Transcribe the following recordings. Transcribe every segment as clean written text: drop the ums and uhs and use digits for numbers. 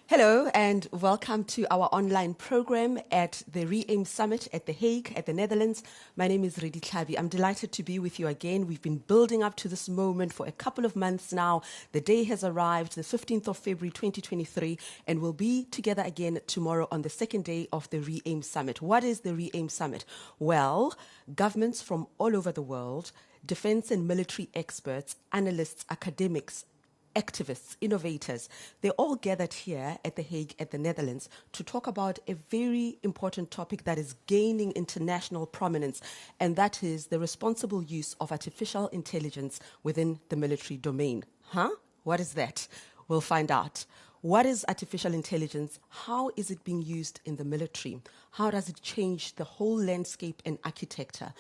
Hello and welcome to our online program at the REAIM Summit at The Hague at the Netherlands. My name is Redi Tlhabi. I'm delighted to be with you again. We've been building up to this moment for a couple of months now. The day has arrived, the 15th of February 2023, and we'll be together again tomorrow on the second day of the REAIM Summit. What is the REAIM Summit? Well, governments from all over the world, defense and military experts, analysts, academics, activists, innovators, they all gathered here at The Hague at the Netherlands to talk about a very important topic that is gaining international prominence, and that is the responsible use of artificial intelligence within the military domain. What is that? We'll find out. What is artificial intelligence? How is it being used in the military? How does it change the whole landscape and architecture?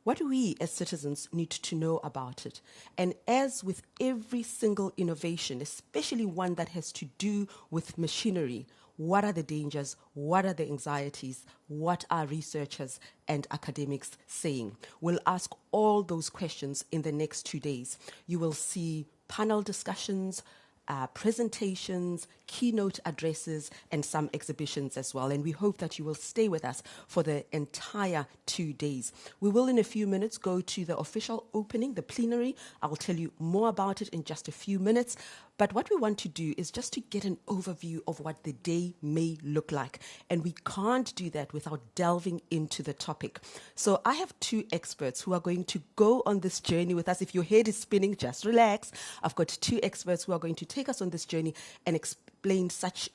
What do we as citizens need to know about it? And as with every single innovation, especially one that has to do with machinery, what are the dangers? What are the anxieties? What are researchers and academics saying? We'll ask all those questions in the next 2 days. You will see panel discussions, presentations, keynote addresses, and some exhibitions as well. And we hope that you will stay with us for the entire 2 days. We will in a few minutes go to the official opening, the plenary. I will tell you more about it in just a few minutes. But what we want to do is just to get an overview of what the day may look like. And we can't do that without delving into the topic. So I have two experts who are going to go on this journey with us. If your head is spinning, just relax. I've got two experts who are going to take us on this journey and explain such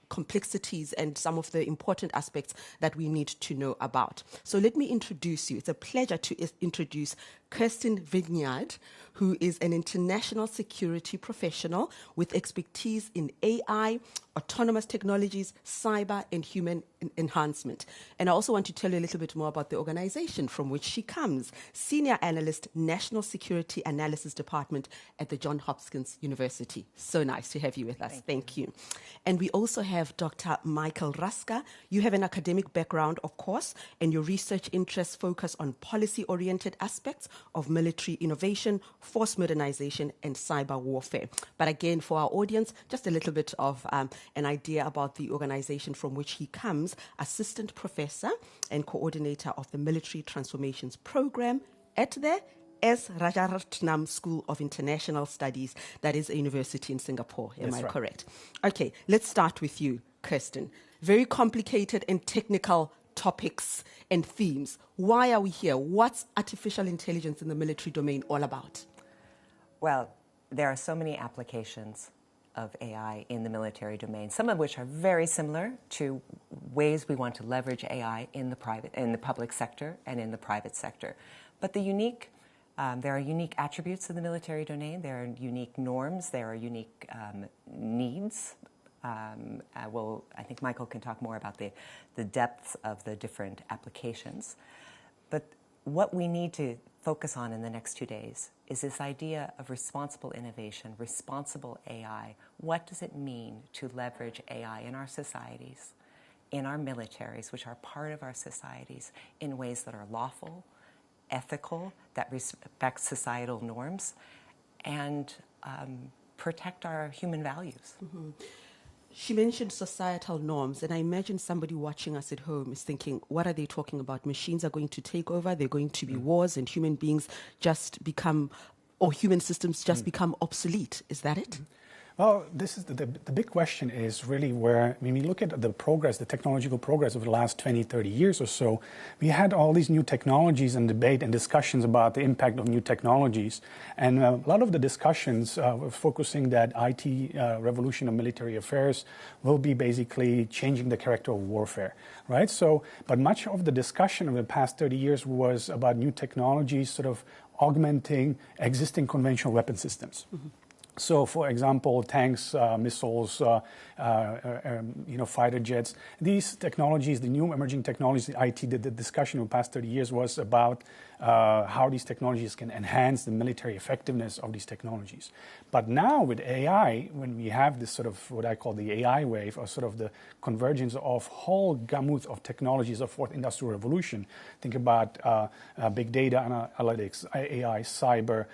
complexities and some of the important aspects that we need to know about. So let me introduce you. It's a pleasure to introduce Kirsten Vineyard, who is an international security professional with expertise in AI, autonomous technologies, cyber, and human enhancement. And I also want to tell you a little bit more about the organization from which she comes. Senior Analyst, National Security Analysis Department at the Johns Hopkins University. So nice to have you with us. Thank you. And we also have Dr. Michael Raska. You have an academic background, of course, and your research interests focus on policy-oriented aspects of military innovation, force modernization, and cyber warfare. But again, for our audience, just a little bit of an idea about the organization from which he comes. Assistant Professor and Coordinator of the Military Transformations Program at the S. Rajaratnam School of International Studies. That is a university in Singapore. Am I correct? Okay, let's start with you, Kirsten. Very complicated and technical topics and themes. Why are we here? What's artificial intelligence in the military domain all about? Well, there are so many applications of AI in the military domain, some of which are very similar to ways we want to leverage AI in the public sector and in the private sector. But there are unique attributes of the military domain. There are unique norms. There are unique needs. I think Michael can talk more about the depths of the different applications. But what we need to focus on in the next 2 days is this idea of responsible innovation, responsible AI. What does it mean to leverage AI in our societies, in our militaries, which are part of our societies, in ways that are lawful, ethical, that respect societal norms, and protect our human values? Mm-hmm. She mentioned societal norms, and I imagine somebody watching us at home is thinking, what are they talking about? Machines are going to take over, they're going to be wars, and human beings just become, or human systems just become obsolete. Is that it? Well, this is the big question is really where, when we look at the progress, the technological progress over the last 20, 30 years or so, we had all these new technologies and debate and discussions about the impact of new technologies. And a lot of the discussions were focusing that IT revolution of military affairs will be basically changing the character of warfare, right? So, but much of the discussion of the past 30 years was about new technologies sort of augmenting existing conventional weapon systems. Mm-hmm. So, for example, tanks, missiles, fighter jets. These technologies, the new emerging technologies, the IT, the discussion of the past 30 years was about how these technologies can enhance the military effectiveness of these technologies. But now with AI, when we have this sort of what I call the AI wave, or sort of the convergence of whole gamut of technologies of fourth industrial revolution, think about big data analytics, AI, cyber,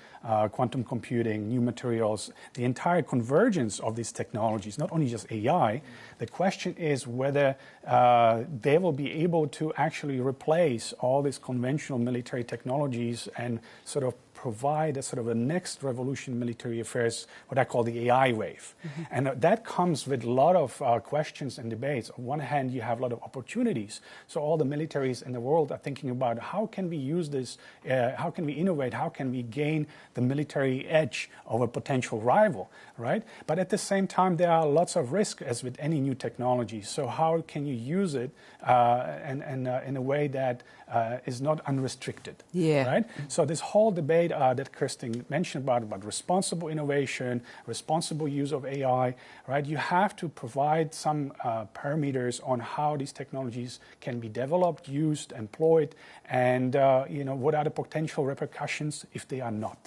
quantum computing, new materials, the entire convergence of these technologies, not only just AI. The question is whether they will be able to actually replace all these conventional military technologies and sort of provide a sort of a next revolution in military affairs, what I call the AI wave. And that comes with a lot of questions and debates. On one hand, you have a lot of opportunities. So all the militaries in the world are thinking about how can we use this, how can we innovate, how can we gain the military edge over a potential rival, right? But at the same time, there are lots of risks, as with any new technology. So how can you use it in a way that is not unrestricted, right? So this whole debate that Kirsten mentioned about responsible innovation, responsible use of AI, right? You have to provide some parameters on how these technologies can be developed, used, employed, and what are the potential repercussions if they are not.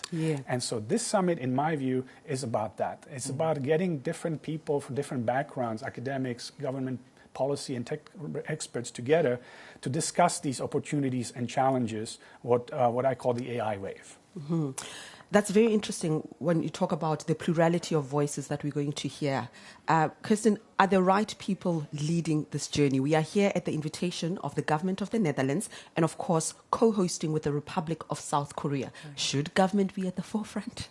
And so this summit, in my view, is about that. It's about getting different people from different backgrounds, academics, government policy and tech experts together to discuss these opportunities and challenges, what I call the AI wave. That's very interesting when you talk about the plurality of voices that we're going to hear. Kirsten, are the right people leading this journey? We are here at the invitation of the government of the Netherlands and, of course, co-hosting with the Republic of South Korea. Should government be at the forefront?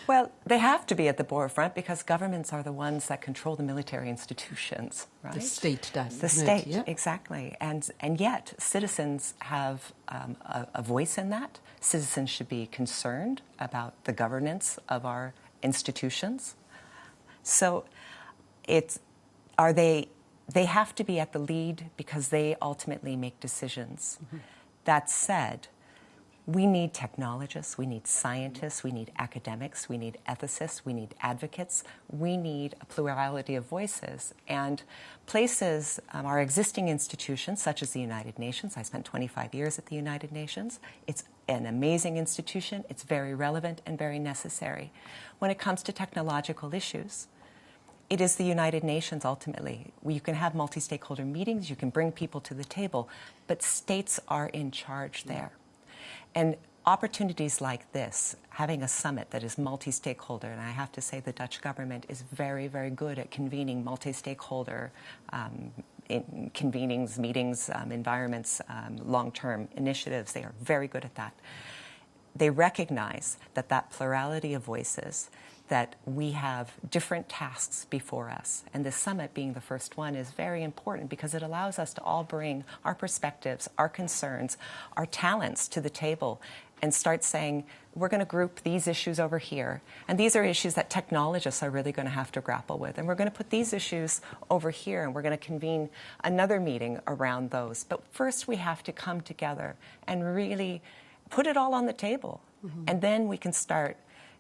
Well, they have to be at the forefront because governments are the ones that control the military institutions, right? The state does. The state, exactly. And yet, citizens have a voice in that. Citizens should be concerned about the governance of our institutions. So they have to be at the lead because they ultimately make decisions. That said, we need technologists, we need scientists, we need academics, we need ethicists, we need advocates, we need a plurality of voices. And places, our existing institutions, such as the United Nations, I spent 25 years at the United Nations. It's an amazing institution, it's very relevant and very necessary. When it comes to technological issues, it is the United Nations ultimately. You can have multi-stakeholder meetings, you can bring people to the table, but states are in charge there. And opportunities like this, having a summit that is multi-stakeholder, and I have to say the Dutch government is very, very good at convening multi-stakeholder convenings, meetings, environments, long-term initiatives. They are very good at that. They recognize that plurality of voices, that we have different tasks before us. And this summit being the first one is very important because it allows us to all bring our perspectives, our concerns, our talents to the table and start saying, we're going to group these issues over here. And these are issues that technologists are really going to have to grapple with. And we're going to put these issues over here and we're going to convene another meeting around those. But first we have to come together and really put it all on the table. And then we can start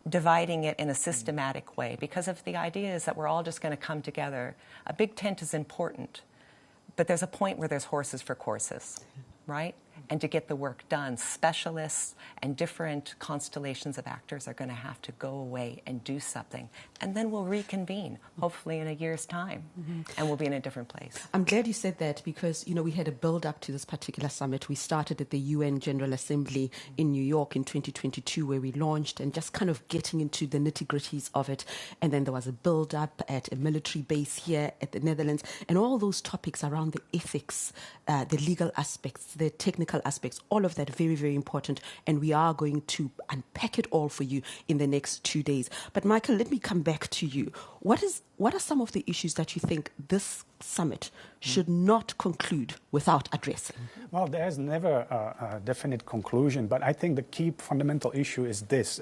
dividing it in a systematic way, because if the idea is that we're all just going to come together, a big tent is important, but there's a point where there's horses for courses, right? And to get the work done, specialists and different constellations of actors are going to have to go away and do something. And then we'll reconvene, hopefully in a year's time, and we'll be in a different place. I'm glad you said that because, we had a build-up to this particular summit. We started at the UN General Assembly in New York in 2022 where we launched and just kind of getting into the nitty-gritties of it. And then there was a build-up at a military base here at the Netherlands and all those topics around the ethics, the legal aspects, the technical aspects, all of that very, very important. And we are going to unpack it all for you in the next 2 days. But Michael, let me come back to you. What are some of the issues that you think this summit should not conclude without addressing? Well, there's never a definite conclusion, but I think the key fundamental issue is this.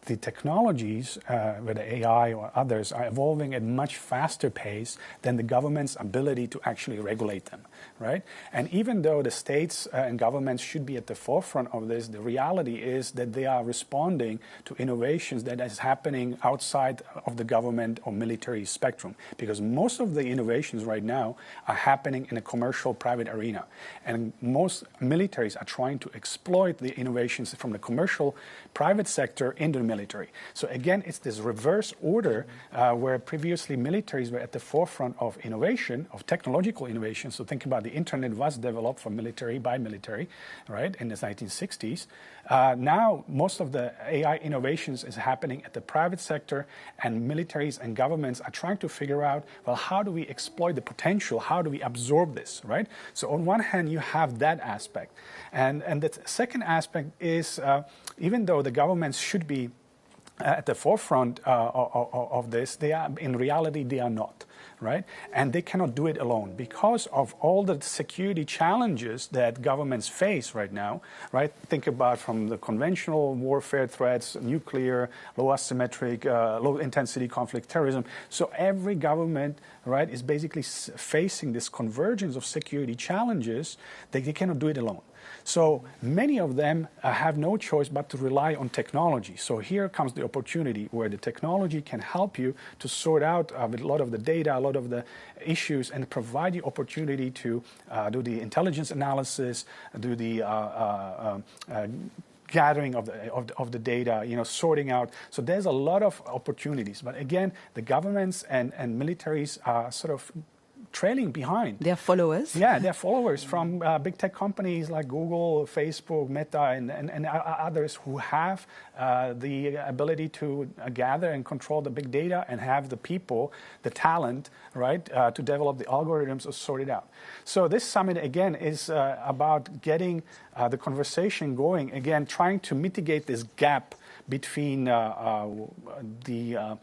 the technologies, whether AI or others, are evolving at much faster pace than the government's ability to actually regulate them, right? And even though the states and governments should be at the forefront of this, the reality is that they are responding to innovations that is happening outside of the government or military spectrum, because most of the innovations right now are happening in a commercial private arena, and most militaries are trying to exploit the innovations from the commercial private sector into the military. So again, it's this reverse order where previously militaries were at the forefront of innovation, of technological innovation. So think about the internet was developed for military by military, right, in the 1960s. Now, most of the AI innovations is happening at the private sector, and militaries and governments are trying to figure out, well, how do we exploit the potential? How do we absorb this, right? So on one hand, you have that aspect. And the second aspect is, even though the governments should be at the forefront of this, they are, in reality, they are not. Right? And they cannot do it alone because of all the security challenges that governments face right now, right? Think about from the conventional warfare threats, nuclear, low asymmetric, low intensity conflict, terrorism. So every government, right, is basically facing this convergence of security challenges that they cannot do it alone. So many of them have no choice but to rely on technology. So here comes the opportunity where the technology can help you to sort out with a lot of the data, a lot of the issues, and provide you opportunity to do the intelligence analysis, do the gathering of the data, sorting out. So there's a lot of opportunities. But again, the governments and militaries are sort of trailing behind. They're followers? Yeah, they're followers from big tech companies like Google, Facebook, Meta, and others who have the ability to gather and control the big data and have the people, the talent, right, to develop the algorithms or sort it out. So this summit, again, is about getting the conversation going, again, trying to mitigate this gap between the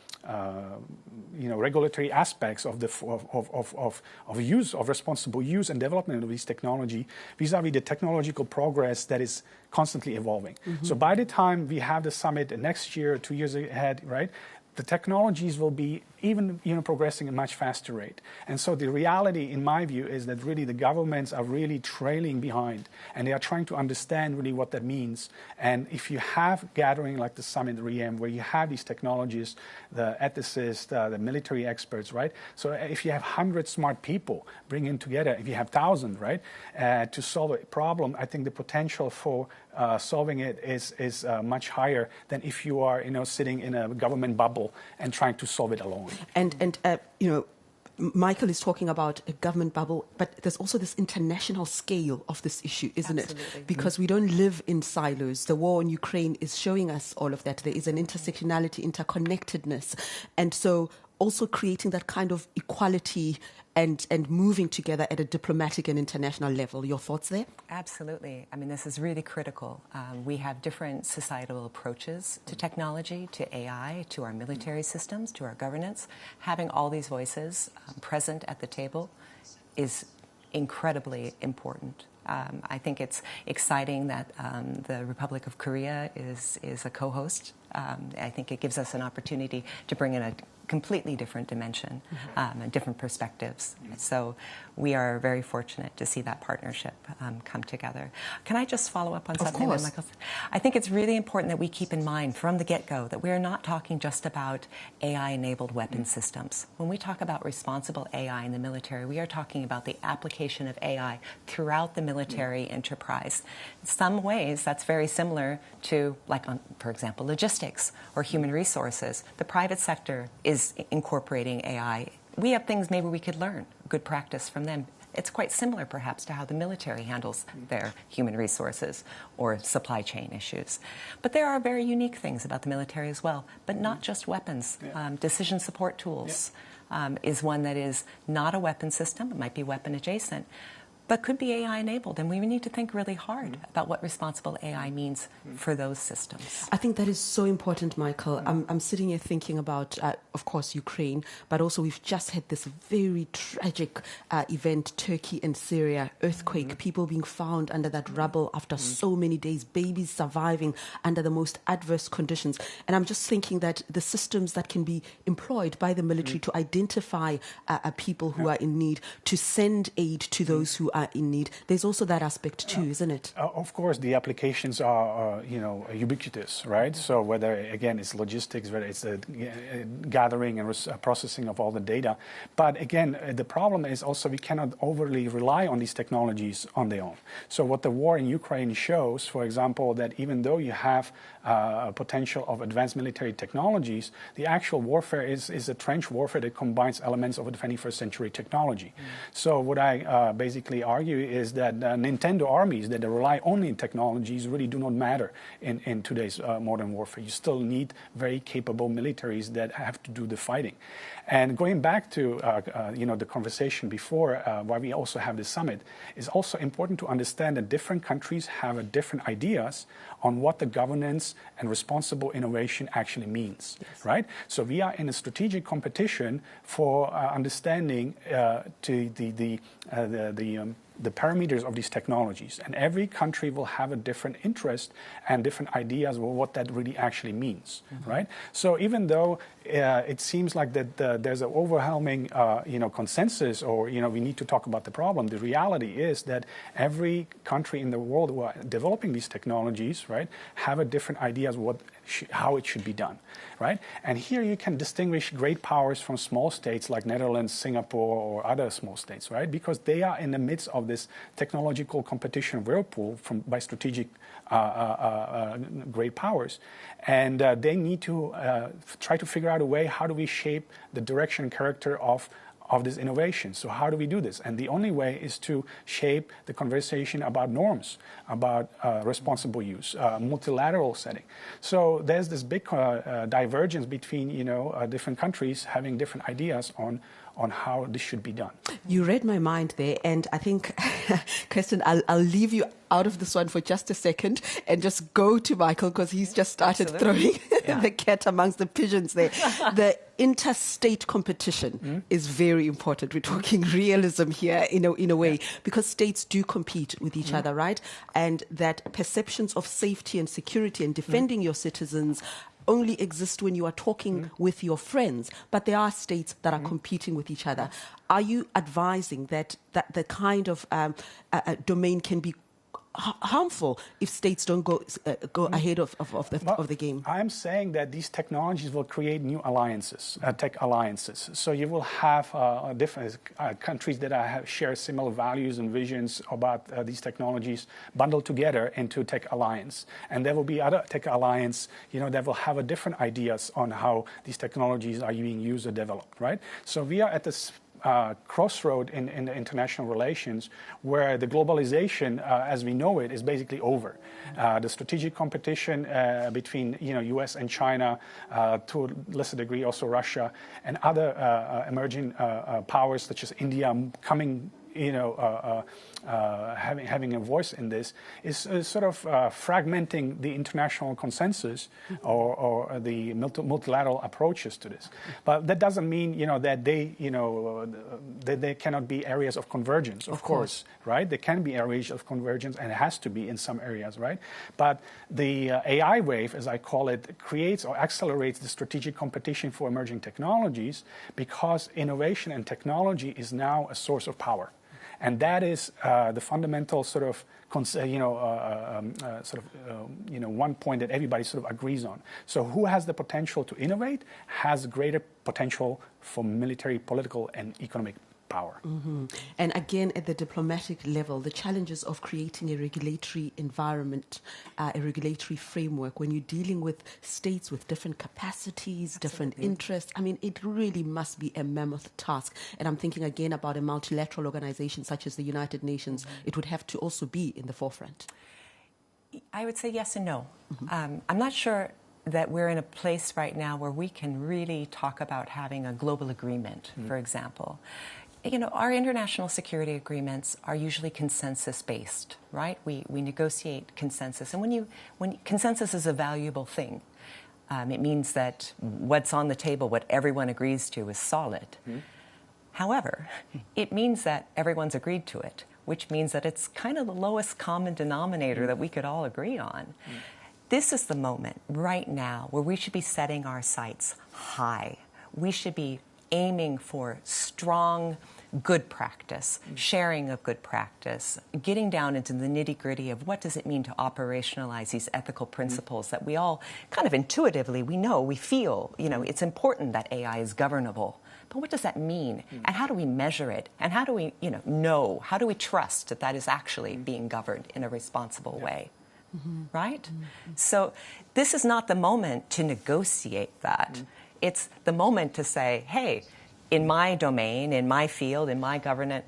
regulatory aspects of the use of responsible use and development of this technology vis-a-vis the technological progress that is constantly evolving. Mm-hmm. So by the time we have the summit next year, 2 years ahead, right, the technologies will be even progressing at a much faster rate. And so the reality, in my view, is that really the governments are really trailing behind, and they are trying to understand really what that means. And if you have gathering like the summit REAIM, where you have these technologies, the ethicists, the military experts, right? So if you have 100 smart people bringing together, if you have 1,000, right, to solve a problem, I think the potential for solving it is much higher than if you are sitting in a government bubble and trying to solve it alone. And Michael is talking about a government bubble, but there's also this international scale of this issue, isn't Absolutely. it? Because we don't live in silos. The war in Ukraine is showing us all of that. There is an intersectionality, interconnectedness. And so also creating that kind of equality and moving together at a diplomatic and international level. Your thoughts there? Absolutely. I mean, this is really critical. We have different societal approaches to technology, to AI, to our military systems, to our governance. Having all these voices present at the table is incredibly important. I think it's exciting that the Republic of Korea is a co-host. I think it gives us an opportunity to bring in a completely different dimension, and different perspectives. So we are very fortunate to see that partnership come together. Can I just follow up on something that Michael said? I think it's really important that we keep in mind from the get-go that we're not talking just about AI-enabled weapon systems. When we talk about responsible AI in the military, we are talking about the application of AI throughout the military enterprise. In some ways, that's very similar to, like, for example, logistics or human resources. The private sector is incorporating AI. We have things maybe we could learn, good practice from them. It's quite similar, perhaps, to how the military handles their human resources or supply chain issues. But there are very unique things about the military as well, but not just weapons. Decision support tools is one that is not a weapon system. It might be weapon adjacent, but could be AI enabled. And we need to think really hard about what responsible AI means for those systems. I think that is so important, Michael. I'm sitting here thinking about, of course, Ukraine, but also we've just had this very tragic event, Turkey and Syria, earthquake, people being found under that rubble after so many days, babies surviving under the most adverse conditions. And I'm just thinking that the systems that can be employed by the military to identify people who are in need, to send aid to those who are in need, there's also that aspect too, isn't it? Of course, the applications are, ubiquitous, right? So whether, again, it's logistics, whether it's the gathering and processing of all the data. But again, the problem is also we cannot overly rely on these technologies on their own. So what the war in Ukraine shows, for example, that even though you have potential of advanced military technologies, the actual warfare is a trench warfare that combines elements of a 21st century technology. So what I basically argue is that Nintendo armies that rely only on technologies really do not matter in today's modern warfare. You still need very capable militaries that have to do the fighting. And going back to the conversation before, why we also have this summit, is also important to understand that different countries have different ideas on what the governance and responsible innovation actually means, right? So we are in a strategic competition for understanding the parameters of these technologies, and every country will have a different interest and different ideas of what that really actually means, right? So even though it seems like that there's an overwhelming consensus, or we need to talk about the problem, the reality is that every country in the world who are developing these technologies, right, have a different ideas of how it should be done, right? And here you can distinguish great powers from small states like Netherlands, Singapore, or other small states, right? Because they are in the midst of this technological competition whirlpool by strategic great powers. And they need to try to figure out a way, how do we shape the direction and character of this innovation? So how do we do this? And the only way is to shape the conversation about norms, about responsible use, multilateral setting. So there's this big divergence between different countries having different ideas on how this should be done. You read my mind there, and I think, Kirsten, I'll leave you out of this one for just a second and just go to Michael, because he's just started throwing the cat amongst the pigeons there. The interstate competition is very important. We're talking realism here in a way, because states do compete with each other, right? And that perceptions of safety and security and defending your citizens only exist when you are talking with your friends, but there are states that are competing with each other. Are you advising that the kind of domain can be harmful if states don't go ahead of the game? I'm saying that these technologies will create new alliances, tech alliances. So you will have different countries that share similar values and visions about these technologies bundled together into tech alliance. And there will be other tech alliance, that will have different ideas on how these technologies are being used or developed, right? So we are at this crossroad in the international relations, where the globalization, as we know it, is basically over. The strategic competition between U.S. and China, to a lesser degree also Russia, and other emerging powers such as India coming, having a voice in this, is sort of fragmenting the international consensus or the multilateral approaches to this. But that doesn't mean that that there cannot be areas of convergence. Of course, right? There can be areas of convergence, and it has to be in some areas, right? But the AI wave, as I call it, creates or accelerates the strategic competition for emerging technologies, because innovation and technology is now a source of power. And that is the fundamental sort of, one point that everybody sort of agrees on. So who has the potential to innovate has greater potential for military, political, and economic power. And again, at the diplomatic level, the challenges of creating a regulatory environment, a regulatory framework, when you're dealing with states with different capacities, different interests, it really must be a mammoth task. And I'm thinking again about a multilateral organization such as the United Nations. It would have to also be in the forefront. I would say yes and no. I'm not sure that we're in a place right now where we can really talk about having a global agreement, for example. You know, our international security agreements are usually consensus-based, right? We negotiate consensus. And when consensus is a valuable thing, it means that what's on the table, what everyone agrees to, is solid. Mm-hmm. However, it means that everyone's agreed to it, which means that it's kind of the lowest common denominator that we could all agree on. Mm-hmm. This is the moment right now where we should be setting our sights high. We should be aiming for strong, good practice, sharing of good practice, getting down into the nitty-gritty of what does it mean to operationalize these ethical principles that we all kind of intuitively, we know, we feel, you know, it's important that AI is governable. But what does that mean? And how do we measure it? And how do we, know, how do we trust that that is actually being governed in a responsible way? Mm-hmm. Right? Mm-hmm. So this is not the moment to negotiate that. Mm-hmm. It's the moment to say, hey, in my domain, in my field, in my governance,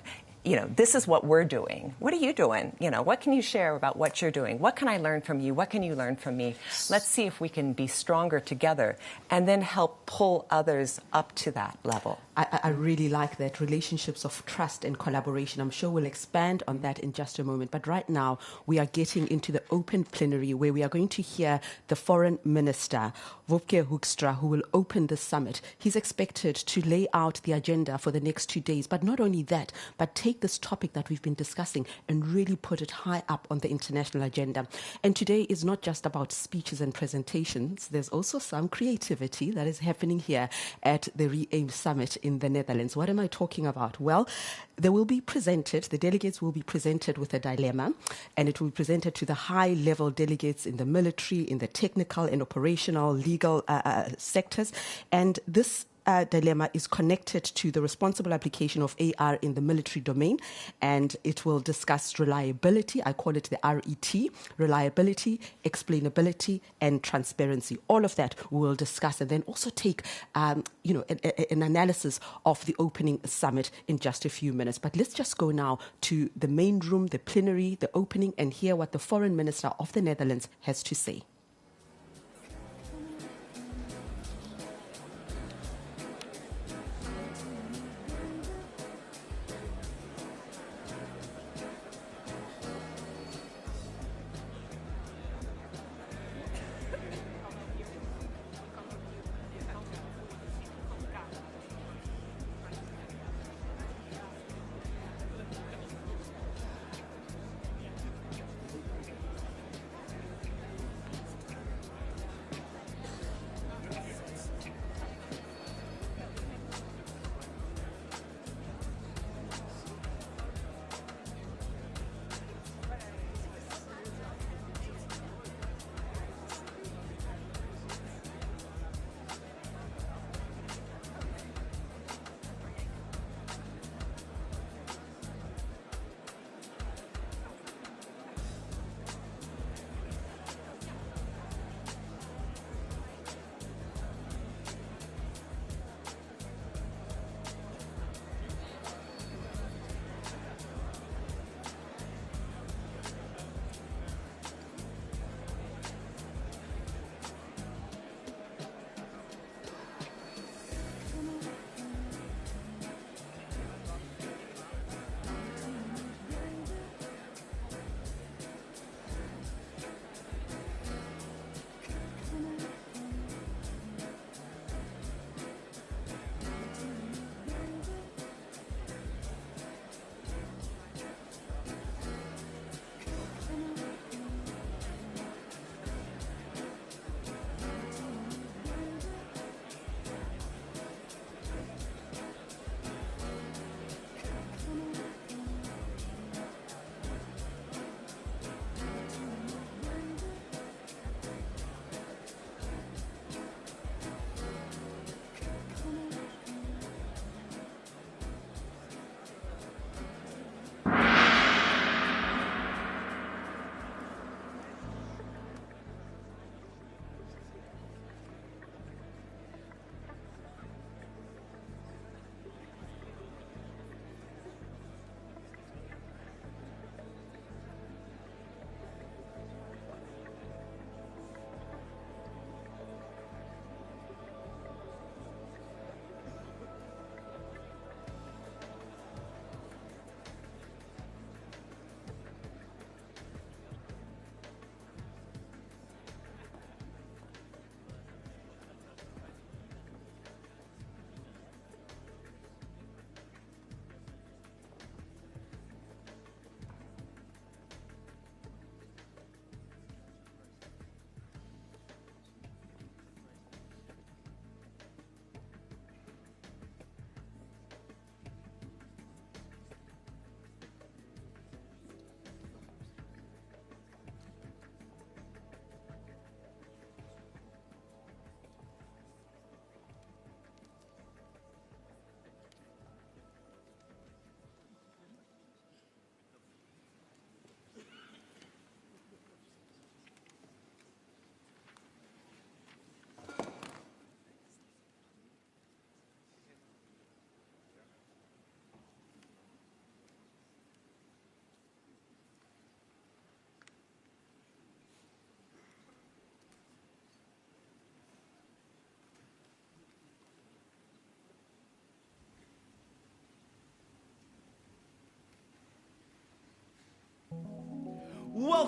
this is what we're doing. What are you doing? What can you share about what you're doing? What can I learn from you? What can you learn from me? Let's see if we can be stronger together and then help pull others up to that level. I really like that, relationships of trust and collaboration. I'm sure we'll expand on that in just a moment. But right now, we are getting into the open plenary where we are going to hear the Foreign Minister, Wopke Hoekstra, who will open the summit. He's expected to lay out the agenda for the next 2 days. But not only that, but take this topic that we've been discussing and really put it high up on the international agenda. And today is not just about speeches and presentations. There's also some creativity that is happening here at the REAIM Summit in the Netherlands. What am I talking about? Well, the delegates will be presented with a dilemma, and it will be presented to the high-level delegates in the military, in the technical and operational, legal sectors. And this dilemma is connected to the responsible application of AR in the military domain, and it will discuss reliability. I call it the RET, reliability, explainability, and transparency. All of that we will discuss, and then also take an analysis of the opening summit in just a few minutes. But let's just go now to the main room, the plenary, the opening, and hear what the Foreign Minister of the Netherlands has to say.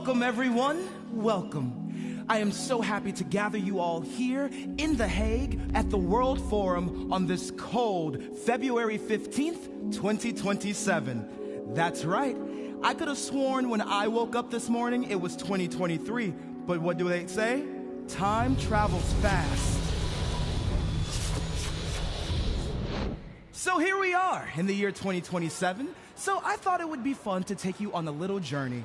Welcome, everyone. Welcome. I am so happy to gather you all here in The Hague at the World Forum on this cold February 15th, 2027. That's right. I could have sworn when I woke up this morning it was 2023, but what do they say? Time travels fast. So here we are in the year 2027, so I thought it would be fun to take you on a little journey.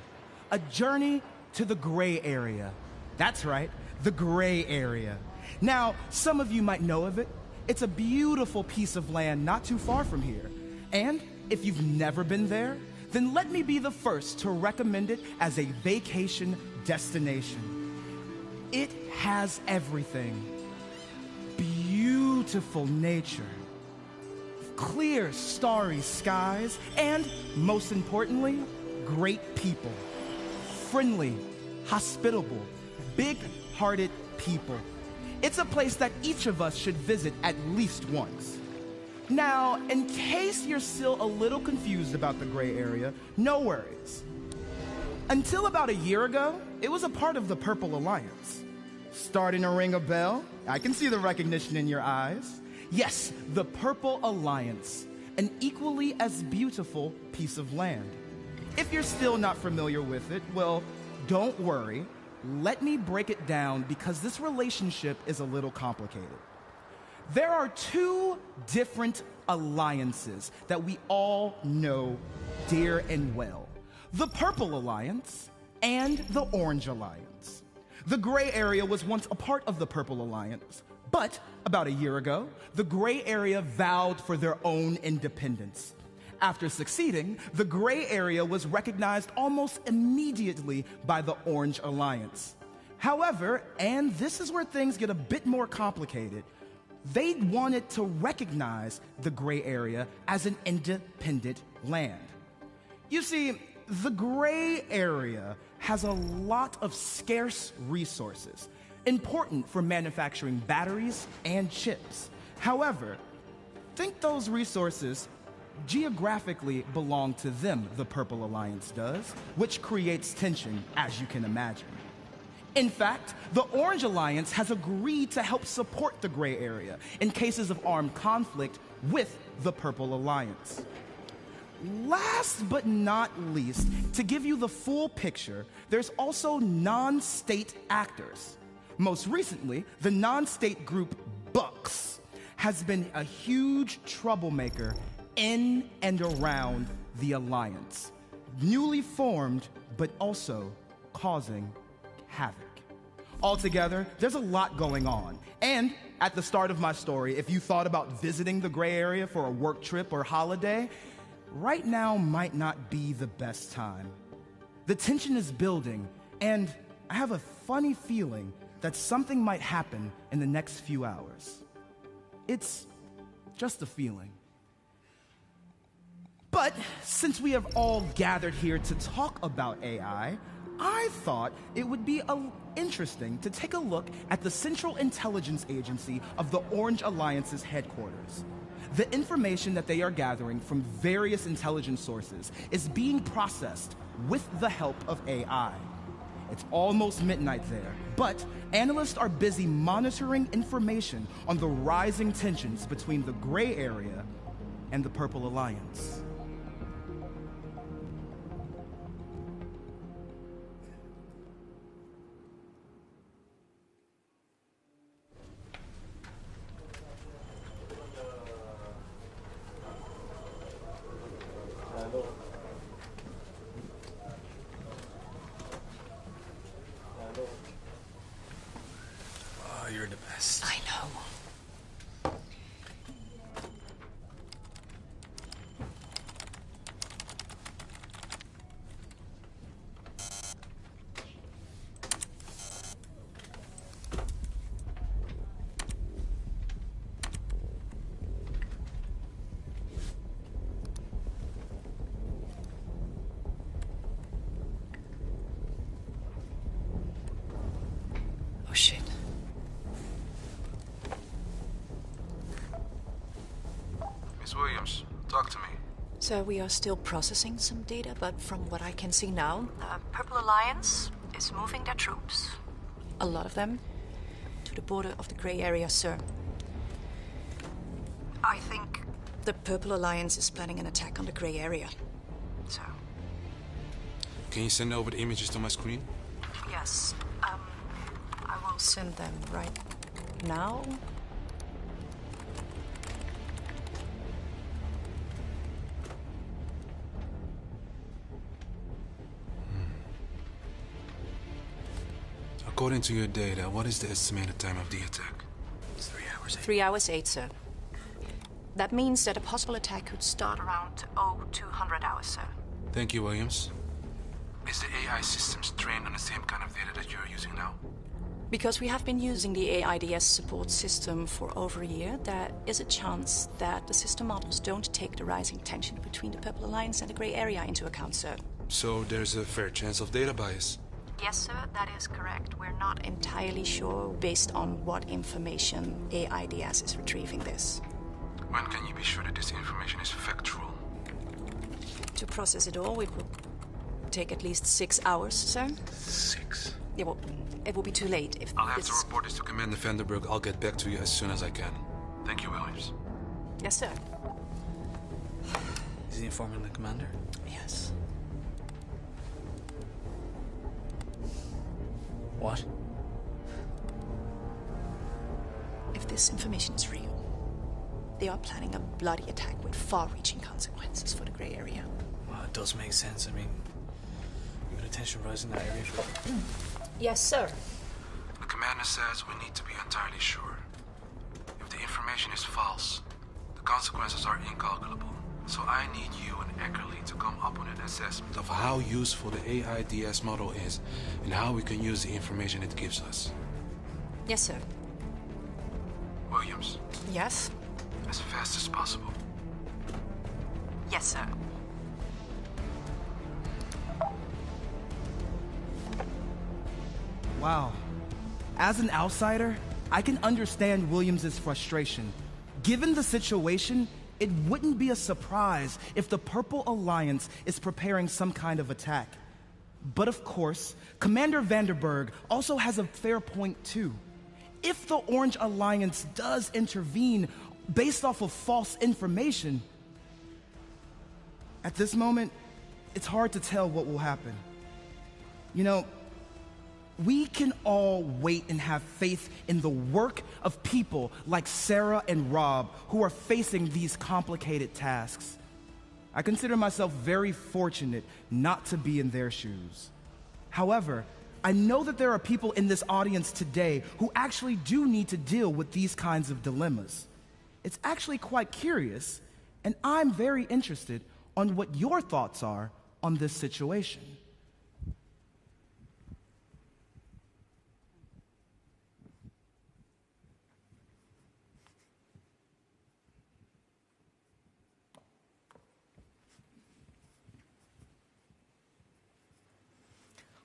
A journey to the gray area. That's right, the gray area. Now, some of you might know of it. It's a beautiful piece of land not too far from here. And if you've never been there, then let me be the first to recommend it as a vacation destination. It has everything. Beautiful nature, clear, starry skies, and most importantly, great people. Friendly, hospitable, big-hearted people. It's a place that each of us should visit at least once. Now, in case you're still a little confused about the gray area, no worries. Until about a year ago, it was a part of the Purple Alliance. Starting to ring a bell? I can see the recognition in your eyes. Yes, the Purple Alliance, an equally as beautiful piece of land. If you're still not familiar with it, well, don't worry. Let me break it down because this relationship is a little complicated. There are two different alliances that we all know dear and well. The Purple Alliance and the Orange Alliance. The gray area was once a part of the Purple Alliance, but about a year ago, the gray area vowed for their own independence. After succeeding, the gray area was recognized almost immediately by the Orange Alliance. However, and this is where things get a bit more complicated, they wanted to recognize the gray area as an independent land. You see, the gray area has a lot of scarce resources, important for manufacturing batteries and chips. However, think those resources geographically belong to them, the Purple Alliance does, which creates tension, as you can imagine. In fact, the Orange Alliance has agreed to help support the gray area in cases of armed conflict with the Purple Alliance. Last but not least, to give you the full picture, there's also non-state actors. Most recently, the non-state group Bucks has been a huge troublemaker in and around the Alliance, newly formed, but also causing havoc. Altogether, there's a lot going on. And at the start of my story, if you thought about visiting the gray area for a work trip or holiday, right now might not be the best time. The tension is building, and I have a funny feeling that something might happen in the next few hours. It's just a feeling. But since we have all gathered here to talk about AI, I thought it would be interesting to take a look at the Central Intelligence Agency of the Orange Alliance's headquarters. The information that they are gathering from various intelligence sources is being processed with the help of AI. It's almost midnight there, but analysts are busy monitoring information on the rising tensions between the gray area and the Purple Alliance. You're the best. I know. Oh shit. Miss Williams, talk to me. So we are still processing some data, but from what I can see now, Purple Alliance is moving their troops, a lot of them, to the border of the Grey Area, sir. I think the Purple Alliance is planning an attack on the Grey Area, so... Can you send over the images to my screen? Yes, I will send them right now. According to your data, what is the estimated time of the attack? It's 3 hours. 3 hours 8, sir. That means that a possible attack could start around 0200 hours, sir. Thank you, Williams. Is the AI systems trained on the same kind of data that you're using now? Because we have been using the AIDS support system for over a year, there is a chance that the system models don't take the rising tension between the Purple Alliance and the Grey Area into account, sir. So there's a fair chance of data bias? Yes, sir, that is correct. We're not entirely sure based on what information AIDS is retrieving this. When can you be sure that this information is factual? To process it all, it will take at least 6 hours, sir. 6? Yeah, well, it will be too late if I'll have to report this to Commander Vanderburg. I'll get back to you as soon as I can. Thank you, Williams. Yes, sir. Is he informing the commander? Yes. What? If this information is real, they are planning a bloody attack with far-reaching consequences for the Grey Area. Well, it does make sense. I mean, we've got tension rising in that area for... Yes, sir. The commander says we need to be entirely sure. If the information is false, the consequences are incalculable. So I need you and Eckerly to come up with an assessment of how useful the AIDS model is and how we can use the information it gives us. Yes, sir. Williams, Yes? as fast as possible. Yes, sir. Wow. As an outsider, I can understand Williams's frustration. Given the situation, it wouldn't be a surprise if the Purple Alliance is preparing some kind of attack. But of course, Commander Vanderburg also has a fair point too. If the Orange Alliance does intervene based off of false information, at this moment, it's hard to tell what will happen. You know, we can all wait and have faith in the work of people like Sarah and Rob who are facing these complicated tasks. I consider myself very fortunate not to be in their shoes. However, I know that there are people in this audience today who actually do need to deal with these kinds of dilemmas. It's actually quite curious, and I'm very interested on what your thoughts are on this situation.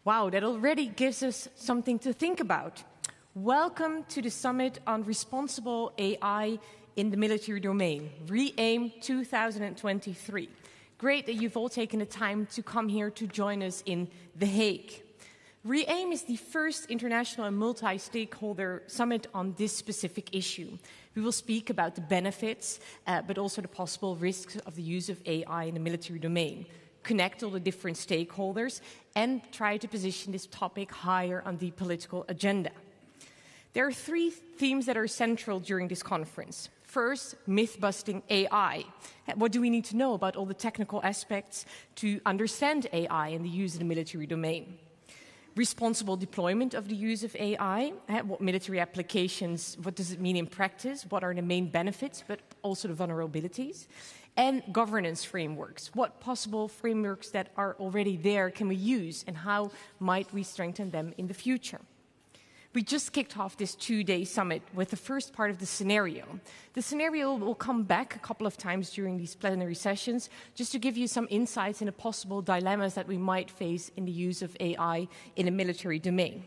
Wow, that already gives us something to think about. Welcome to the Summit on Responsible AI in the Military Domain, REAIM 2023. Great that you've all taken the time to come here to join us in The Hague. REAIM is the first international and multi-stakeholder summit on this specific issue. We will speak about the benefits, but also the possible risks of the use of AI in the military domain, connect all the different stakeholders, and try to position this topic higher on the political agenda. There are 3 themes that are central during this conference. First, myth-busting AI. What do we need to know about all the technical aspects to understand AI and the use in the military domain? Responsible deployment of the use of AI. What military applications, what does it mean in practice? What are the main benefits, but also the vulnerabilities? And governance frameworks. What possible frameworks that are already there can we use, and how might we strengthen them in the future? We just kicked off this 2-day summit with the first part of the scenario. The scenario will come back a couple of times during these plenary sessions, just to give you some insights into possible dilemmas that we might face in the use of AI in a military domain.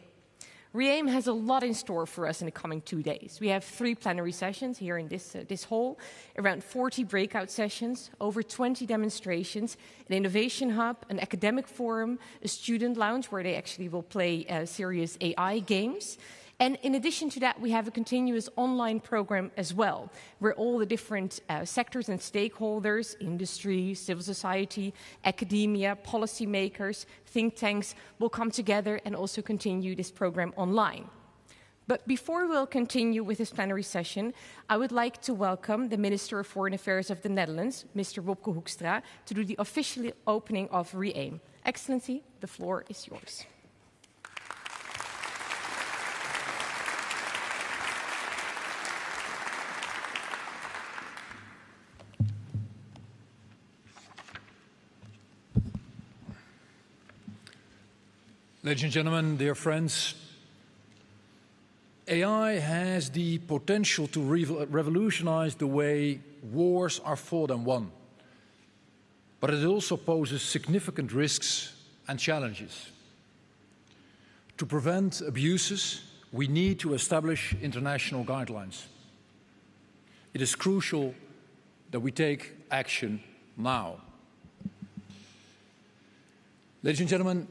REAIM has a lot in store for us in the coming 2 days. We have 3 plenary sessions here in this hall, around 40 breakout sessions, over 20 demonstrations, an innovation hub, an academic forum, a student lounge where they actually will play serious AI games. And in addition to that, we have a continuous online program as well, where all the different sectors and stakeholders, industry, civil society, academia, policymakers, think tanks, will come together and also continue this program online. But before we'll continue with this plenary session, I would like to welcome the Minister of Foreign Affairs of the Netherlands, Mr. Wopke Hoekstra, to do the official opening of REAIM. Excellency, the floor is yours. Ladies and gentlemen, dear friends, AI has the potential to revolutionize the way wars are fought and won. But it also poses significant risks and challenges. To prevent abuses, we need to establish international guidelines. It is crucial that we take action now. Ladies and gentlemen,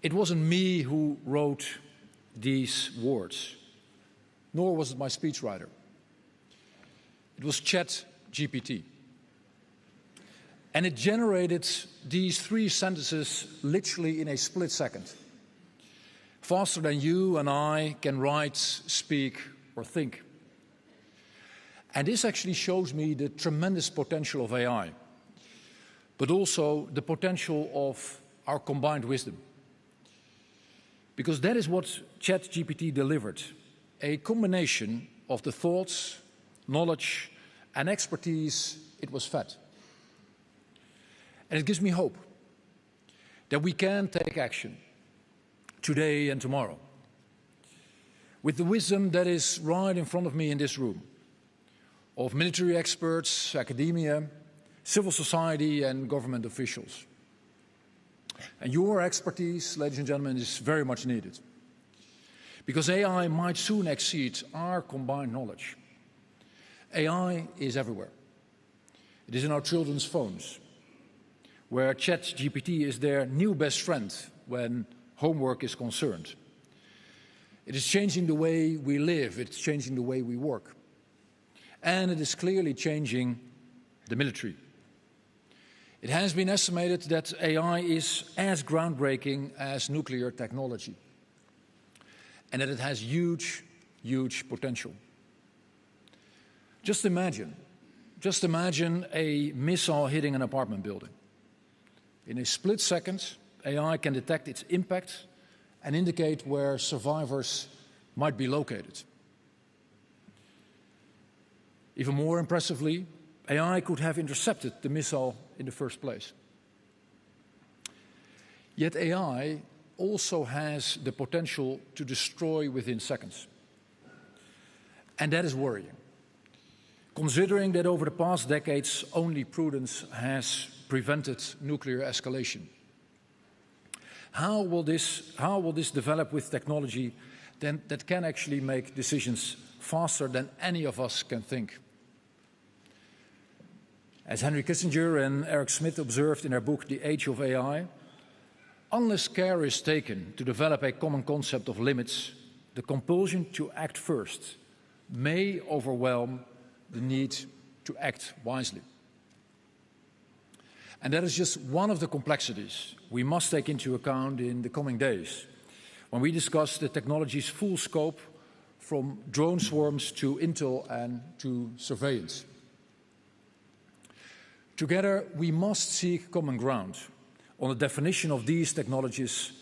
it wasn't me who wrote these words, nor was it my speechwriter. It was ChatGPT. And it generated these 3 sentences literally in a split second, faster than you and I can write, speak, or think. And this actually shows me the tremendous potential of AI, but also the potential of our combined wisdom. Because that is what ChatGPT delivered, a combination of the thoughts, knowledge, and expertise it was fed. And it gives me hope that we can take action today and tomorrow with the wisdom that is right in front of me in this room, of military experts, academia, civil society, and government officials. And your expertise, ladies and gentlemen, is very much needed. Because AI might soon exceed our combined knowledge. AI is everywhere. It is in our children's phones, where ChatGPT is their new best friend when homework is concerned. It is changing the way we live, it's changing the way we work. And it is clearly changing the military. It has been estimated that AI is as groundbreaking as nuclear technology, and that it has huge, huge potential. Just imagine a missile hitting an apartment building. In a split second, AI can detect its impact and indicate where survivors might be located. Even more impressively, AI could have intercepted the missile in the first place. Yet AI also has the potential to destroy within seconds. And that is worrying, considering that over the past decades, only prudence has prevented nuclear escalation. How will this develop with technology that can actually make decisions faster than any of us can think? As Henry Kissinger and Eric Schmidt observed in their book, The Age of AI, unless care is taken to develop a common concept of limits, the compulsion to act first may overwhelm the need to act wisely. And that is just one of the complexities we must take into account in the coming days when we discuss the technology's full scope, from drone swarms to intel and to surveillance. Together, we must seek common ground on the definition of these technologies,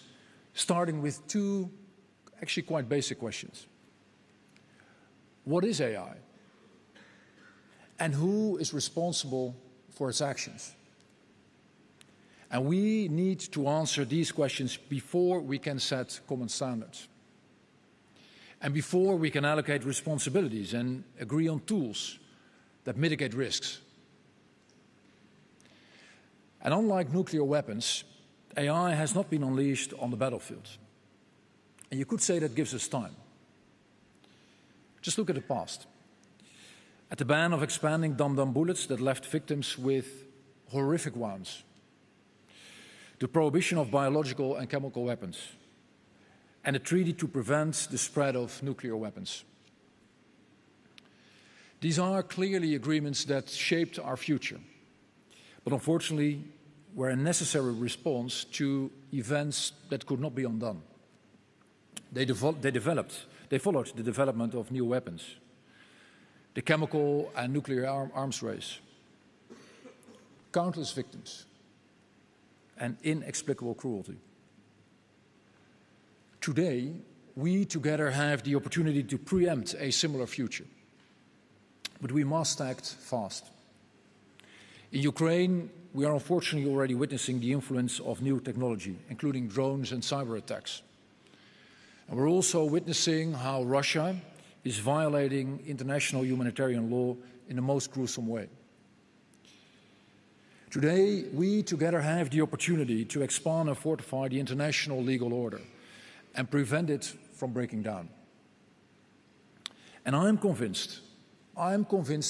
starting with 2 actually quite basic questions. What is AI? And who is responsible for its actions? And we need to answer these questions before we can set common standards. And before we can allocate responsibilities and agree on tools that mitigate risks. And unlike nuclear weapons, AI has not been unleashed on the battlefield. And you could say that gives us time. Just look at the past. At the ban of expanding dum-dum bullets that left victims with horrific wounds. The prohibition of biological and chemical weapons. And a treaty to prevent the spread of nuclear weapons. These are clearly agreements that shaped our future, but unfortunately were a necessary response to events that could not be undone. They followed the development of new weapons, the chemical and nuclear arms race, countless victims, and inexplicable cruelty. Today, we together have the opportunity to preempt a similar future. But we must act fast. In Ukraine, we are unfortunately already witnessing the influence of new technology, including drones and cyber attacks. And we're also witnessing how Russia is violating international humanitarian law in the most gruesome way. Today, we together have the opportunity to expand and fortify the international legal order and prevent it from breaking down. And I'm convinced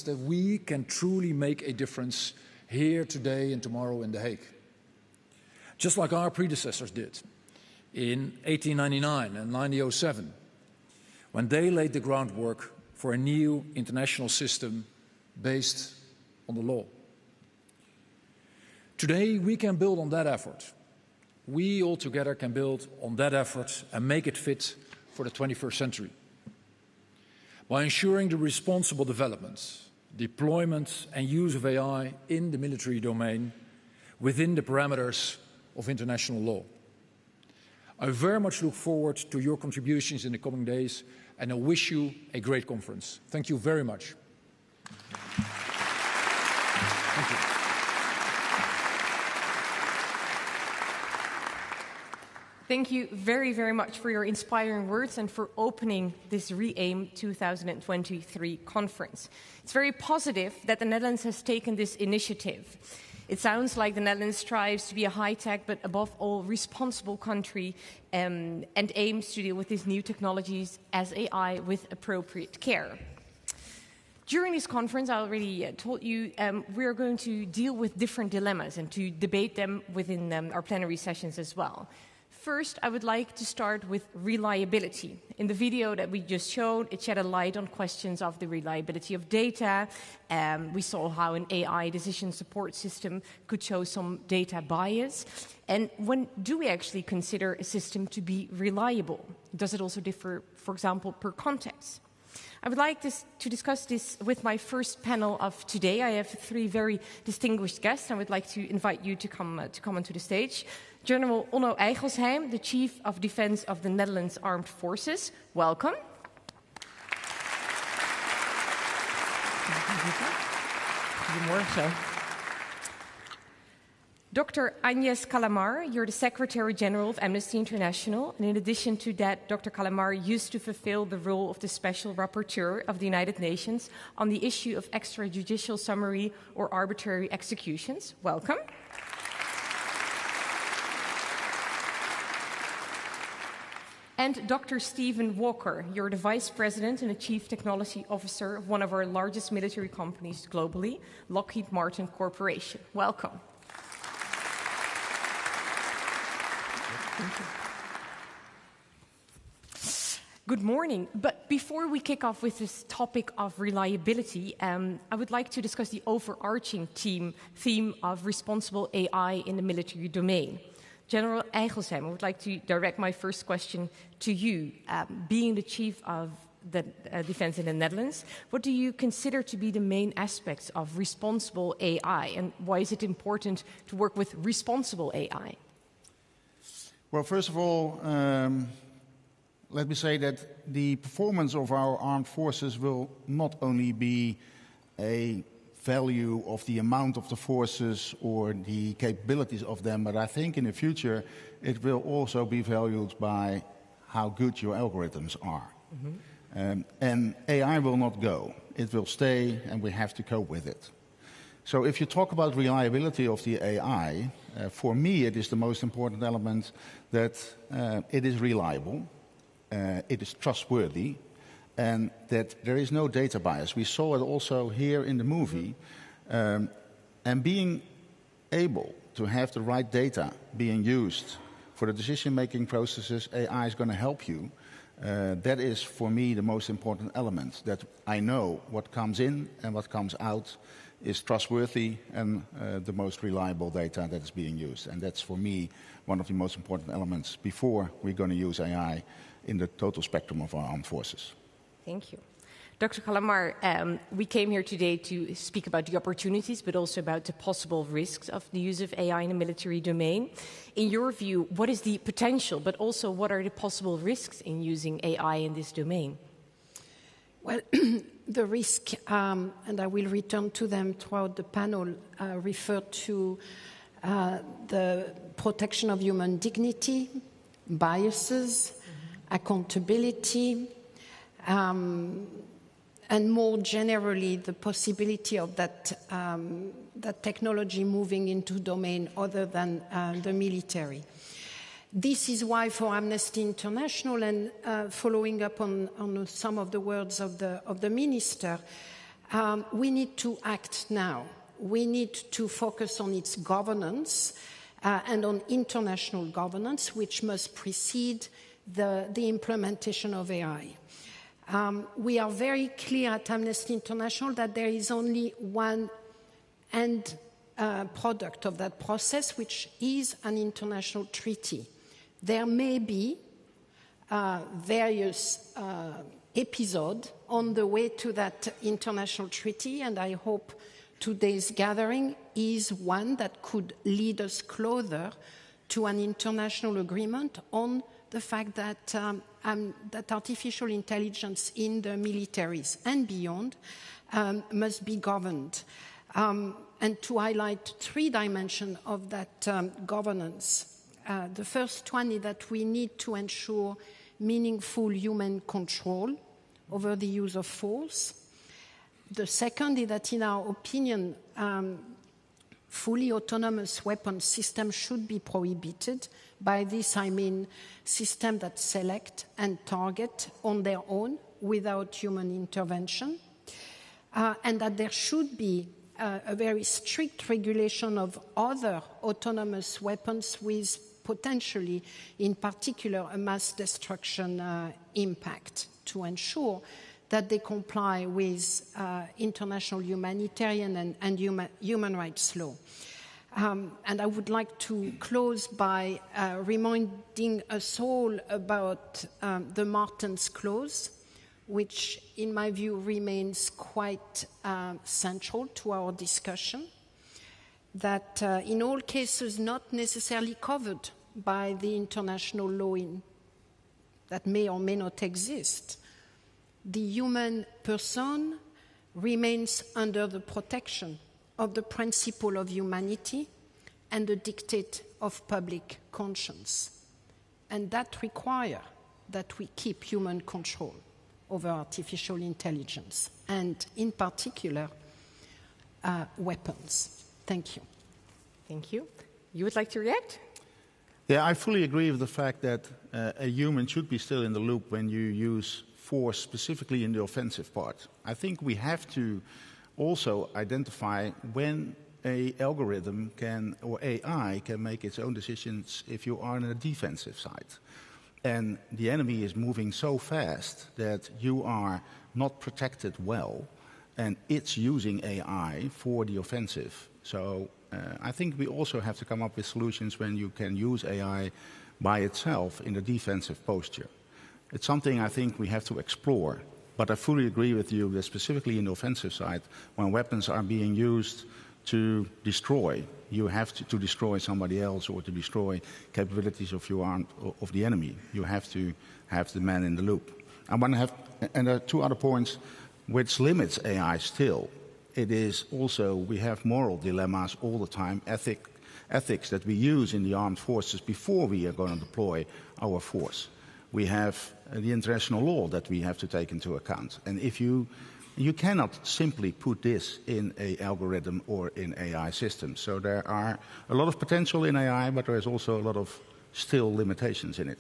that we can truly make a difference here today and tomorrow in The Hague. Just like our predecessors did in 1899 and 1907, when they laid the groundwork for a new international system based on the law. Today, we can build on that effort. We all together can build on that effort and make it fit for the 21st century. By ensuring the responsible development, deployment and use of AI in the military domain within the parameters of international law. I very much look forward to your contributions in the coming days, and I wish you a great conference. Thank you very much. Thank you. Thank you very, very much for your inspiring words and for opening this REAIM 2023 conference. It's very positive that the Netherlands has taken this initiative. It sounds like the Netherlands strives to be a high-tech, but above all, responsible country and aims to deal with these new technologies as AI with appropriate care. During this conference, I already told you, we are going to deal with different dilemmas and to debate them within our plenary sessions as well. First, I would like to start with reliability. In the video that we just showed, it shed a light on questions of the reliability of data. We saw how an AI decision support system could show some data bias. And when do we actually consider a system to be reliable? Does it also differ, for example, per context? I would like to discuss this with my first panel of today. I have three very distinguished guests. I would like to invite you to come onto the stage. General Onno Eigelsheim, the Chief of Defense of the Netherlands Armed Forces. Welcome. Goedemorgen. Dr. Agnes Calamar, you're the Secretary General of Amnesty International. And in addition to that, Dr. Calamar used to fulfill the role of the Special Rapporteur of the United Nations on the issue of extrajudicial summary or arbitrary executions. Welcome. And Dr. Stephen Walker, you're the Vice President and the Chief Technology Officer of one of our largest military companies globally, Lockheed Martin Corporation. Welcome. Good morning. But before we kick off with this topic of reliability, I would like to discuss the overarching theme of responsible AI in the military domain. General Eigelsheim, I would like to direct my first question to you. Being the Chief of the Defense in the Netherlands, what do you consider to be the main aspects of responsible AI, and why is it important to work with responsible AI? Well, first of all, let me say that the performance of our armed forces will not only be a value of the amount of the forces or the capabilities of them, but I think in the future it will also be valued by how good your algorithms are. Mm-hmm. And AI will not go. It will stay, and we have to cope with it. So if you talk about reliability of the AI, for me it is the most important element that it is reliable, it is trustworthy, and that there is no data bias. We saw it also here in the movie, and being able to have the right data being used for the decision-making processes, AI is going to help you. That is, for me, the most important element, that I know what comes in and what comes out is trustworthy and the most reliable data that is being used. And that's, for me, one of the most important elements before we're going to use AI in the total spectrum of our armed forces. Thank you. Dr. Calamar, we came here today to speak about the opportunities, but also about the possible risks of the use of AI in the military domain. In your view, what is the potential, but also what are the possible risks in using AI in this domain? Well, the risk, and I will return to them throughout the panel, refer to the protection of human dignity, biases, accountability, and more generally, the possibility of that technology moving into domain other than the military. This is why, for Amnesty International, and following up on some of the words of the minister, we need to act now. We need to focus on its governance and on international governance, which must precede the implementation of AI. We are very clear at Amnesty International that there is only one end product of that process, which is an international treaty. There may be various episodes on the way to that international treaty, and I hope today's gathering is one that could lead us closer to an international agreement on the fact that that artificial intelligence in the militaries and beyond must be governed. And to highlight 3 dimensions of that governance. The first one is that we need to ensure meaningful human control over the use of force. The second is that, in our opinion, fully autonomous weapon systems should be prohibited. By this, I mean systems that select and target on their own without human intervention, and that there should be a very strict regulation of other autonomous weapons with potentially, in particular, a mass destruction impact to ensure that they comply with international humanitarian and human rights law. And I would like to close by reminding us all about the Martens Clause, which, in my view, remains quite central to our discussion, that in all cases not necessarily covered by the international law that may or may not exist, the human person remains under the protection of the principle of humanity and the dictate of public conscience. And that requires that we keep human control over artificial intelligence, and in particular, weapons. Thank you. Thank you. You would like to react? Yeah, I fully agree with the fact that a human should be still in the loop when you use force, specifically in the offensive part. I think we have to also identify when an algorithm can, or AI can make its own decisions if you are on a defensive side. And the enemy is moving so fast that you are not protected well, and it's using AI for the offensive. So I think we also have to come up with solutions when you can use AI by itself in the defensive posture. It's something I think we have to explore. But I fully agree with you that specifically in the offensive side, when weapons are being used to destroy, you have to destroy somebody else or to destroy capabilities of of the enemy. You have to have the man in the loop. And there are 2 other points which limits AI still. It is also, we have moral dilemmas all the time, ethics that we use in the armed forces before we are going to deploy our force. We have the international law that we have to take into account. And if you cannot simply put this in an algorithm or in AI systems. So there are a lot of potential in AI, but there is also a lot of still limitations in it.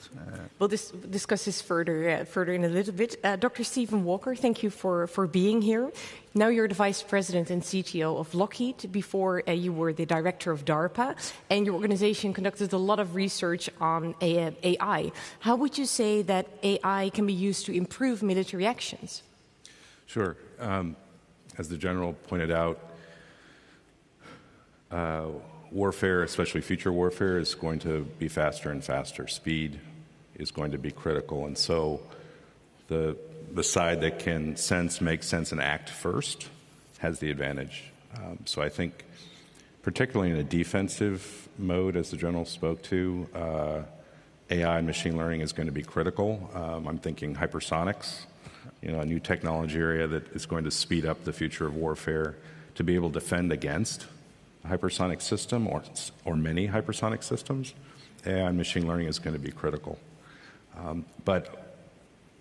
We'll discuss this further in a little bit. Dr. Stephen Walker, thank you for being here. Now you're the Vice President and CTO of Lockheed. Before you were the Director of DARPA, and your organization conducted a lot of research on AI. How would you say that AI can be used to improve military actions? Sure. As the General pointed out, warfare, especially future warfare, is going to be faster and faster. Speed is going to be critical. And so the side that can sense, make sense, and act first has the advantage. So I think, particularly in a defensive mode, as the General spoke to, AI and machine learning is going to be critical. I'm thinking hypersonics, a new technology area that is going to speed up the future of warfare to be able to defend against a hypersonic system or many hypersonic systems. AI and machine learning is going to be critical. But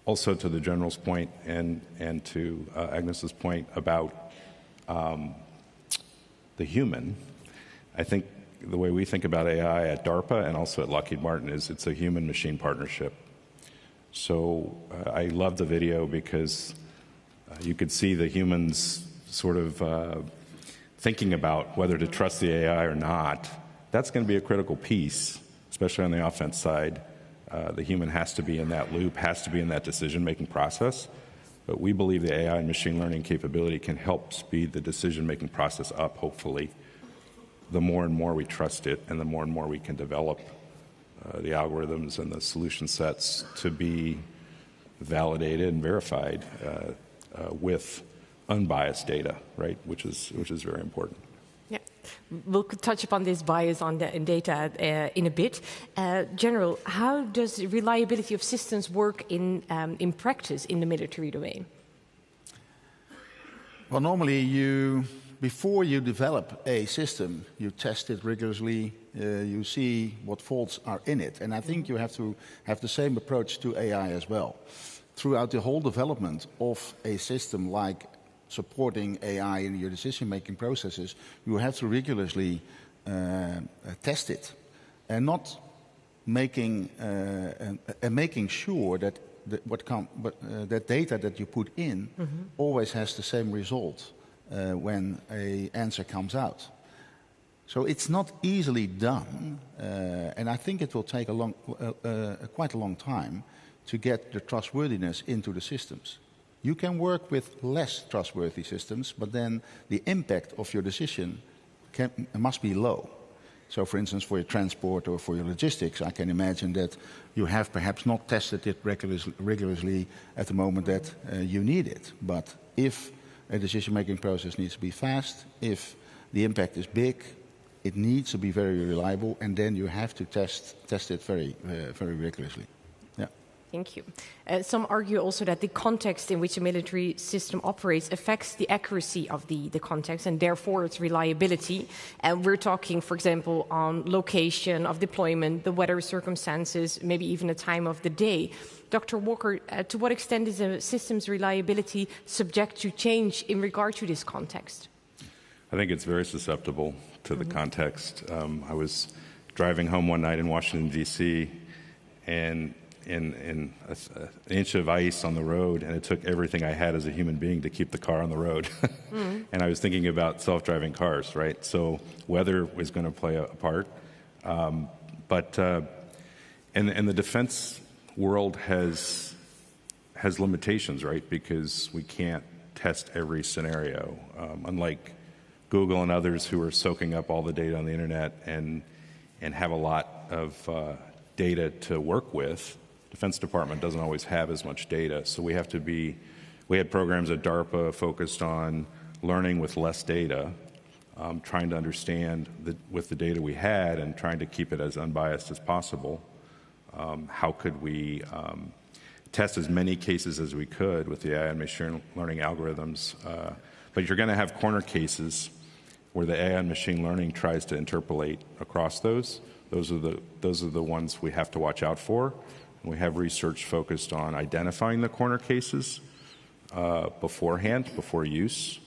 also to the General's point and to Agnes's point about the human, I think the way we think about AI at DARPA and also at Lockheed Martin is it's a human-machine partnership. So I love the video because you could see the humans sort of thinking about whether to trust the AI or not. That's going to be a critical piece, especially on the offense side. The human has to be in that loop, has to be in that decision-making process. But we believe the AI and machine learning capability can help speed the decision-making process up, hopefully. The more and more we trust it and the more and more we can develop the algorithms and the solution sets to be validated and verified with unbiased data, right, which is very important. Yeah, we'll touch upon this bias on the data in a bit. General, how does reliability of systems work in practice in the military domain? Well, normally before you develop a system, you test it rigorously, you see what faults are in it. And I think you have to have the same approach to AI as well. Throughout the whole development of a system like supporting AI in your decision-making processes, you have to rigorously test it, and not making sure that that data that you put in always has the same result when an answer comes out. So it's not easily done, and I think it will take quite a long time to get the trustworthiness into the systems. You can work with less trustworthy systems, but then the impact of your decision must be low. So, for instance, for your transport or for your logistics, I can imagine that you have perhaps not tested it rigorously at the moment that you need it. But if a decision-making process needs to be fast, if the impact is big, it needs to be very reliable, and then you have to test it very rigorously. Thank you. Some argue also that the context in which a military system operates affects the accuracy of the context and therefore its reliability. And we're talking, for example, on location of deployment, the weather circumstances, maybe even the time of the day. Dr. Walker, to what extent is a system's reliability subject to change in regard to this context? I think it's very susceptible to the context. I was driving home one night in Washington, D.C., and in an inch of ice on the road, and it took everything I had as a human being to keep the car on the road. And I was thinking about self-driving cars, right? So weather was going to play a part. But the defense world has limitations, right? Because we can't test every scenario. Unlike Google and others who are soaking up all the data on the internet and have a lot of data to work with, Defense Department doesn't always have as much data, so we had programs at DARPA focused on learning with less data, trying to understand with the data we had and trying to keep it as unbiased as possible. How could we test as many cases as we could with the AI and machine learning algorithms? But you're going to have corner cases where the AI and machine learning tries to interpolate across those. Those are the ones we have to watch out for. We have research focused on identifying the corner cases beforehand, before use,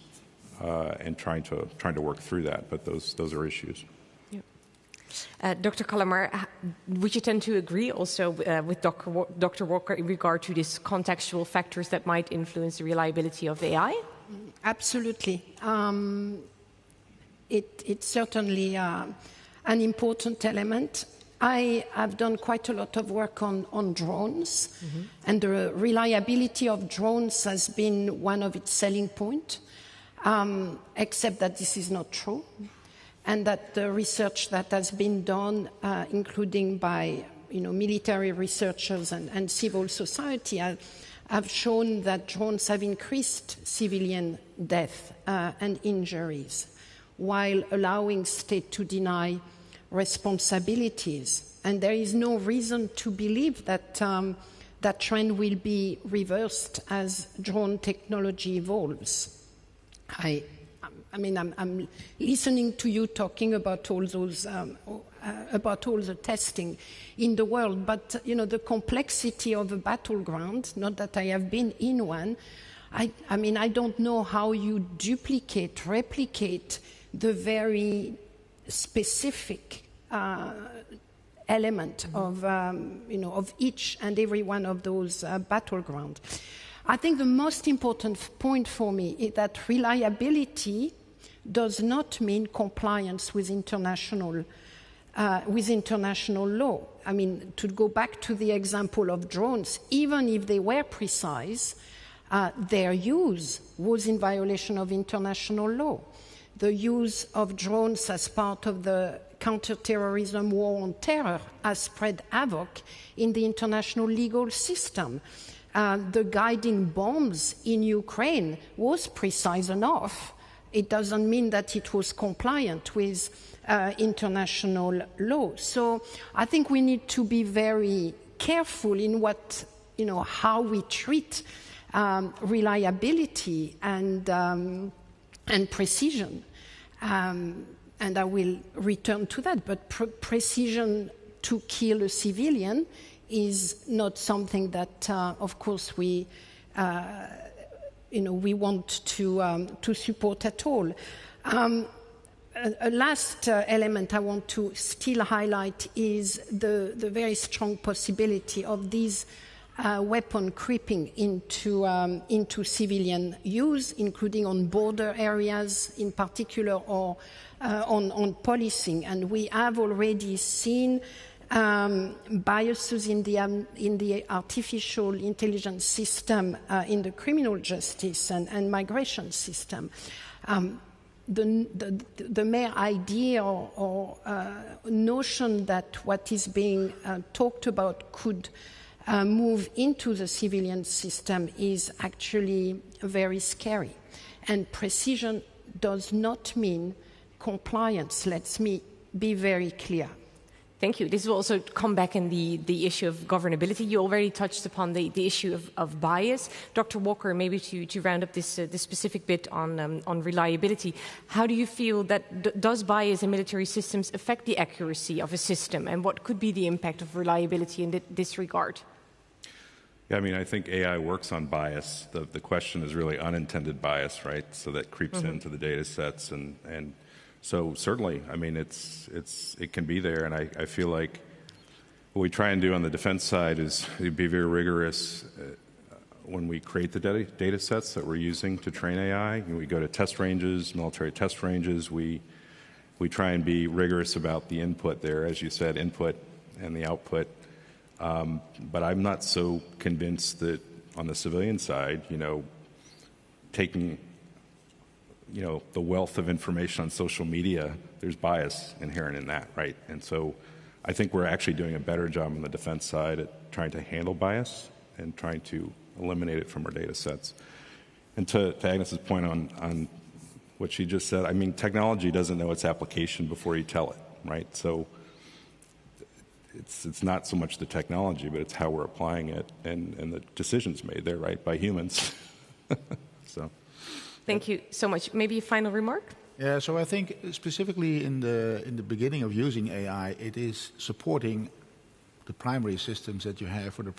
and trying to work through that. But those are issues. Yep. Dr. Kallamar, would you tend to agree also with Dr. Walker in regard to these contextual factors that might influence the reliability of AI? Absolutely. It's certainly an important element. I have done quite a lot of work on drones, and the reliability of drones has been one of its selling points, except that this is not true, and that the research that has been done, including by military researchers and civil society, have shown that drones have increased civilian death and injuries, while allowing state to deny responsibilities. And there is no reason to believe that that trend will be reversed as drone technology evolves. I'm listening to you talking about all those, about all the testing in the world, but the complexity of a battleground. Not that I have been in one. I don't know how you replicate the very specific element of each and every one of those battlegrounds. I think the most important point for me is that reliability does not mean compliance with international law. To go back to the example of drones, even if they were precise, their use was in violation of international law. The use of drones as part of the counterterrorism war on terror has spread havoc in the international legal system. The guiding bombs in Ukraine was precise enough. It doesn't mean that it was compliant with international law. So I think we need to be very careful in how we treat reliability and precision. And I will return to that. But precision to kill a civilian is not something that, of course, we want to support at all. A last element I want to still highlight is the very strong possibility of these weapon creeping into civilian use, including on border areas in particular, or on policing. And we have already seen biases in the artificial intelligence system, in the criminal justice and migration system. The mere idea or notion that what is being talked about could move into the civilian system is actually very scary. And precision does not mean compliance. Let me be very clear. Thank you. This will also come back in the issue of governability. You already touched upon the issue of bias. Dr. Walker, maybe to round up this specific bit on reliability, how do you feel that does bias in military systems affect the accuracy of a system, and what could be the impact of reliability in this regard? Yeah, I think AI works on bias. The question is really unintended bias, right? So that creeps into the data sets and so certainly, it can be there, and I feel like what we try and do on the defense side is be very rigorous when we create the data sets that we're using to train AI. We go to test ranges, military test ranges. We try and be rigorous about the input there, as you said, input and the output. But I'm not so convinced that on the civilian side, taking the wealth of information on social media, there's bias inherent in that, right? And so I think we're actually doing a better job on the defense side at trying to handle bias and trying to eliminate it from our data sets. And to Agnes's point on what she just said, technology doesn't know its application before you tell it, right? So it's not so much the technology, but it's how we're applying it and the decisions made there, right, by humans. So. Thank you so much. Maybe a final remark? Yeah, so I think specifically in the beginning of using AI, it is supporting the primary systems that you have for the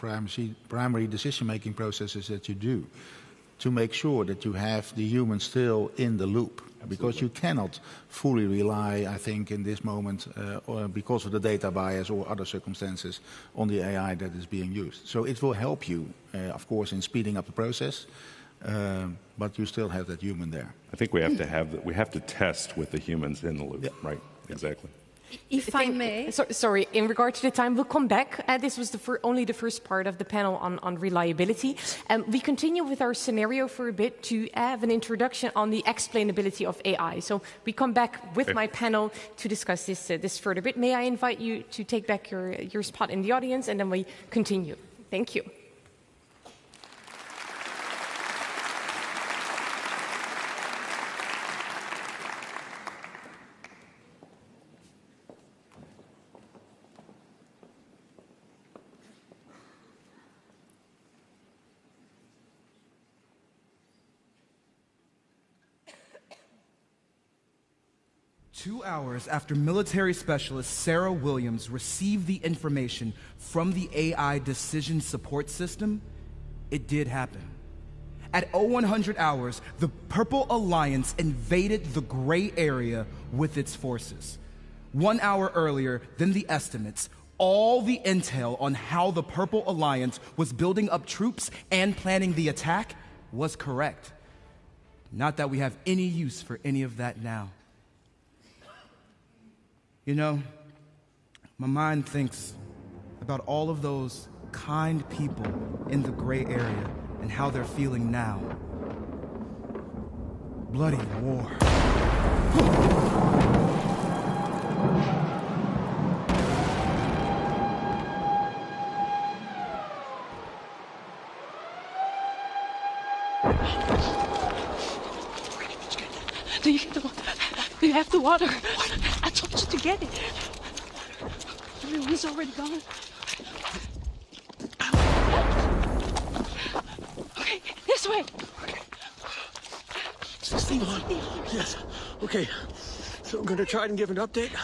primary decision-making processes that you do, to make sure that you have the human still in the loop. Because you cannot fully rely, I think, in this moment, or because of the data bias or other circumstances, on the AI that is being used. So it will help you, of course, in speeding up the process, but you still have that human there. I think we have to test with the humans in the loop, right? Exactly. If I may. Sorry, in regard to the time, we'll come back. This was only the first part of the panel on reliability. We continue with our scenario for a bit to have an introduction on the explainability of AI. So we come back with my panel to discuss this further bit. May I invite you to take back your spot in the audience, and then we continue. Thank you. Two hours after military specialist Sarah Williams received the information from the AI decision support system, it did happen. At 0100 hours, the Purple Alliance invaded the gray area with its forces. 1 hour earlier than the estimates, all the intel on how the Purple Alliance was building up troops and planning the attack was correct. Not that we have any use for any of that now. You know, my mind thinks about all of those kind people in the gray area and how they're feeling now. Bloody war. Do you have the water? What? I told you to get it. Everyone's already gone. Okay, this way. Okay. 16 on. Yes. Okay. So I'm going to try and give an update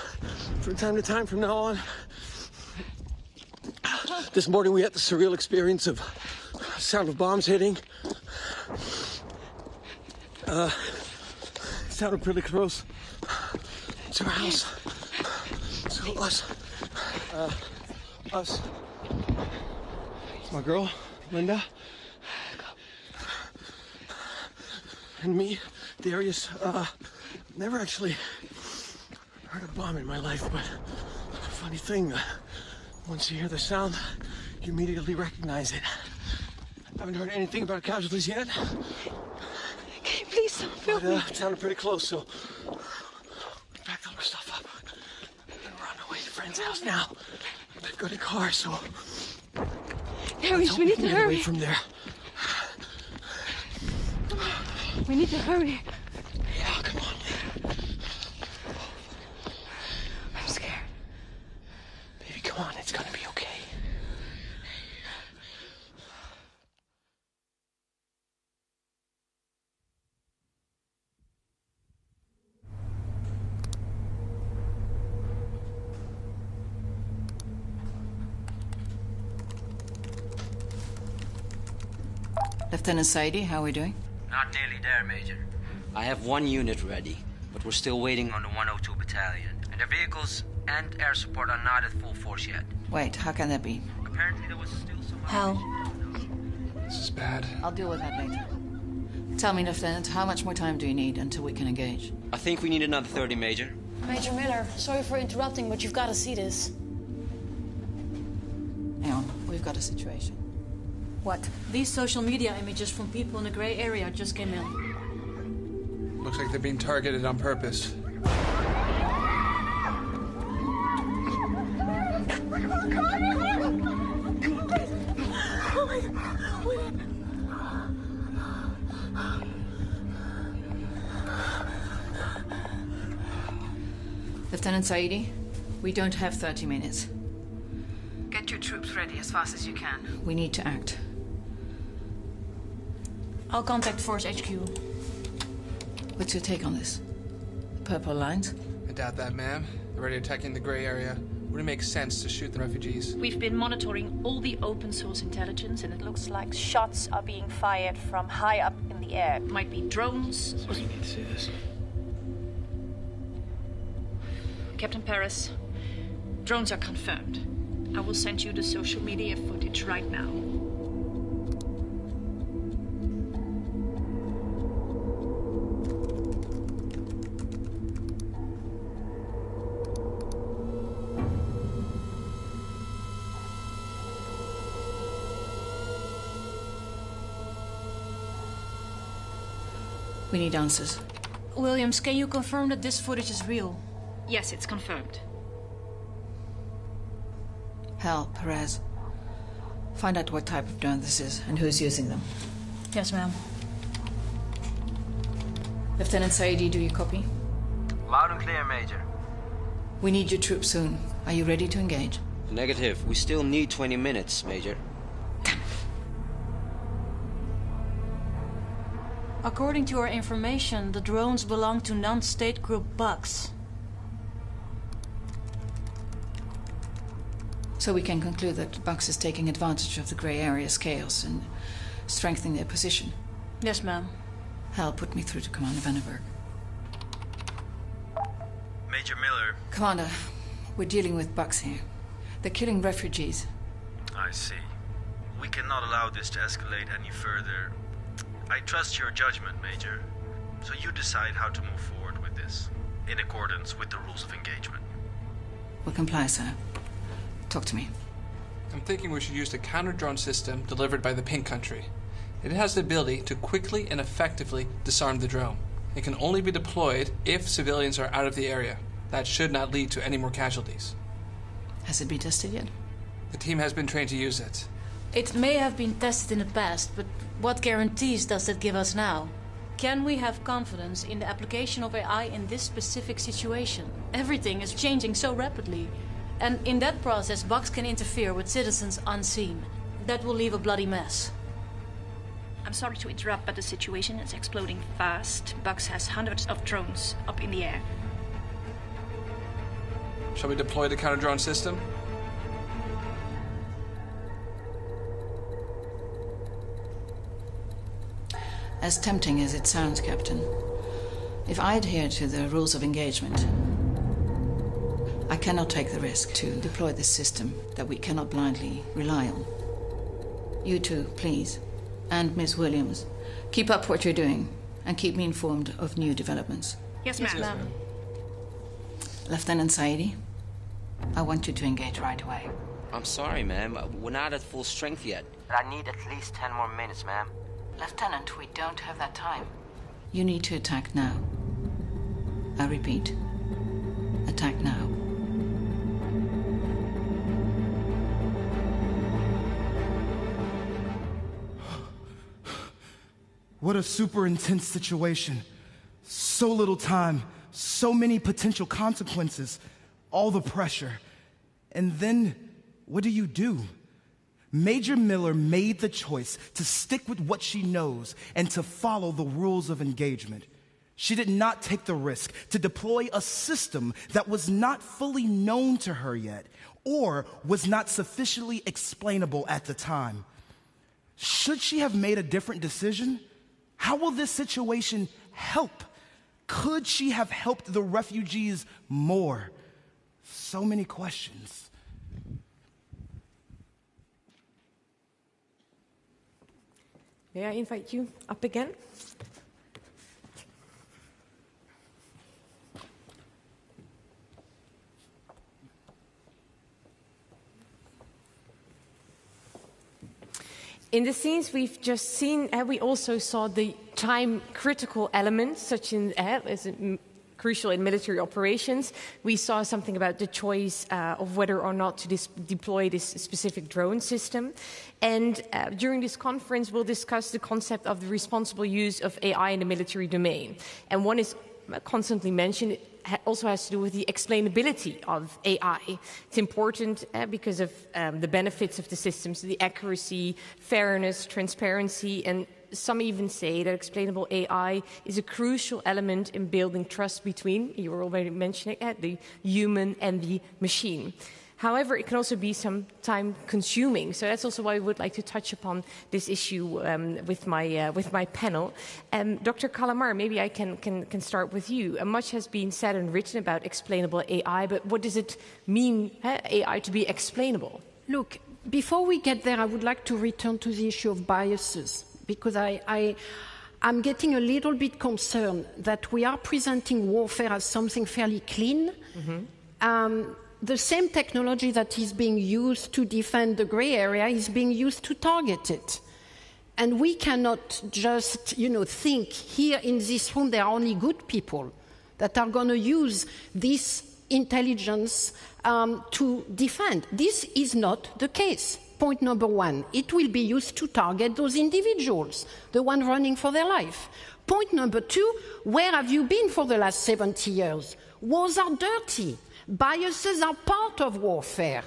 from time to time from now on. This morning we had the surreal experience of sound of bombs hitting. Sounded pretty close to our house. So us. My girl, Linda, and me, Darius. Never actually heard a bomb in my life, but funny thing, once you hear the sound, you immediately recognize it. I haven't heard anything about casualties yet. Can you please don't film me? It sounded pretty close, so we packed all our stuff up. And we're on our way to a friend's house now. They've got a car, so Darius, we need to hurry. Away from there. We need to hurry. Yeah, come on. I'm scared. Baby, come on, it's gonna be okay. Lieutenant Saidi, how are we doing? Not nearly there, Major. I have one unit ready, but we're still waiting on the 102 Battalion. And their vehicles and air support are not at full force yet. Wait, how can that be? Apparently there was still some... How? This is bad. I'll deal with that later. Tell me, Lieutenant, how much more time do you need until we can engage? I think we need another 30, Major. Major Miller, sorry for interrupting, but you've got to see this. Hang on, we've got a situation. What? These social media images from people in the gray area just came in. Looks like they're being targeted on purpose. Lieutenant Saidi, we don't have 30 minutes. Get your troops ready as fast as you can. We need to act. I'll contact Force HQ. What's your take on this? The Purple Alliance? I doubt that, ma'am. They're already attacking the gray area. Would it make sense to shoot the refugees? We've been monitoring all the open source intelligence, and it looks like shots are being fired from high up in the air. It might be drones. You need to see this. Captain Paris, drones are confirmed. I will send you the social media footage right now. We need answers. Williams, can you confirm that this footage is real? Yes, it's confirmed. Hal, Perez, find out what type of drone this is and who's using them. Yes, ma'am. Lieutenant Saidi, do you copy? Loud and clear, Major. We need your troops soon. Are you ready to engage? Negative. We still need 20 minutes, Major. According to our information, the drones belong to non-state group Bugs. So we can conclude that Bugs is taking advantage of the grey area's chaos and strengthening their position. Yes, ma'am. Hal, put me through to Commander Vandenberg. Major Miller. Commander, we're dealing with Bugs here. They're killing refugees. I see. We cannot allow this to escalate any further. I trust your judgment, Major. So you decide how to move forward with this, in accordance with the rules of engagement. We'll comply, sir. Talk to me. I'm thinking we should use the counter-drone system delivered by the Pink Country. It has the ability to quickly and effectively disarm the drone. It can only be deployed if civilians are out of the area. That should not lead to any more casualties. Has it been tested yet? The team has been trained to use it. It may have been tested in the past, but what guarantees does it give us now? Can we have confidence in the application of AI in this specific situation? Everything is changing so rapidly. And in that process, Bugs can interfere with citizens unseen. That will leave a bloody mess. I'm sorry to interrupt, but the situation is exploding fast. Bugs has hundreds of drones up in the air. Shall we deploy the counter-drone system? As tempting as it sounds, Captain, if I adhere to the rules of engagement, I cannot take the risk to deploy this system that we cannot blindly rely on. You two, please, and Miss Williams, keep up what you're doing and keep me informed of new developments. Yes, ma'am. Yes, ma'am. Lieutenant Saidi, I want you to engage right away. I'm sorry, ma'am. We're not at full strength yet. But I need at least 10 more minutes, ma'am. Lieutenant, we don't have that time. You need to attack now. I repeat, attack now. What a super intense situation. So little time, so many potential consequences, all the pressure. And then, what do? Major Miller made the choice to stick with what she knows and to follow the rules of engagement. She did not take the risk to deploy a system that was not fully known to her yet or was not sufficiently explainable at the time. Should she have made a different decision? How will this situation help? Could she have helped the refugees more? So many questions. May I invite you up again? In the scenes we've just seen, we also saw the time-critical elements, such as crucial in military operations. We saw something about the choice of whether or not to deploy this specific drone system. And during this conference, we'll discuss the concept of the responsible use of AI in the military domain. And one is constantly mentioned. It also has to do with the explainability of AI. It's important because of the benefits of the systems, the accuracy, fairness, transparency, and some even say that explainable AI is a crucial element in building trust between, you were already mentioning it, the human and the machine. However, it can also be some time consuming. So that's also why I would like to touch upon this issue with my panel. Dr. Calamar, maybe I can start with you. Much has been said and written about explainable AI, but what does it mean, AI, to be explainable? Look, before we get there, I would like to return to the issue of biases, because I'm getting a little bit concerned that we are presenting warfare as something fairly clean. The same technology that is being used to defend the gray area is being used to target it. And we cannot just, think here in this room there are only good people that are going to use this intelligence to defend. This is not the case. Point number one, it will be used to target those individuals, the ones running for their life. Point number two, where have you been for the last 70 years? Wars are dirty. Biases are part of warfare.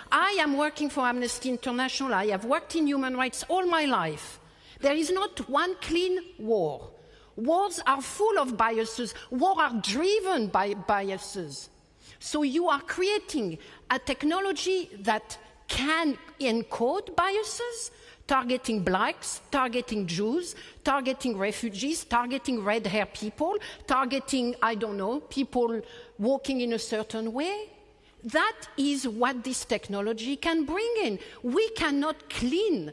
I am working for Amnesty International. I have worked in human rights all my life. There is not one clean war. Wars are full of biases. Wars are driven by biases. So you are creating a technology that can encode biases, targeting blacks, targeting Jews, targeting refugees, targeting red-haired people, targeting, I don't know, people walking in a certain way. That is what this technology can bring in. We cannot clean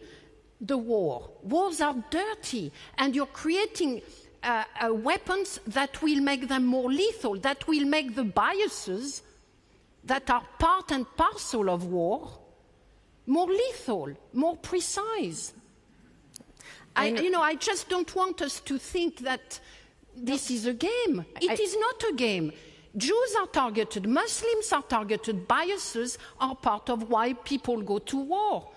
the war. Wars are dirty, and you're creating weapons that will make them more lethal, that will make the biases that are part and parcel of war more lethal, more precise. I just don't want us to think that this is a game. It is not a game. Jews are targeted, Muslims are targeted, biases are part of why people go to war.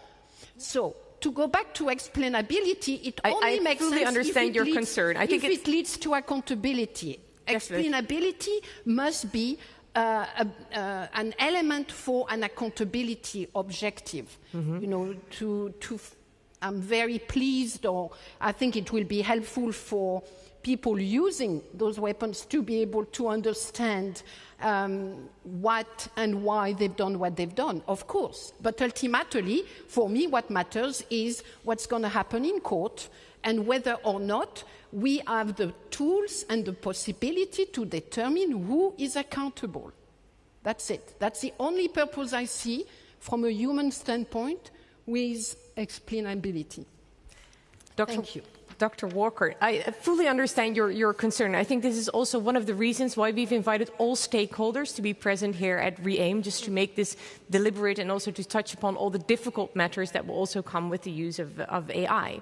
So, to go back to explainability, it only makes sense fully understand your concern. I think if it leads to accountability. Explainability must be an element for an accountability objective. I'm very pleased, or I think it will be helpful for people using those weapons to be able to understand what and why they've done what they've done, of course. But ultimately, for me, what matters is what's going to happen in court and whether or not we have the tools and the possibility to determine who is accountable. That's it. That's the only purpose I see from a human standpoint with explainability. Thank you. Dr. Walker, I fully understand your concern. I think this is also one of the reasons why we've invited all stakeholders to be present here at REAIM, just to make this deliberate and also to touch upon all the difficult matters that will also come with the use of AI.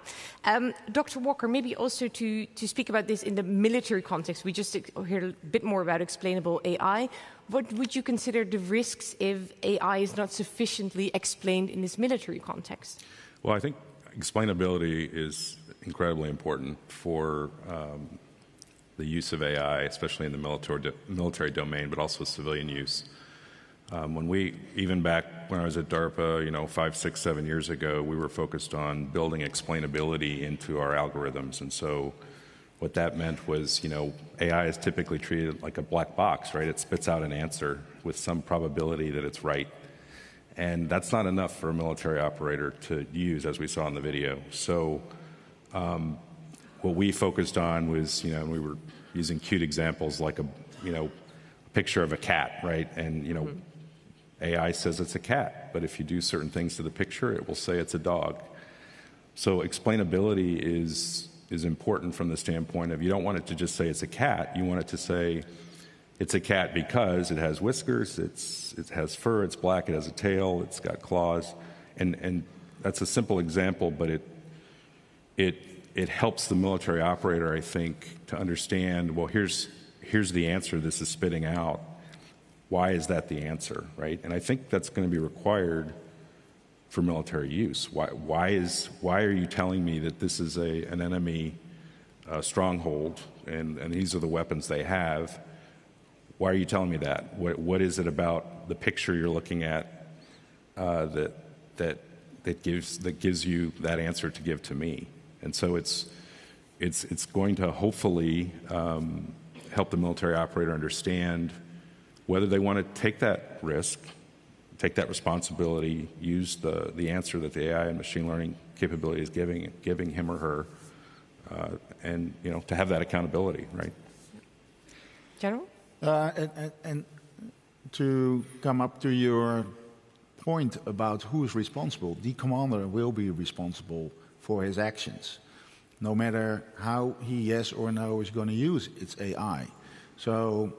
Dr. Walker, maybe also to speak about this in the military context. We just heard a bit more about explainable AI. What would you consider the risks if AI is not sufficiently explained in this military context? Well, I think explainability is incredibly important for the use of AI, especially in the military domain, but also civilian use. Even back when I was at DARPA, 5, 6, 7 years ago, we were focused on building explainability into our algorithms. And so what that meant was, AI is typically treated like a black box, right? It spits out an answer with some probability that it's right. And that's not enough for a military operator to use, as we saw in the video. So what we focused on was, we were using cute examples like a picture of a cat, right? And, AI says it's a cat, but if you do certain things to the picture, it will say it's a dog. So explainability is important from the standpoint of you don't want it to just say it's a cat. You want it to say it's a cat because it has whiskers, it has fur, it's black, it has a tail, it's got claws. And that's a simple example, but it helps the military operator, I think, to understand, well, here's the answer this is spitting out. Why is that the answer, right? And I think that's going to be required for military use. Why are you telling me that this is an enemy stronghold and these are the weapons they have? Why are you telling me that? What is it about the picture you're looking at that gives you that answer to give to me? And so it's going to hopefully help the military operator understand whether they want to take that risk take that responsibility, use the answer that the AI and machine learning capability is giving him or her, and to have that accountability, right? General? And to come up to your point about who is responsible, the commander will be responsible for his actions, no matter how he, yes or no, is going to use its AI. So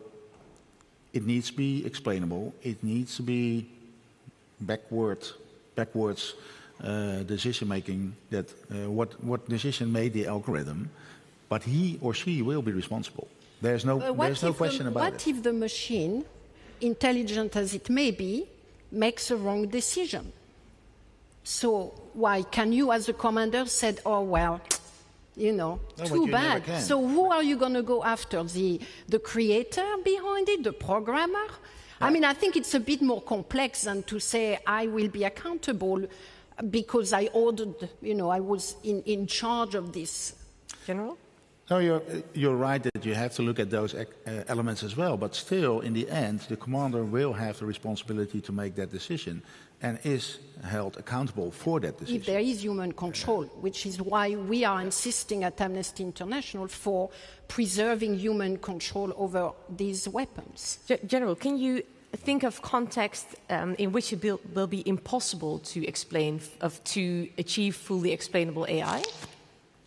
it needs to be explainable. It needs to be backwards decision making. That what decision made the algorithm, but he or she will be responsible. There's no question about it. What if the machine, intelligent as it may be, makes a wrong decision? So why can you, as a commander, say, "Oh well, too bad"? So who are you going to go after? The creator behind it, the programmer? I mean, I think it's a bit more complex than to say I will be accountable because I ordered, I was in charge of this. General? No, you're right that you have to look at those elements as well, but still, in the end, the commander will have the responsibility to make that decision and is held accountable for that decision. If there is human control, which is why we are insisting at Amnesty International for preserving human control over these weapons. General, can you think of context in which it will be impossible to achieve fully explainable AI?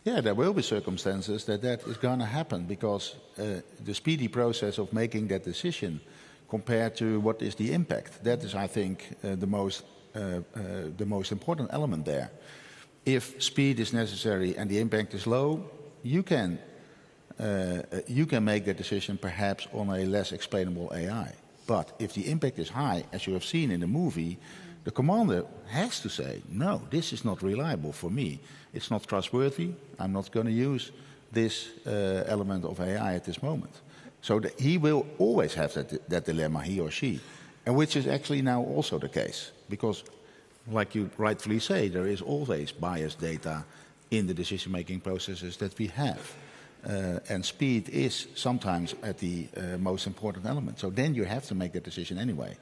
Yeah, there will be circumstances that is going to happen because the speedy process of making that decision compared to what is the impact, that is, I think, the most important element there. If speed is necessary and the impact is low, you can make that decision perhaps on a less explainable AI. But if the impact is high, as you have seen in the movie, the commander has to say, no, this is not reliable for me. It's not trustworthy. I'm not going to use this element of AI at this moment. So he will always have that dilemma, he or she, and which is actually now also the case. Because, like you rightfully say, there is always biased data in the decision-making processes that we have. And speed is sometimes at the most important element. So then you have to make that decision anyway.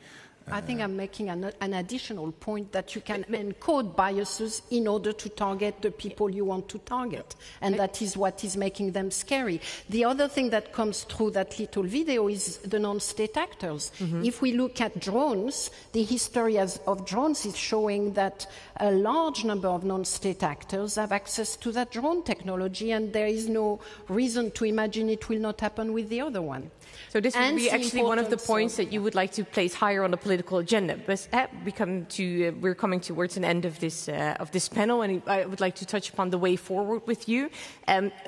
I think I'm making an additional point that you can encode biases in order to target the people you want to target. And that is what is making them scary. The other thing that comes through that little video is the non-state actors. Mm-hmm. If we look at drones, the history of drones is showing that a large number of non-state actors have access to that drone technology, and there is no reason to imagine it will not happen with the other one. So this would be actually one of the points that you would like to place higher on the political agenda. But we're coming towards an end of this panel, and I would like to touch upon the way forward with you.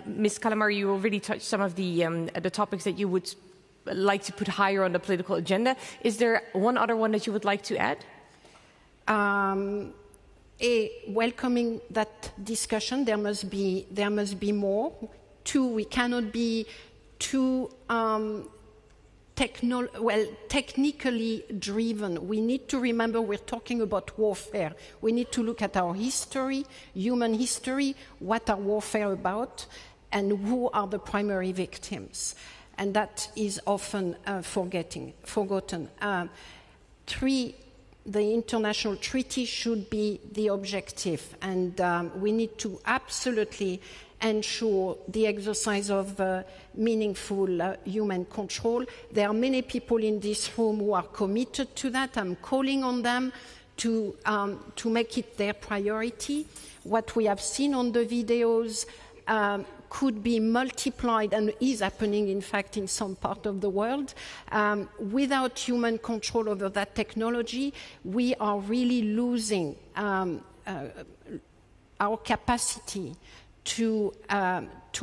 Ms. Calamar, you already touched some of the topics that you would like to put higher on the political agenda. Is there one other one that you would like to add? Welcoming that discussion, there must be more. Two, we cannot be too technically driven. We need to remember we're talking about warfare. We need to look at our history, human history, what are warfare about, and who are the primary victims. And that is often forgotten. Three, the international treaty should be the objective, and we need to absolutely ensure the exercise of meaningful human control. There are many people in this room who are committed to that. I'm calling on them to make it their priority. What we have seen on the videos could be multiplied and is happening, in fact, in some part of the world. Without human control over that technology, we are really losing our capacity to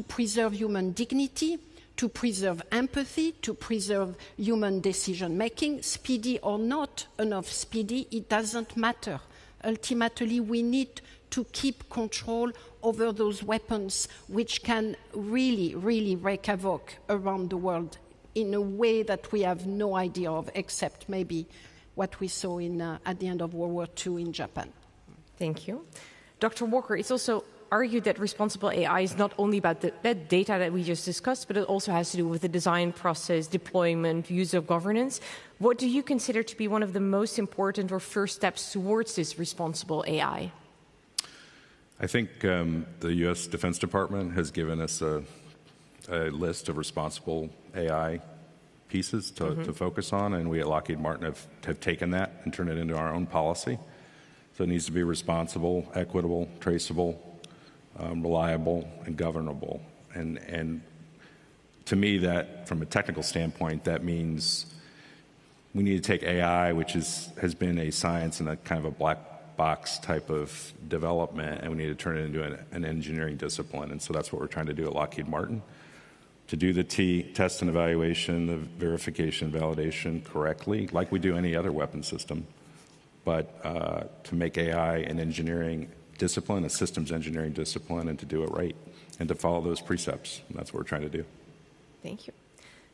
preserve human dignity, to preserve empathy, to preserve human decision-making. Speedy or not enough speedy, it doesn't matter. Ultimately, we need to keep control over those weapons which can really, really wreak havoc around the world in a way that we have no idea of, except maybe what we saw at the end of World War II in Japan. Thank you. Dr. Walker, it's also argued that responsible AI is not only about that data that we just discussed, but it also has to do with the design process, deployment, use of governance. What do you consider to be one of the most important or first steps towards this responsible AI? I think the U.S. Defense Department has given us a list of responsible AI pieces to focus on, and we at Lockheed Martin have taken that and turned it into our own policy. So it needs to be responsible, equitable, traceable, reliable, and governable. And to me, that from a technical standpoint, that means we need to take AI, which has been a science and a kind of a black box type of development, and we need to turn it into an engineering discipline. And so that's what we're trying to do at Lockheed Martin. To do the test and evaluation, the verification, validation correctly, like we do any other weapon system, but to make AI an engineering discipline, a systems engineering discipline, and to do it right, and to follow those precepts. And that's what we're trying to do. Thank you.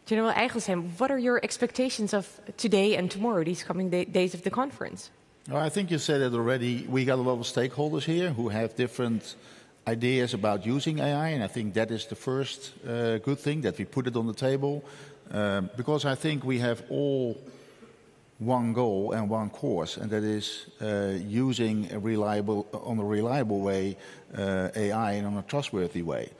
General Eigelsheim, what are your expectations of today and tomorrow, these coming days of the conference? Well, I think you said it already. We got a lot of stakeholders here who have different ideas about using AI, and I think that is the first good thing, that we put it on the table, because I think we have all one goal and one course, and that is using on a reliable way AI and on a trustworthy way,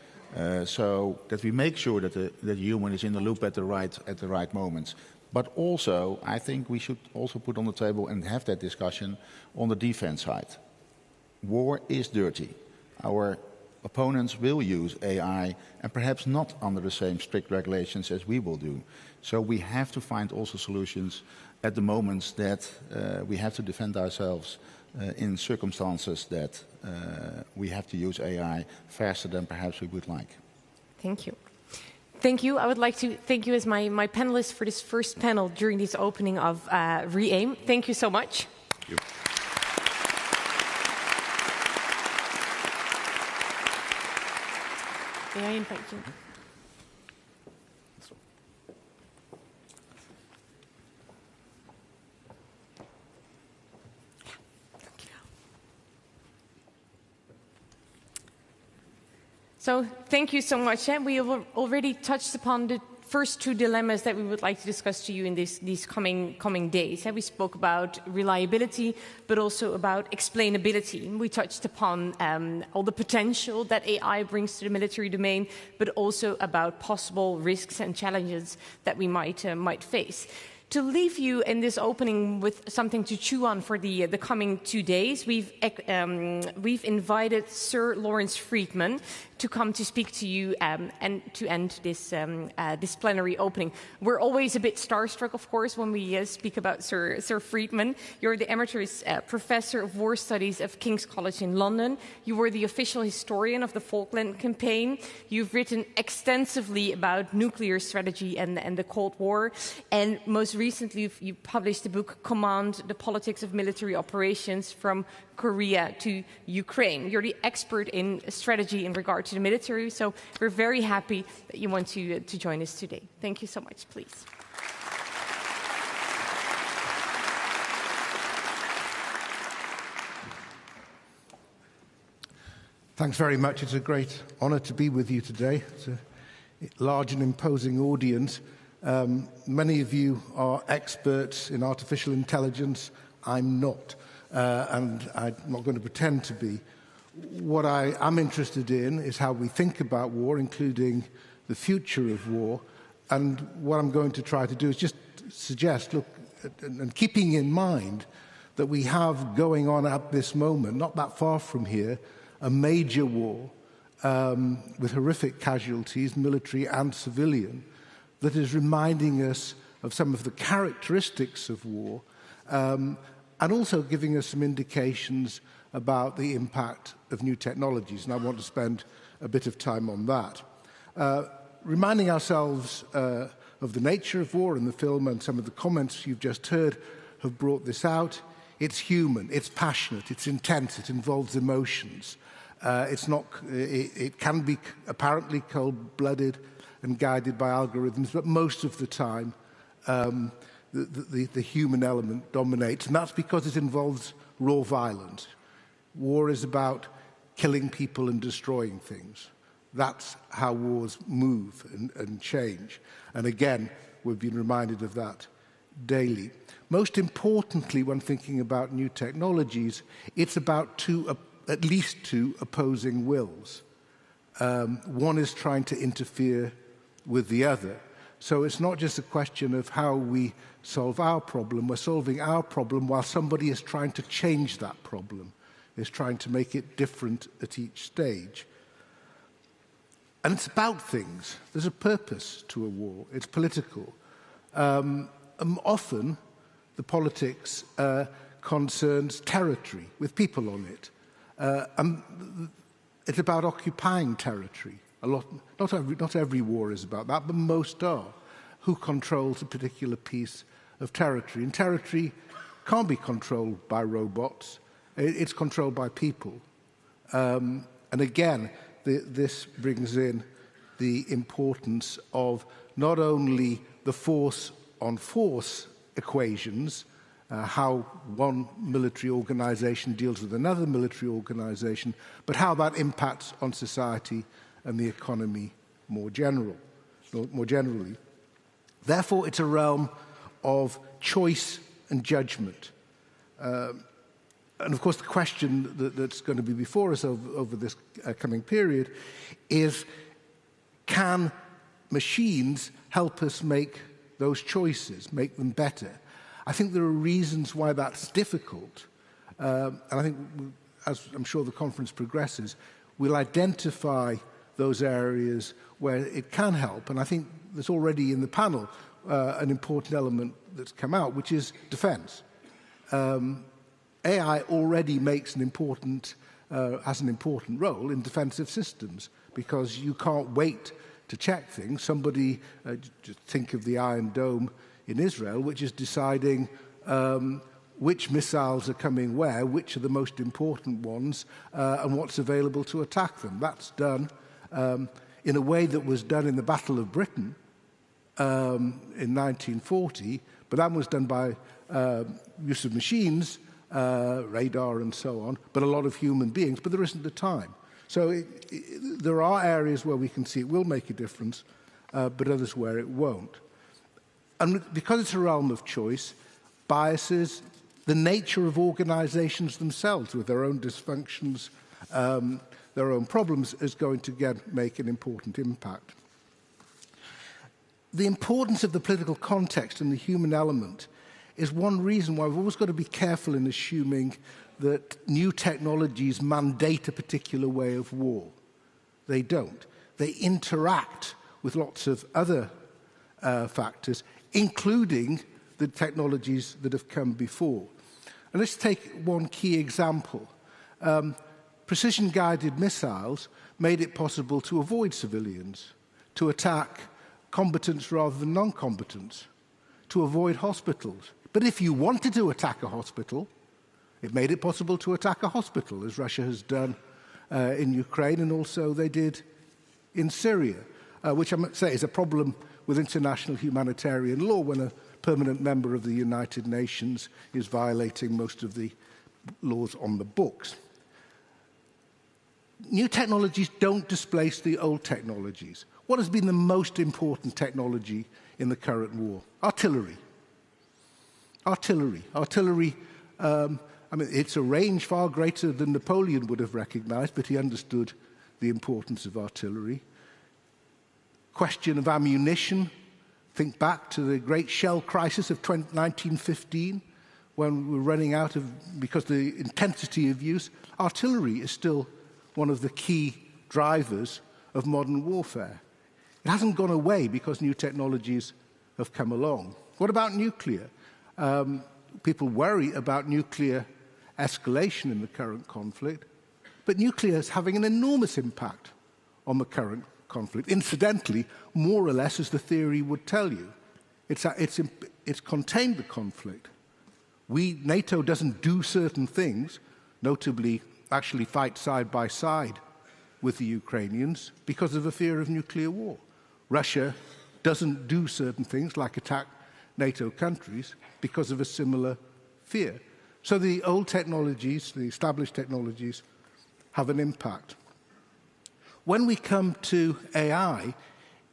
so that we make sure that the human is in the loop at the right moments. But also, I think we should also put on the table and have that discussion on the defense side. War is dirty. Our opponents will use AI, and perhaps not under the same strict regulations as we will do. So we have to find also solutions at the moments that we have to defend ourselves in circumstances that we have to use AI faster than perhaps we would like. Thank you. Thank you. I would like to thank you as my panelists for this first panel during this opening of REAIM. Thank you so much. Thank you. May I invite you? So thank you so much. We have already touched upon the first two dilemmas that we would like to discuss to you in these coming days. We spoke about reliability, but also about explainability. We touched upon all the potential that AI brings to the military domain, but also about possible risks and challenges that we might face. To leave you in this opening with something to chew on for the coming 2 days, we've invited Sir Lawrence Freedman to come to speak to you and to end this plenary opening. We're always a bit starstruck, of course, when we speak about Sir Freedman. You're the Emeritus Professor of War Studies of King's College in London. You were the official historian of the Falkland Campaign. You've written extensively about nuclear strategy and the Cold War. And most recently, you published the book Command, the Politics of Military Operations from Korea to Ukraine. You're the expert in strategy in regard to the military, so we're very happy that you want to join us today. Thank you so much, please. Thanks very much. It's a great honor to be with you today. It's a large and imposing audience. Many of you are experts in artificial intelligence. I'm not. And I'm not going to pretend to be. What I am interested in is how we think about war, including the future of war. And what I'm going to try to do is just suggest, look, and keeping in mind that we have going on at this moment, not that far from here, a major war with horrific casualties, military and civilian, that is reminding us of some of the characteristics of war, and also giving us some indications about the impact of new technologies. And I want to spend a bit of time on that. Reminding ourselves of the nature of war in the film, and some of the comments you've just heard have brought this out. It's human, it's passionate, it's intense, it involves emotions. It can be apparently cold-blooded and guided by algorithms, but most of the time the human element dominates, and that's because it involves raw violence. War is about killing people and destroying things. That's how wars move and change. And again, we've been reminded of that daily. Most importantly, when thinking about new technologies, it's about at least two opposing wills. One is trying to interfere with the other. So it's not just a question of how we solve our problem. We're solving our problem while somebody is trying to change that problem, is trying to make it different at each stage. And it's about things. There's a purpose to a war. It's political. Often, the politics concerns territory with people on it. It's about occupying territory. Not every war is about that, but most are. Who controls a particular piece of territory? And territory can't be controlled by robots. It's controlled by people. And again, this brings in the importance of not only the force-on-force equations, how one military organization deals with another military organization, but how that impacts on society and the economy more generally. Therefore, it's a realm of choice and judgment. And of course, the question that's going to be before us over this coming period is, can machines help us make those choices, make them better? I think there are reasons why that's difficult. And I think, as I'm sure the conference progresses, we'll identify those areas where it can help. And I think there's already in the panel an important element that's come out, which is defense. AI already makes has an important role in defensive systems, because you can't wait to check things. Somebody, just think of the Iron Dome in Israel, which is deciding which missiles are coming where, which are the most important ones, and what's available to attack them. That's done in a way that was done in the Battle of Britain in 1940, but that was done by use of machines, radar and so on, but a lot of human beings, but there isn't the time. So there are areas where we can see it will make a difference, but others where it won't. And because it's a realm of choice, biases, the nature of organizations themselves with their own dysfunctions, their own problems, is going to make an important impact. The importance of the political context and the human element is one reason why we've always got to be careful in assuming that new technologies mandate a particular way of war. They don't. They interact with lots of other factors, including the technologies that have come before. And let's take one key example. Precision-guided missiles made it possible to avoid civilians, to attack combatants rather than non-combatants, to avoid hospitals. But if you wanted to attack a hospital, it made it possible to attack a hospital, as Russia has done in Ukraine, and also they did in Syria, which I must say is a problem with international humanitarian law when a permanent member of the United Nations is violating most of the laws on the books. New technologies don't displace the old technologies. What has been the most important technology in the current war? Artillery. Artillery. I mean, it's a range far greater than Napoleon would have recognized, but he understood the importance of artillery. Question of ammunition. Think back to the great shell crisis of 1915, when we were running out of, because of the intensity of use. Artillery is still one of the key drivers of modern warfare. It hasn't gone away because new technologies have come along. What about nuclear? People worry about nuclear escalation in the current conflict, but nuclear is having an enormous impact on the current conflict. Incidentally, more or less as the theory would tell you. It's contained the conflict. NATO doesn't do certain things, notably actually fight side by side with the Ukrainians because of a fear of nuclear war. Russia doesn't do certain things like attack NATO countries because of a similar fear. So the old technologies, the established technologies, have an impact. When we come to AI,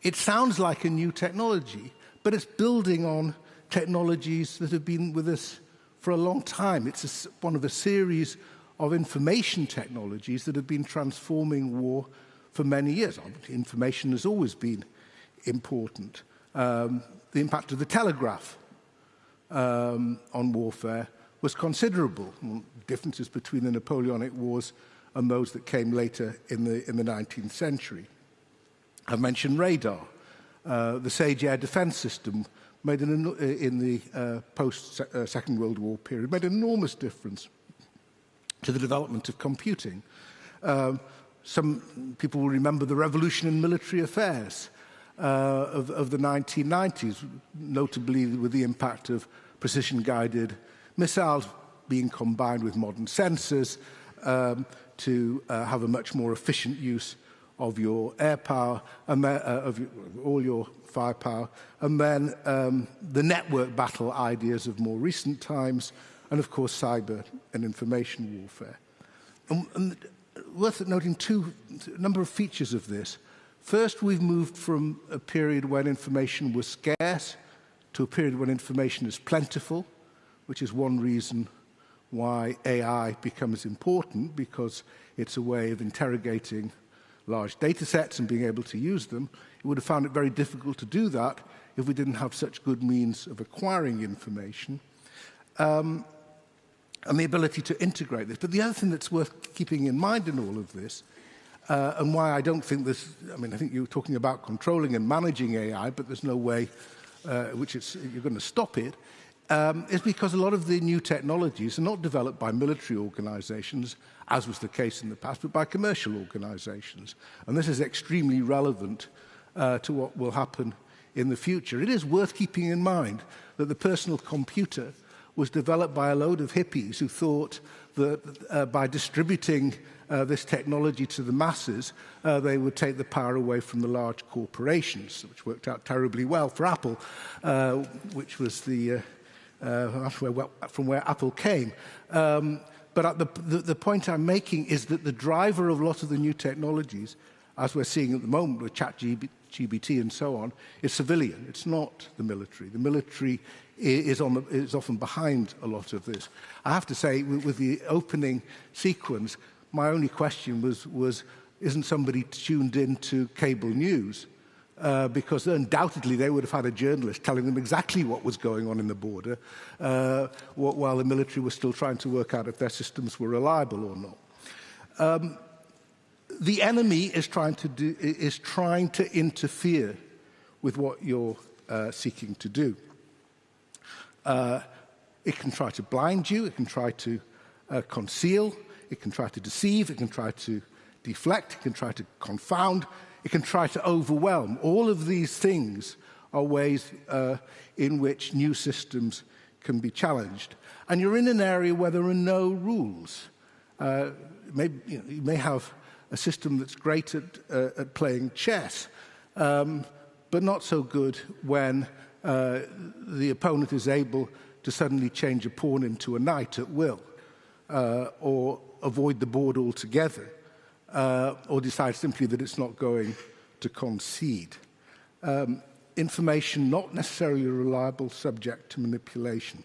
it sounds like a new technology, but it's building on technologies that have been with us for a long time. It's one of a series of information technologies that have been transforming war for many years. Information has always been important. The impact of the telegraph on warfare was considerable. Differences between the Napoleonic Wars and those that came later in the 19th century. I've mentioned radar. The Sage air defense system made in the post-Second World War period made an enormous difference to the development of computing. Some people will remember the revolution in military affairs of the 1990s, notably with the impact of precision-guided missiles being combined with modern sensors to have a much more efficient use of your air power, of all your firepower, and then the network battle ideas of more recent times, and of course cyber and information warfare. And worth noting a number of features of this. First, we've moved from a period when information was scarce to a period when information is plentiful, which is one reason why AI becomes important, because it's a way of interrogating large data sets and being able to use them. We would have found it very difficult to do that if we didn't have such good means of acquiring information. And the ability to integrate this. But the other thing that's worth keeping in mind in all of this, and why I don't think this, I mean, I think you're talking about controlling and managing AI, but there's no way which you're going to stop it, is because a lot of the new technologies are not developed by military organizations, as was the case in the past, but by commercial organizations. And this is extremely relevant to what will happen in the future. It is worth keeping in mind that the personal computer was developed by a load of hippies who thought that by distributing this technology to the masses, they would take the power away from the large corporations, which worked out terribly well for Apple, which was from where Apple came. But the point I'm making is that the driver of a lot of the new technologies, as we're seeing at the moment with ChatGPT and so on, is civilian. It's not the military. The military is often behind a lot of this. I have to say, with the opening sequence, my only question was isn't somebody tuned in to cable news? Because undoubtedly they would have had a journalist telling them exactly what was going on in the border, while the military was still trying to work out if their systems were reliable or not. The enemy is trying to interfere with what you're seeking to do. It can try to blind you, it can try to conceal, it can try to deceive, it can try to deflect, it can try to confound, it can try to overwhelm. All of these things are ways in which new systems can be challenged. And you're in an area where there are no rules. You may have a system that's great at playing chess, but not so good when the opponent is able to suddenly change a pawn into a knight at will, or avoid the board altogether, or decide simply that it's not going to concede. Information not necessarily reliable, subject to manipulation.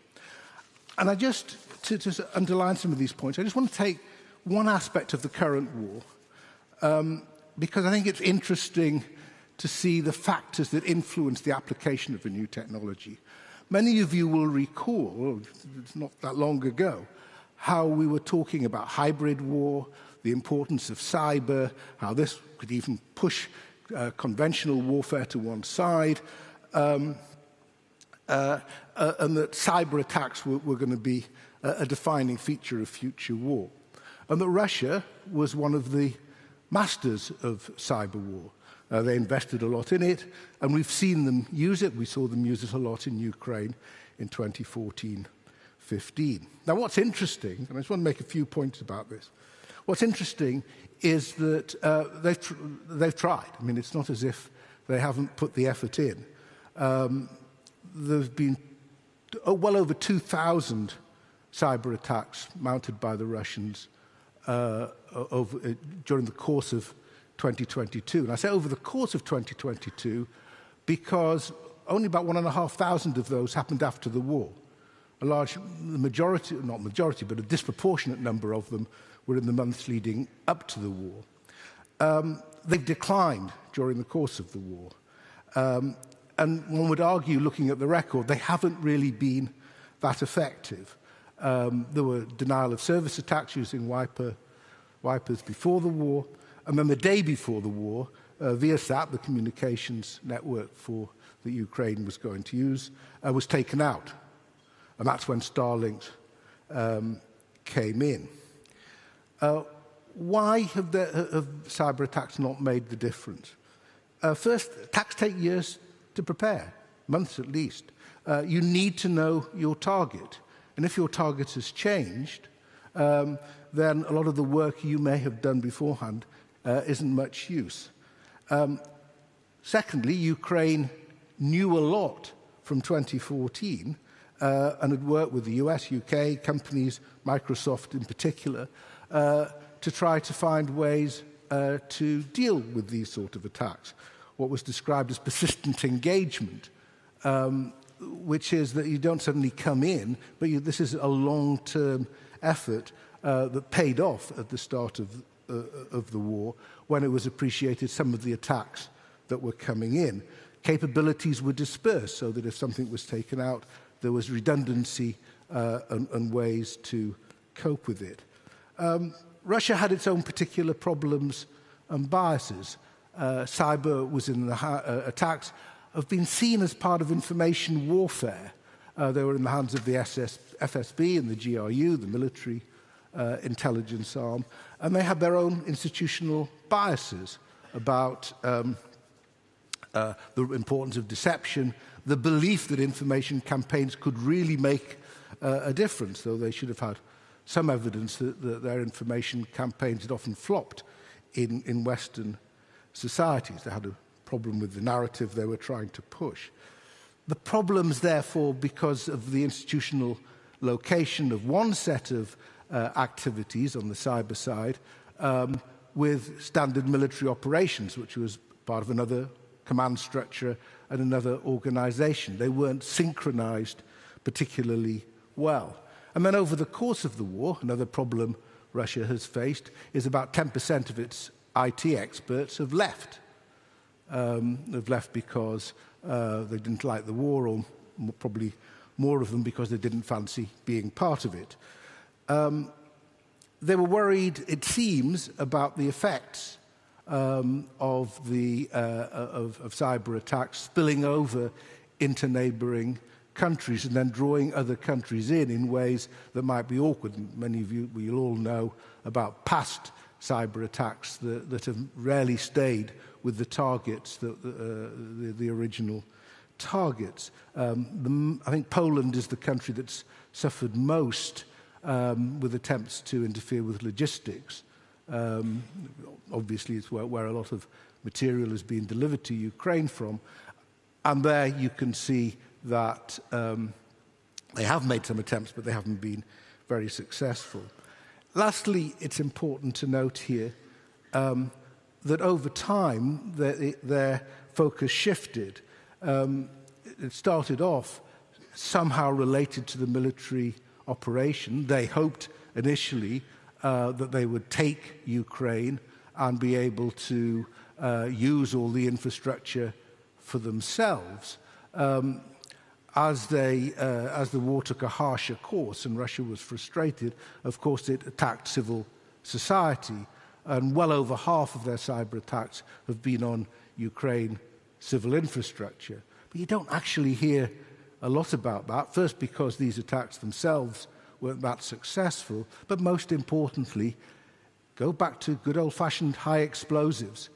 And to underline some of these points, I just want to take one aspect of the current war, because I think it's interesting to see the factors that influence the application of a new technology. Many of you will recall, it's not that long ago, how we were talking about hybrid war, the importance of cyber, how this could even push conventional warfare to one side, and that cyber attacks were going to be a defining feature of future war. And that Russia was one of the masters of cyber war. They invested a lot in it, and we've seen them use it. We saw them use it a lot in Ukraine in 2014-15. Now, what's interesting, and I just want to make a few points about this, what's interesting is that they've tried. I mean, it's not as if they haven't put the effort in. There's been well over 2,000 cyber attacks mounted by the Russians during the course of 2022. And I say over the course of 2022 because only about 1,500 of those happened after the war. Not majority, but a disproportionate number of them were in the months leading up to the war. They've declined during the course of the war. And one would argue, looking at the record, they haven't really been that effective. There were denial of service attacks using wipers before the war, and then the day before the war, Viasat, the communications network that Ukraine was going to use, was taken out. And that's when Starlink came in. Why have cyber attacks not made the difference? First, attacks take years to prepare, months at least. You need to know your target. And if your target has changed, then a lot of the work you may have done beforehand isn't much use. Secondly, Ukraine knew a lot from 2014 and had worked with the US, UK, companies, Microsoft in particular, to try to find ways to deal with these sort of attacks. What was described as persistent engagement, which is that you don't suddenly come in, but this is a long-term effort that paid off at the start of the war, when it was appreciated some of the attacks that were coming in. Capabilities were dispersed so that if something was taken out, there was redundancy and ways to cope with it. Russia had its own particular problems and biases. Cyber was in the attacks have been seen as part of information warfare. They were in the hands of the FSB and the GRU, the military intelligence arm, and they had their own institutional biases about the importance of deception, the belief that information campaigns could really make a difference, though they should have had some evidence that their information campaigns had often flopped in Western societies. They had a problem with the narrative they were trying to push. The problems, therefore, because of the institutional location of one set of activities on the cyber side with standard military operations, which was part of another command structure and another organization. They weren't synchronized particularly well. And then over the course of the war, another problem Russia has faced is about 10% of its IT experts have left. They've left because they didn't like the war, or probably more of them because they didn't fancy being part of it. They were worried, it seems, about the effects of cyber attacks spilling over into neighbouring countries and then drawing other countries in ways that might be awkward. Many of you will all know about past cyber attacks that have rarely stayed with the targets, the original targets. I think Poland is the country that's suffered most with attempts to interfere with logistics. Obviously, it's where a lot of material is being delivered to Ukraine from. And there you can see that they have made some attempts, but they haven't been very successful. Lastly, it's important to note here that over time, their focus shifted. It started off somehow related to the military operation. They hoped initially that they would take Ukraine and be able to use all the infrastructure for themselves. As the war took a harsher course and Russia was frustrated, of course it attacked civil society, and well over half of their cyber attacks have been on Ukraine civil infrastructure. But you don't actually hear a lot about that, first because these attacks themselves weren't that successful, but most importantly, go back to good old-fashioned high explosives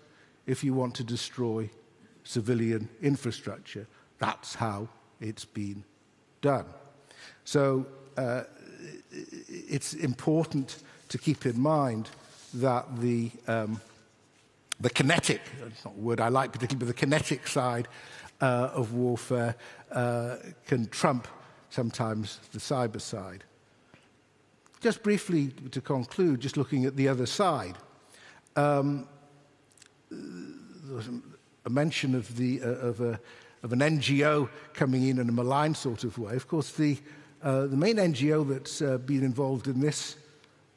if you want to destroy civilian infrastructure. That's how it's been done. So it's important to keep in mind that the kinetic, it's not a word I like particularly, but the kinetic side of warfare can trump sometimes the cyber side. just briefly to conclude, just looking at the other side, there was a mention of an NGO coming in a malign sort of way. Of course, the main NGO that's been involved in this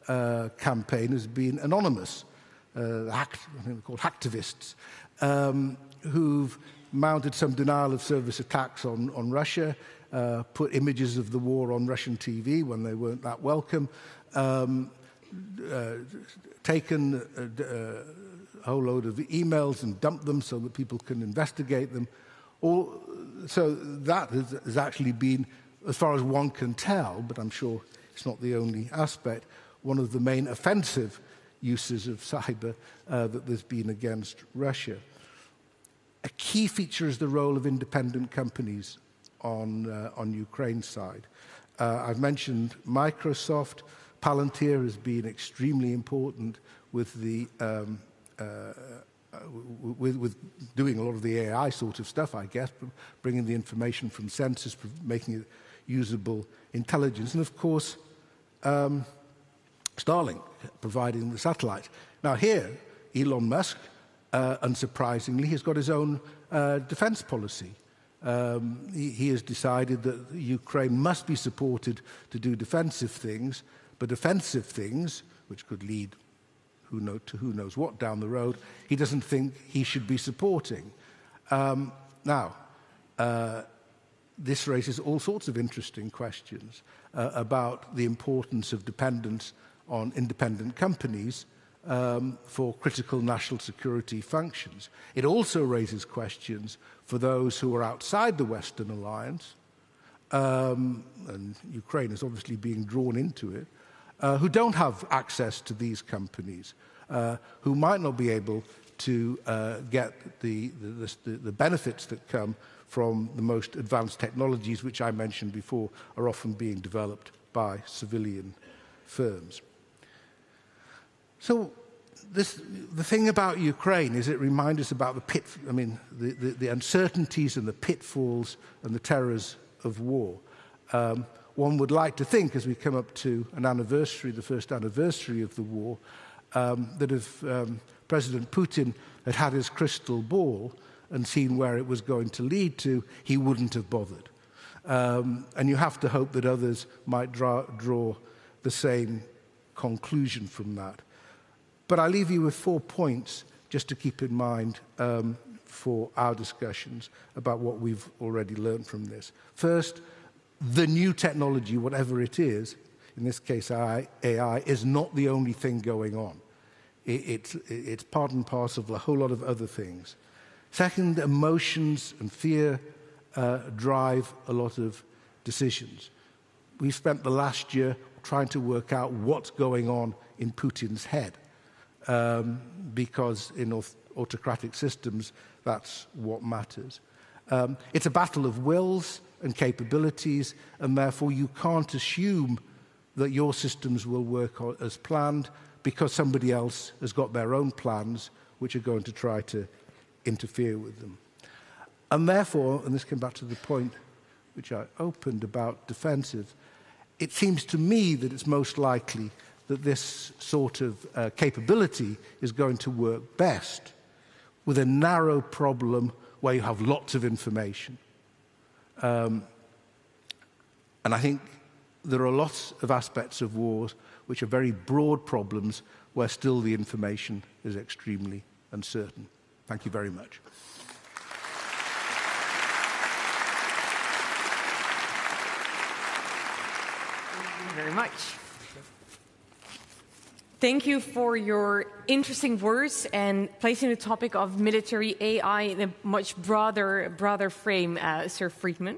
campaign has been anonymous, I think they're called hacktivists, who've mounted some denial of service attacks on Russia, put images of the war on Russian TV when they weren't that welcome, taken a whole load of emails and dumped them so that people can investigate them. So that has actually been, as far as one can tell, but I'm sure it's not the only aspect, one of the main offensive uses of cyber that there's been against Russia. A key feature is the role of independent companies on Ukraine's side. I've mentioned Microsoft. Palantir has been extremely important with with doing a lot of the AI sort of stuff, I guess, bringing the information from sensors, making it usable intelligence, and of course, Starlink, providing the satellite. Now here, Elon Musk, unsurprisingly, has got his own defense policy. He has decided that Ukraine must be supported to do defensive things, but offensive things, which could lead to who knows what down the road, he doesn't think he should be supporting. This raises all sorts of interesting questions about the importance of dependence on independent companies for critical national security functions. It also raises questions for those who are outside the Western alliance, and Ukraine is obviously being drawn into it, who don't have access to these companies, who might not be able to get the benefits that come from the most advanced technologies, which I mentioned before, are often being developed by civilian firms. So the thing about Ukraine is it reminds us about the uncertainties and the pitfalls and the terrors of war. One would like to think, as we come up to an anniversary, the first anniversary of the war, that if President Putin had had his crystal ball and seen where it was going to lead to, he wouldn't have bothered. And you have to hope that others might draw the same conclusion from that. But I leave you with 4 points just to keep in mind for our discussions about what we've already learned from this. First, the new technology, whatever it is, in this case AI, is not the only thing going on. It's part and parcel of a whole lot of other things. Second, emotions and fear drive a lot of decisions. We've spent the last year trying to work out what's going on in Putin's head, because in autocratic systems, that's what matters. It's a battle of wills and capabilities, and therefore you can't assume that your systems will work as planned because somebody else has got their own plans which are going to try to interfere with them. And therefore, and this came back to the point which I opened about defensive, it seems to me that it's most likely that this sort of capability is going to work best with a narrow problem where you have lots of information. And I think there are lots of aspects of wars which are very broad problems where still the information is extremely uncertain. Thank you very much. Thank you very much. Thank you for your interesting words and placing the topic of military AI in a much broader frame, Sir Friedman.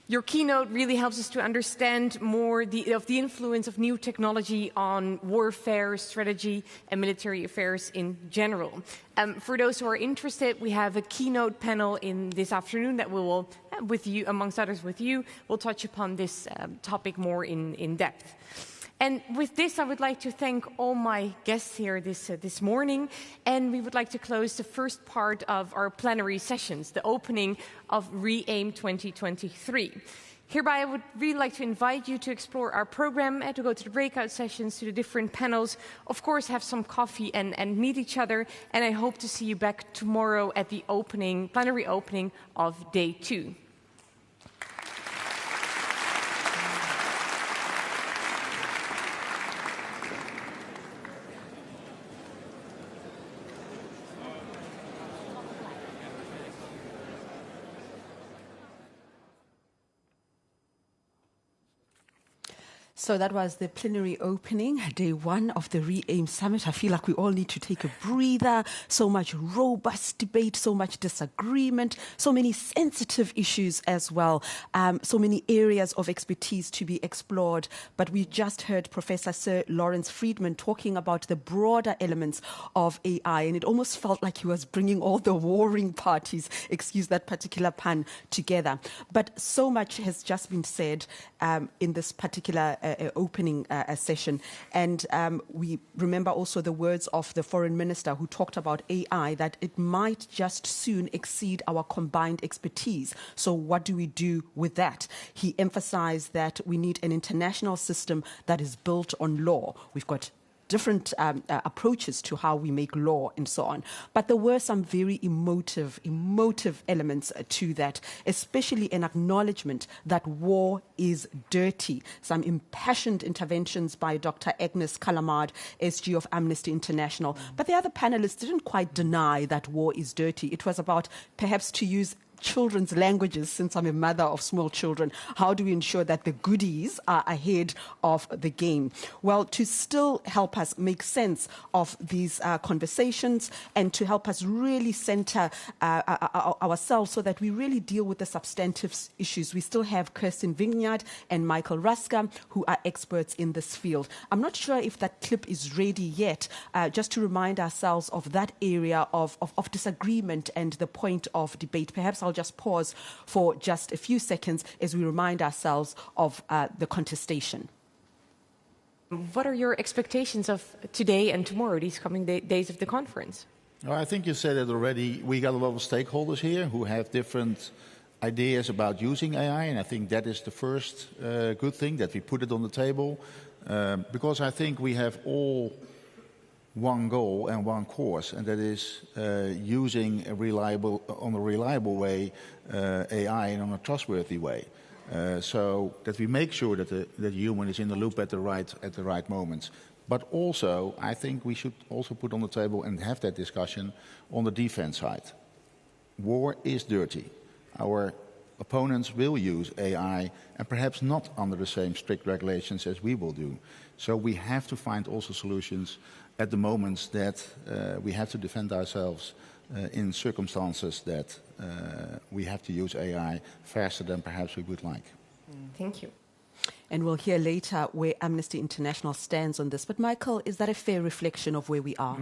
Your keynote really helps us to understand more of the influence of new technology on warfare, strategy, and military affairs in general. For those who are interested, we have a keynote panel in this afternoon that we will, with you, amongst others with you, will touch upon this topic more in depth. And with this, I would like to thank all my guests here this morning, and we would like to close the first part of our plenary sessions, the opening of REAIM 2023. Hereby, I would really like to invite you to explore our program and to go to the breakout sessions, to the different panels, of course have some coffee and meet each other, and I hope to see you back tomorrow at the plenary opening of day 2. So that was the plenary opening, day 1 of the REAIM Summit. I feel like we all need to take a breather. So much robust debate, so much disagreement, so many sensitive issues as well, so many areas of expertise to be explored. But we just heard Professor Sir Lawrence Freedman talking about the broader elements of AI, and it almost felt like he was bringing all the warring parties, excuse that particular pun, together. But so much has just been said in this particular opening session. And we remember also the words of the foreign minister who talked about AI, that it might just soon exceed our combined expertise. So what do we do with that? He emphasized that we need an international system that is built on law. We've got different approaches to how we make law and so on. But there were some very emotive elements to that, especially an acknowledgement that war is dirty. Some impassioned interventions by Dr. Agnes Kalamard, SG of Amnesty International. But the other panelists didn't quite deny that war is dirty. It was about, perhaps to use children's languages, since I'm a mother of small children, how do we ensure that the goodies are ahead of the game? Well, to still help us make sense of these conversations and to help us really center ourselves so that we really deal with the substantive issues, we still have Kirsten Vineyard and Michael Ruska, who are experts in this field. I'm not sure if that clip is ready yet, just to remind ourselves of that area of disagreement and the point of debate. Perhaps I'll just pause for just a few seconds as we remind ourselves of the contestation. What are your expectations of today and tomorrow, these coming days of the conference? Well, I think you said it already. We got a lot of stakeholders here who have different ideas about using AI, and I think that is the first good thing, that we put it on the table, because I think we have all one goal and one course, and that is using on a reliable way AI and on a trustworthy way, so that we make sure that the human is in the loop at the right moments. But also, I think we should also put on the table and have that discussion on the defense side. War is dirty. Our opponents will use AI, and perhaps not under the same strict regulations as we will do. So we have to find also solutions at the moments that we have to defend ourselves in circumstances that we have to use AI faster than perhaps we would like. Thank you. And we'll hear later where Amnesty International stands on this. But Michael, is that a fair reflection of where we are?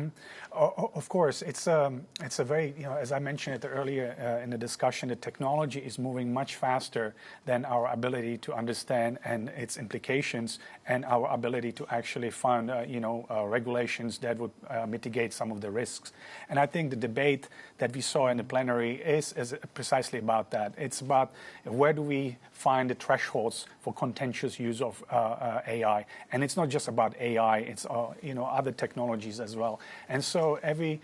Of course, it's a very, as I mentioned it earlier in the discussion, the technology is moving much faster than our ability to understand and its implications, and our ability to actually find, regulations that would mitigate some of the risks. And I think the debate that we saw in the plenary is precisely about that. It's about where do we find the thresholds for contentious use of AI, and it's not just about AI; it's other technologies as well. And so every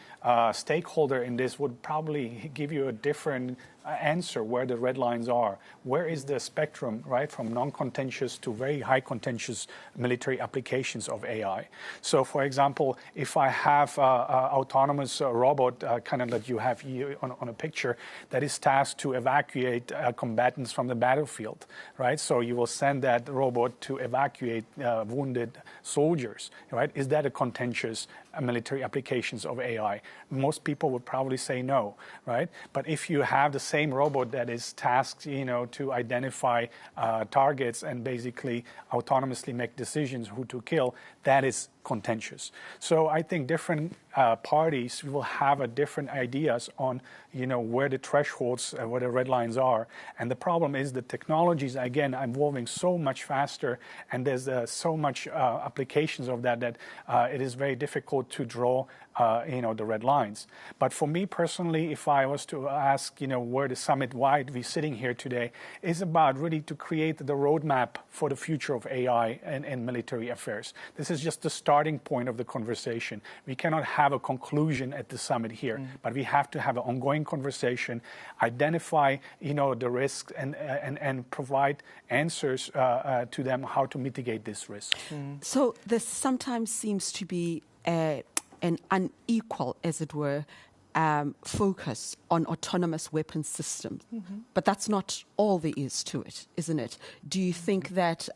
stakeholder in this would probably give you a different answer where the red lines are. Where is the spectrum, right, from non-contentious to very high contentious military applications of AI? So, for example, if I have an autonomous robot, kind of that you have here on a picture, that is tasked to evacuate combatants from the battlefield, right? So you will send that robot to evacuate wounded soldiers, right? Is that a contentious military applications of AI? Most people would probably say no, right? But if you have the same robot that is tasked, to identify targets and basically autonomously make decisions who to kill, that is contentious. So I think different parties will have different ideas on, where the thresholds, where the red lines are. And the problem is the technologies, again, are evolving so much faster, and there's so much applications of that it is very difficult to draw the red lines. But for me personally, if I was to ask, where the summit, why we're sitting here today, is about really to create the roadmap for the future of AI and military affairs. This is just the starting point of the conversation. We cannot have a conclusion at the summit here, but we have to have an ongoing conversation, identify, the risks and provide answers to them how to mitigate this risk. So there sometimes seems to be an unequal, as it were, focus on autonomous weapons systems. But that's not all there is to it, isn't it? Do you think that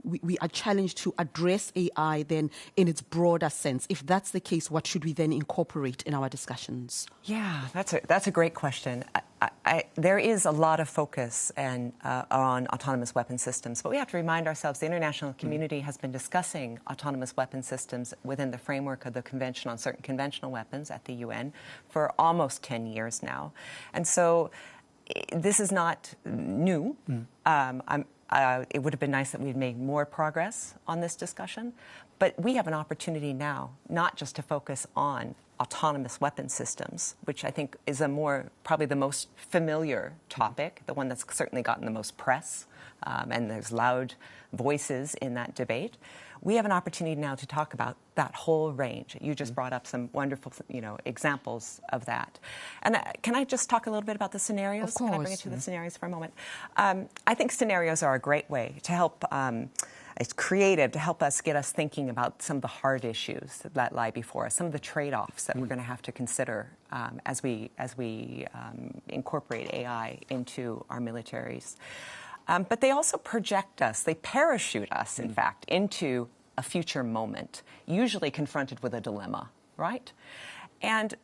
we are challenged to address AI then in its broader sense? If that's the case, what should we then incorporate in our discussions? Yeah, that's a great question. There is a lot of focus on autonomous weapon systems, but we have to remind ourselves the international community has been discussing autonomous weapon systems within the framework of the Convention on Certain Conventional Weapons at the UN for almost 10 years now. And so this is not new. It would have been nice that we'd made more progress on this discussion, but we have an opportunity now not just to focus on autonomous weapon systems, which I think is probably the most familiar topic, the one that's certainly gotten the most press, and there's loud voices in that debate. We have an opportunity now to talk about that whole range. You just brought up some wonderful, examples of that. And can I just talk a little bit about the scenarios? Of course. Can I bring it to the scenarios for a moment? I think scenarios are a great way to help. It's creative to help us get us thinking about some of the hard issues that lie before us, some of the trade-offs that we're going to have to consider as we incorporate AI into our militaries. But they also project us, they parachute us, in fact, into a future moment, usually confronted with a dilemma, right? And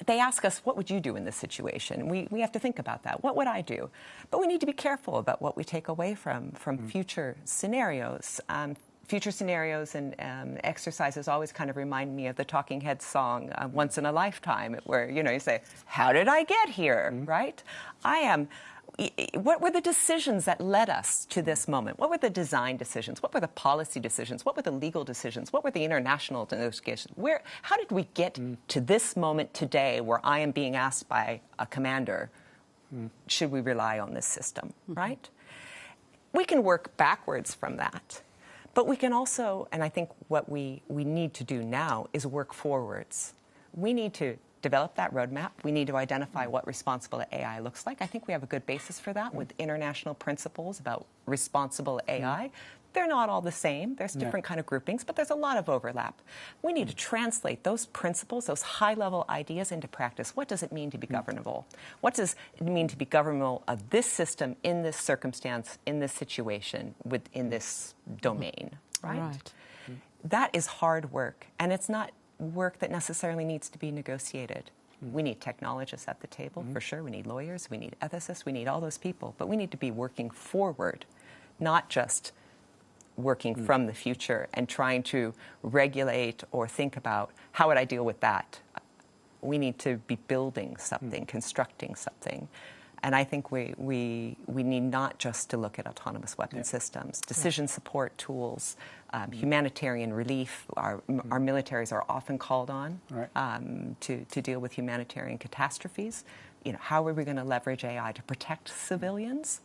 they ask us, what would you do in this situation? We have to think about that. What would I do? But we need to be careful about what we take away from future scenarios. Future scenarios and exercises always kind of remind me of the Talking Heads song, Once in a Lifetime, where, you say, how did I get here, right? What were the decisions that led us to this moment? What were the design decisions? What were the policy decisions? What were the legal decisions? What were the international negotiations? How did we get to this moment today where I am being asked by a commander, should we rely on this system, right? We can work backwards from that. But we can also, and I think what we need to do now is work forwards. We need to develop that roadmap. We need to identify what responsible AI looks like. I think we have a good basis for that with international principles about responsible AI. They're not all the same. There's different kind of groupings, but there's a lot of overlap. We need to translate those principles, those high-level ideas into practice. What does it mean to be governable? What does it mean to be governable of this system, in this circumstance, in this situation, in this domain, right? That is hard work, and it's not work that necessarily needs to be negotiated. We need technologists at the table, for sure. We need lawyers, we need ethicists, we need all those people. But we need to be working forward, not just working from the future and trying to regulate or think about how would I deal with that. We need to be building something, constructing something. And I think we need not just to look at autonomous weapon systems, decision support tools, humanitarian relief. Our militaries are often called on to deal with humanitarian catastrophes. How are we going to leverage AI to protect civilians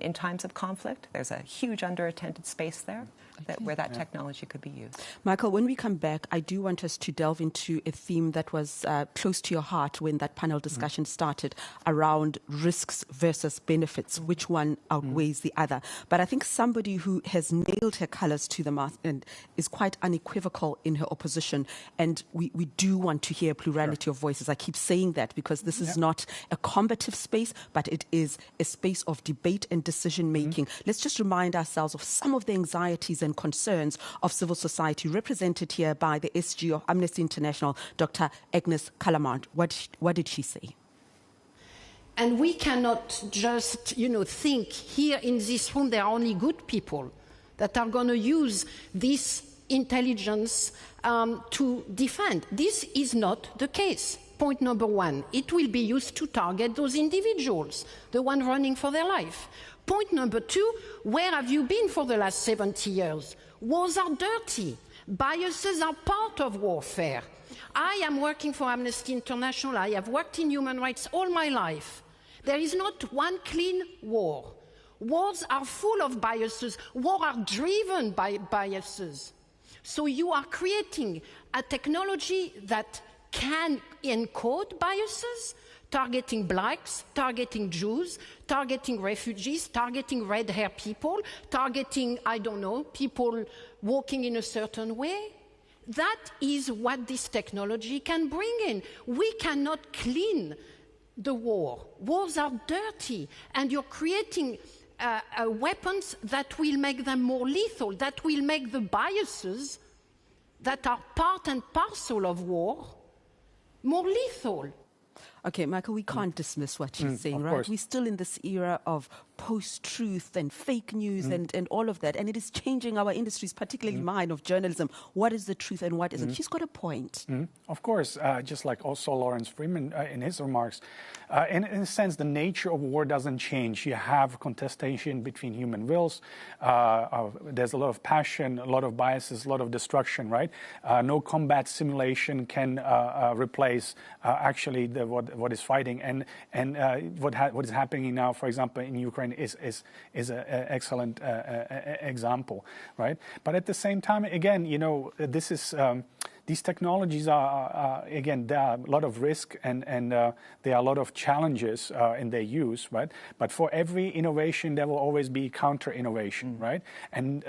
in times of conflict? There's a huge underattended space there where that technology could be used. Michael, when we come back, I do want us to delve into a theme that was close to your heart when that panel discussion started around risks versus benefits, which one outweighs the other. But I think somebody who has nailed her colors to the mast and is quite unequivocal in her opposition, and we do want to hear a plurality of voices. I keep saying that because this is not a combative space, but it is a space of debate and decision-making. Let's just remind ourselves of some of the anxieties and concerns of civil society represented here by the SG of Amnesty International, Dr. Agnes Callamard. What did she say? And we cannot just, think here in this room there are only good people that are going to use this intelligence to defend. This is not the case. Point number one, it will be used to target those individuals, the ones running for their life. Point number two, where have you been for the last 70 years? Wars are dirty. Biases are part of warfare. I am working for Amnesty International. I have worked in human rights all my life. There is not one clean war. Wars are full of biases. Wars are driven by biases. So you are creating a technology that can encode biases, targeting blacks, targeting Jews, targeting refugees, targeting red-haired people, targeting, I don't know, people walking in a certain way. That is what this technology can bring in. We cannot clean the war. Wars are dirty, and you're creating weapons that will make them more lethal, that will make the biases that are part and parcel of war more lethal. Okay, Michael, we can't dismiss what you're saying, right? Course. We're still in this era of post-truth and fake news and all of that, and it is changing our industries, particularly mine, of journalism. What is the truth and what isn't? She's got a point. Of course, just like also Lawrence Freeman in his remarks, in a sense, the nature of war doesn't change. You have contestation between human wills. There's a lot of passion, a lot of biases, a lot of destruction, right? No combat simulation can replace actually what is fighting. And what is happening now, for example, in Ukraine is an excellent example, right? But at the same time, again, you know, this is these technologies are again, there are a lot of risk and there are a lot of challenges in their use, right? But for every innovation, there will always be counter innovation, right? And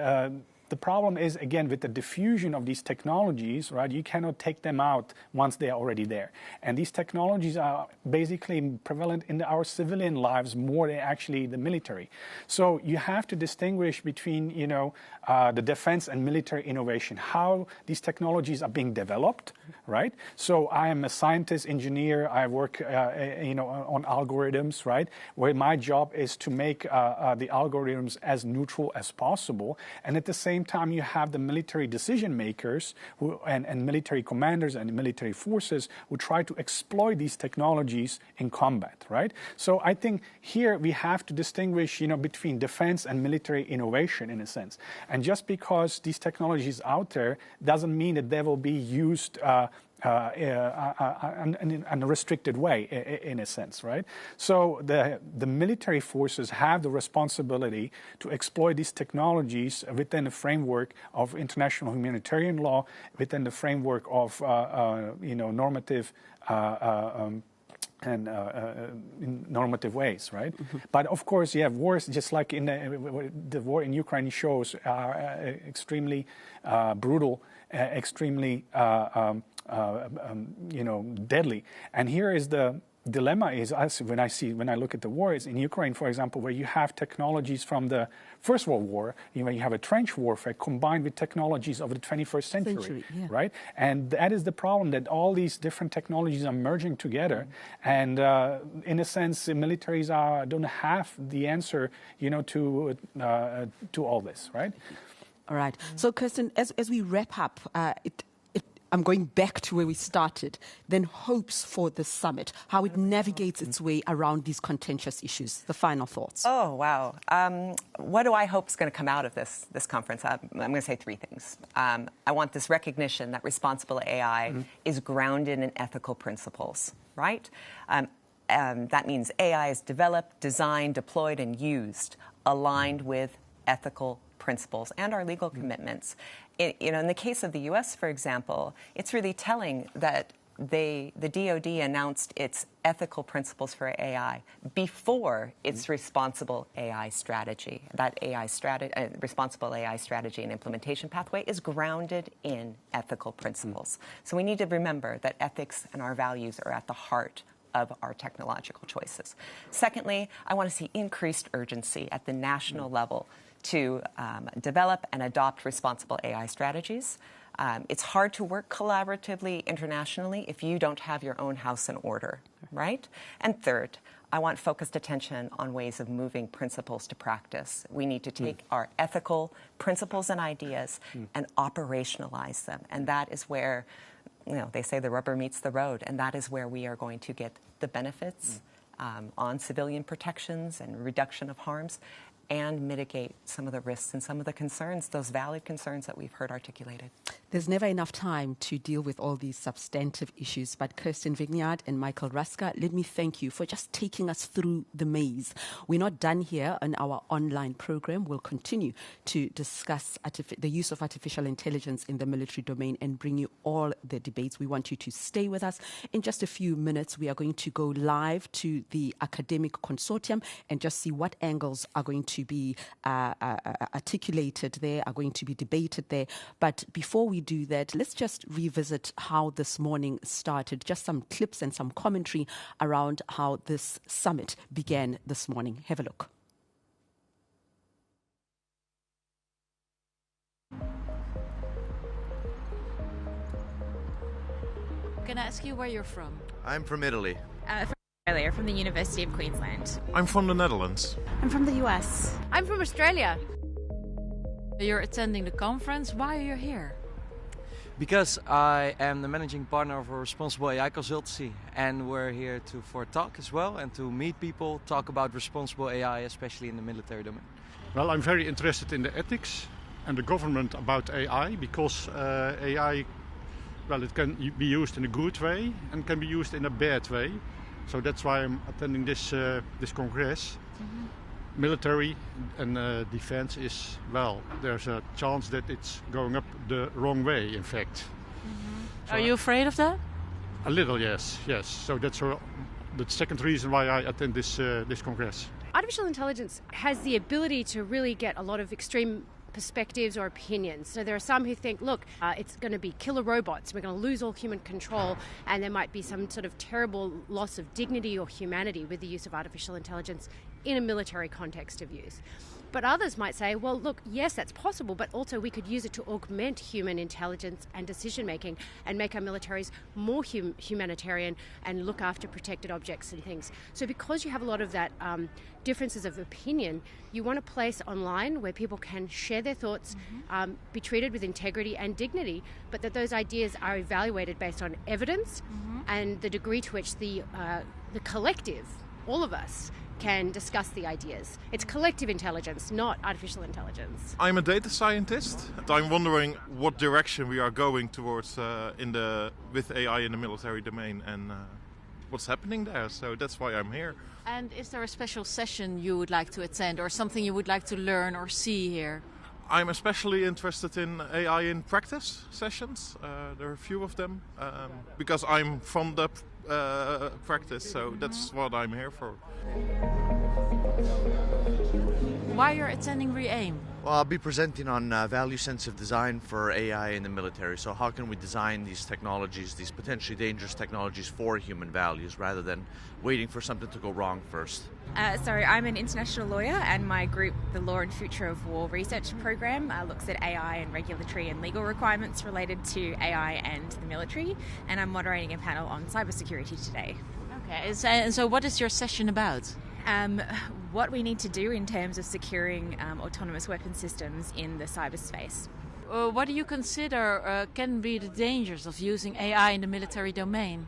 the problem is, again, with the diffusion of these technologies, right, you cannot take them out once they are already there. And these technologies are basically prevalent in our civilian lives more than actually the military. So you have to distinguish between, you know, the defense and military innovation, how these technologies are being developed, right? So I am a scientist, engineer, I work, you know, on algorithms, right, where my job is to make the algorithms as neutral as possible. And at the same time, you have the military decision makers and military commanders and military forces who try to exploit these technologies in combat, right? So I think here we have to distinguish, you know, between defense and military innovation in a sense. And just because these technologies out there doesn't mean that they will be used in a restricted way, in a sense, right? So the military forces have the responsibility to exploit these technologies within the framework of international humanitarian law, within the framework of you know, normative and in normative ways, right? But of course, you have wars, just like in the war in Ukraine shows, are extremely brutal, extremely you know, deadly. And here is the dilemma is when I look at the wars in Ukraine, for example, where you have technologies from the First World War, you know, you have a trench warfare combined with technologies of the 21st century, right? And that is the problem, that all these different technologies are merging together. And in a sense, the militaries don't have the answer, you know, to all this, right? All right. So, Kirsten, as we wrap up, I'm going back to where we started, then hopes for the summit, how it navigates its way around these contentious issues. The final thoughts. Oh, wow. What do I hope is going to come out of this conference? I'm going to say three things. I want this recognition that responsible AI is grounded in ethical principles, right? That means AI is developed, designed, deployed, and used aligned with ethical principles and our legal commitments. You know, in the case of the U.S., for example, it's really telling that the DoD announced its ethical principles for AI before its responsible AI strategy. That responsible AI strategy and implementation pathway is grounded in ethical principles. So we need to remember that ethics and our values are at the heart of our technological choices. Secondly, I want to see increased urgency at the national level to develop and adopt responsible AI strategies. It's hard to work collaboratively internationally if you don't have your own house in order, right? And third, I want focused attention on ways of moving principles to practice. We need to take our ethical principles and ideas and operationalize them. And that is where, you know, they say the rubber meets the road, and that is where we are going to get the benefits on civilian protections and reduction of harms, and mitigate some of the risks and some of the concerns, those valid concerns that we've heard articulated. There's never enough time to deal with all these substantive issues, but Kirsten Vignard and Michael Ruska, let me thank you for just taking us through the maze. We're not done here on our online program. We'll continue to discuss the use of artificial intelligence in the military domain and bring you all the debates. We want you to stay with us. In just a few minutes, we are going to go live to the academic consortium and just see what angles are going to be articulated there, are going to be debated there. But before we do that, let's just revisit how this morning started, just some clips and some commentary around how this summit began this morning. Have a look. Can I ask you where you're from? I'm from Italy. From Australia, from the University of Queensland. I'm from the Netherlands. I'm from the US. I'm from Australia. You're attending the conference. Why are you here? Because I am the managing partner of a responsible AI consultancy, and we're here for a talk as well and to meet people, talk about responsible AI, especially in the military domain. Well, I'm very interested in the ethics and the government about AI, because AI, well, it can be used in a good way and can be used in a bad way. So that's why I'm attending this congress. Mm-hmm. Military and defense is, well, there's a chance that it's going up the wrong way, in fact. Mm-hmm. So are you afraid of that? A little, yes. So that's the second reason why I attend this congress. Artificial intelligence has the ability to really get a lot of extreme perspectives or opinions. So there are some who think, look, it's going to be killer robots, we're going to lose all human control, and there might be some sort of terrible loss of dignity or humanity with the use of artificial intelligence in a military context of use. But others might say, well, look, yes, that's possible, but also we could use it to augment human intelligence and decision-making and make our militaries more humanitarian and look after protected objects and things. So because you have a lot of that differences of opinion, you want a place online where people can share their thoughts, be treated with integrity and dignity, but that those ideas are evaluated based on evidence and the degree to which the collective, all of us, can discuss the ideas. It's collective intelligence, not artificial intelligence. I'm a data scientist. I'm wondering what direction we are going towards with AI in the military domain and what's happening there. So that's why I'm here. And is there a special session you would like to attend or something you would like to learn or see here? I'm especially interested in AI in practice sessions. There are a few of them because I'm from the practice, so that's what I'm here for. Why you're attending REAIM? Well, I'll be presenting on value-sensitive design for AI in the military. So how can we design these technologies, these potentially dangerous technologies, for human values rather than waiting for something to go wrong first? So I'm an international lawyer, and my group, the Law and Future of War Research Program, looks at AI and regulatory and legal requirements related to AI and the military, and I'm moderating a panel on cybersecurity today. Okay, and so what is your session about? What we need to do in terms of securing autonomous weapon systems in the cyberspace. What do you consider can be the dangers of using AI in the military domain?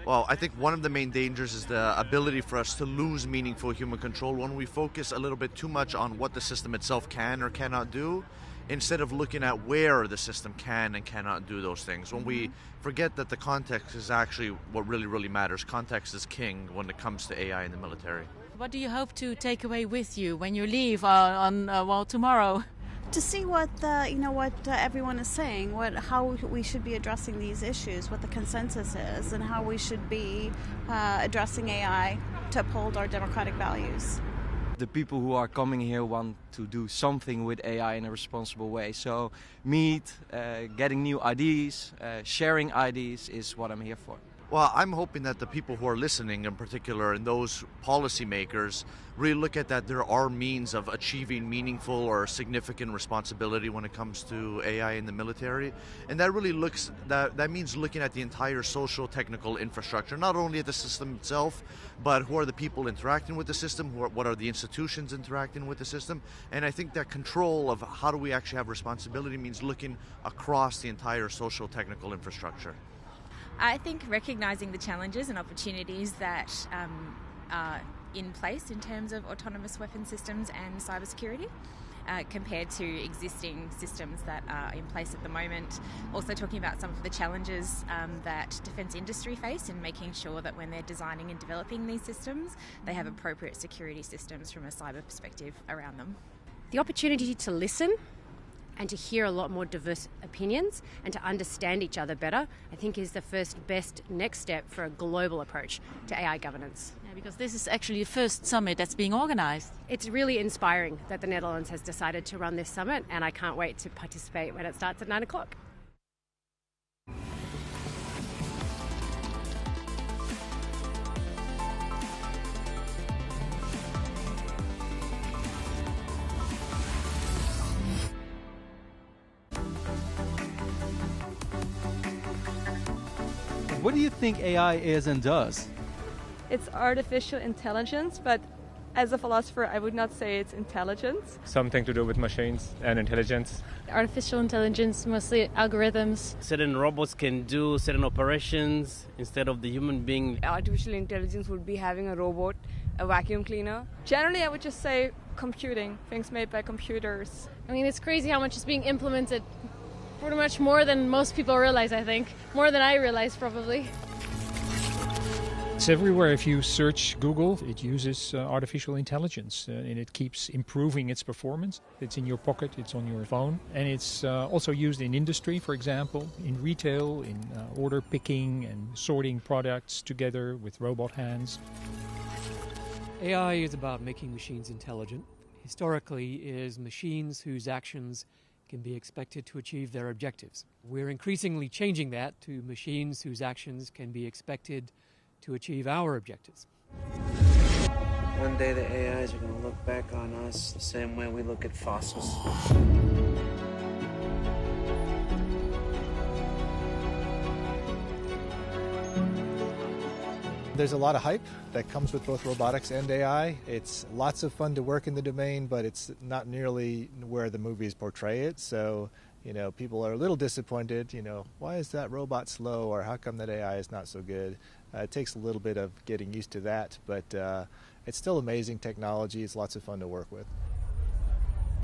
Well, I think one of the main dangers is the ability for us to lose meaningful human control when we focus a little bit too much on what the system itself can or cannot do, instead of looking at where the system can and cannot do those things. When we forget that the context is actually what really matters. Context is king when it comes to AI in the military. What do you hope to take away with you when you leave on tomorrow? To see what everyone is saying, how we should be addressing these issues, what the consensus is, and how we should be addressing AI to uphold our democratic values. The people who are coming here want to do something with AI in a responsible way. So getting new ideas, sharing ideas is what I'm here for. Well, I'm hoping that the people who are listening in particular and those policymakers really look at that there are means of achieving meaningful or significant responsibility when it comes to AI in the military. And that really that means looking at the entire social technical infrastructure, not only at the system itself, but who are the people interacting with the system, what are the institutions interacting with the system. And I think that control of how do we actually have responsibility means looking across the entire social technical infrastructure. I think recognising the challenges and opportunities that are in place in terms of autonomous weapon systems and cybersecurity. Compared to existing systems that are in place at the moment. Also talking about some of the challenges that defence industry face in making sure that when they're designing and developing these systems, they have appropriate security systems from a cyber perspective around them. The opportunity to listen and to hear a lot more diverse opinions and to understand each other better, I think is the first best next step for a global approach to AI governance. Yeah, because this is actually the first summit that's being organised. It's really inspiring that the Netherlands has decided to run this summit, and I can't wait to participate when it starts at 9 o'clock. What do you think AI is and does? It's artificial intelligence, but as a philosopher, I would not say it's intelligence. Something to do with machines and intelligence. Artificial intelligence, mostly algorithms. Certain robots can do certain operations instead of the human being. Artificial intelligence would be having a robot, a vacuum cleaner. Generally, I would just say computing, things made by computers. I mean, it's crazy how much is being implemented. Pretty much more than most people realize, I think. More than I realize, probably. It's everywhere. If you search Google, it uses artificial intelligence and it keeps improving its performance. It's in your pocket, it's on your phone. And it's also used in industry, for example, in retail, in order picking and sorting products together with robot hands. AI is about making machines intelligent. Historically, it is machines whose actions can be expected to achieve their objectives. We're increasingly changing that to machines whose actions can be expected to achieve our objectives. One day the AIs are going to look back on us the same way we look at fossils. There's a lot of hype that comes with both robotics and AI. It's lots of fun to work in the domain, but it's not nearly where the movies portray it. So, people are a little disappointed. Why is that robot slow, or how come that AI is not so good? It takes a little bit of getting used to that, but it's still amazing technology. It's lots of fun to work with.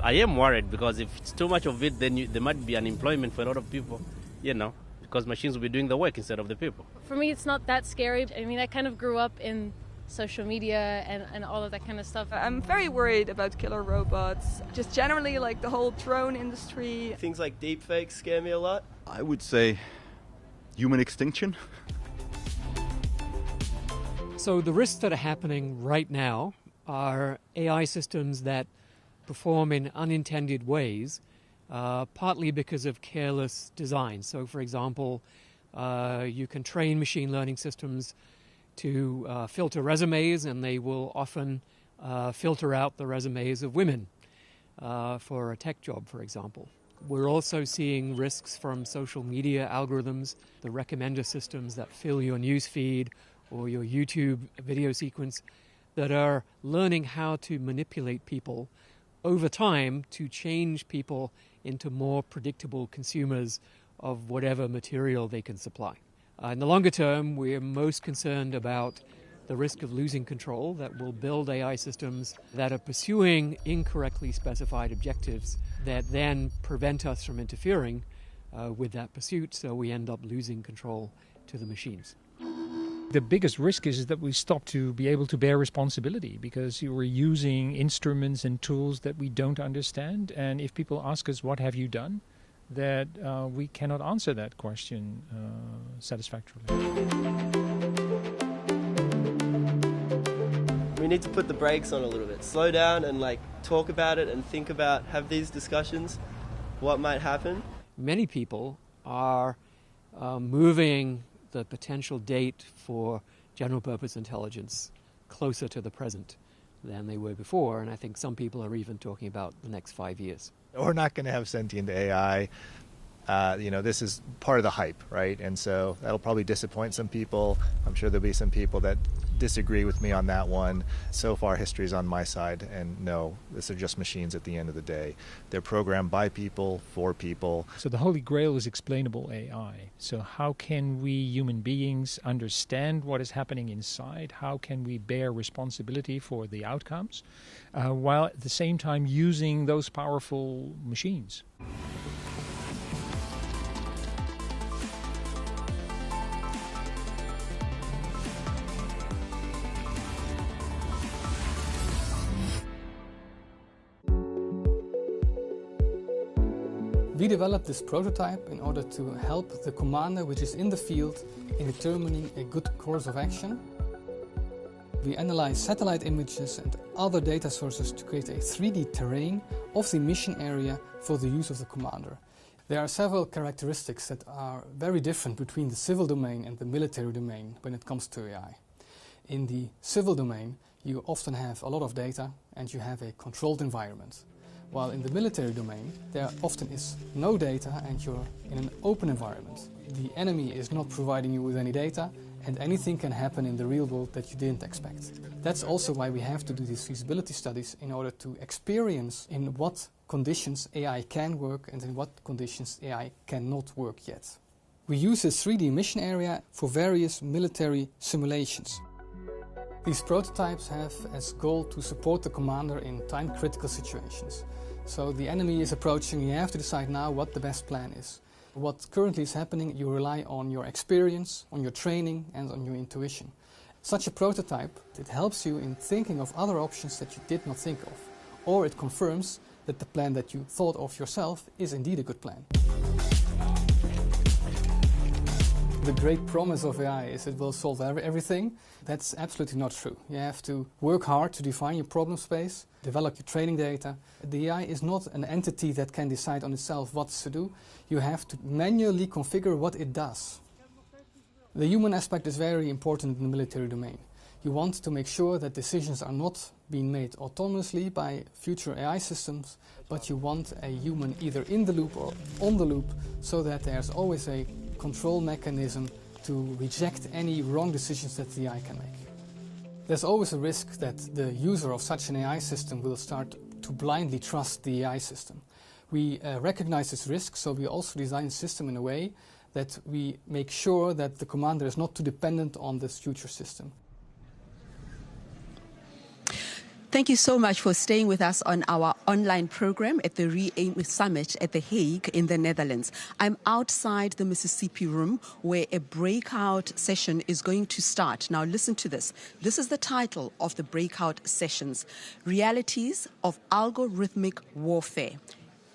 I am worried because if it's too much of it, then there might be unemployment for a lot of people, because machines will be doing the work instead of the people. For me, it's not that scary. I mean, I kind of grew up in social media and all of that kind of stuff. I'm very worried about killer robots. Just generally, like the whole drone industry. Things like deepfakes scare me a lot. I would say human extinction. So the risks that are happening right now are AI systems that perform in unintended ways, partly because of careless design. So, for example, you can train machine learning systems to filter resumes, and they will often filter out the resumes of women for a tech job, for example. We're also seeing risks from social media algorithms, the recommender systems that fill your news feed or your YouTube video sequence, that are learning how to manipulate people over time to change people into more predictable consumers of whatever material they can supply. In the longer term, we're most concerned about the risk of losing control, that will build AI systems that are pursuing incorrectly specified objectives that then prevent us from interfering with that pursuit, so we end up losing control to the machines. The biggest risk is that we stop to be able to bear responsibility because we're using instruments and tools that we don't understand. And if people ask us, what have you done? That we cannot answer that question satisfactorily. We need to put the brakes on a little bit. Slow down and talk about it and think about, have these discussions, what might happen. Many people are moving the potential date for general purpose intelligence closer to the present than they were before, and I think some people are even talking about the next 5 years. We're not going to have sentient AI. This is part of the hype, right? And so that'll probably disappoint some people. I'm sure there'll be some people that disagree with me on that one. So far, history is on my side, and no, these are just machines at the end of the day. They're programmed by people, for people. So the holy grail is explainable AI. So how can we human beings understand what is happening inside? How can we bear responsibility for the outcomes, while at the same time using those powerful machines? We developed this prototype in order to help the commander which is in the field in determining a good course of action. We analyze satellite images and other data sources to create a 3D terrain of the mission area for the use of the commander. There are several characteristics that are very different between the civil domain and the military domain when it comes to AI. In the civil domain, you often have a lot of data and you have a controlled environment. While in the military domain, there often is no data and you're in an open environment. The enemy is not providing you with any data, and anything can happen in the real world that you didn't expect. That's also why we have to do these feasibility studies in order to experience in what conditions AI can work and in what conditions AI cannot work yet. We use this 3D mission area for various military simulations. These prototypes have as goal to support the commander in time-critical situations. So the enemy is approaching, you have to decide now what the best plan is. What currently is happening, you rely on your experience, on your training and on your intuition. Such a prototype, it helps you in thinking of other options that you did not think of, or it confirms that the plan that you thought of yourself is indeed a good plan. The great promise of AI is it will solve everything. That's absolutely not true. You have to work hard to define your problem space, develop your training data. The AI is not an entity that can decide on itself what to do. You have to manually configure what it does. The human aspect is very important in the military domain. You want to make sure that decisions are not being made autonomously by future AI systems, but you want a human either in the loop or on the loop, so that there's always a control mechanism to reject any wrong decisions that the AI can make. There's always a risk that the user of such an AI system will start to blindly trust the AI system. We recognize this risk, so we also design the system in a way that we make sure that the commander is not too dependent on this future system. Thank you so much for staying with us on our online program at the REAIM Summit at The Hague in the Netherlands. I'm outside the Mississippi room where a breakout session is going to start. Now listen to this. This is the title of the breakout sessions: Realities of Algorithmic Warfare,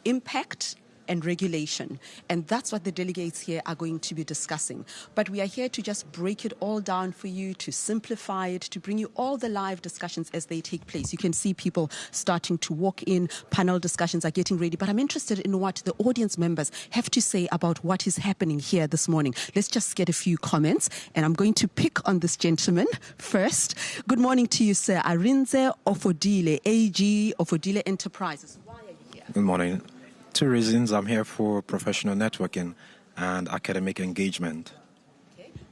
Impact and Regulation. And that's what the delegates here are going to be discussing. But we are here to just break it all down for you, to simplify it, to bring you all the live discussions as they take place. You can see people starting to walk in, panel discussions are getting ready. But I'm interested in what the audience members have to say about what is happening here this morning. Let's just get a few comments. And I'm going to pick on this gentleman first. Good morning to you, sir. Arinze Ofodile, AG Ofodile Enterprises. Why are you here? Good morning. 2 reasons. I'm here for professional networking and academic engagement.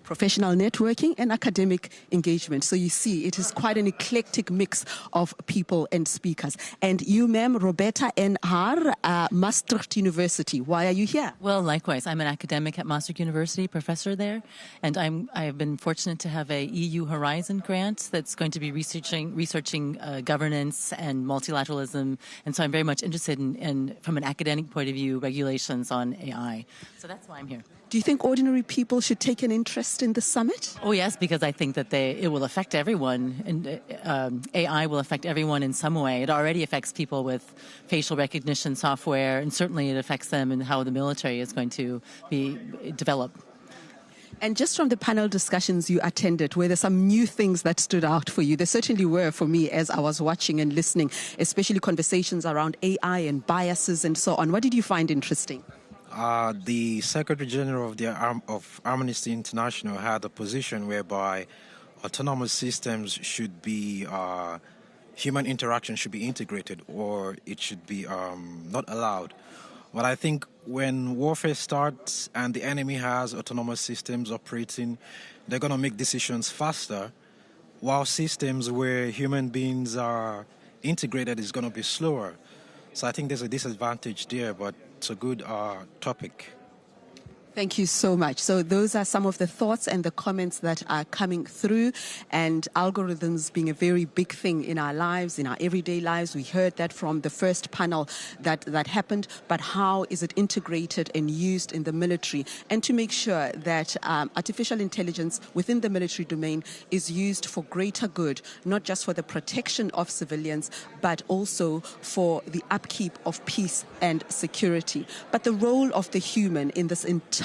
Professional networking and academic engagement. So you see, it is quite an eclectic mix of people and speakers. And you, ma'am, Roberta N. Haar, Maastricht University. Why are you here? Well, likewise. I'm an academic at Maastricht University, professor there. And I've been fortunate to have a EU Horizon grant that's going to be researching governance and multilateralism. And so I'm very much interested in, from an academic point of view, regulations on AI. So that's why I'm here. Do you think ordinary people should take an interest in the summit? Oh, yes, because I think that it will affect everyone. And AI will affect everyone in some way. It already affects people with facial recognition software, and certainly it affects them in how the military is going to be developed. And just from the panel discussions you attended, were there some new things that stood out for you? There certainly were for me as I was watching and listening, especially conversations around AI and biases and so on. What did you find interesting? The Secretary General of Amnesty International had a position whereby autonomous systems should be, human interaction should be integrated, or it should be not allowed. But I think when warfare starts and the enemy has autonomous systems operating, they're going to make decisions faster while systems where human beings are integrated is going to be slower. So I think there's a disadvantage there, but it's a good topic. Thank you so much. So those are some of the thoughts and the comments that are coming through, and algorithms being a very big thing in our lives, in our everyday lives. We heard that from the first panel that happened, but how is it integrated and used in the military, and to make sure that artificial intelligence within the military domain is used for greater good, not just for the protection of civilians, but also for the upkeep of peace and security. But the role of the human in this entire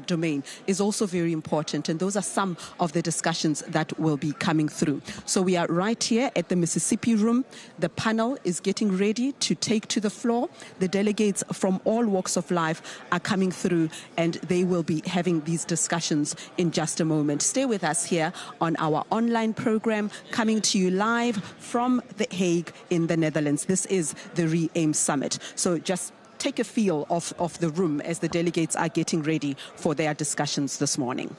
domain is also very important, and those are some of the discussions that will be coming through. So we are right here at the Mississippi Room. The panel is getting ready to take to the floor. The delegates from all walks of life are coming through, and they will be having these discussions in just a moment. Stay with us here on our online program, coming to you live from The Hague in the Netherlands. This is the REAIM Summit. So just take a feel of the room as the delegates are getting ready for their discussions this morning.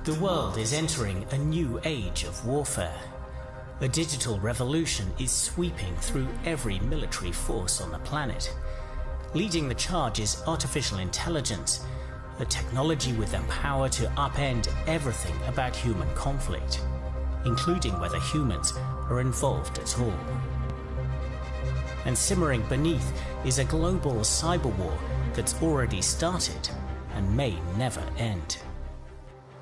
The world is entering a new age of warfare. A digital revolution is sweeping through every military force on the planet. Leading the charge is artificial intelligence, a technology with the power to upend everything about human conflict, including whether humans are involved at all. And simmering beneath is a global cyber war that's already started and may never end.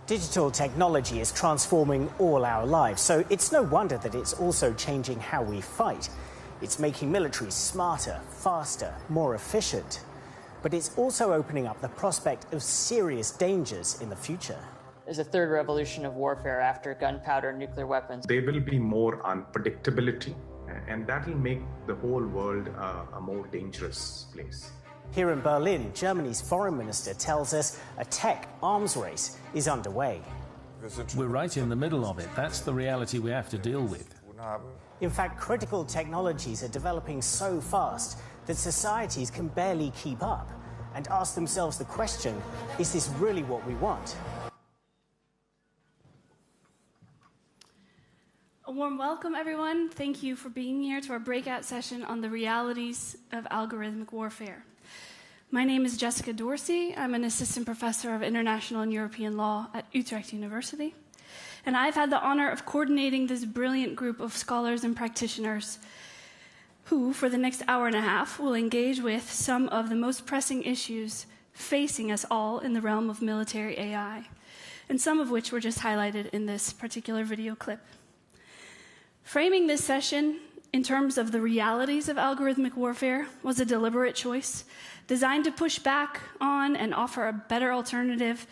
Digital technology is transforming all our lives, so it's no wonder that it's also changing how we fight. It's making militaries smarter, faster, more efficient. But it's also opening up the prospect of serious dangers in the future. There's a third revolution of warfare after gunpowder and nuclear weapons. There will be more unpredictability, and that will make the whole world a more dangerous place. Here in Berlin, Germany's foreign minister tells us a tech arms race is underway. We're right in the middle of it. That's the reality we have to deal with. In fact, critical technologies are developing so fast that societies can barely keep up and ask themselves the question, is this really what we want? A warm welcome, everyone. Thank you for being here to our breakout session on the realities of algorithmic warfare. My name is Jessica Dorsey. I'm an assistant professor of international and European law at Utrecht University. And I've had the honor of coordinating this brilliant group of scholars and practitioners who, for the next hour and a half, will engage with some of the most pressing issues facing us all in the realm of military AI, and some of which were just highlighted in this particular video clip. Framing this session in terms of the realities of algorithmic warfare was a deliberate choice, designed to push back on and offer a better alternative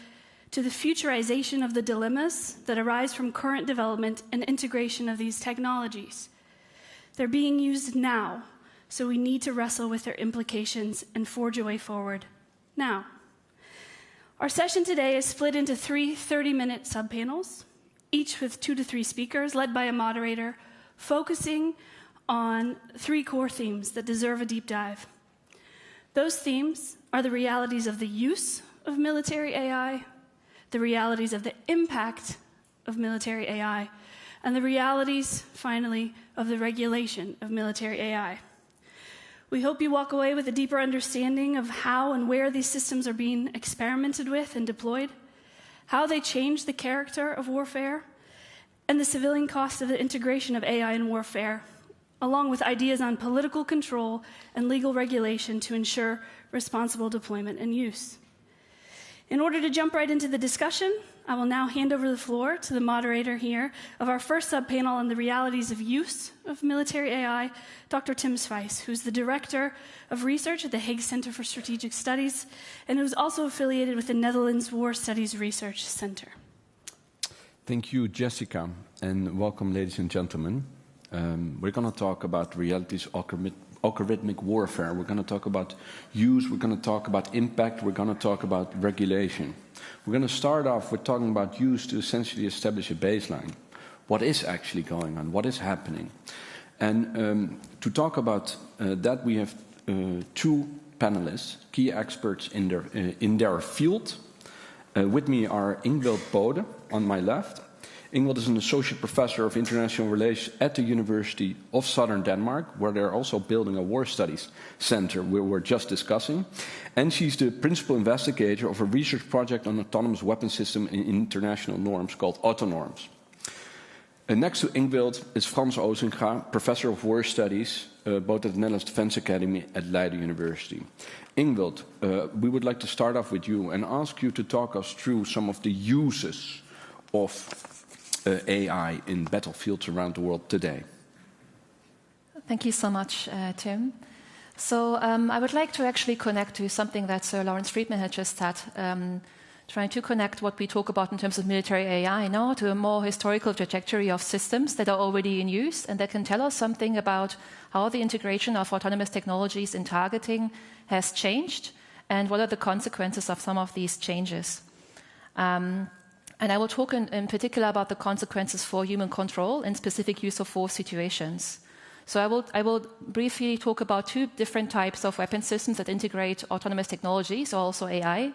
to the futurization of the dilemmas that arise from current development and integration of these technologies. They're being used now, so we need to wrestle with their implications and forge a way forward now. Our session today is split into 3 30-minute subpanels, each with 2 to 3 speakers, led by a moderator, focusing on 3 core themes that deserve a deep dive. Those themes are the realities of the use of military AI, the realities of the impact of military AI, and the realities, finally, of the regulation of military AI. We hope you walk away with a deeper understanding of how and where these systems are being experimented with and deployed, how they change the character of warfare, and the civilian cost of the integration of AI in warfare, along with ideas on political control and legal regulation to ensure responsible deployment and use. In order to jump right into the discussion, I will now hand over the floor to the moderator here of our first subpanel on the realities of use of military AI, Dr. Tim Swijs, who's the Director of Research at the Hague Center for Strategic Studies, and who's also affiliated with the Netherlands War Studies Research Center. Thank you, Jessica, and welcome, ladies and gentlemen. We're going to talk about realities of algorithmic warfare. We're going to talk about use, we're going to talk about impact, we're going to talk about regulation. We're going to start off with talking about use to essentially establish a baseline. What is actually going on? What is happening? And to talk about that, we have 2 panelists, key experts in their field. With me are Ingvild Bode on my left. Ingvild is an associate professor of international relations at the University of Southern Denmark, where they're also building a war studies center we were just discussing. And she's the principal investigator of a research project on autonomous weapon system in international norms called Autonorms. And next to Ingvild is Frans Ozinga, professor of war studies, both at the Netherlands Defense Academy at Leiden University. Ingvild, we would like to start off with you and ask you to talk us through some of the uses of AI in battlefields around the world today. Thank you so much, Tim. So I would like to actually connect to something that Sir Lawrence Friedman had just said, trying to connect what we talk about in terms of military AI now to a more historical trajectory of systems that are already in use and that can tell us something about how the integration of autonomous technologies in targeting has changed and what are the consequences of some of these changes. And I will talk in particular about the consequences for human control in specific use of force situations. So I will briefly talk about 2 different types of weapon systems that integrate autonomous technologies, also AI,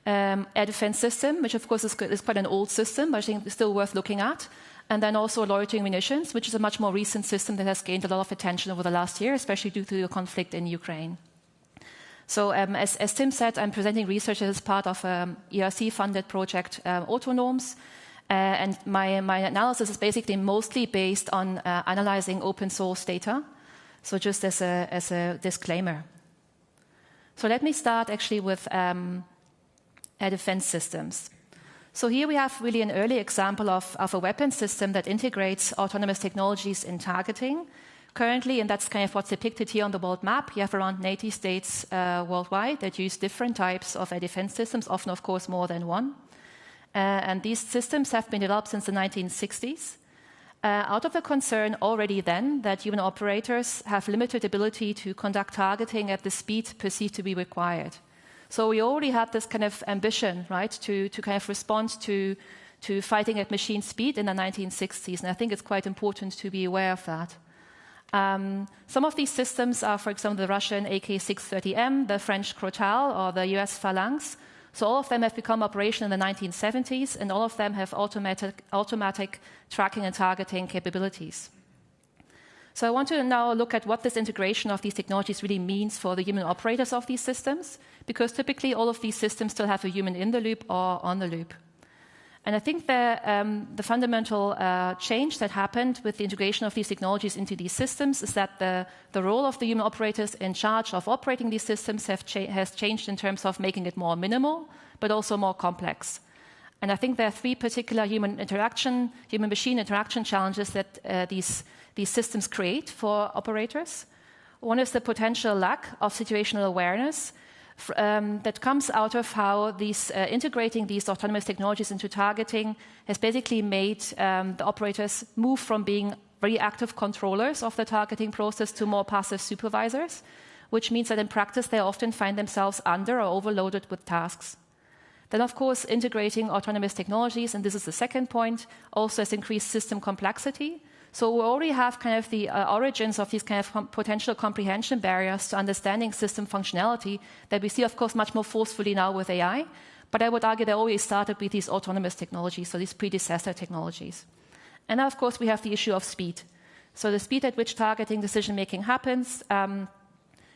air defense system, which of course is quite an old system, but I think it's still worth looking at. And then also loitering munitions, which is a much more recent system that has gained a lot of attention over the last year, especially due to the conflict in Ukraine. So as Tim said, I'm presenting research as part of an ERC-funded project, Autonomy. And my analysis is basically mostly based on analyzing open source data. So just as a disclaimer. So let me start actually with air defense systems. So here we have really an early example of a weapon system that integrates autonomous technologies in targeting. Currently, and that's kind of what's depicted here on the world map, you have around 80 states worldwide that use different types of air defense systems, often, of course, more than one. And these systems have been developed since the 1960s. Out of the concern already then that human operators have limited ability to conduct targeting at the speed perceived to be required. So we already had this kind of ambition, right, to kind of respond to fighting at machine speed in the 1960s. And I think it's quite important to be aware of that. Some of these systems are, for example, the Russian AK-630M, the French Crotale, or the US Phalanx. So all of them have become operational in the 1970s, and all of them have automatic tracking and targeting capabilities. So I want to now look at what this integration of these technologies really means for the human operators of these systems, because typically all of these systems still have a human in the loop or on the loop. And I think the fundamental change that happened with the integration of these technologies into these systems is that the role of the human operators in charge of operating these systems has changed in terms of making it more minimal, but also more complex. And I think there are three particular human-machine interaction challenges that these systems create for operators. One is the potential lack of situational awareness that comes out of how integrating these autonomous technologies into targeting has basically made the operators move from being very active controllers of the targeting process to more passive supervisors, which means that in practice they often find themselves under or overloaded with tasks. Then, of course, integrating autonomous technologies, and this is the second point, also has increased system complexity. So we already have kind of the origins of these kind of potential comprehension barriers to understanding system functionality that we see, of course, much more forcefully now with AI. But I would argue they always started with these autonomous technologies, so these predecessor technologies. And now, of course, we have the issue of speed. So the speed at which targeting decision-making happens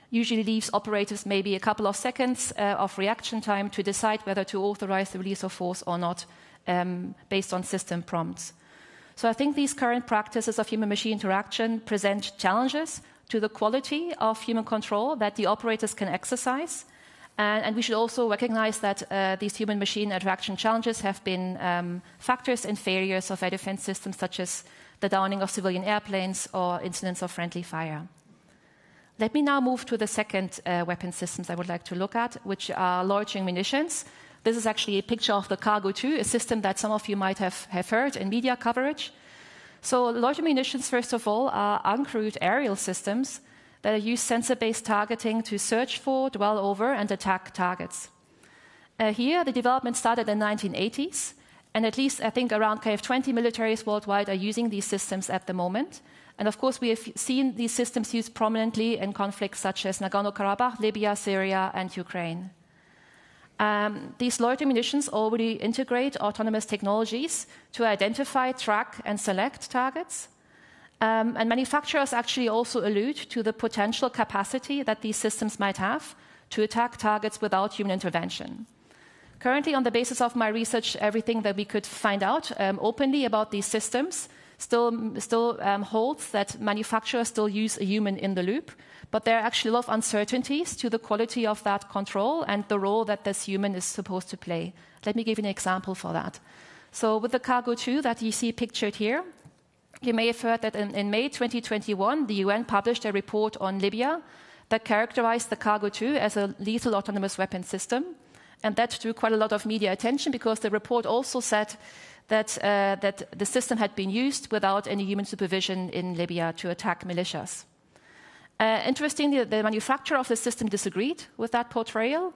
usually leaves operators maybe a couple of seconds of reaction time to decide whether to authorize the release of force or not based on system prompts. So I think these current practices of human-machine interaction present challenges to the quality of human control that the operators can exercise. And we should also recognize that these human-machine interaction challenges have been factors in failures of air defense systems, such as the downing of civilian airplanes or incidents of friendly fire. Let me now move to the second weapon systems I would like to look at, which are loitering munitions. This is actually a picture of the Cargo 2, a system that some of you might have heard in media coverage. So loitering munitions, first of all, are uncrewed aerial systems that use sensor-based targeting to search for, dwell over, and attack targets. Here, the development started in the 1980s, and at least, I think, around kind of 20 militaries worldwide are using these systems at the moment. And of course, we have seen these systems used prominently in conflicts such as Nagorno-Karabakh, Libya, Syria, and Ukraine. These loitering munitions already integrate autonomous technologies to identify, track, and select targets. And manufacturers actually also allude to the potential capacity that these systems might have to attack targets without human intervention. Currently, on the basis of my research, everything that we could find out openly about these systems still holds that manufacturers still use a human in the loop, but there are actually a lot of uncertainties to the quality of that control and the role that this human is supposed to play. Let me give you an example for that. So with the Cargo 2 that you see pictured here, you may have heard that in May 2021, the UN published a report on Libya that characterized the Cargo 2 as a lethal autonomous weapon system. And that drew quite a lot of media attention because the report also said that the system had been used without any human supervision in Libya to attack militias. Interestingly, the manufacturer of the system disagreed with that portrayal,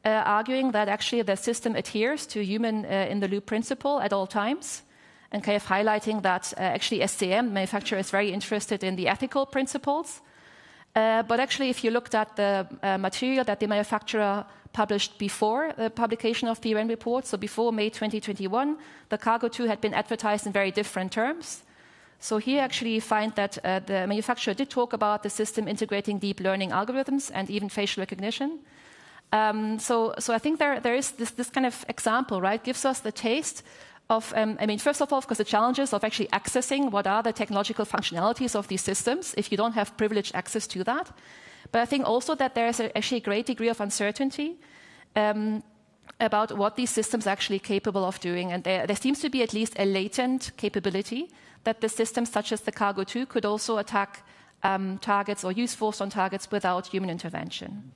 arguing that actually the system adheres to human in-the-loop principle at all times, and kind of highlighting that actually SCM, manufacturer, is very interested in the ethical principles. But actually, if you looked at the material that the manufacturer published before the publication of the REAIM report, so before May 2021, the Cargo 2 had been advertised in very different terms. So here actually you find that the manufacturer did talk about the system integrating deep learning algorithms and even facial recognition. So I think there is this kind of example, right, gives us the taste of, first of all, of course, the challenges of actually accessing what are the technological functionalities of these systems if you don't have privileged access to that. But I think also that there is actually a great degree of uncertainty about what these systems are actually capable of doing. And there seems to be at least a latent capability that the systems such as the Cargo 2 could also attack targets or use force on targets without human intervention.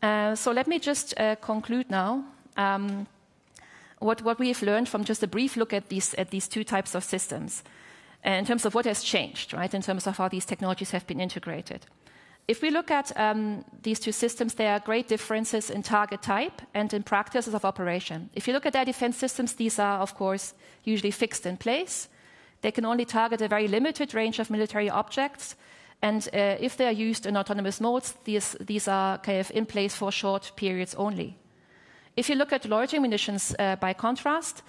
So let me just conclude now. What we have learned from just a brief look at these two types of systems in terms of what has changed, right, in terms of how these technologies have been integrated. If we look at these two systems, there are great differences in target type and in practices of operation. If you look at air defense systems, these are, of course, usually fixed in place. They can only target a very limited range of military objects. And if they are used in autonomous modes, these are kind of in place for short periods only. If you look at loitering munitions, by contrast,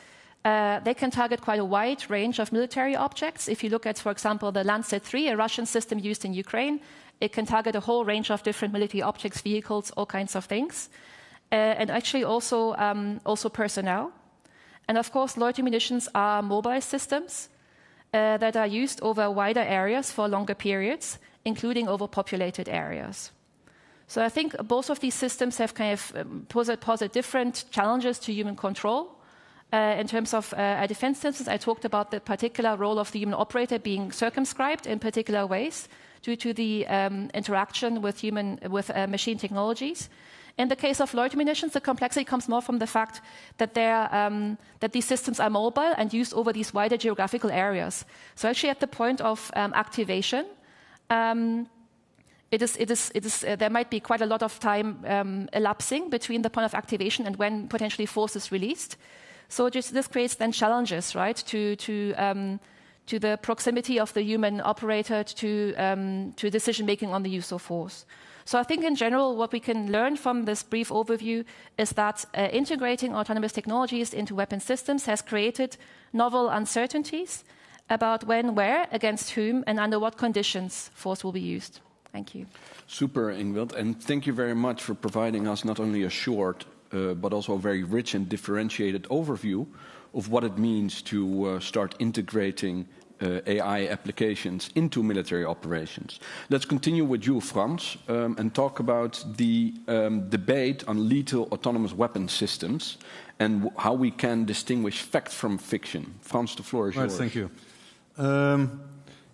they can target quite a wide range of military objects. If you look at, for example, the Lancet 3, a Russian system used in Ukraine, it can target a whole range of different military objects, vehicles, all kinds of things, and actually also personnel. And of course, loitering munitions are mobile systems that are used over wider areas for longer periods, including overpopulated areas. So I think both of these systems have kind of posed different challenges to human control. In terms of defense systems, I talked about the particular role of the human operator being circumscribed in particular ways due to the interaction with machine technologies. In the case of loitering munitions, the complexity comes more from the fact that these systems are mobile and used over these wider geographical areas. So actually, at the point of activation, there might be quite a lot of time elapsing between the point of activation and when potentially force is released. So this creates then challenges, right, to the proximity of the human operator to decision making on the use of force. So I think in general, what we can learn from this brief overview is that integrating autonomous technologies into weapon systems has created novel uncertainties about when, where, against whom, and under what conditions force will be used. Thank you. Super, Ingvild, and thank you very much for providing us not only a short, but also a very rich and differentiated overview of what it means to start integrating AI applications into military operations. Let's continue with you, Frans, and talk about the debate on lethal autonomous weapon systems and how we can distinguish fact from fiction. Frans, the floor is yours. Right, thank you.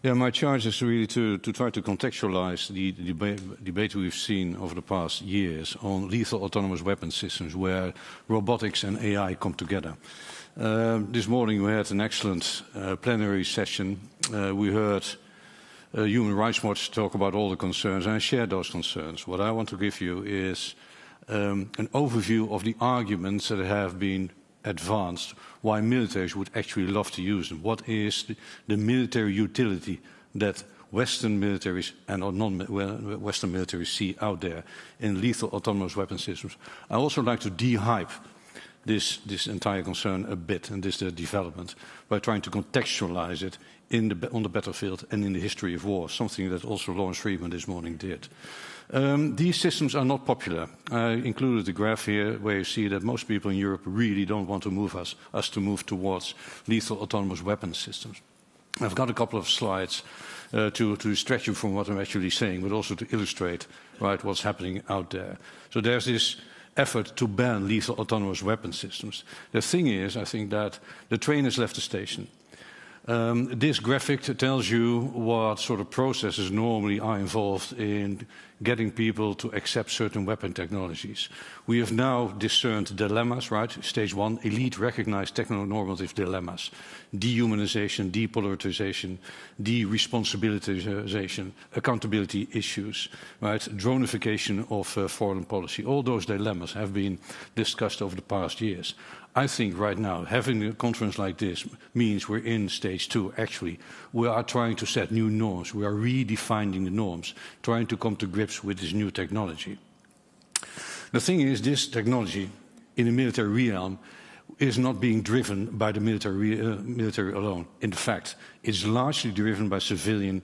My charge is really to try to contextualize the debate we've seen over the past years on lethal autonomous weapon systems where robotics and AI come together. This morning we had an excellent plenary session. We heard Human Rights Watch talk about all the concerns, and I share those concerns. What I want to give you is an overview of the arguments that have been advanced, why militaries would actually love to use them. What is the military utility that Western militaries and non-Western militaries see out there in lethal autonomous weapon systems? I also like to de-hype this entire concern a bit and this development by trying to contextualize it on the battlefield and in the history of war, something that also Lawrence Friedman this morning did. These systems are not popular. I included a graph here where you see that most people in Europe really don't want to move us to move towards lethal autonomous weapon systems. I've got a couple of slides to stretch you from what I'm actually saying, but also to illustrate what's happening out there. So there's this effort to ban lethal autonomous weapon systems. The thing is, I think, that the train has left the station. This graphic tells you what sort of processes normally are involved in getting people to accept certain weapon technologies. We have now discerned dilemmas, right? Stage 1, elite recognized techno-normative dilemmas. Dehumanization, depolarization, de-responsibilitization, accountability issues, right? Dronification of foreign policy. All those dilemmas have been discussed over the past years. I think right now, having a conference like this means we're in stage 2, actually. We are trying to set new norms. We are redefining the norms, trying to come to grips with this new technology. The thing is, this technology in the military realm is not being driven by the military alone. In fact, it's largely driven by civilian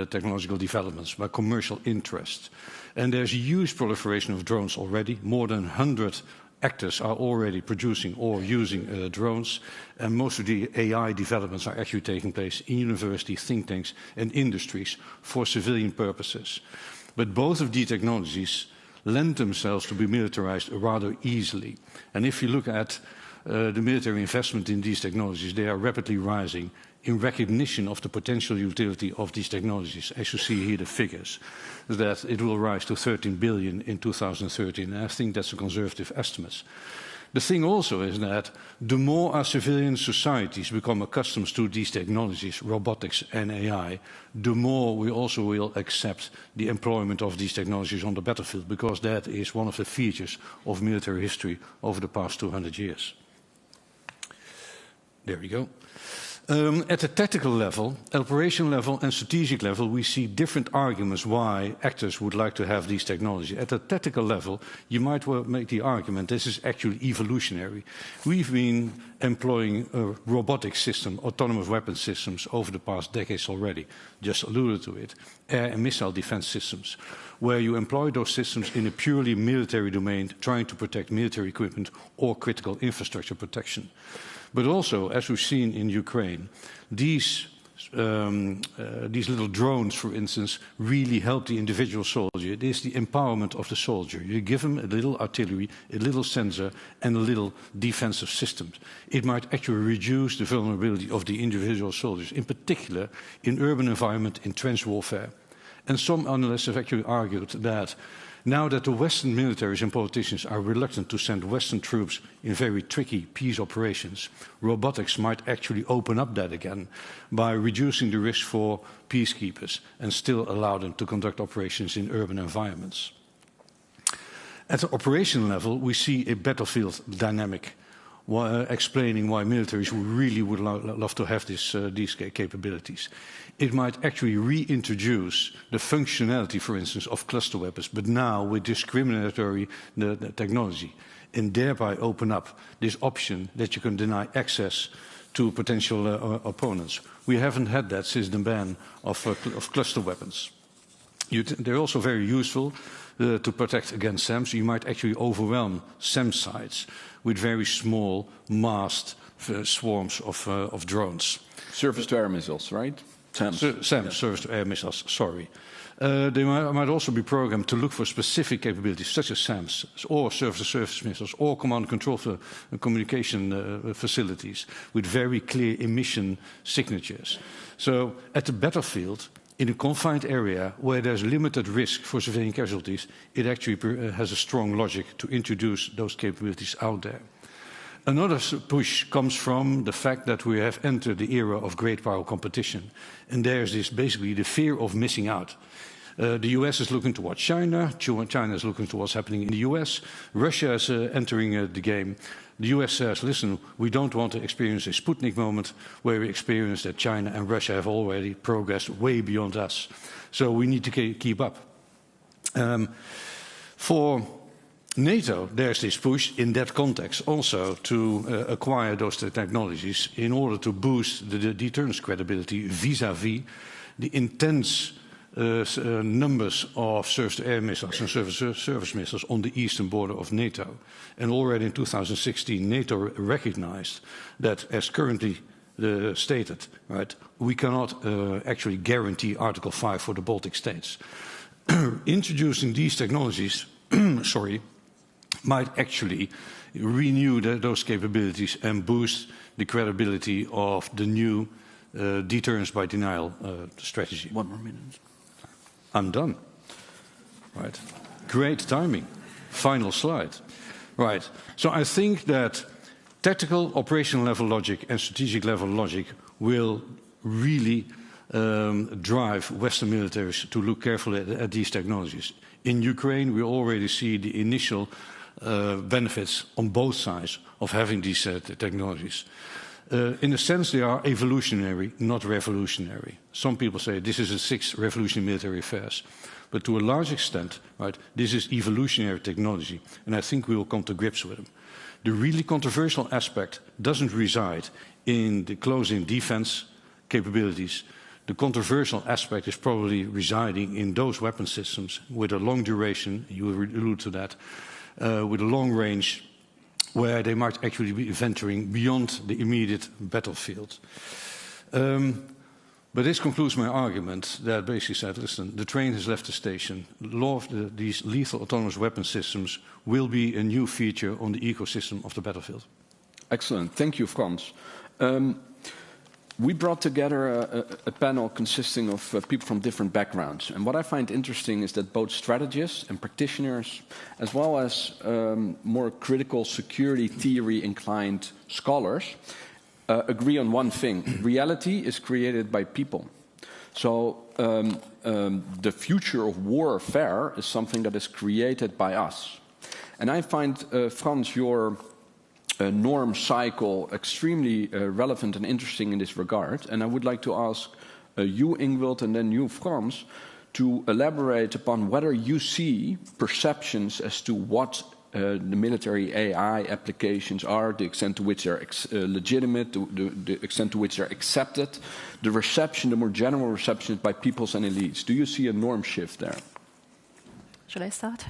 technological developments, by commercial interests. And there's a huge proliferation of drones already. More than 100 actors are already producing or using drones, and most of the AI developments are actually taking place in university think tanks and industries for civilian purposes. But both of these technologies lend themselves to be militarized rather easily. And if you look at the military investment in these technologies, they are rapidly rising in recognition of the potential utility of these technologies. As you see here, the figures, that it will rise to 13 billion in 2013, and I think that's a conservative estimate. The thing also is that the more our civilian societies become accustomed to these technologies, robotics and AI, the more we also will accept the employment of these technologies on the battlefield, because that is one of the features of military history over the past 200 years. There we go. At the tactical level, operational level and strategic level, we see different arguments why actors would like to have these technologies. At the tactical level, you might well make the argument this is actually evolutionary. We've been employing a robotic system, autonomous weapon systems, over the past decades already. Just alluded to it. Air and missile defense systems, where you employ those systems in a purely military domain, trying to protect military equipment or critical infrastructure protection. But also, as we've seen in Ukraine, these little drones, for instance, really help the individual soldier. It is the empowerment of the soldier. You give him a little artillery, a little sensor, and a little defensive system. It might actually reduce the vulnerability of the individual soldiers, in particular in urban environment, in trench warfare. And some analysts have actually argued that now that the Western militaries and politicians are reluctant to send Western troops in very tricky peace operations, robotics might actually open up that again by reducing the risk for peacekeepers and still allow them to conduct operations in urban environments. At the operational level, we see a battlefield dynamic explaining why militaries really would love to have these capabilities. It might actually reintroduce the functionality, for instance, of cluster weapons, but now with discriminatory technology, and thereby open up this option that you can deny access to potential opponents. We haven't had that since the ban of cluster weapons. They're also very useful to protect against SAMs. You might actually overwhelm SAM sites with very small massed swarms of drones. Surface-to-air missiles, right? SAMs. SAMs, surface-to-air missiles, sorry. They might also be programmed to look for specific capabilities, such as SAMs, or surface-to-surface missiles, or command and control for communication facilities with very clear emission signatures. So at the battlefield, in a confined area where there's limited risk for civilian casualties, it actually has a strong logic to introduce those capabilities out there. Another push comes from the fact that we have entered the era of great power competition. And there's this basically the fear of missing out. The US is looking towards China. China is looking to what's happening in the US. Russia is entering the game. The US says, listen, we don't want to experience a Sputnik moment where we experience that China and Russia have already progressed way beyond us. So we need to keep up. For NATO, there's this push in that context also to acquire those technologies in order to boost the deterrence credibility vis-à-vis the intense numbers of surface-to-air missiles and surface missiles on the eastern border of NATO. And already in 2016, NATO recognized that, as currently stated, right, we cannot actually guarantee Article 5 for the Baltic states. Introducing these technologies, might actually renew those capabilities and boost the credibility of the new deterrence by denial strategy. 1 more minute. I'm done. right? Great timing. Final slide. Right. So I think that tactical, operational level logic and strategic level logic will really drive Western militaries to look carefully at these technologies. In Ukraine, we already see the initial benefits on both sides of having these technologies. In a sense, they are evolutionary, not revolutionary. Some people say this is a sixth revolution in military affairs. But to a large extent, right, this is evolutionary technology, and I think we will come to grips with them. The really controversial aspect doesn't reside in the close-in defense capabilities. The controversial aspect is probably residing in those weapon systems with a long duration, you allude to that, with a long range, where they might actually be venturing beyond the immediate battlefield. But this concludes my argument that basically said, listen, the train has left the station. These lethal autonomous weapon systems will be a new feature on the ecosystem of the battlefield. Excellent. Thank you, Frans. We brought together a panel consisting of people from different backgrounds. And what I find interesting is that both strategists and practitioners, as well as more critical security theory-inclined scholars, agree on one thing. Reality is created by people. So the future of warfare is something that is created by us. And I find, Frans, your norm cycle extremely relevant and interesting in this regard. And I would like to ask you, Ingvild, and then you, Frans, to elaborate upon whether you see perceptions as to what the military AI applications are, the extent to which they're legitimate, the extent to which they're accepted, the reception, the more general reception by peoples and elites. Do you see a norm shift there? Shall I start?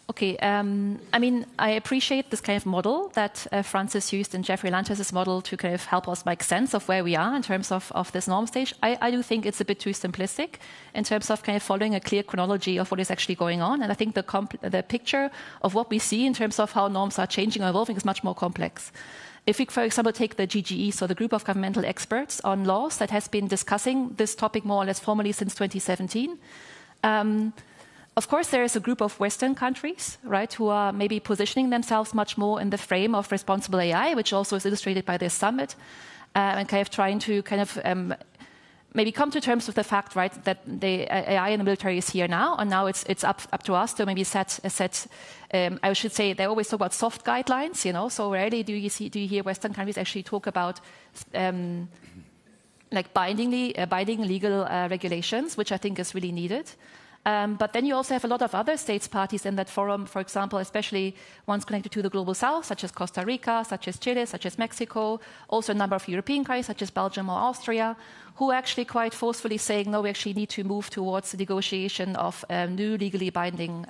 Okay, I mean, I appreciate this kind of model that Francis used in Jeffrey Lantis' model to kind of help us make sense of where we are in terms of this norm stage. I do think it's a bit too simplistic in terms of kind of following a clear chronology of what is actually going on. And I think the picture of what we see in terms of how norms are changing or evolving is much more complex. If we, for example, take the GGE, so the group of governmental experts on laws that has been discussing this topic more or less formally since 2017, of course, there is a group of Western countries, right, who are maybe positioning themselves much more in the frame of responsible AI, which also is illustrated by this summit, and kind of trying to kind of maybe come to terms with the fact, right, that the AI in the military is here now, and now it's up to us to maybe set. I should say they always talk about soft guidelines, you know. So rarely do you hear Western countries actually talk about like binding legal regulations, which I think is really needed. But then you also have a lot of other states parties in that forum, for example, especially ones connected to the Global South, such as Costa Rica, such as Chile, such as Mexico, also a number of European countries, such as Belgium or Austria, who are actually quite forcefully saying, no, we actually need to move towards the negotiation of new legally binding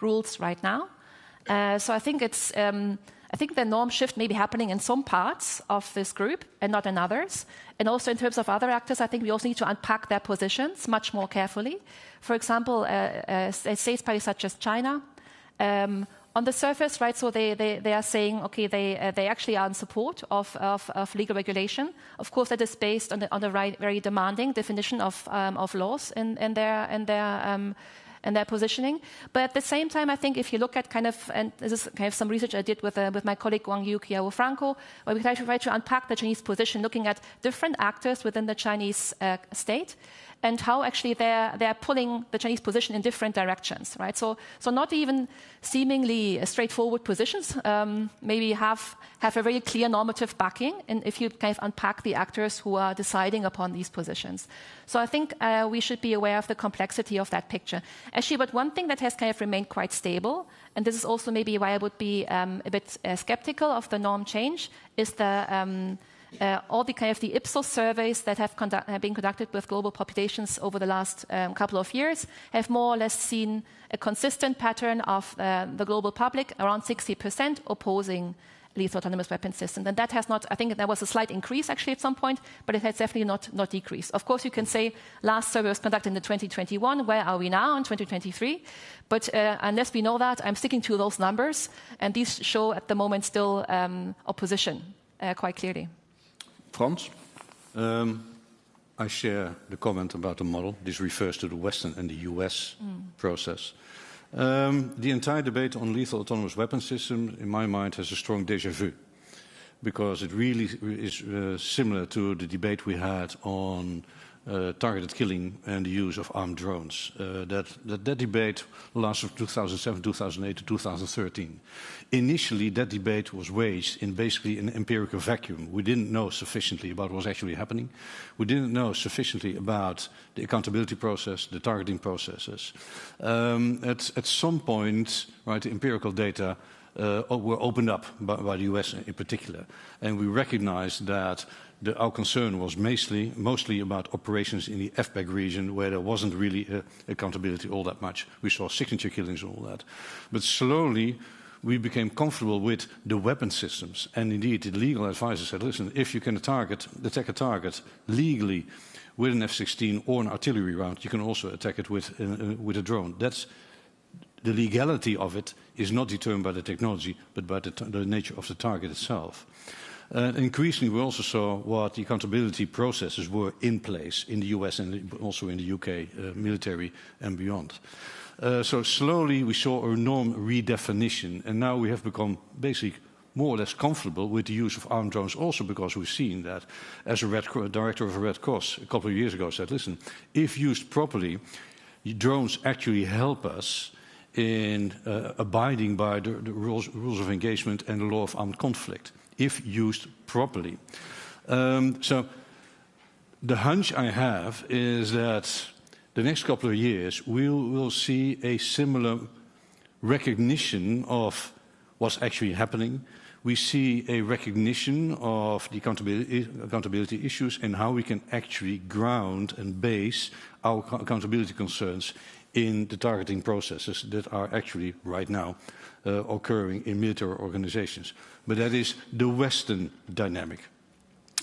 rules right now. So I think it's... I think the norm shift may be happening in some parts of this group and not in others. And also in terms of other actors, I think we also need to unpack their positions much more carefully. For example, states parties such as China, on the surface, right, so they are saying, okay, they actually are in support of legal regulation. Of course, that is based on the right, very demanding definition of laws in their positioning. But at the same time, I think if you look at kind of, and this is kind of some research I did with my colleague Wang Yu Kiao Franco, where we try to unpack the Chinese position, looking at different actors within the Chinese state, and how actually they're pulling the Chinese position in different directions, right? So not even seemingly straightforward positions, maybe have a very clear normative backing, and if you kind of unpack the actors who are deciding upon these positions. So I think we should be aware of the complexity of that picture. Actually, but one thing that has kind of remained quite stable, and this is also maybe why I would be a bit skeptical of the norm change, is the all the kind of the Ipsos surveys that have been conducted with global populations over the last couple of years have more or less seen a consistent pattern of the global public, around 60% opposing lethal autonomous weapon systems. And that has not, I think there was a slight increase actually at some point, but it has definitely not decreased. Of course, you can say last survey was conducted in 2021. Where are we now in 2023? But unless we know that, I'm sticking to those numbers. And these show at the moment still opposition quite clearly. Frans? I share the comment about the model. This refers to the Western and the US process. The entire debate on lethal autonomous weapon systems, in my mind, has a strong déjà vu, because it really is similar to the debate we had on targeted killing and the use of armed drones. That debate lasted from 2007, 2008 to 2013. Initially, that debate was waged in basically an empirical vacuum. We didn't know sufficiently about what was actually happening. We didn't know sufficiently about the accountability process, the targeting processes. At some point, right, the empirical data were opened up by the US in particular, and we recognized that our concern was mostly about operations in the FPAC region, where there wasn't really accountability all that much. We saw signature killings and all that. But slowly, we became comfortable with the weapon systems. And indeed, the legal advisor said, listen, if you can attack a target legally with an F-16 or an artillery round, you can also attack it with a drone. That's the legality of it is not determined by the technology, but by the nature of the target itself. Increasingly, we also saw what the accountability processes were in place in the US and also in the UK military and beyond. So slowly we saw a norm redefinition, and now we have become basically more or less comfortable with the use of armed drones, also because we've seen that, as a director of a Red Cross a couple of years ago said, listen, if used properly, drones actually help us in abiding by the rules of engagement and the law of armed conflict, if used properly. So the hunch I have is that the next couple of years we'll see a similar recognition of what's actually happening. We see a recognition of the accountability issues and how we can actually ground and base our accountability concerns in the targeting processes that are actually right now occurring in military organizations. But that is the Western dynamic.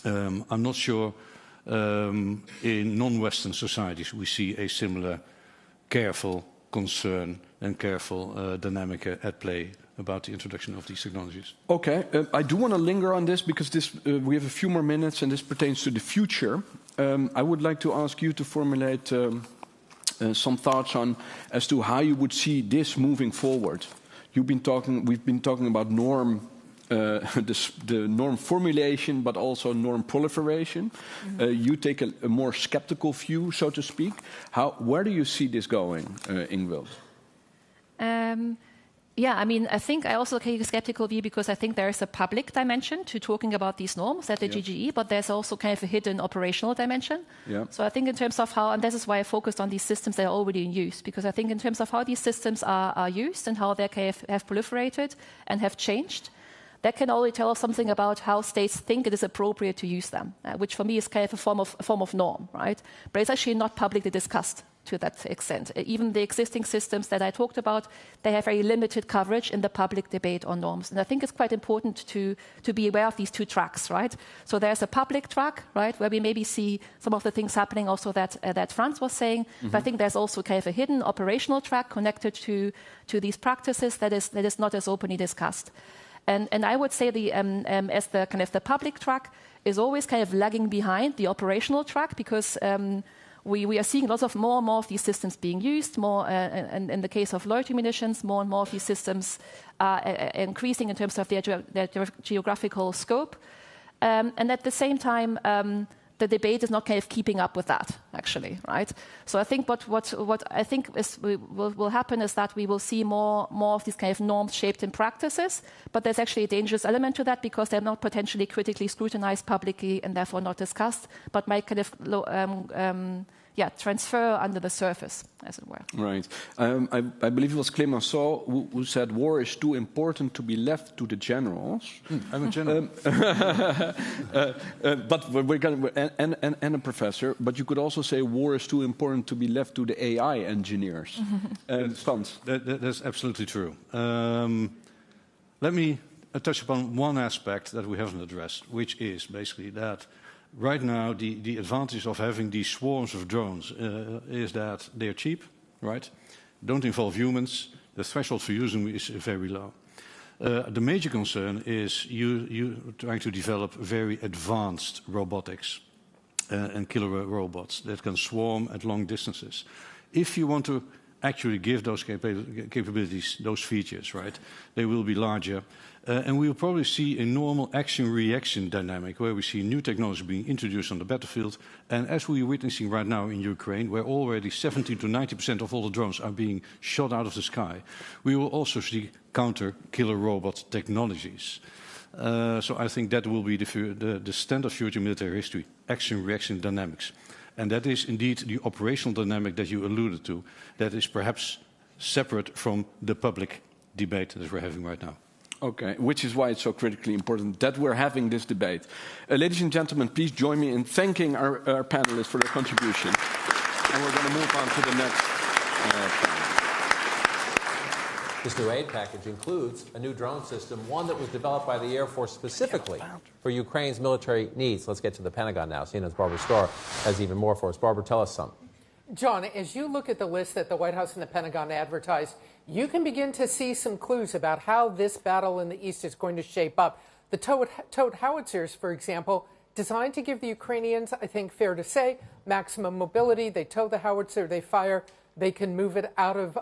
I'm not sure in non-Western societies we see a similar careful concern and careful dynamic at play about the introduction of these technologies. Okay, I do want to linger on this because we have a few more minutes and this pertains to the future. I would like to ask you to formulate some thoughts on as to how you would see this moving forward. We've been talking about norm, the norm formulation, but also norm proliferation. You take a more skeptical view, so to speak. Where do you see this going, Ingvild? Yeah, I mean, I think I also take a skeptical view because I think there is a public dimension to talking about these norms at the GGE, but there's also kind of a hidden operational dimension. Yeah. So I think in terms of how, and this is why I focused on these systems that are already in use, because I think in terms of how these systems are used and how they have proliferated and have changed, that can already tell us something about how states think it is appropriate to use them, which for me is kind of a form of norm, right? But it's actually not publicly discussed to that extent. Even the existing systems that I talked about, they have very limited coverage in the public debate on norms. And I think it's quite important to be aware of these two tracks, right? So there's a public track, right, where we maybe see some of the things happening also that Franz was saying. But I think there's also kind of a hidden operational track connected to these practices that is not as openly discussed. And I would say as the kind of the public track is always kind of lagging behind the operational track because we are seeing lots of more and more of these systems being used, more in the case of loitering munitions, more and more of these systems are increasing in terms of their geographical scope. And at the same time, the debate is not kind of keeping up with that, actually, right? So I think what I think will happen is that we will see more of these kind of norms shaped in practices, but there's actually a dangerous element to that because they're not potentially critically scrutinized publicly and therefore not discussed, but might kind of transfer under the surface, as it were. Right. I believe it was Clemenceau who said war is too important to be left to the generals. I'm a general. But we're going and a professor. But you could also say war is too important to be left to the AI engineers. Frans. That's absolutely true. Let me touch upon one aspect that we haven't addressed, which is basically that right now, the advantage of having these swarms of drones is that they're cheap, right? Don't involve humans. The threshold for using them is very low. The major concern is you trying to develop very advanced robotics. and killer robots that can swarm at long distances. If you want to actually give those capabilities, those features, right, they will be larger. And we will probably see a normal action-reaction dynamic where we see new technology being introduced on the battlefield. And as we are witnessing right now in Ukraine, where already 70 to 90% of all the drones are being shot out of the sky, we will also see counter-killer robot technologies. So I think that will be the standard future military history, action-reaction dynamics. And that is indeed the operational dynamic that you alluded to, that is perhaps separate from the public debate that we're having right now. Okay, which is why it's so critically important that we're having this debate. Ladies and gentlemen, please join me in thanking our panelists for their contribution. And we're going to move on to the next panel. This new aid package includes a new drone system, one that was developed by the Air Force specifically for Ukraine's military needs. Let's get to the Pentagon now. CNN's Barbara Starr has even more for us. Barbara, tell us something. John, as you look at the list that the White House and the Pentagon advertised, you can begin to see some clues about how this battle in the East is going to shape up. The towed howitzers, for example, designed to give the Ukrainians, I think fair to say, maximum mobility. They tow the howitzer, they fire. They can move it out of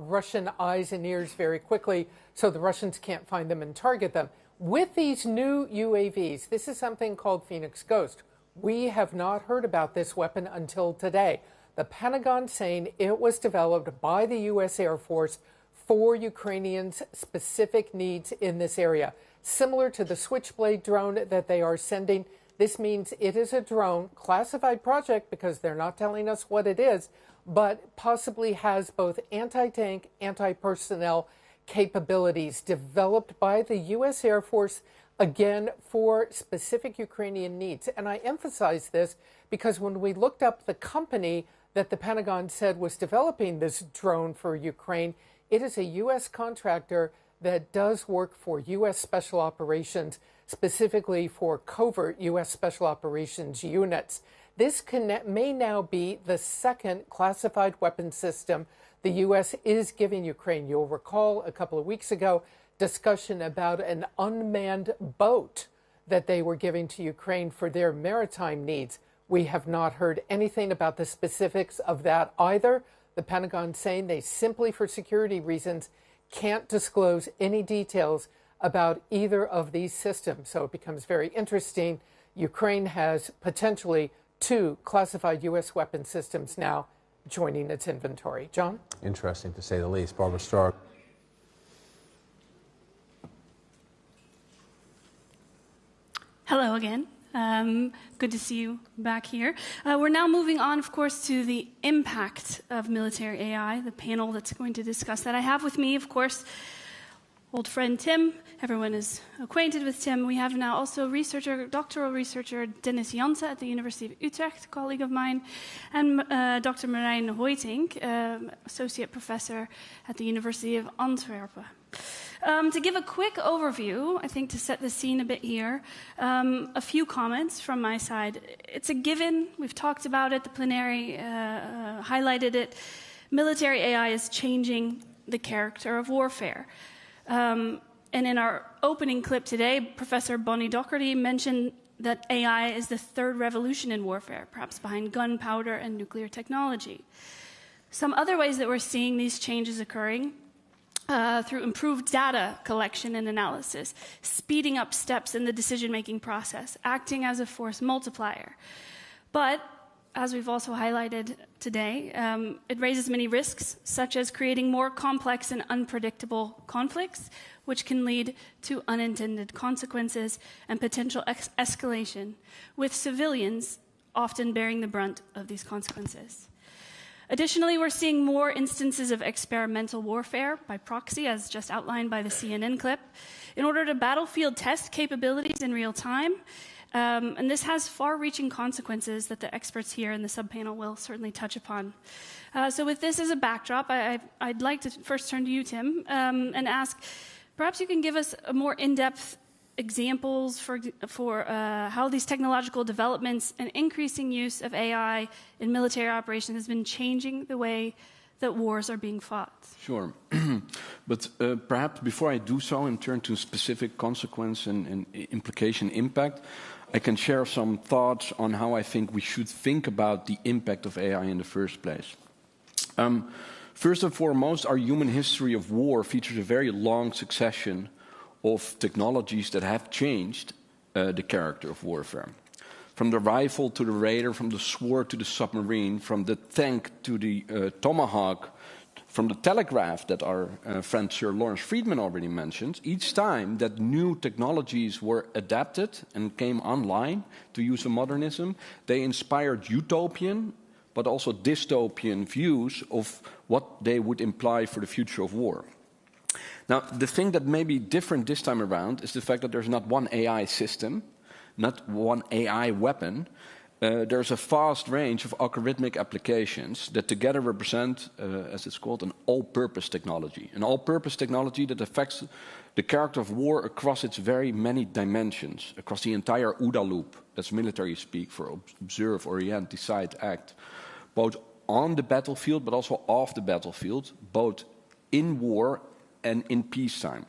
Russian eyes and ears very quickly so the Russians can't find them and target them. With these new UAVs, this is something called Phoenix Ghost. We have not heard about this weapon until today. The Pentagon saying it was developed by the U.S. Air Force for Ukrainians' specific needs in this area. Similar to the Switchblade drone that they are sending, this means it is a drone, classified project because they're not telling us what it is, but possibly has both anti-tank, anti-personnel capabilities developed by the U.S. Air Force, again, for specific Ukrainian needs. And I emphasize this because when we looked up the company that the Pentagon said was developing this drone for Ukraine, it is a U.S. contractor that does work for U.S. Special Operations, specifically for covert U.S. Special Operations units. This may now be the second classified weapon system the U.S. is giving Ukraine. You'll recall a couple of weeks ago, discussion about an unmanned boat that they were giving to Ukraine for their maritime needs. We have not heard anything about the specifics of that either. The Pentagon saying they simply, for security reasons, can't disclose any details about either of these systems. So it becomes very interesting. Ukraine has potentially 2 classified U.S. weapon systems now joining its inventory. John? Interesting, to say the least. Barbara Starr. Hello again. Good to see you back here. We're now moving on, of course, to the impact of military AI, the panel that's going to discuss that. I have with me, of course, old friend Tim. Everyone is acquainted with Tim. We have now also doctoral researcher Dennis Jansen at the University of Utrecht, a colleague of mine, and Dr. Marijn Hoytink, associate professor at the University of Antwerp. To give a quick overview, I think to set the scene a bit here, a few comments from my side. It's a given. We've talked about it. The plenary highlighted it. Military AI is changing the character of warfare. And in our opening clip today, Professor Bonnie Doherty mentioned that AI is the third revolution in warfare, perhaps behind gunpowder and nuclear technology. Some other ways that we're seeing these changes occurring through improved data collection and analysis, speeding up steps in the decision-making process, acting as a force multiplier. But as we've also highlighted today, it raises many risks, such as creating more complex and unpredictable conflicts, which can lead to unintended consequences and potential escalation, with civilians often bearing the brunt of these consequences. Additionally, we're seeing more instances of experimental warfare by proxy, as just outlined by the CNN clip, in order to battlefield test capabilities in real time. And this has far-reaching consequences that the experts here in the subpanel will certainly touch upon. So with this as a backdrop, I'd like to first turn to you, Tim, and ask, perhaps you can give us a more in-depth examples for how these technological developments and increasing use of AI in military operations has been changing the way that wars are being fought? Sure. But perhaps before I do so and turn to specific consequence and implication impact, I can share some thoughts on how I think we should think about the impact of AI in the first place. First and foremost, our human history of war features a very long succession of technologies that have changed the character of warfare. From the rifle to the raider, from the sword to the submarine, from the tank to the tomahawk, from the telegraph that our friend Sir Lawrence Friedman already mentioned, each time that new technologies were adapted and came online, to use a modernism, they inspired utopian but also dystopian views of what they would imply for the future of war. Now, the thing that may be different this time around is the fact that there's not one AI system, not one AI weapon. There's a vast range of algorithmic applications that together represent, as it's called, an all-purpose technology. An all-purpose technology that affects the character of war across its very many dimensions, across the entire OODA loop, that's military speak for observe, orient, decide, act, both on the battlefield but also off the battlefield, both in war and in peacetime.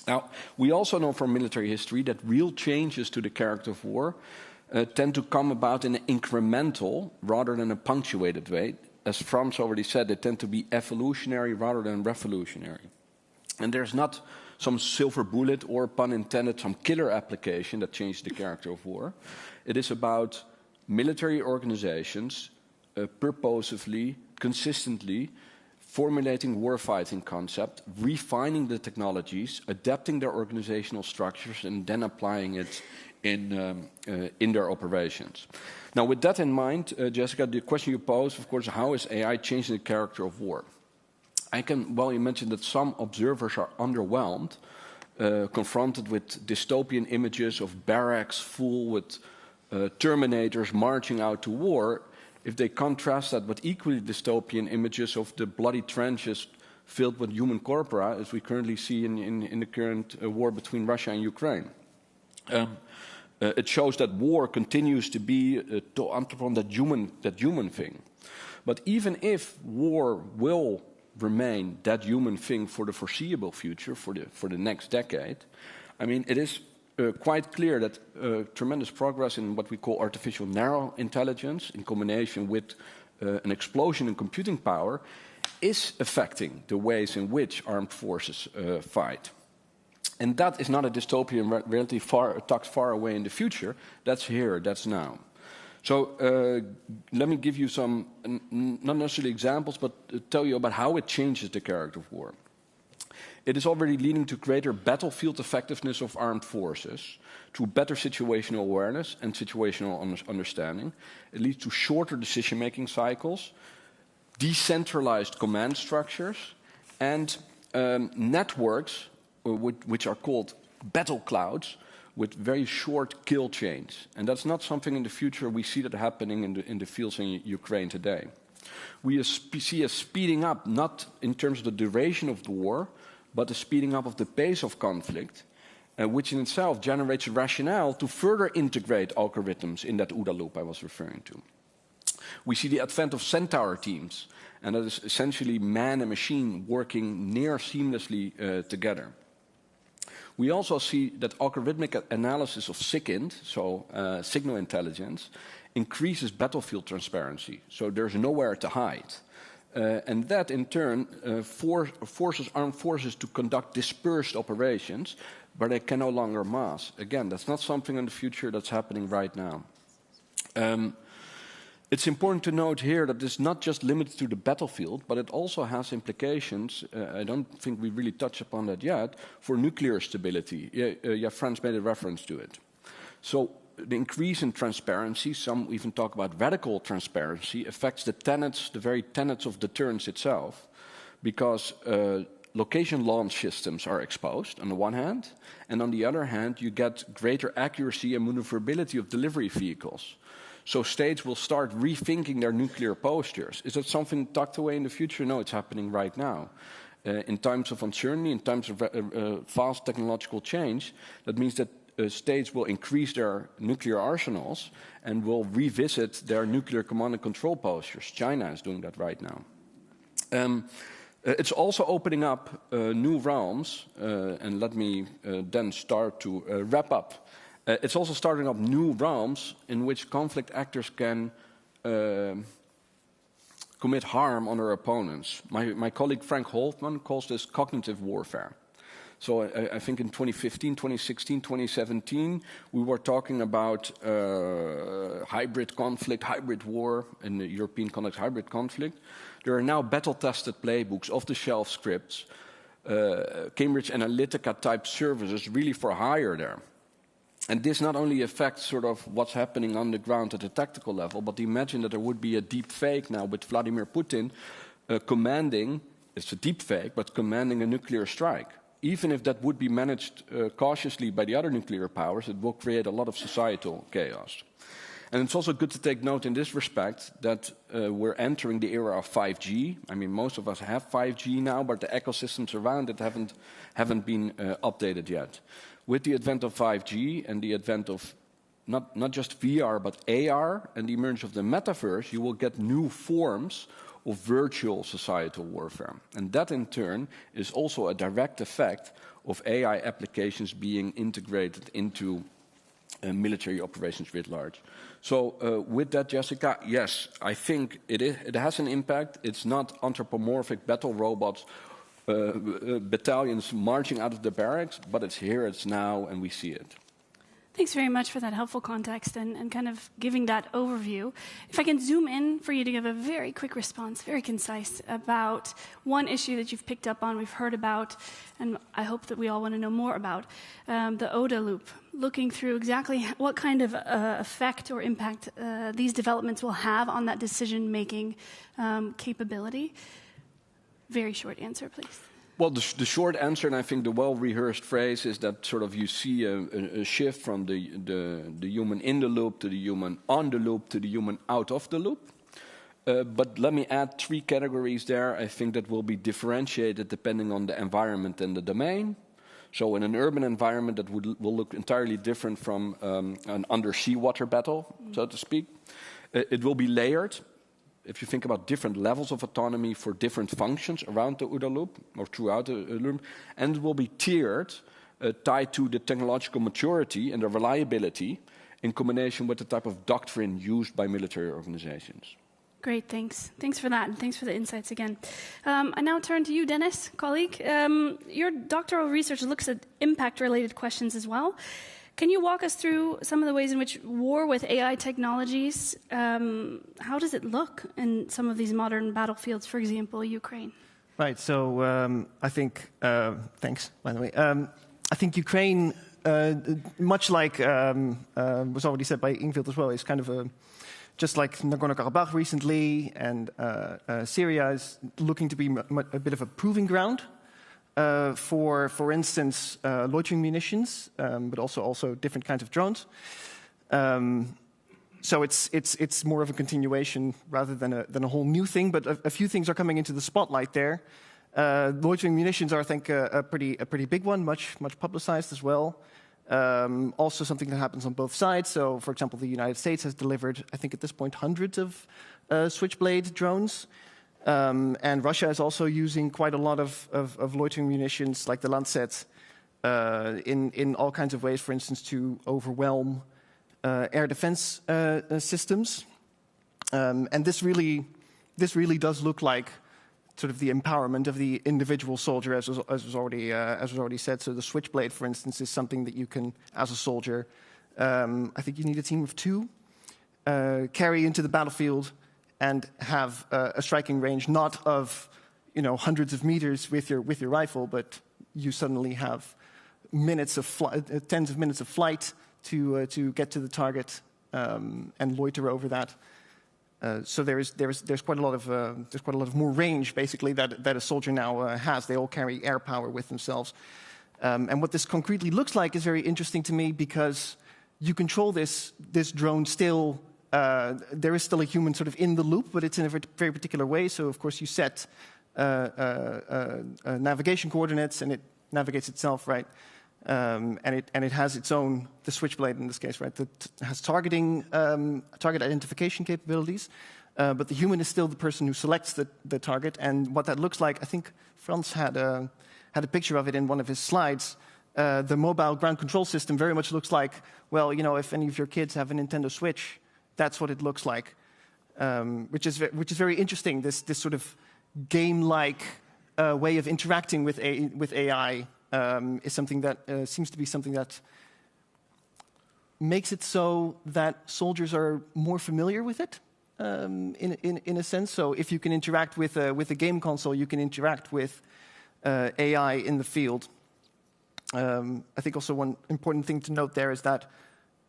Now, we also know from military history that real changes to the character of war tend to come about in an incremental rather than a punctuated way. As Frans already said, they tend to be evolutionary rather than revolutionary. And there's not some silver bullet or, pun intended, some killer application that changed the character of war. It is about military organizations purposefully, consistently formulating warfighting concept, refining the technologies, adapting their organizational structures, and then applying it in their operations. Now, with that in mind, Jessica, the question you posed, of course, how is AI changing the character of war? You mentioned that some observers are underwhelmed, confronted with dystopian images of barracks full with Terminators marching out to war. If they contrast that with equally dystopian images of the bloody trenches filled with human corpora, as we currently see in the current war between Russia and Ukraine. It shows that war continues to be that human thing. But even if war will remain that human thing for the foreseeable future, for the next decade, I mean, it is quite clear that tremendous progress in what we call artificial narrow intelligence, in combination with an explosion in computing power, is affecting the ways in which armed forces fight. And that is not a dystopian reality tucked far away in the future. That's here, that's now. So let me give you some, not necessarily examples, but tell you about how it changes the character of war. It is already leading to greater battlefield effectiveness of armed forces, to better situational awareness and situational understanding. It leads to shorter decision-making cycles, decentralized command structures, and networks, which are called battle clouds, with very short kill chains. And that's not something in the future we see that happening in the fields in Ukraine today. We see a speeding up, not in terms of the duration of the war, but the speeding up of the pace of conflict, which in itself generates a rationale to further integrate algorithms in that OODA loop I was referring to. We see the advent of centaur teams, and that is essentially man and machine working near seamlessly together. We also see that algorithmic analysis of SIGINT, so signal intelligence, increases battlefield transparency, so there's nowhere to hide. And that, in turn, forces armed forces to conduct dispersed operations, but they can no longer mass. Again, that's not something in the future that's happening right now. It's important to note here that this is not just limited to the battlefield, but it also has implications, I don't think we really touched upon that yet, for nuclear stability. Frans made a reference to it. So the increase in transparency, some even talk about radical transparency, affects the very tenets of deterrence itself, because location launch systems are exposed on the one hand, and on the other hand, you get greater accuracy and maneuverability of delivery vehicles. So states will start rethinking their nuclear postures. Is that something tucked away in the future? No, it's happening right now. In times of uncertainty, in times of fast technological change, that means that states will increase their nuclear arsenals and will revisit their nuclear command and control postures. China is doing that right now. It's also opening up new realms, and let me then start to wrap up. It's also starting up new realms in which conflict actors can commit harm on their opponents. My colleague Frank Holtman calls this cognitive warfare. So I think in 2015, 2016, 2017, we were talking about hybrid conflict, hybrid war, in the European context, hybrid conflict. There are now battle-tested playbooks, off-the-shelf scripts, Cambridge Analytica-type services really for hire there. And this not only affects sort of what's happening on the ground at the tactical level, but imagine that there would be a deep fake now with Vladimir Putin commanding, it's a deep fake, but commanding a nuclear strike. Even if that would be managed cautiously by the other nuclear powers, it will create a lot of societal chaos. And it's also good to take note in this respect that we're entering the era of 5G. I mean, most of us have 5G now, but the ecosystems around it haven't been updated yet. With the advent of 5G and the advent of not just VR, but AR and the emergence of the metaverse, you will get new forms of virtual societal warfare. And that in turn is also a direct effect of AI applications being integrated into military operations writ large. So with that, Jessica, yes, I think it has an impact. It's not anthropomorphic battle robots, battalions marching out of the barracks, but it's here, it's now, and we see it. Thanks very much for that helpful context and kind of giving that overview. If I can zoom in for you to give a very quick response, very concise, about one issue that you've picked up on, we've heard about, and I hope that we all want to know more about, the ODA loop, looking through exactly what kind of effect or impact these developments will have on that decision-making capability. Very short answer, please. Well, the short answer, and I think the well-rehearsed phrase, is that sort of you see a shift from the human in the loop to the human on the loop to the human out of the loop. But let me add 3 categories there. I think that will be differentiated depending on the environment and the domain. So in an urban environment, that will look entirely different from an undersea water battle, so to speak. It will be layered. If you think about different levels of autonomy for different functions around the ODA loop or throughout the loop, and it will be tiered, tied to the technological maturity and the reliability in combination with the type of doctrine used by military organizations. Great, thanks. Thanks for that, and thanks for the insights again. I now turn to you, Dennis, colleague. Your doctoral research looks at impact-related questions as well. Can you walk us through some of the ways in which war with AI technologies, how does it look in some of these modern battlefields, for example, Ukraine? Right, so I think, thanks, by the way. I think Ukraine, much like was already said by Ingvild as well, is kind of just like Nagorno-Karabakh recently, and Syria is looking to be a bit of a proving ground. For instance, loitering munitions, but also different kinds of drones. So it's more of a continuation rather than a whole new thing. But a few things are coming into the spotlight there. Loitering munitions are, I think, a pretty big one, much publicized as well. Also something that happens on both sides. So, for example, the United States has delivered, I think, at this point, hundreds of Switchblade drones. And Russia is also using quite a lot of loitering munitions, like the Lancet, in all kinds of ways, for instance, to overwhelm air defense systems. And this really does look like sort of the empowerment of the individual soldier, as was already said. So the Switchblade, for instance, is something that you can, as a soldier, I think you need a team of 2, carry into the battlefield and have a striking range not of hundreds of meters with your rifle, but you suddenly have tens of minutes of flight to get to the target and loiter over that. So there's quite a lot of more range basically that a soldier now has. They all carry air power with themselves, and what this concretely looks like is very interesting to me because you control this drone still. There is still a human sort of in the loop, but it's in a very particular way. So, of course, you set navigation coordinates, and it navigates itself, right? And it has its own, the Switchblade in this case, right? That has target identification capabilities. but the human is still the person who selects the target. And what that looks like, I think Frans had a picture of it in one of his slides. The mobile ground control system very much looks like, well, you know, if any of your kids have a Nintendo Switch, that's what it looks like, which is very interesting. This sort of game-like way of interacting with AI is something that seems to be something that makes it so that soldiers are more familiar with it, in a sense. So if you can interact with a game console, you can interact with AI in the field. I think also one important thing to note there is that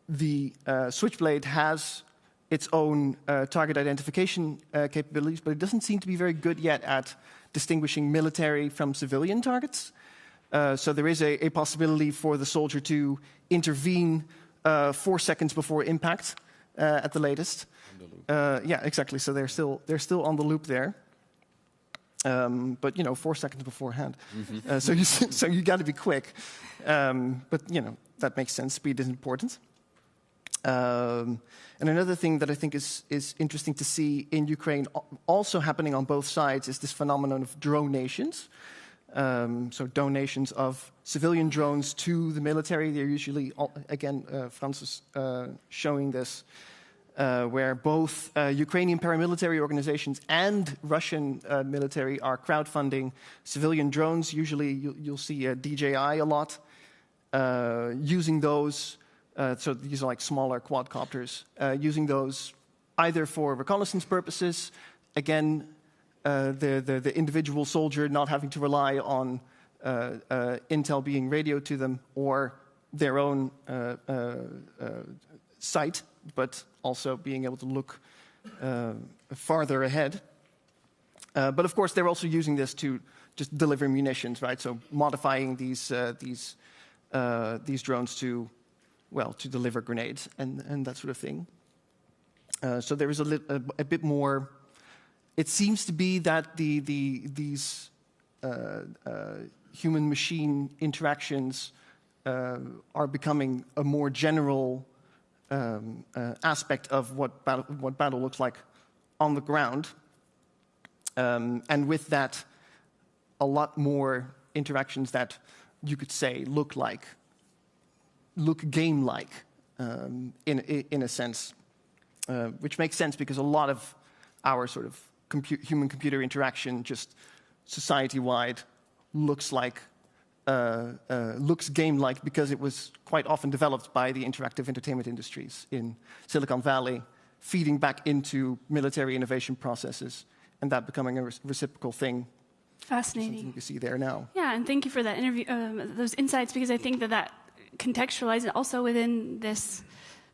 the Switchblade has its own target identification capabilities, but it doesn't seem to be very good yet at distinguishing military from civilian targets. So there is a possibility for the soldier to intervene 4 seconds before impact at the latest. Yeah, exactly. So they're still on the loop there. But you know, 4 seconds beforehand. So you got to be quick. But you know, that makes sense. Speed is important. And another thing that I think is interesting to see in Ukraine, also happening on both sides, is this phenomenon of dronations. So donations of civilian drones to the military. They're usually, again, Frans is showing this, where both Ukrainian paramilitary organizations and Russian military are crowdfunding civilian drones. Usually you'll see DJI a lot, using those. So these are like smaller quadcopters, using those either for reconnaissance purposes, again, the individual soldier not having to rely on intel being radioed to them, or their own sight, but also being able to look farther ahead. But of course, they're also using this to just deliver munitions, right? So modifying these drones to, well, to deliver grenades and that sort of thing. So there is a bit more. It seems to be that these human-machine interactions are becoming a more general aspect of what battle looks like on the ground, and with that, a lot more interactions that you could say look game-like in a sense, which makes sense because a lot of our sort of human-computer interaction, just society-wide, looks game-like because it was quite often developed by the interactive entertainment industries in Silicon Valley, feeding back into military innovation processes, and that becoming a reciprocal thing. Fascinating. Something you see there now. Yeah, and thank you for that interview, those insights, because I think that contextualizes also within this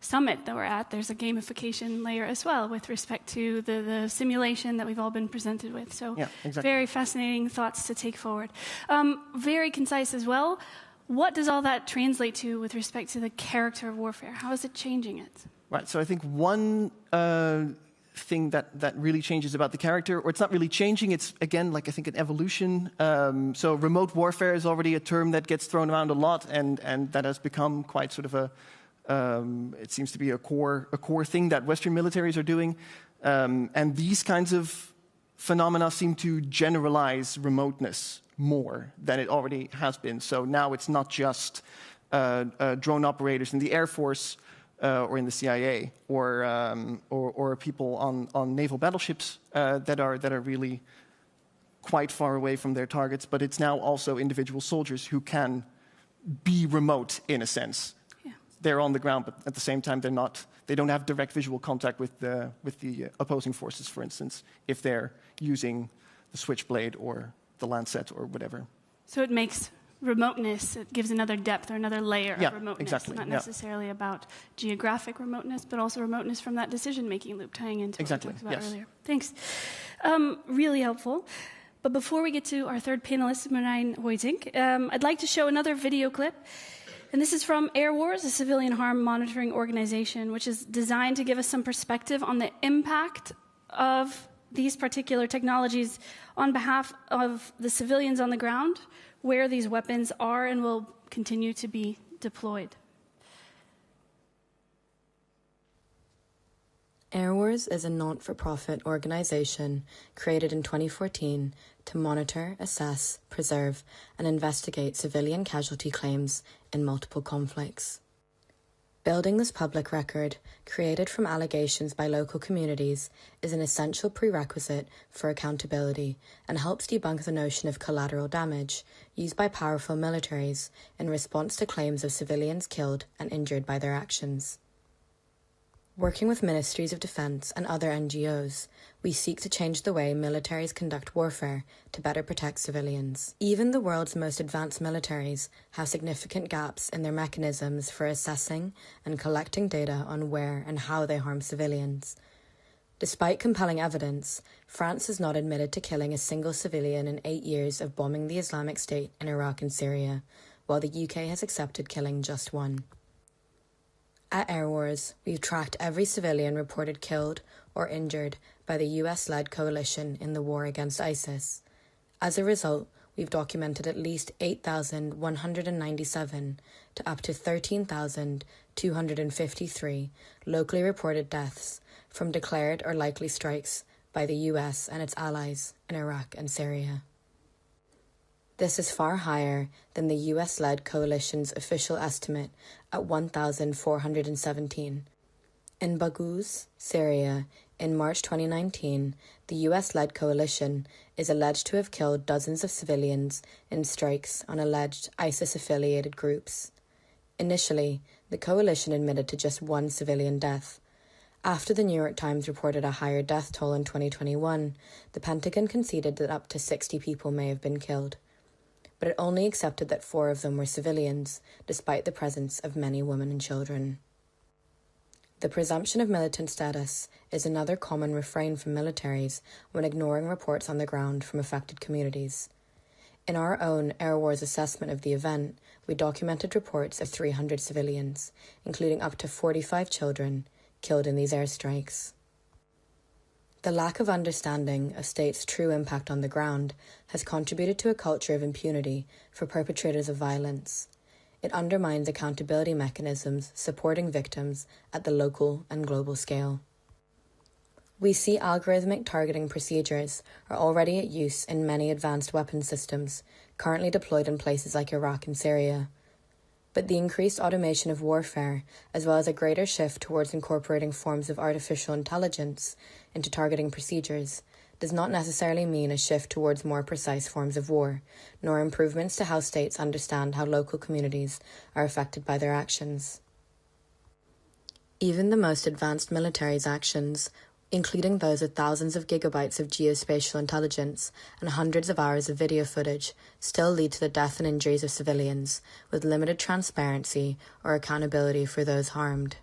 summit that we're at. There's a gamification layer as well with respect to the simulation that we've all been presented with. So yeah, exactly. Very fascinating thoughts to take forward. Very concise as well. What does all that translate to with respect to the character of warfare? How is it changing it? Right, so I think one thing that really changes about the character, or it's not really changing, it's again, like I think an evolution. So remote warfare is already a term that gets thrown around a lot, and that has become quite sort of it seems to be a core thing that Western militaries are doing. And these kinds of phenomena seem to generalize remoteness more than it already has been. So now it's not just drone operators in the Air Force or in the CIA or people on naval battleships that are really quite far away from their targets, but it's now also individual soldiers who can be remote in a sense. They're on the ground, but at the same time, they don't have direct visual contact with the opposing forces, for instance, if they're using the Switchblade or the Lancet or whatever. So it makes remoteness, it gives another depth or another layer of remoteness. Exactly. Not necessarily about geographic remoteness, but also remoteness from that decision-making loop, tying into what we talked about earlier. Thanks. Really helpful. But before we get to our third panelist, Marijn Hoytink, I'd like to show another video clip. And this is from Air Wars, a civilian harm monitoring organization, which is designed to give us some perspective on the impact of these particular technologies on behalf of the civilians on the ground, where these weapons are and will continue to be deployed. AirWars is a not-for-profit organization created in 2014 to monitor, assess, preserve, and investigate civilian casualty claims in multiple conflicts. Building this public record, created from allegations by local communities, is an essential prerequisite for accountability and helps debunk the notion of collateral damage used by powerful militaries in response to claims of civilians killed and injured by their actions. Working with ministries of defense and other NGOs, we seek to change the way militaries conduct warfare to better protect civilians. Even the world's most advanced militaries have significant gaps in their mechanisms for assessing and collecting data on where and how they harm civilians. Despite compelling evidence, France has not admitted to killing a single civilian in 8 years of bombing the Islamic State in Iraq and Syria, while the UK has accepted killing just one. At AirWars, we've tracked every civilian reported killed or injured by the US-led coalition in the war against ISIS. As a result, we've documented at least 8,197 to up to 13,253 locally reported deaths from declared or likely strikes by the US and its allies in Iraq and Syria. This is far higher than the US-led coalition's official estimate at 1,417. In Baghouz, Syria, in March 2019, the US-led coalition is alleged to have killed dozens of civilians in strikes on alleged ISIS-affiliated groups. Initially, the coalition admitted to just one civilian death. After the New York Times reported a higher death toll in 2021, the Pentagon conceded that up to 60 people may have been killed. But it only accepted that 4 of them were civilians, despite the presence of many women and children. The presumption of militant status is another common refrain from militaries when ignoring reports on the ground from affected communities. In our own AirWars assessment of the event, we documented reports of 300 civilians, including up to 45 children, killed in these airstrikes. The lack of understanding of states' true impact on the ground has contributed to a culture of impunity for perpetrators of violence. It undermines accountability mechanisms supporting victims at the local and global scale. We see algorithmic targeting procedures are already at use in many advanced weapons systems currently deployed in places like Iraq and Syria. But the increased automation of warfare, as well as a greater shift towards incorporating forms of artificial intelligence into targeting procedures, does not necessarily mean a shift towards more precise forms of war, nor improvements to how states understand how local communities are affected by their actions. Even the most advanced military's actions, including those with thousands of gigabytes of geospatial intelligence and hundreds of hours of video footage, still lead to the death and injuries of civilians, with limited transparency or accountability for those harmed.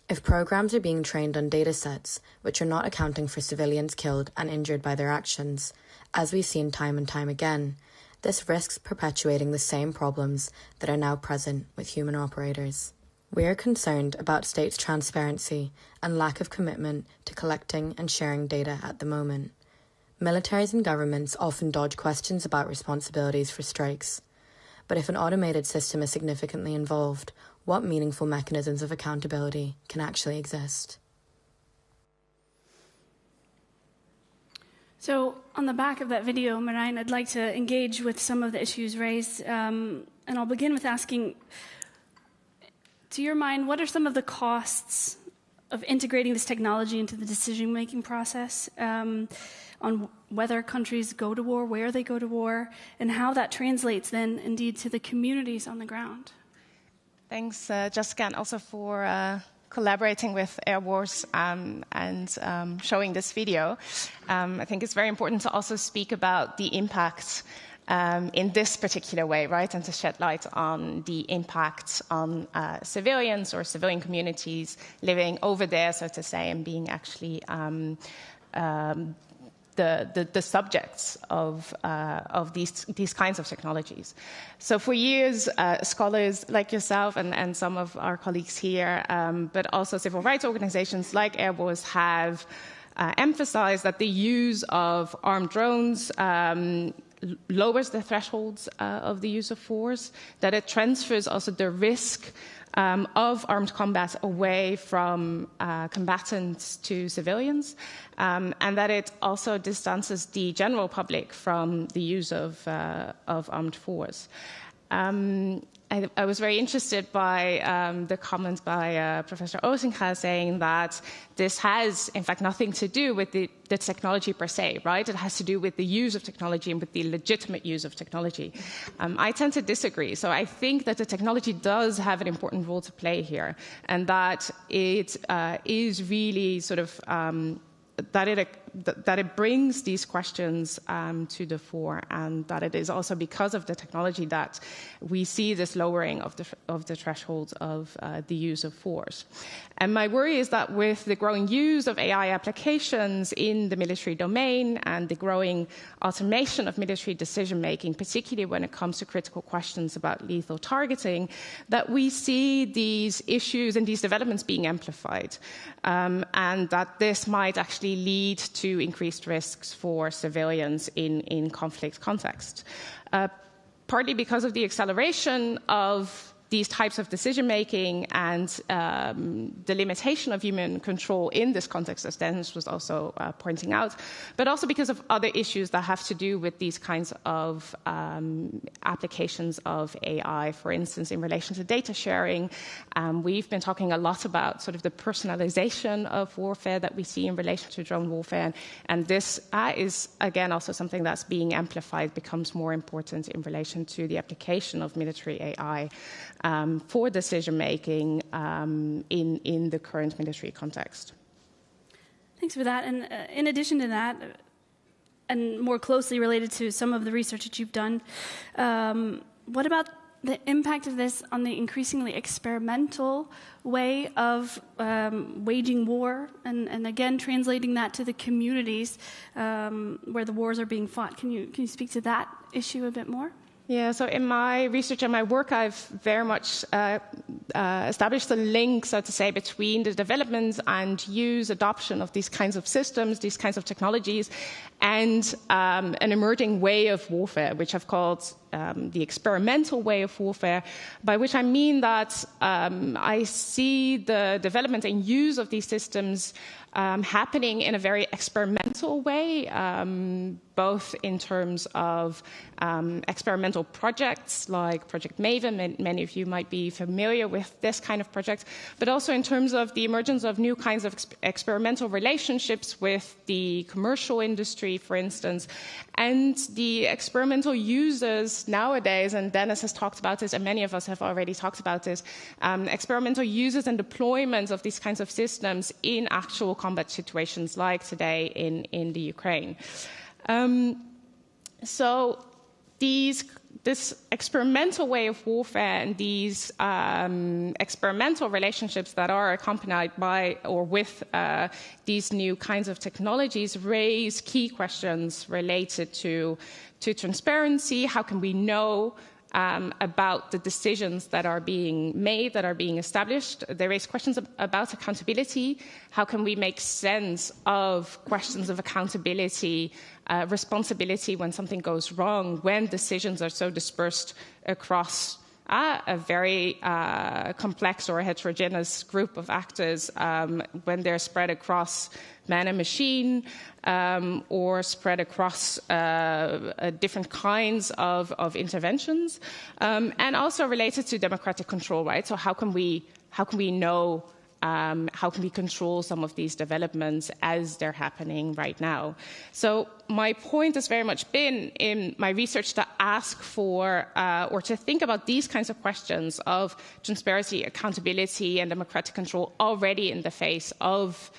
If programs are being trained on datasets which are not accounting for civilians killed and injured by their actions, as we've seen time and time again, this risks perpetuating the same problems that are now present with human operators. We are concerned about states' transparency and lack of commitment to collecting and sharing data at the moment. Militaries and governments often dodge questions about responsibilities for strikes. But if an automated system is significantly involved, what meaningful mechanisms of accountability can actually exist? So, on the back of that video, Marijn, I'd like to engage with some of the issues raised, and I'll begin with asking, to your mind, what are some of the costs of integrating this technology into the decision-making process on whether countries go to war, where they go to war, and how that translates then, indeed, to the communities on the ground? Thanks, Jessica, and also for collaborating with AirWars and showing this video. I think it's very important to also speak about the impact in this particular way, right, and to shed light on the impact on civilians or civilian communities living over there, so to say, and being actually the subjects of these kinds of technologies. So for years, scholars like yourself and some of our colleagues here, but also civil rights organizations like AirWars have emphasized that the use of armed drones lowers the thresholds of the use of force, that it transfers also the risk of armed combat away from combatants to civilians, and that it also distances the general public from the use of armed force. I was very interested by the comment by Professor Osinga saying that this has, in fact, nothing to do with the technology per se, right? It has to do with the use of technology and with the legitimate use of technology. I tend to disagree. So I think that the technology does have an important role to play here, and that it is really sort of that it brings these questions to the fore, and that it is also because of the technology that we see this lowering of the threshold of the use of force. And my worry is that with the growing use of AI applications in the military domain and the growing automation of military decision-making, particularly when it comes to critical questions about lethal targeting, that we see these issues and these developments being amplified, and that this might actually lead to increased risks for civilians in conflict context. Partly because of the acceleration of these types of decision-making and the limitation of human control in this context, as Dennis was also pointing out, but also because of other issues that have to do with these kinds of applications of AI. For instance, in relation to data sharing, we've been talking a lot about sort of the personalization of warfare that we see in relation to drone warfare, and this is, again, also something that's being amplified, becomes more important in relation to the application of military AI for decision-making in the current military context. Thanks for that. And in addition to that, and more closely related to some of the research that you've done, what about the impact of this on the increasingly experimental way of waging war, and again, translating that to the communities where the wars are being fought? Can you speak to that issue a bit more? Yeah, so in my research and my work, I've very much established the link, so to say, between the development and adoption of these kinds of systems, these kinds of technologies, and an emerging way of warfare, which I've called the experimental way of warfare, by which I mean that I see the development and use of these systems happening in a very experimental way, both in terms of experimental projects like Project Maven. Many of you might be familiar with this kind of project, but also in terms of the emergence of new kinds of experimental relationships with the commercial industry, for instance, and the experimental users nowadays, and Dennis has talked about this, and many of us have already talked about this, experimental users and deployments of these kinds of systems in actual combat situations like today in the Ukraine. So this experimental way of warfare and these experimental relationships that are accompanied by or with these new kinds of technologies raise key questions related to transparency. How can we know about the decisions that are being made, that are being established? They raise questions about accountability. How can we make sense of questions of accountability, responsibility when something goes wrong, when decisions are so dispersed across a very complex or heterogeneous group of actors, when they're spread across man and machine, or spread across different kinds of interventions, and also related to democratic control, right? So how can we know, how can we control some of these developments as they're happening right now? So my point has very much been in my research to ask for or to think about these kinds of questions of transparency, accountability, and democratic control already in the face of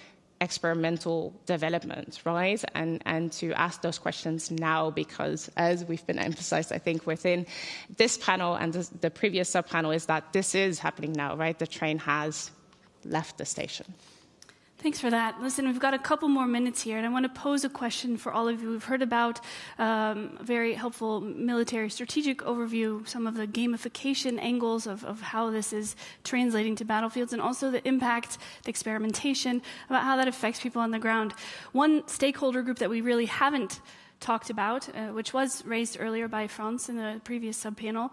experimental development, right? And to ask those questions now, because as we've been emphasized, I think, within this panel and the previous sub-panel, is that this is happening now, right? The train has left the station. Thanks for that. Listen, we've got a couple more minutes here, and I want to pose a question for all of you. We've heard about a very helpful military strategic overview, some of the gamification angles of how this is translating to battlefields, and also the impact, the experimentation, about how that affects people on the ground. One stakeholder group that we really haven't talked about, which was raised earlier by Frans in the previous subpanel,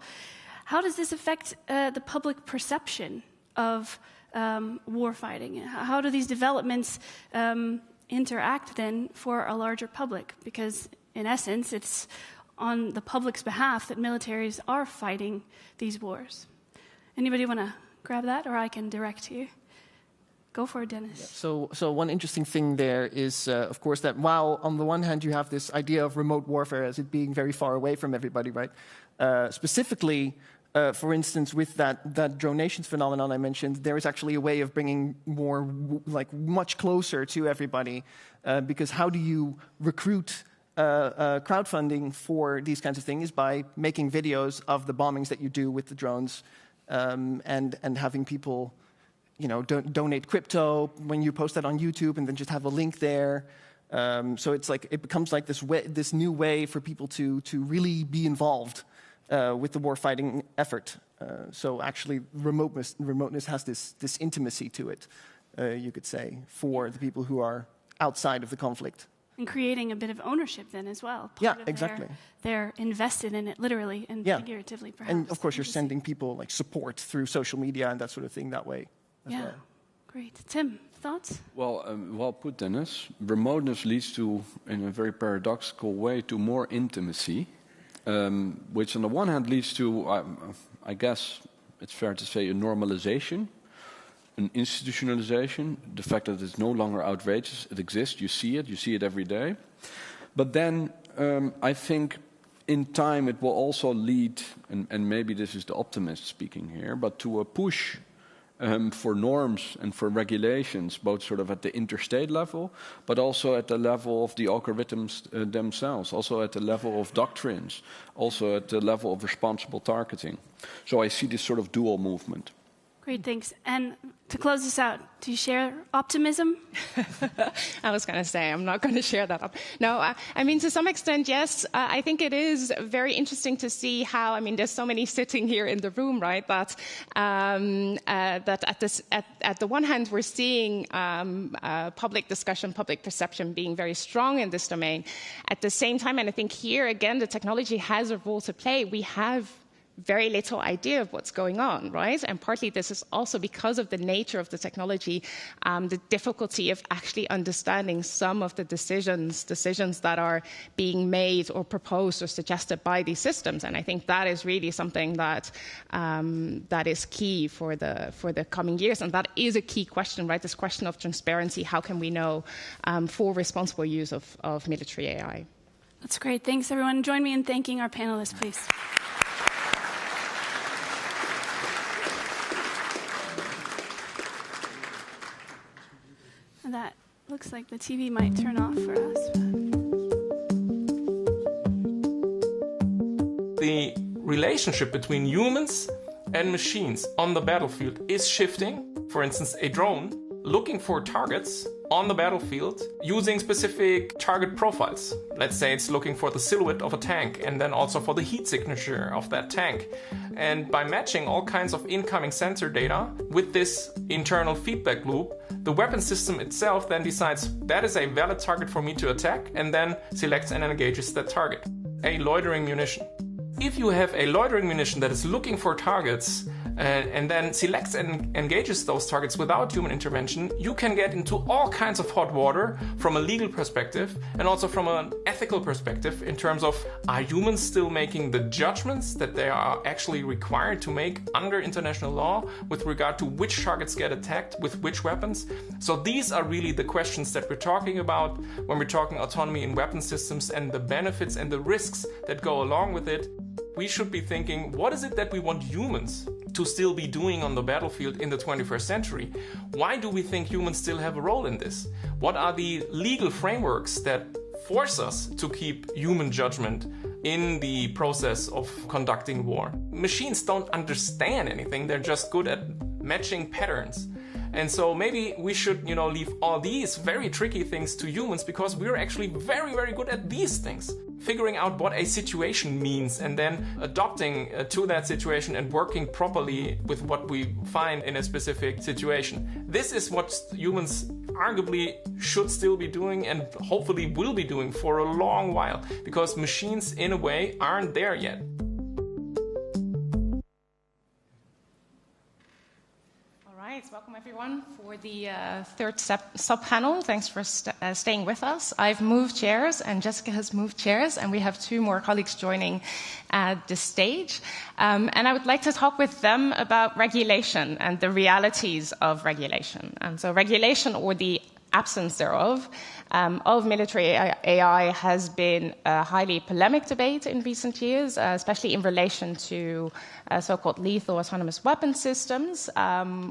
how does this affect the public perception of warfighting? How do these developments interact then for a larger public? Because in essence, it's on the public's behalf that militaries are fighting these wars. Anybody want to grab that, or I can direct to you? Go for it, Dennis. Yeah, so one interesting thing there is, of course, that while on the one hand you have this idea of remote warfare as it being very far away from everybody, right? Specifically, for instance, with that drone nations phenomenon I mentioned, there is actually a way of bringing more, like, much closer to everybody, because how do you recruit crowdfunding for these kinds of things? By making videos of the bombings that you do with the drones, and having people, you know, donate crypto when you post that on YouTube, and then just have a link there. So it's like it becomes like this new way for people to really be involved with the warfighting effort. So actually, remoteness has this intimacy to it, you could say, for the people who are outside of the conflict. And creating a bit of ownership then as well. Exactly. They're invested in it literally and figuratively, perhaps. And of course, you're sending people like support through social media and that sort of thing that way as well. Great. Tim, thoughts? Well, well put, Dennis. Remoteness leads to, in a very paradoxical way, to more intimacy, which on the one hand leads to, I guess it's fair to say, a normalization, an institutionalization, the fact that it's no longer outrageous, it exists, you see it every day. But then I think in time it will also lead, and maybe this is the optimist speaking here, but to a push for norms and for regulations, both sort of at the interstate level, but also at the level of the algorithms themselves, also at the level of doctrines, also at the level of responsible targeting. So I see this sort of dual movement. Great, thanks. And to close this out, do you share optimism? I was going to say, I'm not going to share that. No, I mean, to some extent, yes. I think it is very interesting to see how, I mean, there's so many sitting here in the room, right, that at the one hand, we're seeing public discussion, public perception being very strong in this domain. At the same time, and I think here, again, the technology has a role to play. We have very little idea of what's going on, right? And partly this is also because of the nature of the technology, the difficulty of actually understanding some of the decisions that are being made or proposed or suggested by these systems. And I think that is really something that that is key for the coming years. And that is a key question, right? This question of transparency. How can we know for responsible use of military AI? That's great. Thanks, everyone. Join me in thanking our panelists, please. That looks like the TV might turn off for us. The relationship between humans and machines on the battlefield is shifting. For instance, a drone looking for targets on the battlefield using specific target profiles. Let's say it's looking for the silhouette of a tank and then also for the heat signature of that tank. And by matching all kinds of incoming sensor data with this internal feedback loop, the weapon system itself then decides that is a valid target for me to attack and then selects and engages that target. A loitering munition. If you have a loitering munition that is looking for targets and then selects and engages those targets without human intervention, you can get into all kinds of hot water from a legal perspective and also from an ethical perspective in terms of, are humans still making the judgments that they are actually required to make under international law with regard to which targets get attacked with which weapons? So these are really the questions that we're talking about when we're talking autonomy in weapon systems and the benefits and the risks that go along with it. We should be thinking, what is it that we want humans to still be doing on the battlefield in the 21st century? Why do we think humans still have a role in this? What are the legal frameworks that force us to keep human judgment in the process of conducting war? Machines don't understand anything. They're just good at matching patterns. And so maybe we should, leave all these very tricky things to humans because we're actually very, very good at these things. Figuring out what a situation means and then adopting to that situation and working properly with what we find in a specific situation. This is what humans arguably should still be doing and hopefully will be doing for a long while, because machines in a way aren't there yet. All All right, welcome everyone for the third sub-panel. Thanks for staying with us. I've moved chairs and Jessica has moved chairs, and we have two more colleagues joining the stage. And I would like to talk with them about regulation and the realities of regulation. And so regulation, or the absence thereof, of military AI has been a highly polemic debate in recent years, especially in relation to so-called lethal autonomous weapon systems,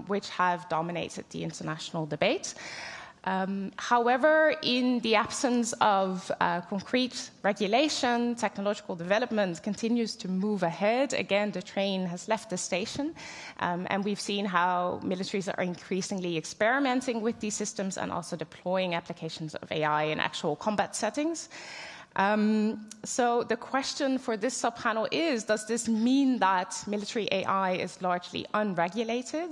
which have dominated the international debate. However, in the absence of concrete regulation, technological development continues to move ahead. Again, the train has left the station, and we've seen how militaries are increasingly experimenting with these systems and also deploying applications of AI in actual combat settings. So the question for this sub-panel is, does this mean that military AI is largely unregulated?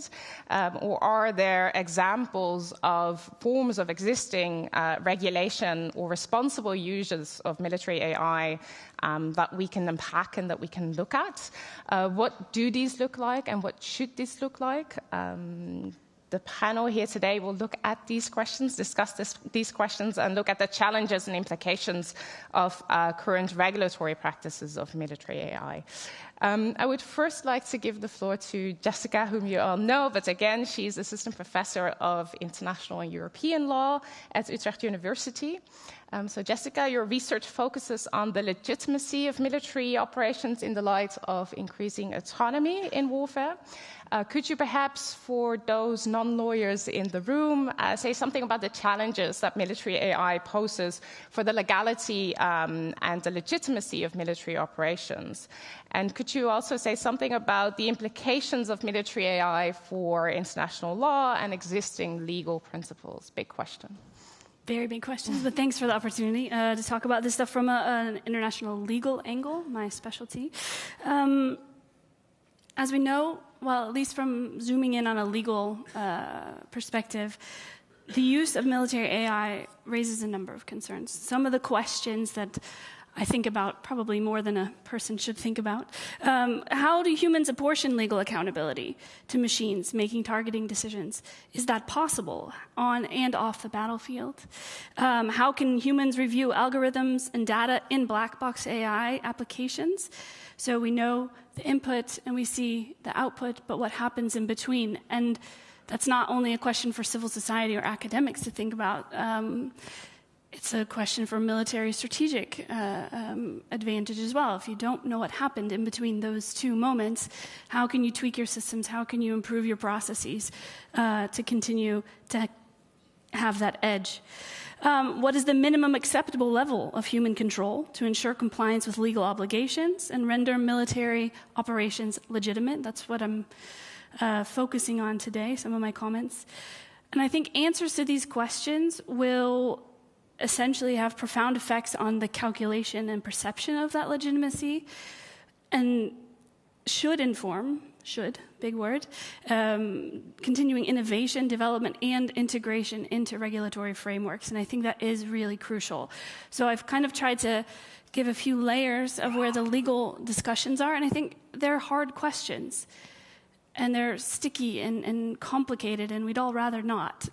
Or are there examples of forms of existing regulation or responsible uses of military AI that we can unpack and that we can look at? What do these look like, and what should these look like? The panel here today will look at these questions, discuss these questions, and look at the challenges and implications of current regulatory practices of military AI. I would first like to give the floor to Jessica, whom you all know, but again, she's Assistant Professor of International and European Law at Utrecht University. So Jessica, your research focuses on the legitimacy of military operations in the light of increasing autonomy in warfare. Could you perhaps, for those non-lawyers in the room, say something about the challenges that military AI poses for the legality and the legitimacy of military operations? And could you also say something about the implications of military AI for international law and existing legal principles? Big question. Very big questions, but thanks for the opportunity to talk about this stuff from an international legal angle, my specialty. As we know, well, at least from zooming in on a legal perspective, the use of military AI raises a number of concerns. Some of the questions that I think about probably more than a person should think about. How do humans apportion legal accountability to machines making targeting decisions? Is that possible on and off the battlefield? How can humans review algorithms and data in black box AI applications? So we know the input and we see the output, but what happens in between? And that's not only a question for civil society or academics to think about. It's a question for military strategic advantage as well. If you don't know what happened in between those two moments, how can you tweak your systems? How can you improve your processes to continue to have that edge? What is the minimum acceptable level of human control to ensure compliance with legal obligations and render military operations legitimate? That's what I'm focusing on today, some of my comments. And I think answers to these questions will essentially have profound effects on the calculation and perception of that legitimacy, and should inform, big word, continuing innovation, development, and integration into regulatory frameworks. And I think that is really crucial. So I've kind of tried to give a few layers of where the legal discussions are, and I think they're hard questions. And they're sticky and complicated, and we'd all rather not.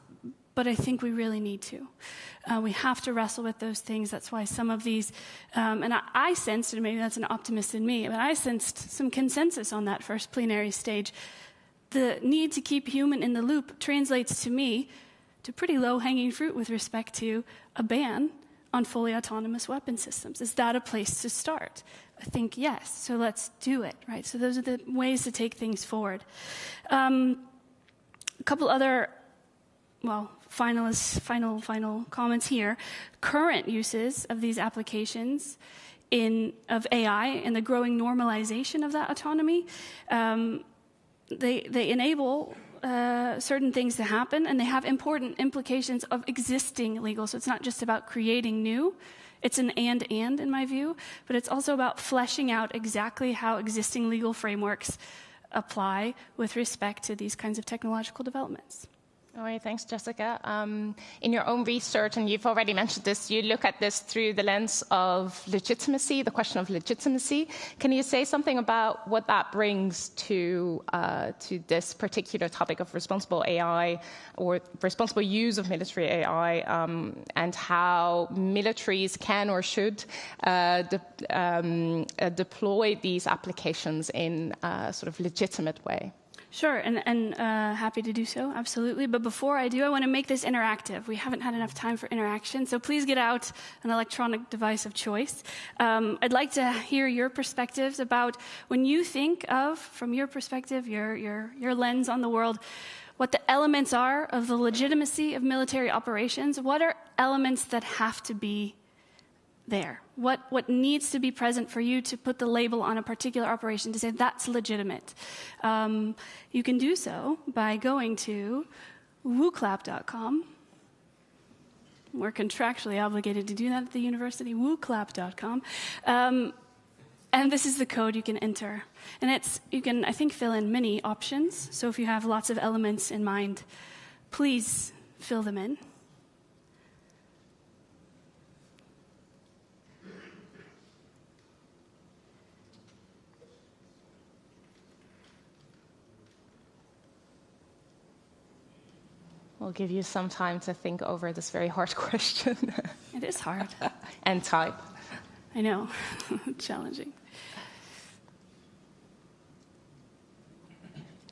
But I think we really need to. We have to wrestle with those things. That's why some of these, and I sensed, and maybe that's an optimist in me, but I sensed some consensus on that first plenary stage. The need to keep human in the loop translates to me to pretty low-hanging fruit with respect to a ban on fully autonomous weapon systems. Is that a place to start? I think yes, so let's do it, right? So those are the ways to take things forward. A couple other, well, final comments here. Current uses of these applications of AI and the growing normalization of that autonomy, they enable certain things to happen, and they have important implications of existing legal. So it's not just about creating new. It's an and in my view, but it's also about fleshing out exactly how existing legal frameworks apply with respect to these kinds of technological developments. All right, thanks, Jessica. In your own research, and you've already mentioned this, you look at this through the lens of legitimacy, the question of legitimacy. Can you say something about what that brings to this particular topic of responsible AI or responsible use of military AI, and how militaries can or should deploy these applications in a sort of legitimate way? Sure, and happy to do so, absolutely. But before I do, I want to make this interactive. We haven't had enough time for interaction, so please get out an electronic device of choice. I'd like to hear your perspectives about when you think of, from your perspective, your lens on the world, what the elements are of the legitimacy of military operations. What are elements that have to be there? What needs to be present for you to put the label on a particular operation to say that's legitimate? You can do so by going to wooclap.com. We're contractually obligated to do that at the university, wooclap.com. And this is the code you can enter. And you can, I think, fill in many options. So if you have lots of elements in mind, please fill them in. We'll give you some time to think over this very hard question. It is hard. And type. I know. Challenging.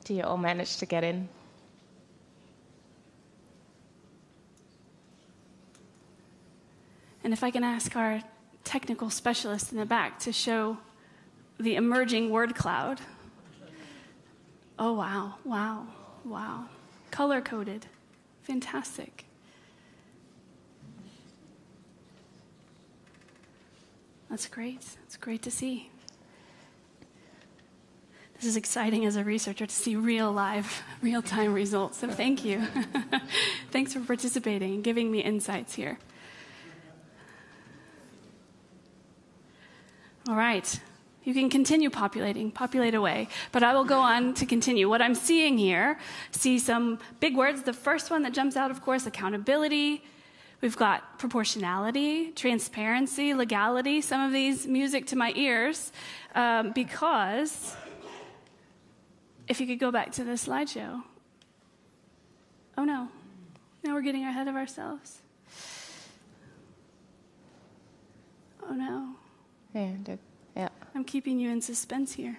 Do you all manage to get in? And if I can ask our technical specialist in the back to show the emerging word cloud. Oh, wow, wow, wow. Color-coded. Fantastic. That's great. It's great to see. This is exciting as a researcher to see real-time results. So thank you. Thanks for participating and giving me insights here. All right. You can continue populate away, but I will go on to continue. What I'm seeing here, see some big words. The first one that jumps out, of course, accountability. We've got proportionality, transparency, legality, some of these music to my ears, because if you could go back to the slideshow. Oh no, now we're getting ahead of ourselves. Oh no. Yeah. I'm keeping you in suspense here.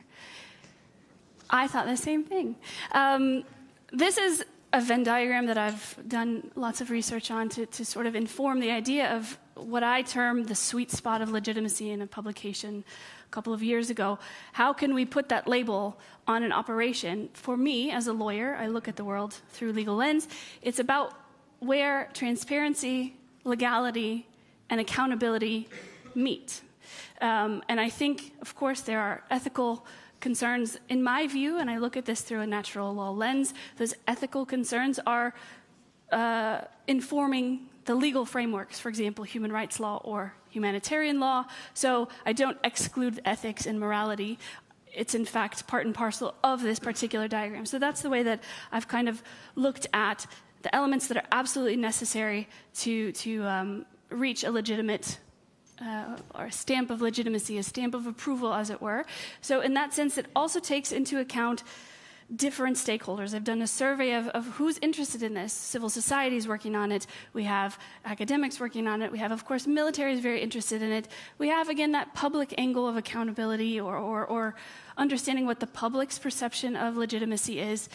I thought the same thing. This is a Venn diagram that I've done lots of research on to sort of inform the idea of what I term the sweet spot of legitimacy in a publication a couple of years ago. How can we put that label on an operation? For me, as a lawyer, I look at the world through legal lens. It's about where transparency, legality, and accountability meet. And I think, of course, there are ethical concerns. In my view, and I look at this through a natural law lens, those ethical concerns are informing the legal frameworks, for example, human rights law or humanitarian law. So I don't exclude ethics and morality. It's, in fact, part and parcel of this particular diagram. So that's the way that I've kind of looked at the elements that are absolutely necessary to reach a legitimate or a stamp of legitimacy, a stamp of approval, as it were. So in that sense, it also takes into account different stakeholders. I've done a survey of who's interested in this. Civil society is working on it. We have academics working on it. We have, of course, military is very interested in it. We have, again, that public angle of accountability or understanding what the public's perception of legitimacy is.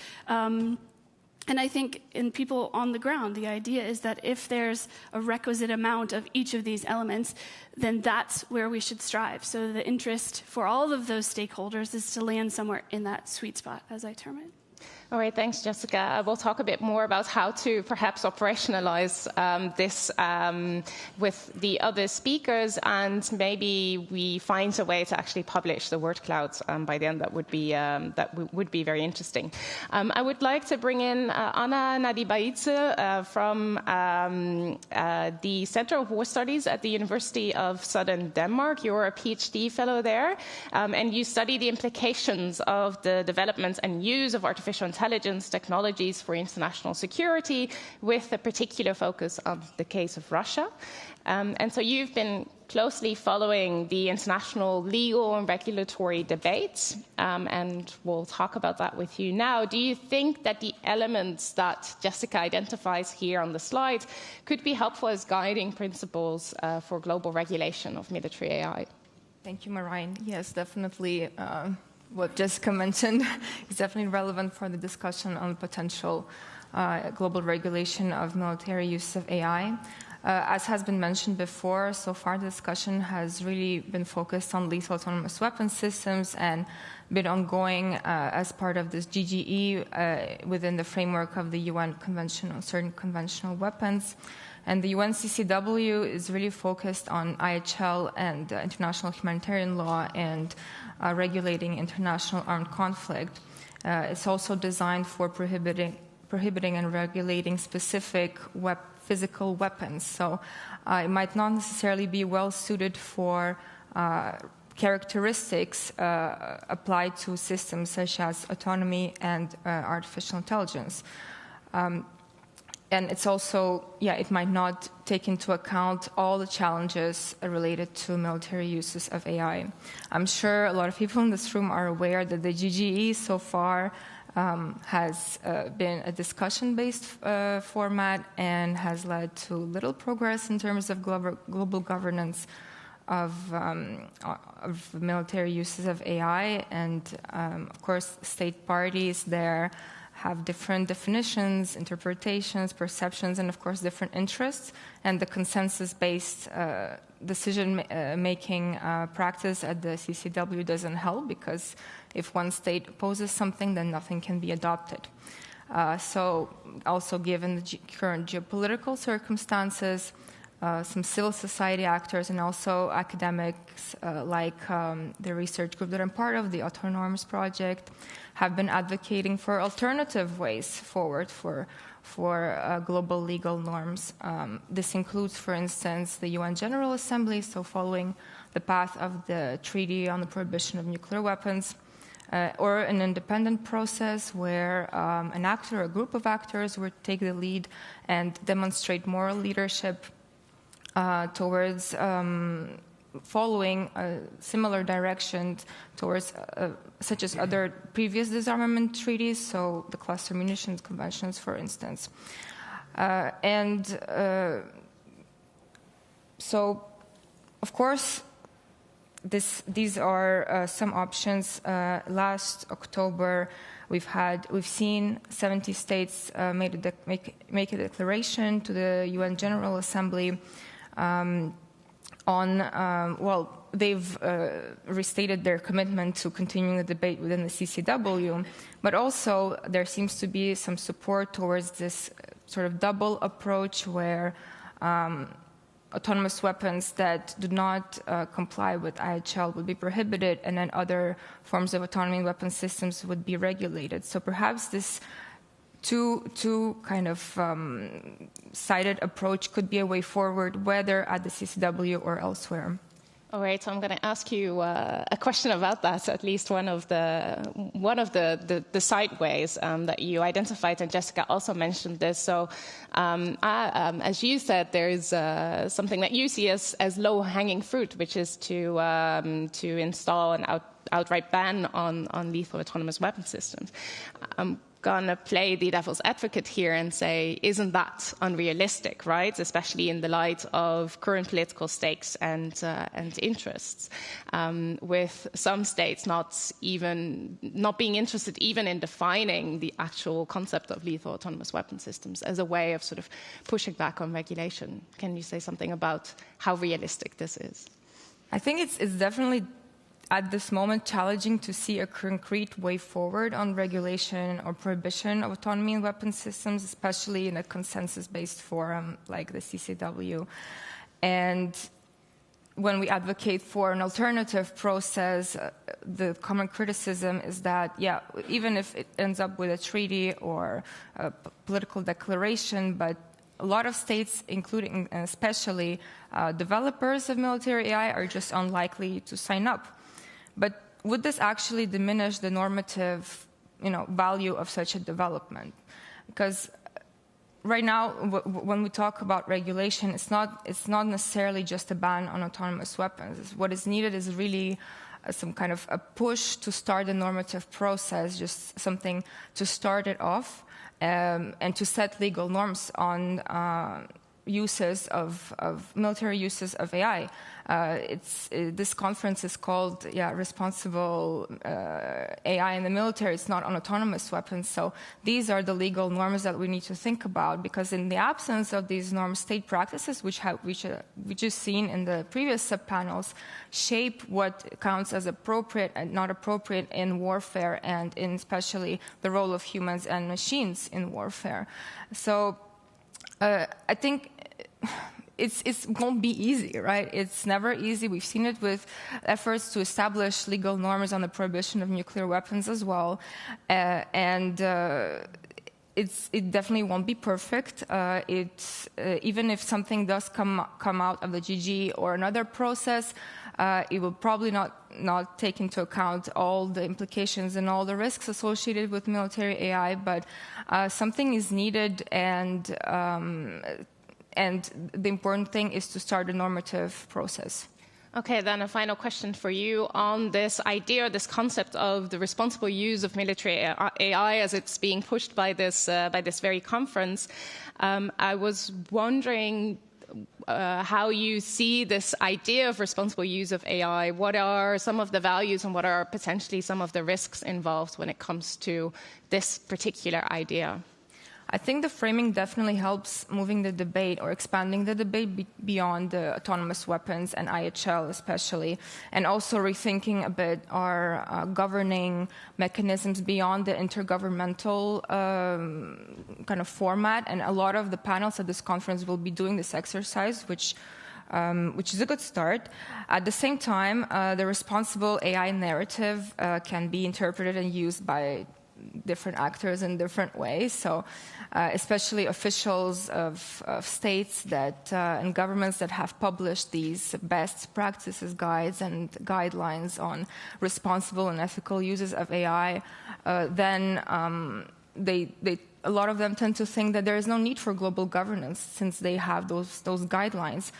And I think in people on the ground, the idea is that if there's a requisite amount of each of these elements, then that's where we should strive. So the interest for all of those stakeholders is to land somewhere in that sweet spot, as I term it. All right, thanks, Jessica. We'll talk a bit more about how to perhaps operationalize this with the other speakers, and maybe we find a way to actually publish the word clouds by the end. That would be very interesting. I would like to bring in Anna Nadibaidze from the Center of War Studies at the University of Southern Denmark. You're a PhD fellow there, and you study the implications of the development and use of artificial intelligence technologies for international security, with a particular focus on the case of Russia. And so you've been closely following the international legal and regulatory debates, and we'll talk about that with you now. Do you think that the elements that Jessica identifies here on the slide could be helpful as guiding principles for global regulation of military AI? Thank you, Marijn. Yes, definitely. What Jessica mentioned is definitely relevant for the discussion on potential global regulation of military use of AI. As has been mentioned before, so far the discussion has really been focused on lethal autonomous weapon systems and been ongoing as part of this GGE within the framework of the UN Convention on Certain Conventional Weapons. And the UNCCW is really focused on IHL and international humanitarian law and regulating international armed conflict. It's also designed for prohibiting and regulating specific physical weapons. So it might not necessarily be well suited for characteristics applied to systems such as autonomy and artificial intelligence. And it's also, it might not take into account all the challenges related to military uses of AI. I'm sure a lot of people in this room are aware that the GGE so far has been a discussion-based format and has led to little progress in terms of global governance of military uses of AI. And of course, state parties there have different definitions, interpretations, perceptions, and of course different interests. And the consensus-based decision-making practice at the CCW doesn't help, because if one state opposes something, then nothing can be adopted. So also given the current geopolitical circumstances, some civil society actors and also academics like the research group that I'm part of, the Autonomy project, have been advocating for alternative ways forward for global legal norms. This includes, for instance, the UN General Assembly, so following the path of the Treaty on the Prohibition of Nuclear Weapons, or an independent process where an actor or a group of actors would take the lead and demonstrate moral leadership towards following a similar direction towards such as other previous disarmament treaties, so the Cluster Munitions Conventions, for instance. So, of course, these are some options. Last October, we've seen 70 states make a declaration to the UN General Assembly they've restated their commitment to continuing the debate within the CCW, but also there seems to be some support towards this sort of double approach where autonomous weapons that do not comply with IHL would be prohibited, and then other forms of autonomy weapon systems would be regulated. So perhaps this two kind of sided approach could be a way forward, whether at the CCW or elsewhere. All right, so I'm going to ask you a question about that, at least one of the sideways that you identified, and Jessica also mentioned this. So as you said, there is something that you see as low-hanging fruit, which is to install an outright ban on lethal autonomous weapon systems. Gonna play the devil's advocate here and say, isn't that unrealistic, right? Especially in the light of current political stakes and interests, with some states not being interested even in defining the actual concept of lethal autonomous weapon systems as a way of sort of pushing back on regulation. Can you say something about how realistic this is? I think it's definitely at this moment challenging to see a concrete way forward on regulation or prohibition of autonomy in weapon systems, especially in a consensus-based forum like the CCW. And when we advocate for an alternative process, the common criticism is that, even if it ends up with a treaty or a political declaration, but a lot of states, including and especially developers of military AI, are just unlikely to sign up. But would this actually diminish the normative value of such a development. Because right now, when we talk about regulation, it's not necessarily just a ban on autonomous weapons. What is needed is really some kind of a push to start a normative process, just something to start it off, and to set legal norms on uses of military uses of AI. This conference is called Responsible AI in the Military. It's not on autonomous weapons. So these are the legal norms that we need to think about, because in the absence of these norms, state practices, which is seen in the previous sub-panels, shape what counts as appropriate and not appropriate in warfare, and in especially the role of humans and machines in warfare. So I think it won't be easy, right? It's never easy. We've seen it with efforts to establish legal norms on the prohibition of nuclear weapons as well. It definitely won't be perfect. Even if something does come out of the GG or another process, it will probably not take into account all the implications and all the risks associated with military AI, but something is needed, and the important thing is to start a normative process. Okay, then a final question for you on this idea, this concept of the responsible use of military AI as it's being pushed by this very conference. I was wondering how you see this idea of responsible use of AI. What are some of the values and what are potentially some of the risks involved when it comes to this particular idea? I think the framing definitely helps moving the debate or expanding the debate beyond the autonomous weapons and IHL especially, and also rethinking a bit our governing mechanisms beyond the intergovernmental kind of format. And a lot of the panels at this conference will be doing this exercise, which is a good start. At the same time, the responsible AI narrative can be interpreted and used by different actors in different ways. So especially officials of states that and governments that have published these best practices guides and guidelines on responsible and ethical uses of AI, then a lot of them tend to think that there is no need for global governance since they have those guidelines.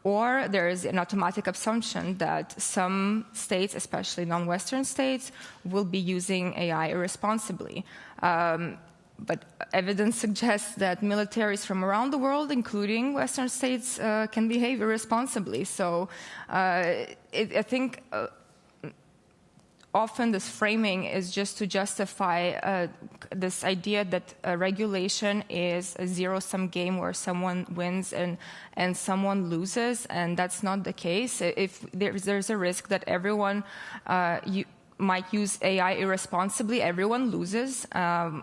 Or there is an automatic assumption that some states, especially non-Western states, will be using AI irresponsibly. But evidence suggests that militaries from around the world, including Western states, can behave irresponsibly. So I think often this framing is just to justify this idea that regulation is a zero-sum game where someone wins and someone loses, and that's not the case. If there's a risk that everyone might use AI irresponsibly, everyone loses,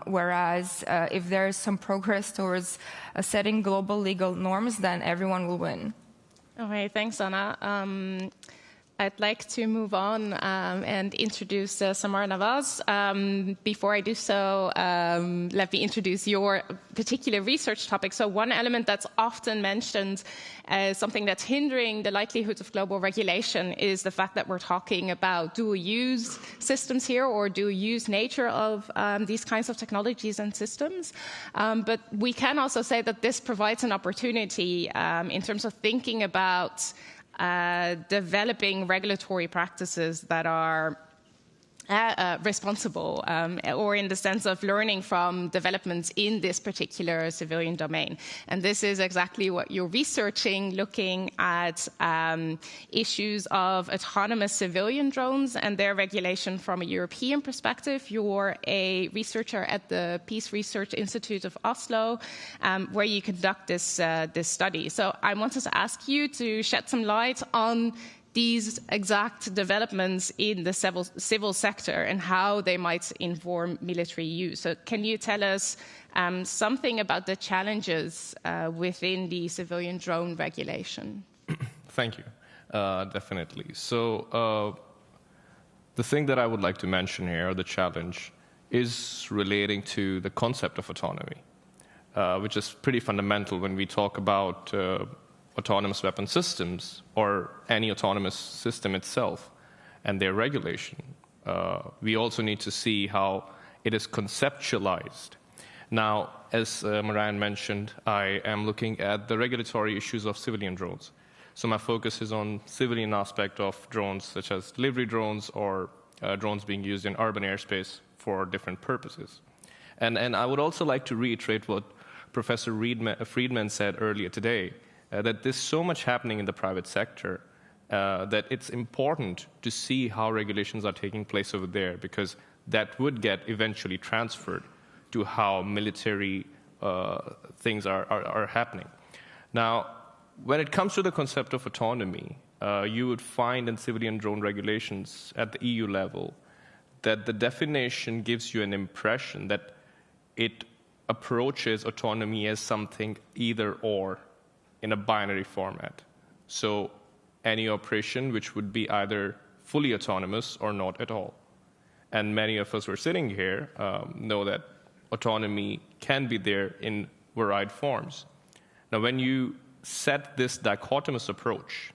whereas if there's some progress towards setting global legal norms, then everyone will win. Okay, thanks, Anna. I'd like to move on and introduce Samar Nawaz. Before I do so, let me introduce your particular research topic. So one element that's often mentioned as something that's hindering the likelihood of global regulation is the fact that we're talking about dual-use systems here, or dual-use nature of these kinds of technologies and systems. But we can also say that this provides an opportunity in terms of thinking about developing regulatory practices that are responsible, or in the sense of learning from developments in this particular civilian domain. And this is exactly what you're researching, looking at issues of autonomous civilian drones and their regulation from a European perspective. You're a researcher at the Peace Research Institute of Oslo, where you conduct this study. So I wanted to ask you to shed some light on these exact developments in the civil sector and how they might inform military use. So can you tell us something about the challenges within the civilian drone regulation? Thank you. Definitely. So the thing that I would like to mention here, the challenge, is relating to the concept of autonomy, which is pretty fundamental when we talk about autonomous weapon systems or any autonomous system itself and their regulation. We also need to see how it is conceptualized. Now, as Marianne mentioned, I am looking at the regulatory issues of civilian drones. So my focus is on civilian aspect of drones, such as delivery drones or drones being used in urban airspace for different purposes. And I would also like to reiterate what Professor Friedman said earlier today, that there's so much happening in the private sector that it's important to see how regulations are taking place over there, because that would get eventually transferred to how military things are happening. Now, when it comes to the concept of autonomy, you would find in civilian drone regulations at the EU level that the definition gives you an impression that it approaches autonomy as something either or in a binary format. So any operation which would be either fully autonomous or not at all. And many of us who are sitting here know that autonomy can be there in varied forms. Now, when you set this dichotomous approach,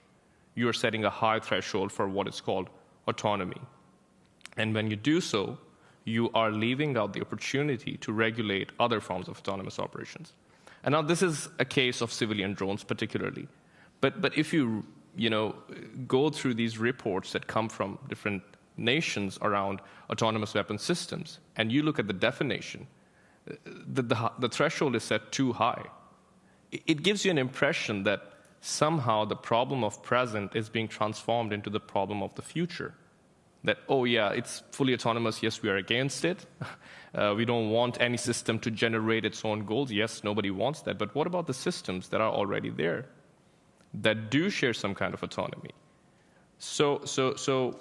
you are setting a high threshold for what is called autonomy. And when you do so, you are leaving out the opportunity to regulate other forms of autonomous operations. And now this is a case of civilian drones particularly. But if you go through these reports that come from different nations around autonomous weapon systems, and you look at the definition, the threshold is set too high. It gives you an impression that somehow the problem of present is being transformed into the problem of the future. That, oh yeah, it's fully autonomous, yes, we are against it. We don't want any system to generate its own goals. Yes, nobody wants that. But what about the systems that are already there that do share some kind of autonomy? So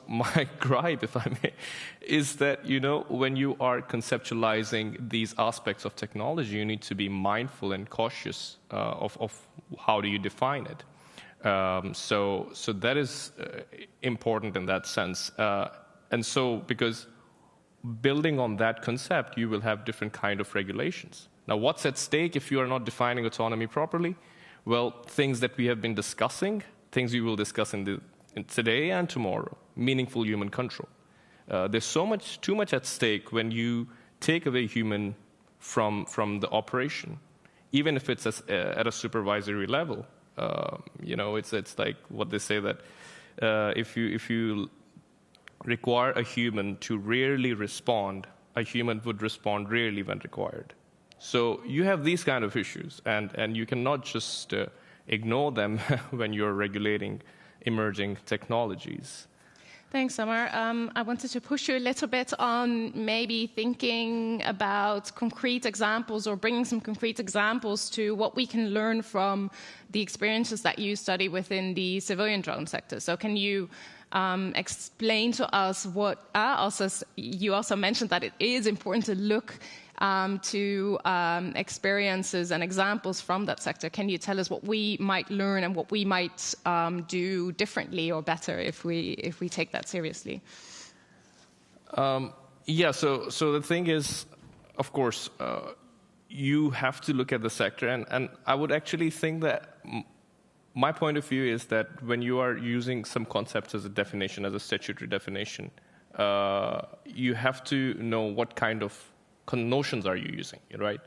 my gripe, if I may, is that, when you are conceptualizing these aspects of technology, you need to be mindful and cautious of how do you define it. So that is important in that sense. And so, because building on that concept, you will have different kind of regulations. Now, what's at stake if you are not defining autonomy properly? Well, things that we have been discussing, things we will discuss in today and tomorrow, meaningful human control. There's too much at stake when you take away human from the operation, even if it's at a supervisory level. It's like what they say that if you require a human to rarely respond, a human would respond rarely when required. So you have these kind of issues, and you cannot just ignore them when you're regulating emerging technologies. Thanks, Samar. I wanted to push you a little bit on maybe thinking about concrete examples or bringing some concrete examples to what we can learn from the experiences that you study within the civilian drone sector. So can you explain to us what you also mentioned that it is important to look to experiences and examples from that sector. Can you tell us what we might learn and what we might do differently or better if we take that seriously? So the thing is, of course, you have to look at the sector, and I would actually think that my point of view is that when you are using some concepts as a definition, as a statutory definition, you have to know what kind of notions are you using, right?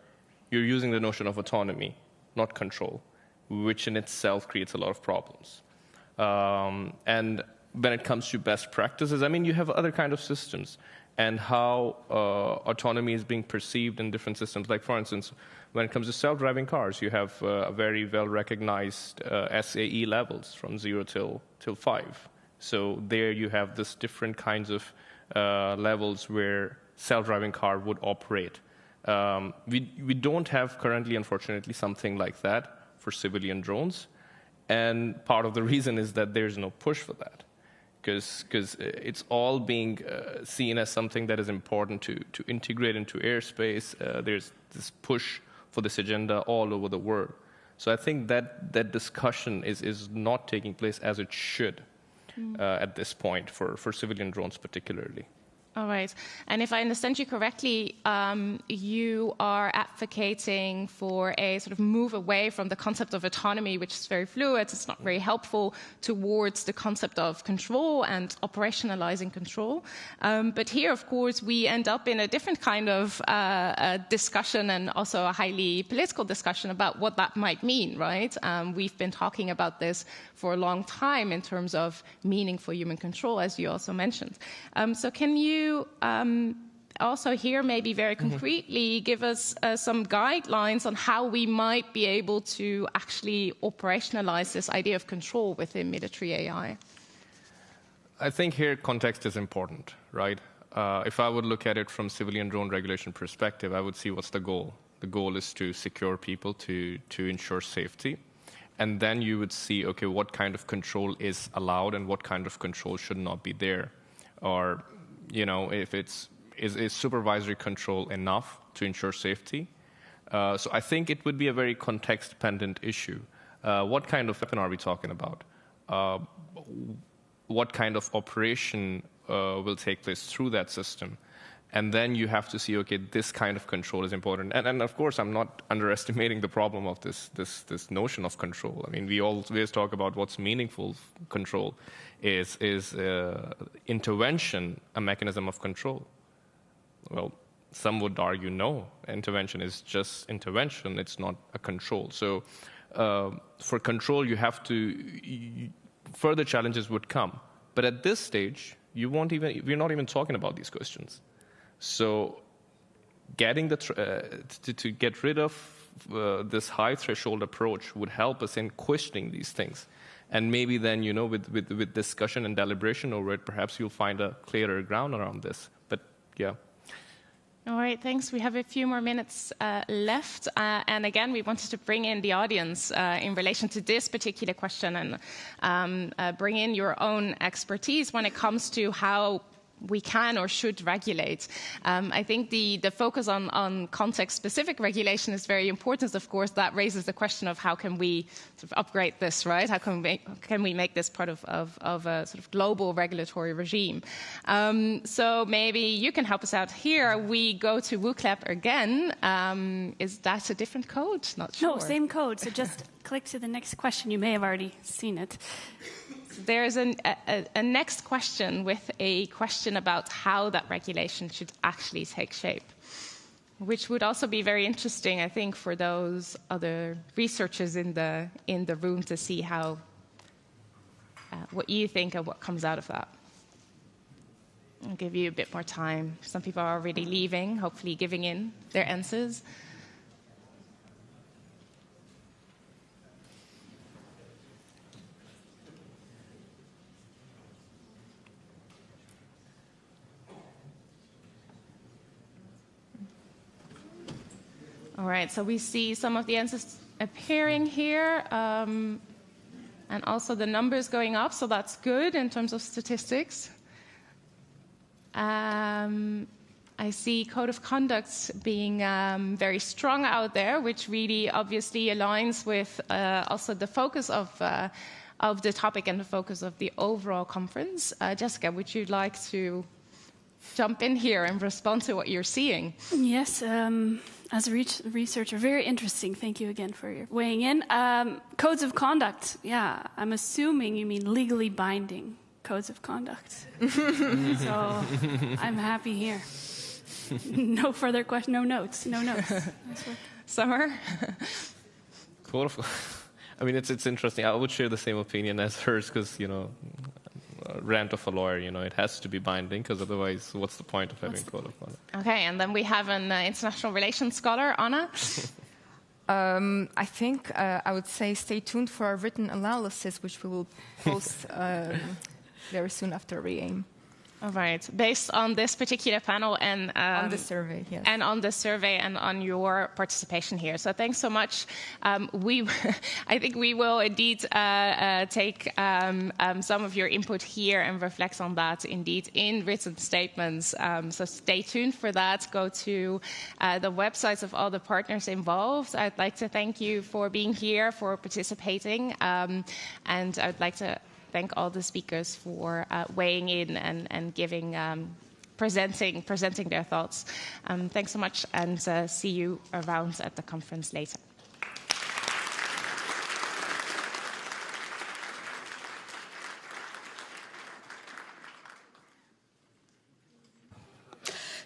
You're using the notion of autonomy, not control, which in itself creates a lot of problems. And when it comes to best practices, you have other kind of systems and how autonomy is being perceived in different systems. Like, for instance, when it comes to self-driving cars, you have very well-recognized SAE levels from 0 till 5. So there you have this different kinds of levels where self-driving car would operate. We don't have currently, unfortunately, something like that for civilian drones. And part of the reason is that there's no push for that, because it's all being seen as something that is important to integrate into airspace. There's this push for this agenda all over the world. So I think that discussion is not taking place as it should at this point for civilian drones particularly. All right. And if I understand you correctly, you are advocating for a sort of move away from the concept of autonomy, which is very fluid, it's not very helpful, towards the concept of control and operationalizing control. But here, of course, we end up in a different kind of discussion, and also a highly political discussion about what that might mean, right? We've been talking about this for a long time in terms of meaning for human control, as you also mentioned. So can you also here maybe very concretely give us some guidelines on how we might be able to actually operationalize this idea of control within military AI? I think here context is important, right? If I would look at it from civilian drone regulation perspective, I would see what's the goal. The goal is to secure people, to ensure safety. And then you would see, okay, what kind of control is allowed and what kind of control should not be there. Or, you know, if is supervisory control enough to ensure safety? So I think it would be a very context-dependent issue. What kind of weapon are we talking about? What kind of operation will take place through that system? And then you have to see, okay, this kind of control is important. And of course, I'm not underestimating the problem of this notion of control. I mean, we always talk about what's meaningful control. Is intervention a mechanism of control? Well, some would argue no. Intervention is just intervention. It's not a control. So for control, you have to, further challenges would come. But at this stage, we're not even talking about these questions. So getting to get rid of this high threshold approach would help us in questioning these things. And maybe then, you know, with discussion and deliberation over it, perhaps you'll find a clearer ground around this. But yeah. All right, thanks. We have a few more minutes left. And again, we wanted to bring in the audience in relation to this particular question, and bring in your own expertise when it comes to how we can or should regulate. I think the focus on context-specific regulation is very important. Of course, that raises the question of how can we sort of upgrade this, right? How can we make this part of a sort of global regulatory regime? So maybe you can help us out here. We go to WooClap again. Is that a different code? Not sure. No, same code. So just click to the next question. You may have already seen it. There's a next question with a question about how that regulation should actually take shape, which would also be very interesting, I think, for those other researchers in the room to see how what you think of what comes out of that. I'll give you a bit more time. Some people are already leaving, hopefully giving in their answers. All right, so we see some of the answers appearing here, and also the numbers going up, so that's good in terms of statistics. I see code of conduct being very strong out there, which really obviously aligns with also the focus of the topic and the focus of the overall conference. Jessica, would you like to jump in here and respond to what you're seeing? Yes, as a researcher, very interesting. Thank you again for your weighing in. Codes of conduct, yeah, I'm assuming you mean legally binding codes of conduct. So I'm happy here. No further questions, no notes. Summer? Code of, I mean, it's interesting. I would share the same opinion as hers because, you know, rant of a lawyer, you know, it has to be binding because otherwise what's the point of having code of conduct? Okay, and then we have an international relations scholar, Anna. I think I would say stay tuned for our written analysis, which we will post very soon after REAIM. All right. Based on this particular panel and on the survey, yes. And on the survey and on your participation here. So thanks so much. I think we will indeed take some of your input here and reflect on that indeed in written statements. So stay tuned for that. Go to the websites of all the partners involved. I'd like to thank you for being here, for participating, and I'd like to thank all the speakers for weighing in and giving presenting their thoughts. Thanks so much, and see you around at the conference later.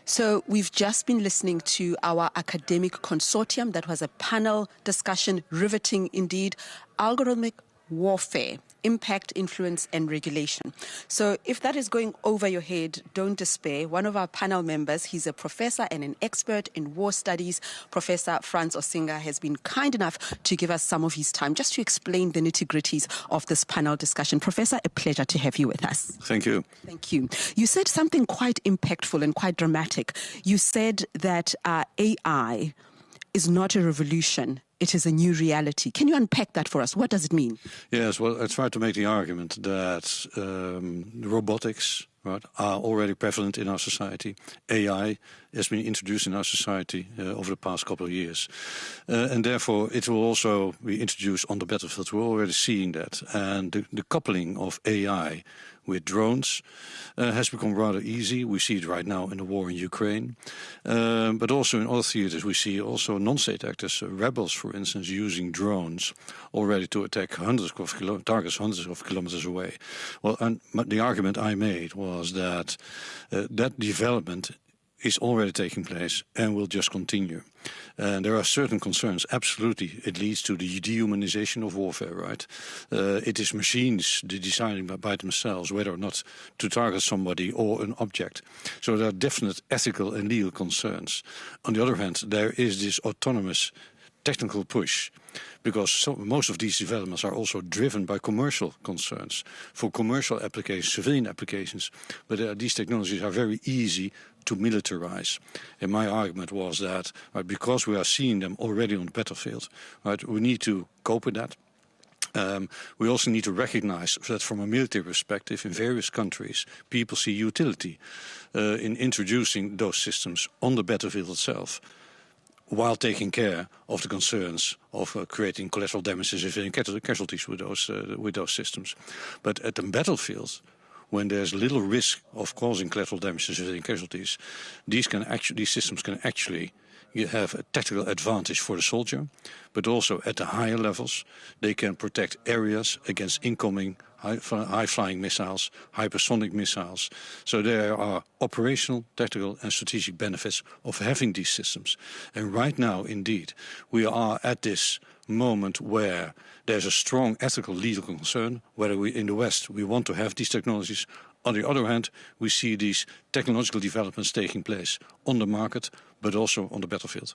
So we've just been listening to our academic consortium. That was a panel discussion, riveting indeed, algorithmic warfare, impact, influence, and regulation. So if that is going over your head, don't despair. One of our panel members, he's a professor and an expert in war studies. Professor Franz Osinga has been kind enough to give us some of his time just to explain the nitty-gritties of this panel discussion. Professor, a pleasure to have you with us. Thank you. Thank you. You said something quite impactful and quite dramatic. You said that AI is not a revolution. It is a new reality. Can you unpack that for us? What does it mean? Yes, well, I tried to make the argument that robotics are already prevalent in our society. AI has been introduced in our society over the past couple of years. And therefore, it will also be introduced on the battlefield. We're already seeing that. And the coupling of AI with drones has become rather easy. We see it right now in the war in Ukraine. But also in other theaters, we see also non-state actors, rebels, for instance, using drones already to attack targets hundreds of kilometers away. Well, and the argument I made was that that development is already taking place and will just continue. And there are certain concerns. Absolutely, it leads to the dehumanization of warfare, right? It is machines deciding by themselves whether or not to target somebody or an object. So there are definite ethical and legal concerns. On the other hand, there is this autonomous technical push, because most of these developments are also driven by commercial concerns for commercial applications, civilian applications. But these technologies are very easy to militarize. And my argument was that because we are seeing them already on the battlefield, we need to cope with that. We also need to recognize that from a military perspective, in various countries, people see utility in introducing those systems on the battlefield itself, while taking care of the concerns of creating collateral damages and casualties with those systems. But at the battlefield, when there's little risk of causing collateral damages and casualties, these systems can actually have a tactical advantage for the soldier, but also at the higher levels, they can protect areas against incoming high-flying missiles, hypersonic missiles. So there are operational, tactical and strategic benefits of having these systems. And right now, indeed, we are at this moment where there's a strong ethical legal concern whether we in the West we want to have these technologies. On the other hand, we see these technological developments taking place on the market, but also on the battlefield.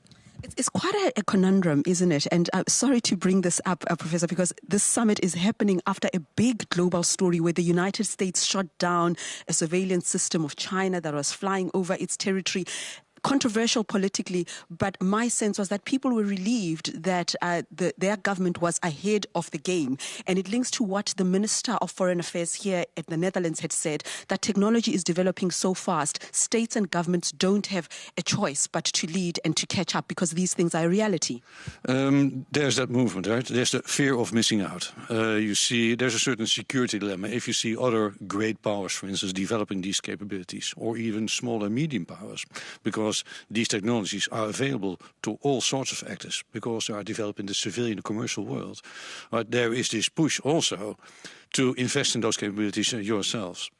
It's quite a conundrum, isn't it? And sorry to bring this up, Professor, because this summit is happening after a big global story where the United States shut down a surveillance system of China that was flying over its territory. Controversial politically, but my sense was that people were relieved that their government was ahead of the game. And it links to what the Minister of Foreign Affairs here at the Netherlands had said, that technology is developing so fast, states and governments don't have a choice but to lead and to catch up because these things are a reality. There's that movement, right? There's the fear of missing out. You see, there's a certain security dilemma. If you see other great powers, for instance, developing these capabilities, or even small and medium powers, because these technologies are available to all sorts of actors because they are developed in the civilian and commercial world. There is this push also to invest in those capabilities yourselves.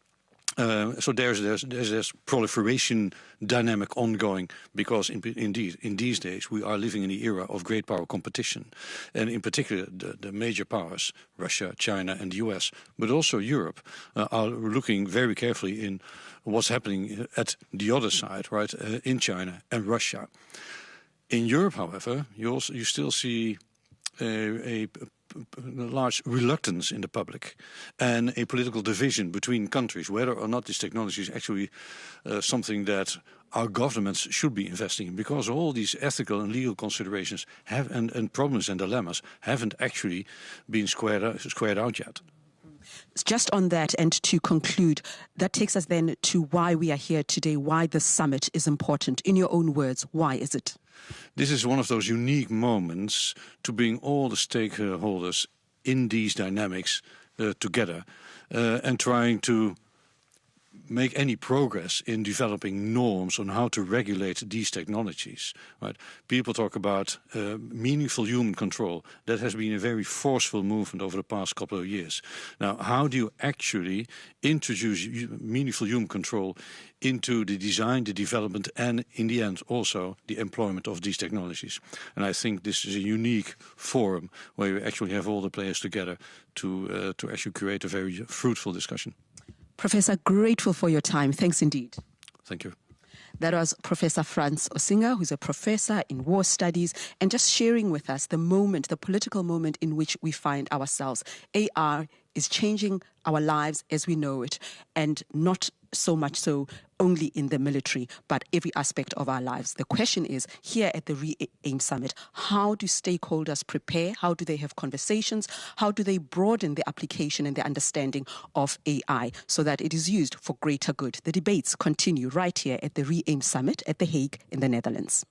So there's this proliferation dynamic ongoing because indeed in these days we are living in the era of great power competition, and in particular the major powers, Russia, China and the US, but also Europe, are looking very carefully in what's happening at the other side, right, in China and Russia. In Europe, however, you still see a large reluctance in the public and a political division between countries whether or not this technology is actually something that our governments should be investing in, because all these ethical and legal considerations and problems and dilemmas haven't actually been squared out yet. Just on that, and to conclude, that takes us then to why we are here today, why the summit is important. In your own words, why is it? This is one of those unique moments to bring all the stakeholders in these dynamics together and trying to make any progress in developing norms on how to regulate these technologies. Right? People talk about meaningful human control. That has been a very forceful movement over the past couple of years. Now, how do you actually introduce meaningful human control into the design, the development, and in the end also the employment of these technologies? And I think this is a unique forum where you actually have all the players together to actually create a very fruitful discussion. Professor, grateful for your time. Thanks indeed. Thank you. That was Professor Frans Osinga, who's a professor in war studies, and just sharing with us the moment, the political moment in which we find ourselves. AI is changing our lives as we know it, and not so much so only in the military, but every aspect of our lives. The question is, here at the REAIM Summit, how do stakeholders prepare? How do they have conversations? How do they broaden the application and the understanding of AI so that it is used for greater good? The debates continue right here at the REAIM Summit at The Hague in the Netherlands.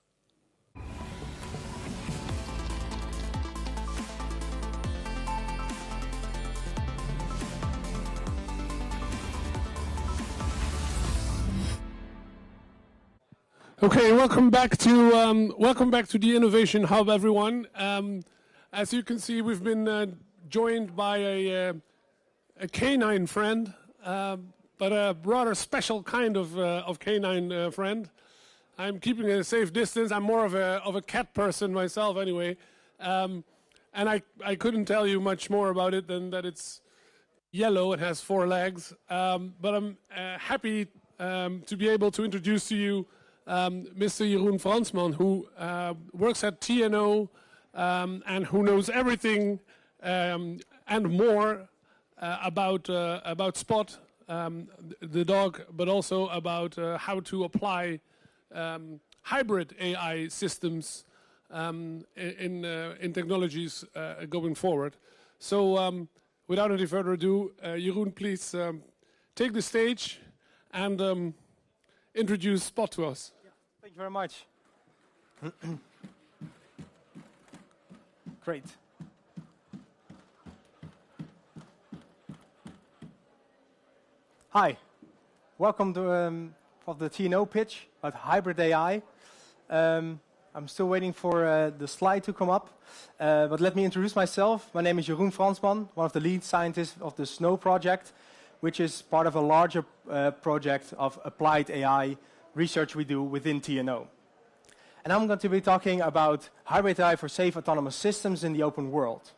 Okay, welcome back to the Innovation Hub, everyone. As you can see, we've been joined by a canine friend, but a rather special kind of canine friend. I'm keeping a safe distance. I'm more of a cat person myself, anyway, and I couldn't tell you much more about it than that it's yellow. It has 4 legs, but I'm happy to be able to introduce to you Mr. Jeroen Fransman, who works at TNO and who knows everything and more about Spot, the dog, but also about how to apply hybrid AI systems in technologies going forward. So without any further ado, Jeroen, please take the stage and introduce Spot to us. Yeah, thank you very much. Great. Hi, welcome to for the TNO pitch about hybrid AI. I'm still waiting for the slide to come up, but let me introduce myself. My name is Jeroen Fransman, one of the lead scientists of the SNOW project, which is part of a larger project of applied AI research we do within TNO. And I'm going to be talking about hybrid AI for safe autonomous systems in the open world.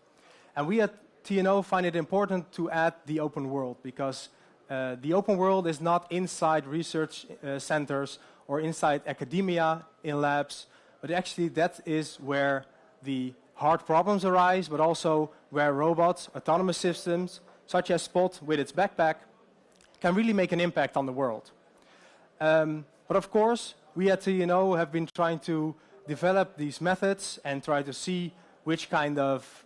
And we at TNO find it important to add the open world because the open world is not inside research centers or inside academia in labs, but actually that is where the hard problems arise, but also where robots, autonomous systems, such as Spot with its backpack, can really make an impact on the world. But of course, we at TNO have been trying to develop these methods and try to see which kind of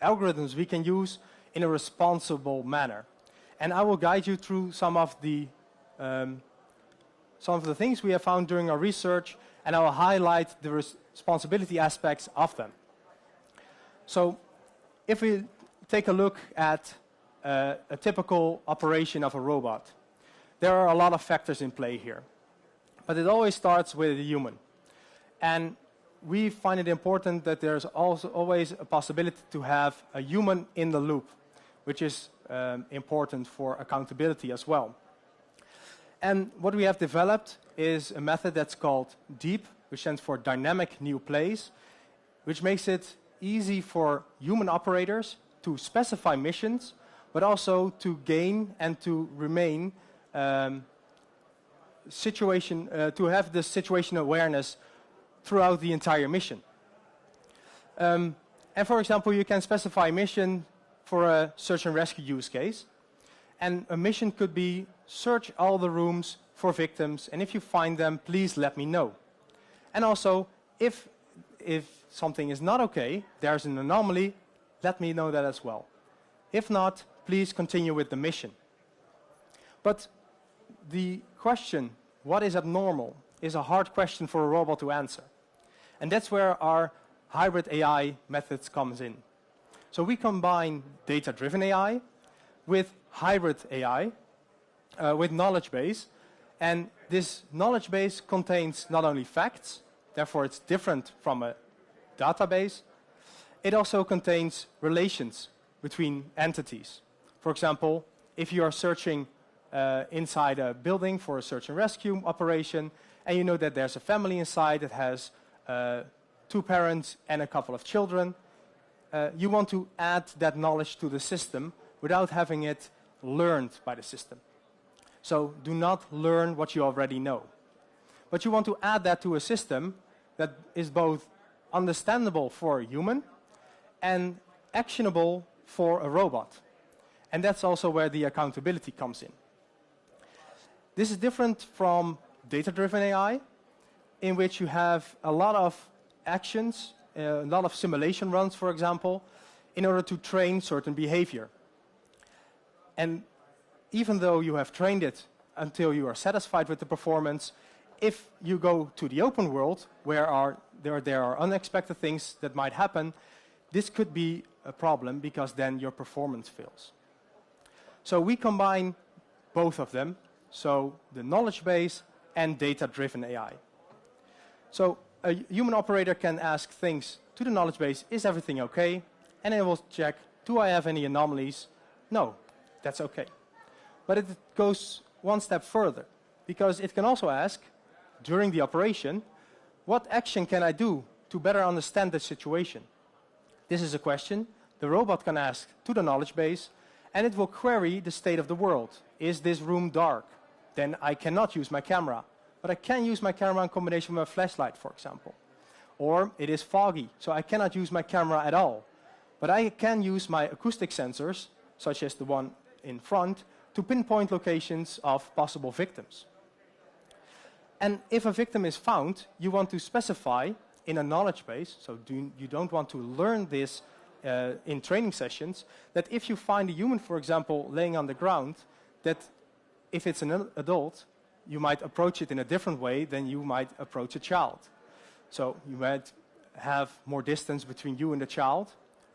algorithms we can use in a responsible manner. And I will guide you through some of the things we have found during our research, and I will highlight the responsibility aspects of them. So if we take a look at a typical operation of a robot, there are a lot of factors in play here. But it always starts with a human. And we find it important that there's also always a possibility to have a human in the loop, which is important for accountability as well. And what we have developed is a method that's called DEEP, which stands for Dynamic New Place, which makes it easy for human operators to specify missions, but also to gain and to remain to have this situation awareness throughout the entire mission. And for example, you can specify a mission for a search and rescue use case. And a mission could be search all the rooms for victims, and if you find them, please let me know. And also, if something is not okay, there's an anomaly, let me know that as well. If not, please continue with the mission. But the question, what is abnormal, is a hard question for a robot to answer. And that's where our hybrid AI methods comes in. So we combine data-driven AI with hybrid AI, with knowledge base. And this knowledge base contains not only facts, therefore it's different from a database, it also contains relations between entities. For example, if you are searching inside a building for a search and rescue operation, and you know that there's a family inside that has 2 parents and a couple of children, you want to add that knowledge to the system without having it learned by the system. So do not learn what you already know. But you want to add that to a system that is both understandable for a human and actionable for a robot. And that's also where the accountability comes in. This is different from data-driven AI, in which you have a lot of actions, a lot of simulation runs, for example, in order to train certain behavior. And even though you have trained it until you are satisfied with the performance, if you go to the open world, where there are unexpected things that might happen, this could be a problem because then your performance fails. So we combine both of them, so the knowledge base and data-driven AI. So a human operator can ask things to the knowledge base, is everything okay? And it will check, do I have any anomalies? No, that's okay. But it goes one step further, because it can also ask, during the operation, what action can I do to better understand the situation? This is a question the robot can ask to the knowledge base, and it will query the state of the world. Is this room dark? Then I cannot use my camera. But I can use my camera in combination with a flashlight, for example. Or it is foggy, so I cannot use my camera at all. But I can use my acoustic sensors, such as the one in front, to pinpoint locations of possible victims. And if a victim is found, you want to specify in a knowledge base, so you don't want to learn this in training sessions, that if you find a human, for example, laying on the ground, that if it's an adult, you might approach it in a different way than you might approach a child. So you might have more distance between you and the child,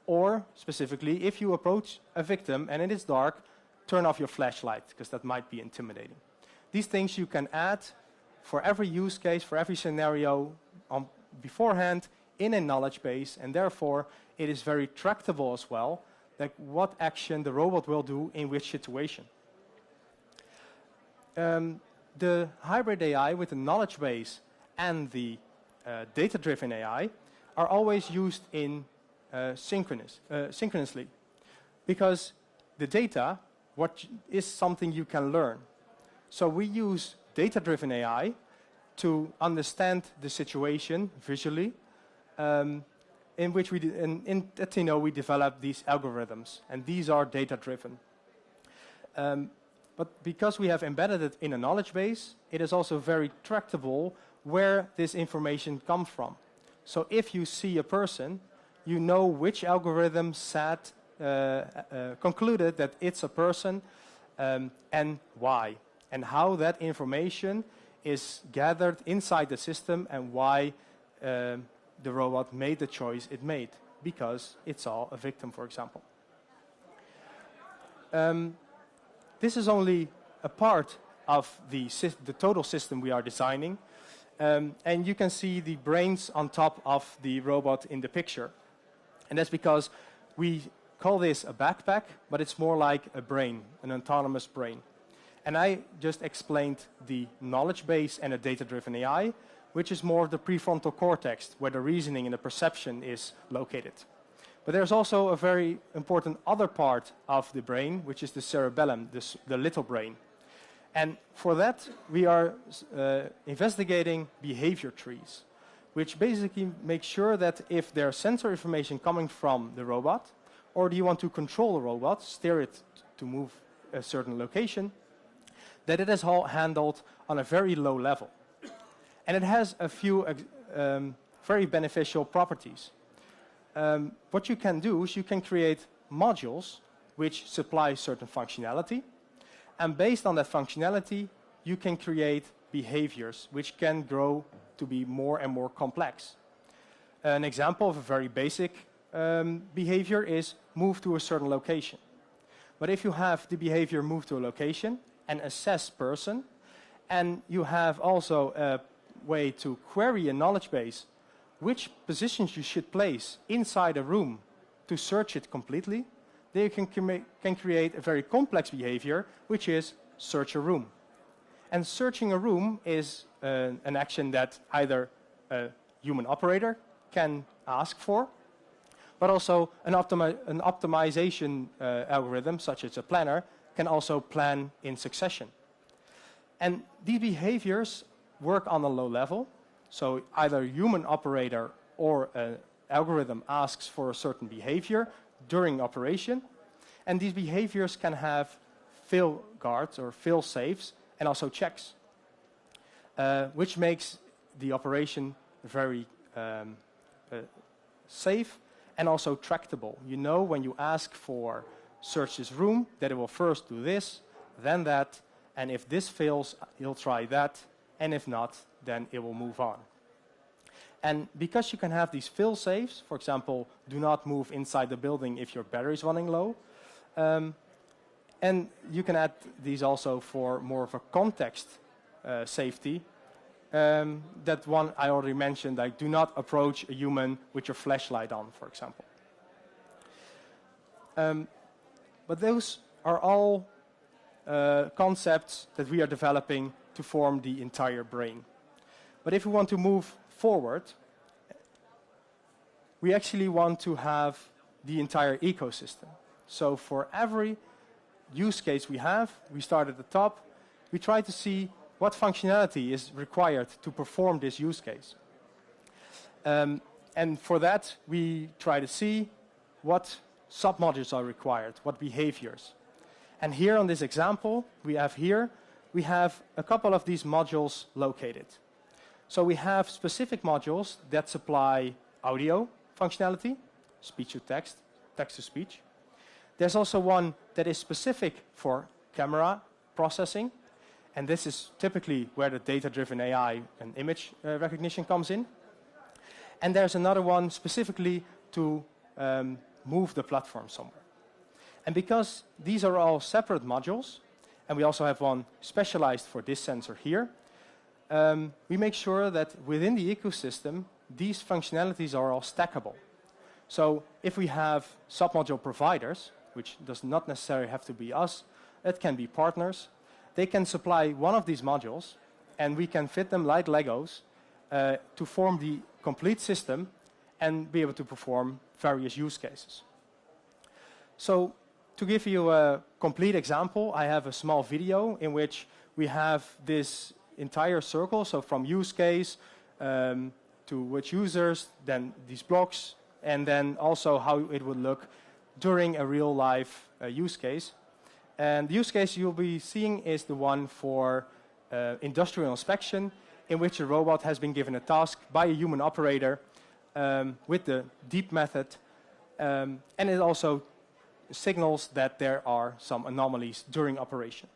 or specifically, if you approach a victim and it is dark, turn off your flashlight, because that might be intimidating. These things you can add for every use case, for every scenario beforehand in a knowledge base, and therefore it is very tractable as well, like what action the robot will do in which situation. The hybrid AI with the knowledge base and the data-driven AI are always used in synchronously, because the data is something you can learn. So we use data-driven AI to understand the situation visually, in which at Tino we develop these algorithms, and these are data-driven. But because we have embedded it in a knowledge base, it is also very tractable where this information comes from. So if you see a person, you know which algorithm concluded that it's a person, and why, and how that information is gathered inside the system, and why the robot made the choice it made, because it saw a victim, for example. This is only a part of the total system we are designing, and you can see the brains on top of the robot in the picture. And that's because we call this a backpack, but it's more like a brain, an autonomous brain. And I just explained the knowledge base and a data-driven AI, which is more of the prefrontal cortex, where the reasoning and the perception is located. But there's also a very important other part of the brain, which is the cerebellum, the little brain. And for that, we are investigating behavior trees, which basically make sure that if there's sensor information coming from the robot, or do you want to control the robot, steer it to move a certain location, that it is all handled on a very low level. And it has a few very beneficial properties. What you can do is you can create modules which supply certain functionality, and based on that functionality, you can create behaviors which can grow to be more and more complex. An example of a very basic behavior is move to a certain location. But if you have the behavior move to a location, and assess person. And you have also a way to query a knowledge base, which positions you should place inside a room to search it completely. Then you can create a very complex behavior, which is search a room. And searching a room is an action that either a human operator can ask for, but also an optimization algorithm, such as a planner, can also plan in succession. And these behaviors work on a low level. So either a human operator or an algorithm asks for a certain behavior during operation. And these behaviors can have fail guards or fail safes and also checks, which makes the operation very safe and also tractable. You know when you ask for search this room that it will first do this, then that, and if this fails, you'll try that, and if not, then it will move on. And because you can have these fail safes, for example, do not move inside the building if your battery is running low, and you can add these also for more of a context safety. That one I already mentioned, like do not approach a human with your flashlight on, for example. But those are all concepts that we are developing to form the entire brain. But if we want to move forward, we actually want to have the entire ecosystem. So for every use case we have, we start at the top, we try to see what functionality is required to perform this use case. And for that, we try to see what submodules are required, what behaviors. And here on this example, we have a couple of these modules located. So we have specific modules that supply audio functionality, speech to text, text to speech. There's also one that is specific for camera processing, and this is typically where the data-driven AI and image recognition comes in. And there's another one specifically to move the platform somewhere. And because these are all separate modules, and we also have one specialized for this sensor here, we make sure that within the ecosystem, these functionalities are all stackable. So if we have submodule providers, which does not necessarily have to be us, it can be partners, they can supply one of these modules, and we can fit them like Legos to form the complete system and be able to perform various use cases. So to give you a complete example, I have a small video in which we have this entire circle, so from use case to which users, then these blocks, and then also how it would look during a real-life use case. And the use case you'll be seeing is the one for industrial inspection, in which a robot has been given a task by a human operator with the deep method, and it also signals that there are some anomalies during operation.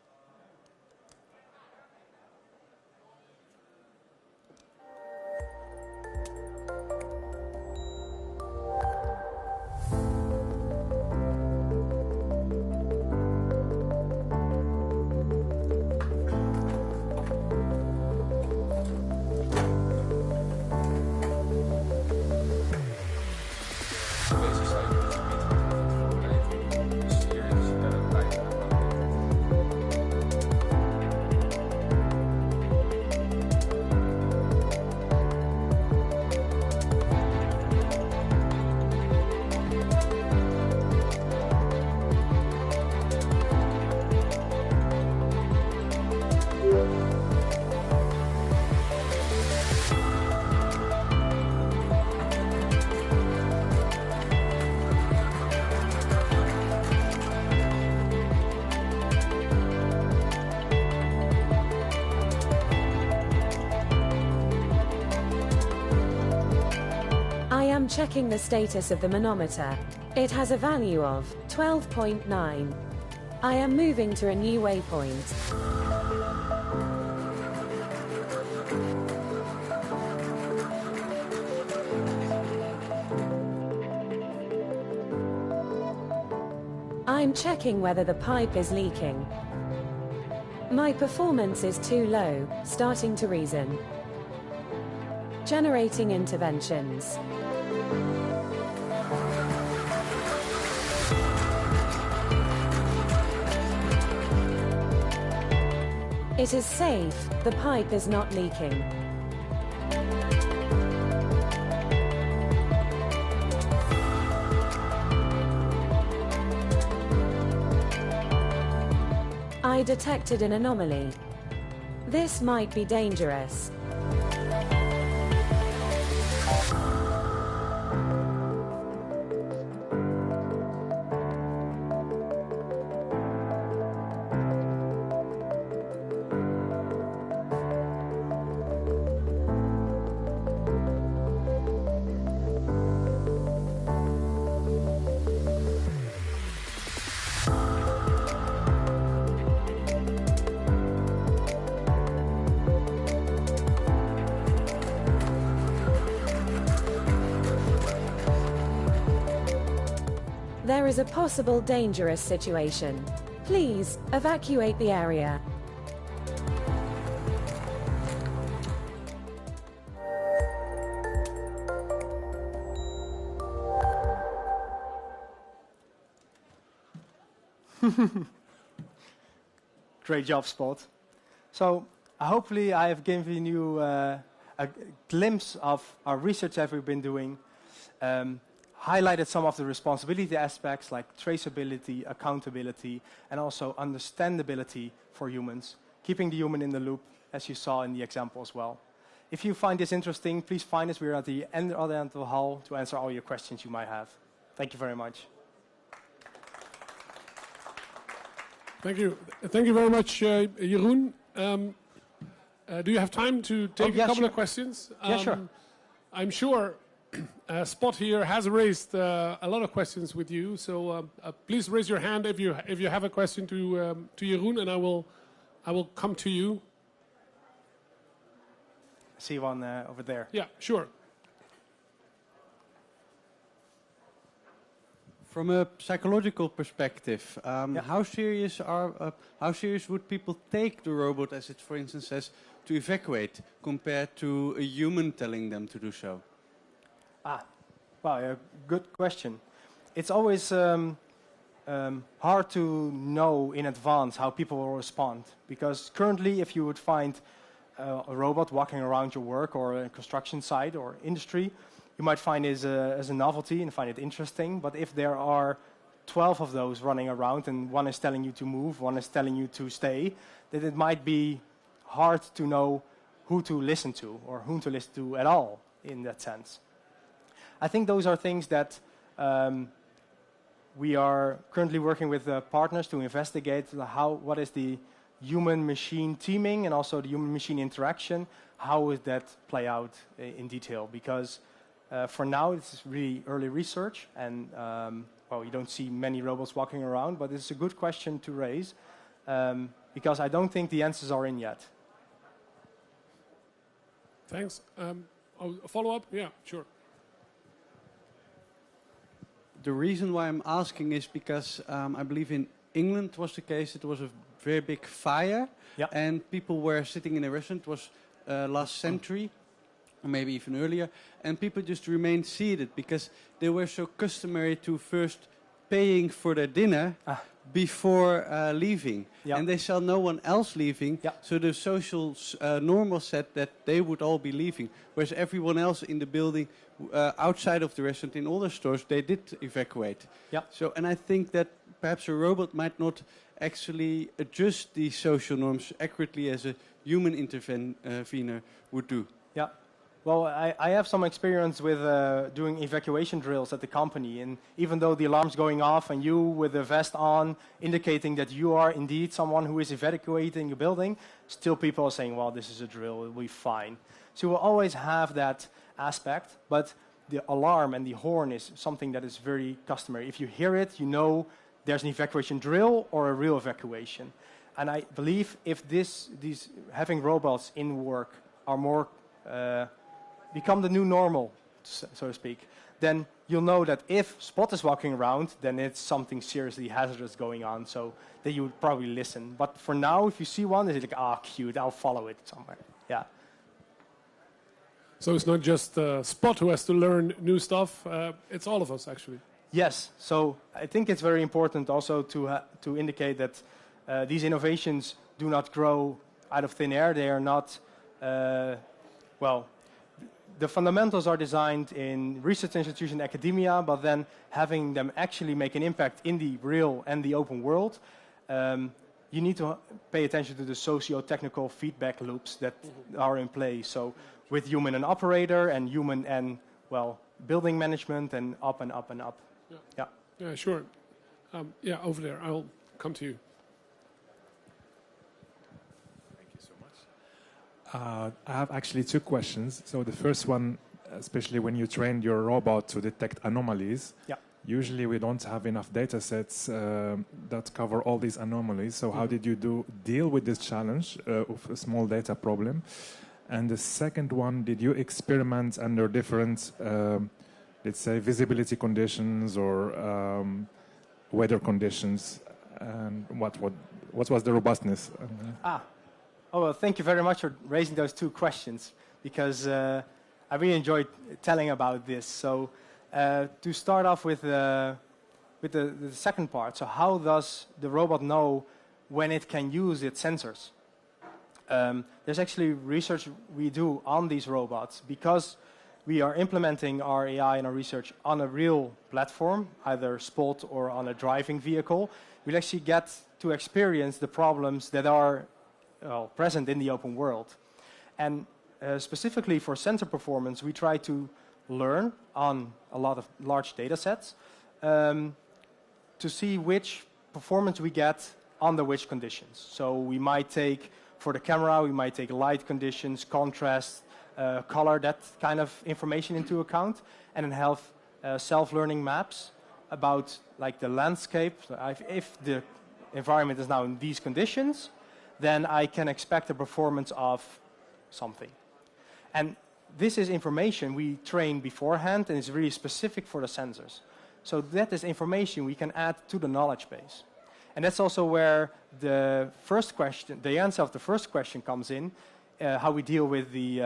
Checking the status of the manometer. It has a value of 12.9. I am moving to a new waypoint. I'm checking whether the pipe is leaking. My performance is too low, starting to reason. Generating interventions. It is safe, the pipe is not leaking. I detected an anomaly. This might be dangerous. There is a possible dangerous situation. Please, evacuate the area. Great job, Spot. So hopefully I have given you a glimpse of our research that we've been doing, highlighted some of the responsibility aspects like traceability, accountability, and also understandability for humans, keeping the human in the loop, as you saw in the example as well. If you find this interesting, please find us. We're at the other end of the hall to answer all your questions you might have. Thank you very much. Thank you. Thank you very much, Jeroen. Do you have time to take a couple of questions? Yeah, sure. I'm sure Spot here has raised a lot of questions with you, so please raise your hand if you have a question to Jeroen, and I will come to you. I see one over there. Yeah, sure. From a psychological perspective, how serious would people take the robot, as it, for instance, says, to evacuate, compared to a human telling them to do so? Well, a good question. It's always hard to know in advance how people will respond, because currently, if you would find a robot walking around your work or a construction site or industry, you might find it as a novelty and find it interesting. But if there are 12 of those running around and one is telling you to move, one is telling you to stay, then it might be hard to know who to listen to or whom to listen to at all in that sense. I think those are things that we are currently working with partners to investigate what is the human-machine teaming and also the human-machine interaction, how would that play out in detail, because for now, it's really early research, and well, you don't see many robots walking around, but it's a good question to raise, because I don't think the answers are in yet. Thanks. A follow-up? Yeah, sure. The reason why I'm asking is because I believe in England was the case. It was a very big fire, and people were sitting in a restaurant. It was last century, or maybe even earlier, and people just remained seated because they were so customary to first paying for their dinner before leaving. And they saw no one else leaving, so the social normal said that they would all be leaving, whereas everyone else in the building, outside of the restaurant, in all the stores, they did evacuate. So, and I think that perhaps a robot might not actually adjust these social norms accurately as a human intervener would do. Well, I have some experience with doing evacuation drills at the company, and even though the alarm's going off and you with the vest on indicating that you are indeed someone who is evacuating a building, still people are saying, well, this is a drill, it will be fine. So we'll always have that aspect, but the alarm and the horn is something that is very customary. If you hear it, you know there's an evacuation drill or a real evacuation. And I believe if these having robots in work are more become the new normal, so to speak, then you'll know that if Spot is walking around, then it's something seriously hazardous going on, so then you would probably listen. But for now, if you see one, it's like, ah, cute, I'll follow it somewhere. Yeah. So it's not just Spot who has to learn new stuff, it's all of us, actually. Yes, so I think it's very important also to indicate that these innovations do not grow out of thin air. They are not, well, the fundamentals are designed in research institution academia, but then having them actually make an impact in the real and the open world, you need to pay attention to the socio-technical feedback loops that are in play. So with human and operator and human and, well, building management and up and up and up. Yeah. Yeah, sure. Yeah, over there. I'll come to you. I have actually two questions. So the first one, especially when you train your robot to detect anomalies, usually we don't have enough data sets that cover all these anomalies. So how did you deal with this challenge of a small data problem? And the second one, did you experiment under different, let's say, visibility conditions or weather conditions? And what was the robustness? Oh, well, thank you very much for raising those two questions, because I really enjoyed telling about this. So to start off with the second part, so how does the robot know when it can use its sensors? There's actually research we do on these robots, because we are implementing our AI and our research on a real platform, either Spot or on a driving vehicle. We'll actually get to experience the problems that are present in the open world. And specifically for sensor performance, we try to learn on a lot of large data sets to see which performance we get under which conditions. So we might take, for the camera, we might take light conditions, contrast, color, that kind of information into account, and then have self-learning maps about like the landscape. If the environment is now in these conditions, then I can expect a performance of something. And this is information we train beforehand, and it's really specific for the sensors. So that is information we can add to the knowledge base. And that's also where the first question, the answer of the first question comes in, how we deal with the,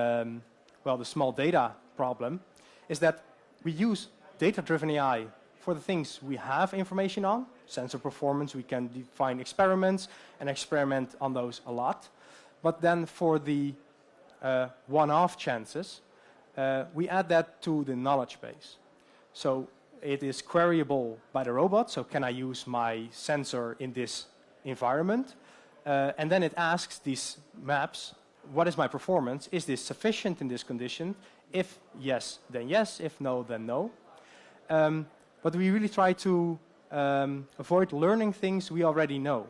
the small data problem, is that we use data-driven AI for the things we have information on, sensor performance, we can define experiments and experiment on those a lot. But then for the one-off chances, we add that to the knowledge base. So it is queryable by the robot, so can I use my sensor in this environment? And then it asks these maps, what is my performance? Is this sufficient in this condition? If yes, then yes. If no, then no. But we really try to avoid learning things we already know.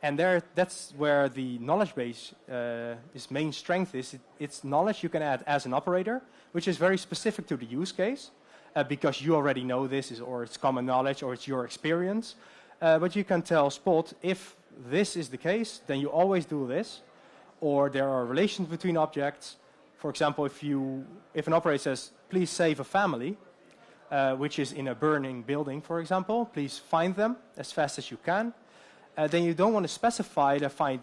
And that's where the knowledge base, its main strength is. It's knowledge you can add as an operator, which is very specific to the use case, because you already know this, or it's common knowledge, or it's your experience. But you can tell Spot, if this is the case, then you always do this. Or there are relations between objects. For example, if an operator says, please save a family, which is in a burning building, for example, please find them as fast as you can. Then you don't want to specify to find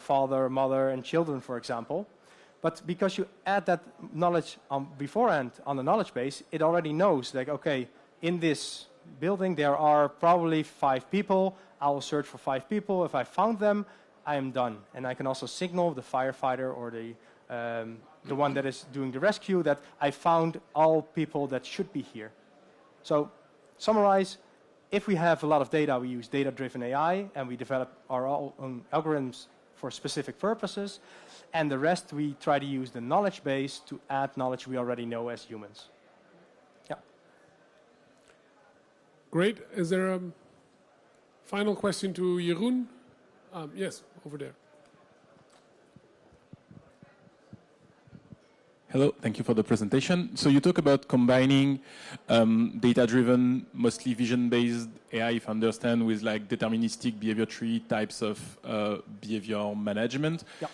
father, mother, and children, for example. But because you add that knowledge beforehand on the knowledge base, it already knows, like, okay, in this building there are probably 5 people. I will search for 5 people. If I found them, I am done. And I can also signal the firefighter or the one that is doing the rescue that I found all people that should be here. So, summarize, if we have a lot of data, we use data-driven AI, and we develop our own algorithms for specific purposes, and the rest we try to use the knowledge base to add knowledge we already know as humans. Yeah. Great. Is there a final question to Jeroen? Yes, over there. Hello, thank you for the presentation. So you talk about combining data-driven, mostly vision-based AI, if I understand, with like deterministic behavior tree types of behavior management. Yeah.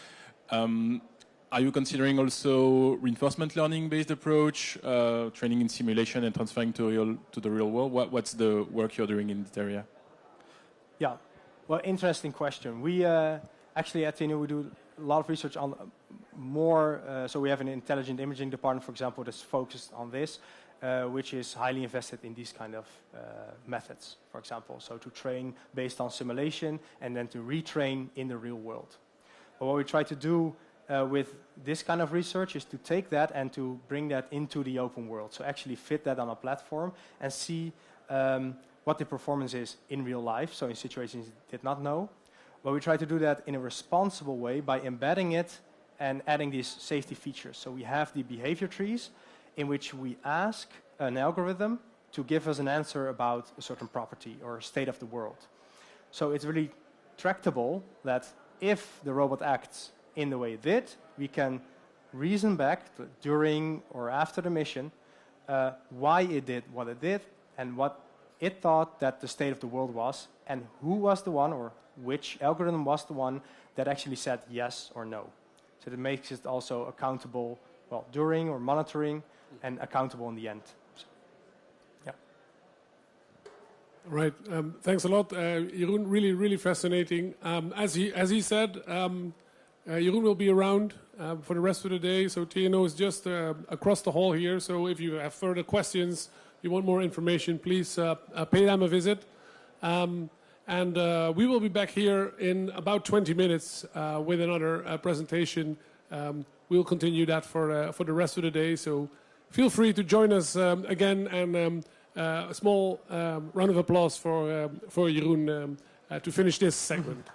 Are you considering also reinforcement learning-based approach, training in simulation and transferring to the real world? What's the work you're doing in this area? Yeah, well, interesting question. We actually at TNO, we do a lot of research on more, so we have an intelligent imaging department, for example, that's focused on this, which is highly invested in these kind of methods, for example. So to train based on simulation and then to retrain in the real world. But what we try to do with this kind of research is to take that and to bring that into the open world. So actually fit that on a platform and see what the performance is in real life, so in situations you did not know. But we try to do that in a responsible way by embedding it and adding these safety features. So we have the behavior trees in which we ask an algorithm to give us an answer about a certain property or state of the world. So it's really tractable that if the robot acts in the way it did, we can reason back during or after the mission why it did what it did and what it thought that the state of the world was, and who was the one or which algorithm was the one that actually said yes or no. So that makes it also accountable, well, during or monitoring, and accountable in the end. So, yeah. Right. Thanks a lot, Jeroen. Really, really fascinating. As he said, Jeroen will be around for the rest of the day. So TNO is just across the hall here. So if you have further questions, you want more information, please pay them a visit. And we will be back here in about 20 minutes with another presentation. We'll continue that for the rest of the day. So feel free to join us again, and a small round of applause for Jeroen to finish this segment.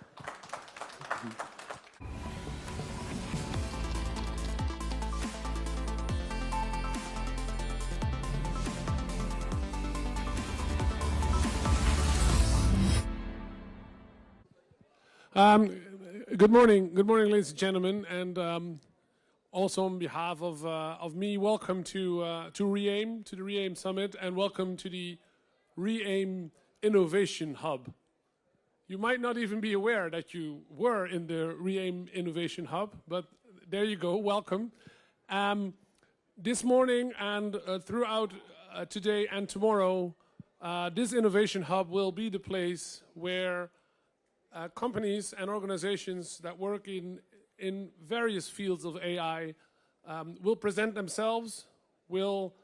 Good morning, ladies and gentlemen, and also on behalf of me, welcome to REAIM, to the REAIM Summit, and welcome to the REAIM Innovation Hub. You might not even be aware that you were in the REAIM Innovation Hub, but there you go, welcome. This morning and throughout today and tomorrow, this Innovation Hub will be the place where companies and organizations that work in various fields of AI will present themselves, will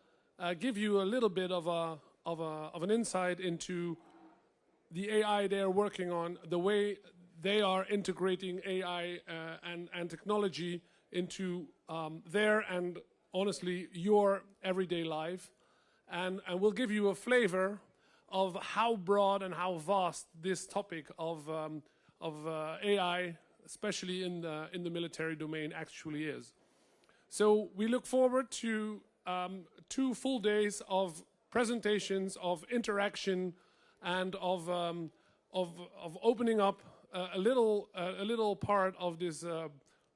give you a little bit of an insight into the AI they are working on, the way they are integrating AI and technology into their and honestly your everyday life, and we'll give you a flavor of how broad and how vast this topic of AI, especially in the military domain, actually is. So we look forward to 2 full days of presentations, of interaction, and of opening up a little part of this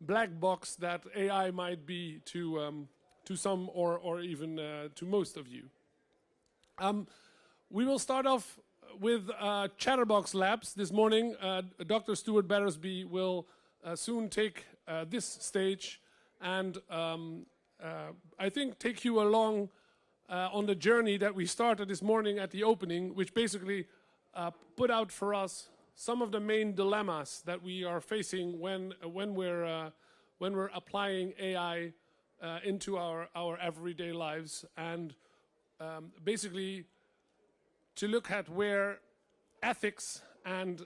black box that AI might be to some or even to most of you. We will start off with Chatterbox Labs this morning. Dr. Stuart Battersby will soon take this stage and I think take you along on the journey that we started this morning at the opening, which basically put out for us some of the main dilemmas that we are facing when we're applying AI into our everyday lives, and basically to look at where ethics and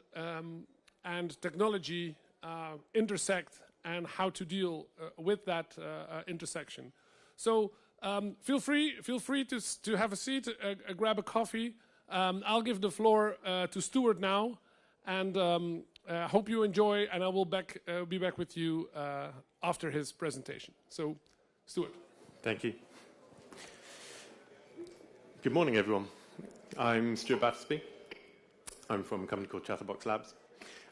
technology intersect and how to deal with that intersection. So feel free to have a seat, grab a coffee. I'll give the floor to Stuart now, and hope you enjoy, and I will be back with you after his presentation. So, Stuart. Thank you. Good morning, everyone. I'm Stuart Battersby. I'm from a company called Chatterbox Labs.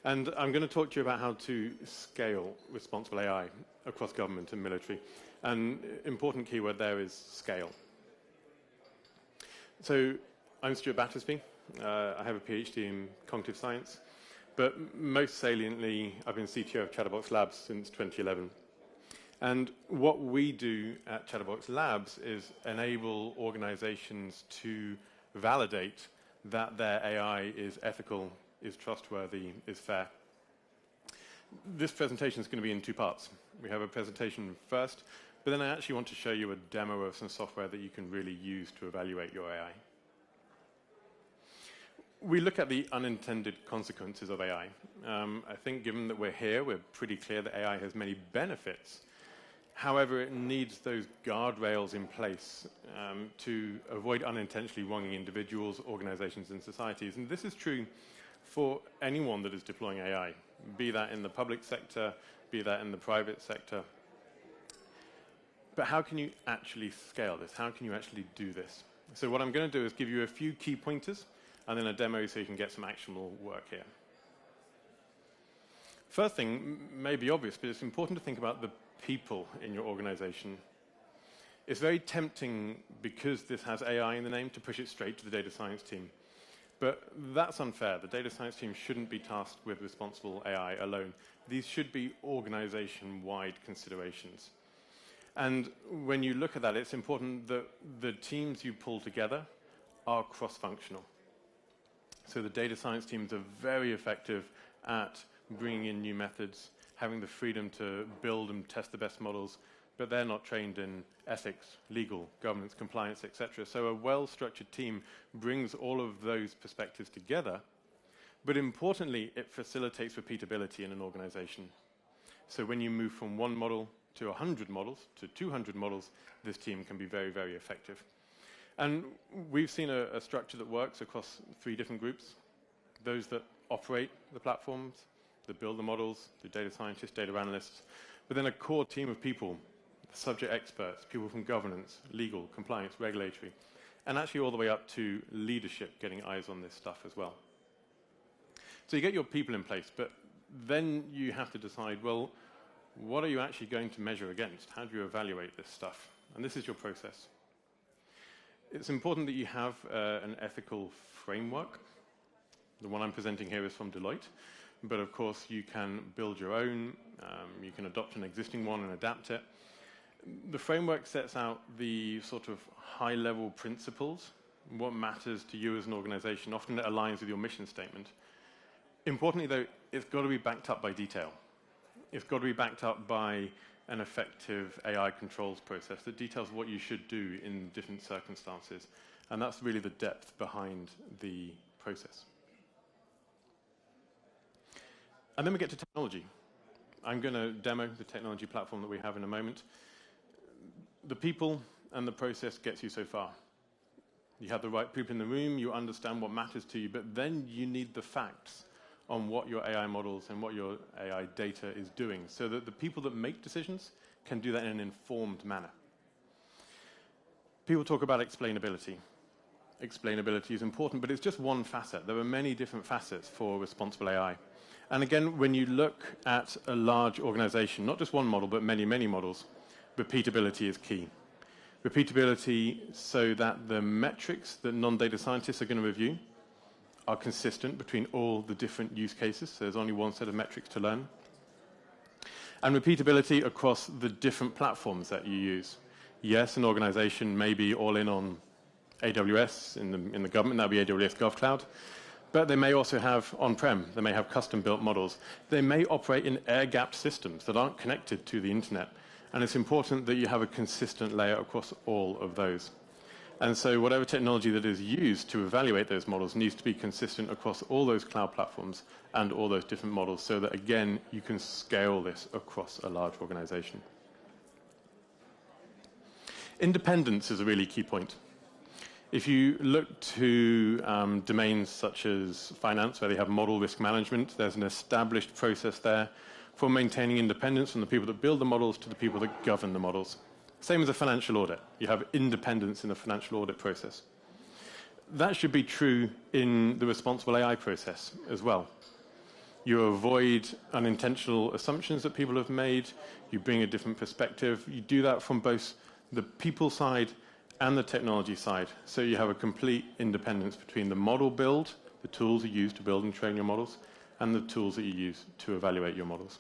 And I'm going to talk to you about how to scale responsible AI across government and military. An important keyword there is scale. So I'm Stuart Battersby. I have a PhD in cognitive science. But most saliently, I've been CTO of Chatterbox Labs since 2011. And what we do at Chatterbox Labs is enable organizations to validate that their AI is ethical, is trustworthy, is fair. This presentation is going to be in two parts. We have a presentation first, but then I actually want to show you a demo of some software that you can really use to evaluate your AI. We look at the unintended consequences of AI. I think given that we're here, we're pretty clear that AI has many benefits. However, it needs those guardrails in place to avoid unintentionally wronging individuals, organizations, and societies. And this is true for anyone that is deploying AI, be that in the public sector, be that in the private sector. But how can you actually scale this? How can you actually do this? So what I'm going to do is give you a few key pointers and then a demo so you can get some actionable work here. First thing may be obvious, but it's important to think about the people in your organization. It's very tempting, because this has AI in the name, to push it straight to the data science team. But that's unfair. The data science team shouldn't be tasked with responsible AI alone. These should be organization-wide considerations. And when you look at that, it's important that the teams you pull together are cross-functional. So the data science teams are very effective at bringing in new methods, having the freedom to build and test the best models, but they're not trained in ethics, legal, governance, compliance, etc. So a well-structured team brings all of those perspectives together, but importantly, it facilitates repeatability in an organization. So when you move from one model to 100 models, to 200 models, this team can be very, very effective. And we've seen a structure that works across 3 different groups: those that operate the platforms, that build the models, the data scientists, data analysts, but then a core team of people, subject experts, people from governance, legal, compliance, regulatory, and actually all the way up to leadership getting eyes on this stuff as well. So you get your people in place, but then you have to decide, well, what are you actually going to measure against? How do you evaluate this stuff? And this is your process. It's important that you have an ethical framework. The one I'm presenting here is from Deloitte, but of course you can build your own, you can adopt an existing one and adapt it. The framework sets out the sort of high-level principles, what matters to you as an organization. Often it aligns with your mission statement. Importantly though, it's got to be backed up by detail. It's got to be backed up by an effective AI controls process that details what you should do in different circumstances. And that's really the depth behind the process. And then we get to technology. I'm going to demo the technology platform that we have in a moment. The people and the process gets you so far. You have the right people in the room, you understand what matters to you, but then you need the facts on what your AI models and what your AI data is doing, so that the people that make decisions can do that in an informed manner. People talk about explainability. Explainability is important, but it's just one facet. There are many different facets for responsible AI. And again, when you look at a large organization, not just one model, but many, many models, repeatability is key. Repeatability so that the metrics that non-data scientists are going to review are consistent between all the different use cases. So there's only one set of metrics to learn. And repeatability across the different platforms that you use. Yes, an organization may be all in on AWS in the government, that would be AWS GovCloud. But they may also have on-prem, they may have custom-built models. They may operate in air-gapped systems that aren't connected to the internet. And it's important that you have a consistent layer across all of those. And so whatever technology that is used to evaluate those models needs to be consistent across all those cloud platforms and all those different models, so that, again, you can scale this across a large organization. Independence is a really key point. If you look to domains such as finance, where they have model risk management, there's an established process there for maintaining independence from the people that build the models to the people that govern the models. Same as a financial audit. You have independence in the financial audit process. That should be true in the responsible AI process as well. You avoid unintentional assumptions that people have made. You bring a different perspective. You do that from both the people side and the technology side. So you have a complete independence between the model build, the tools you use to build and train your models, and the tools that you use to evaluate your models.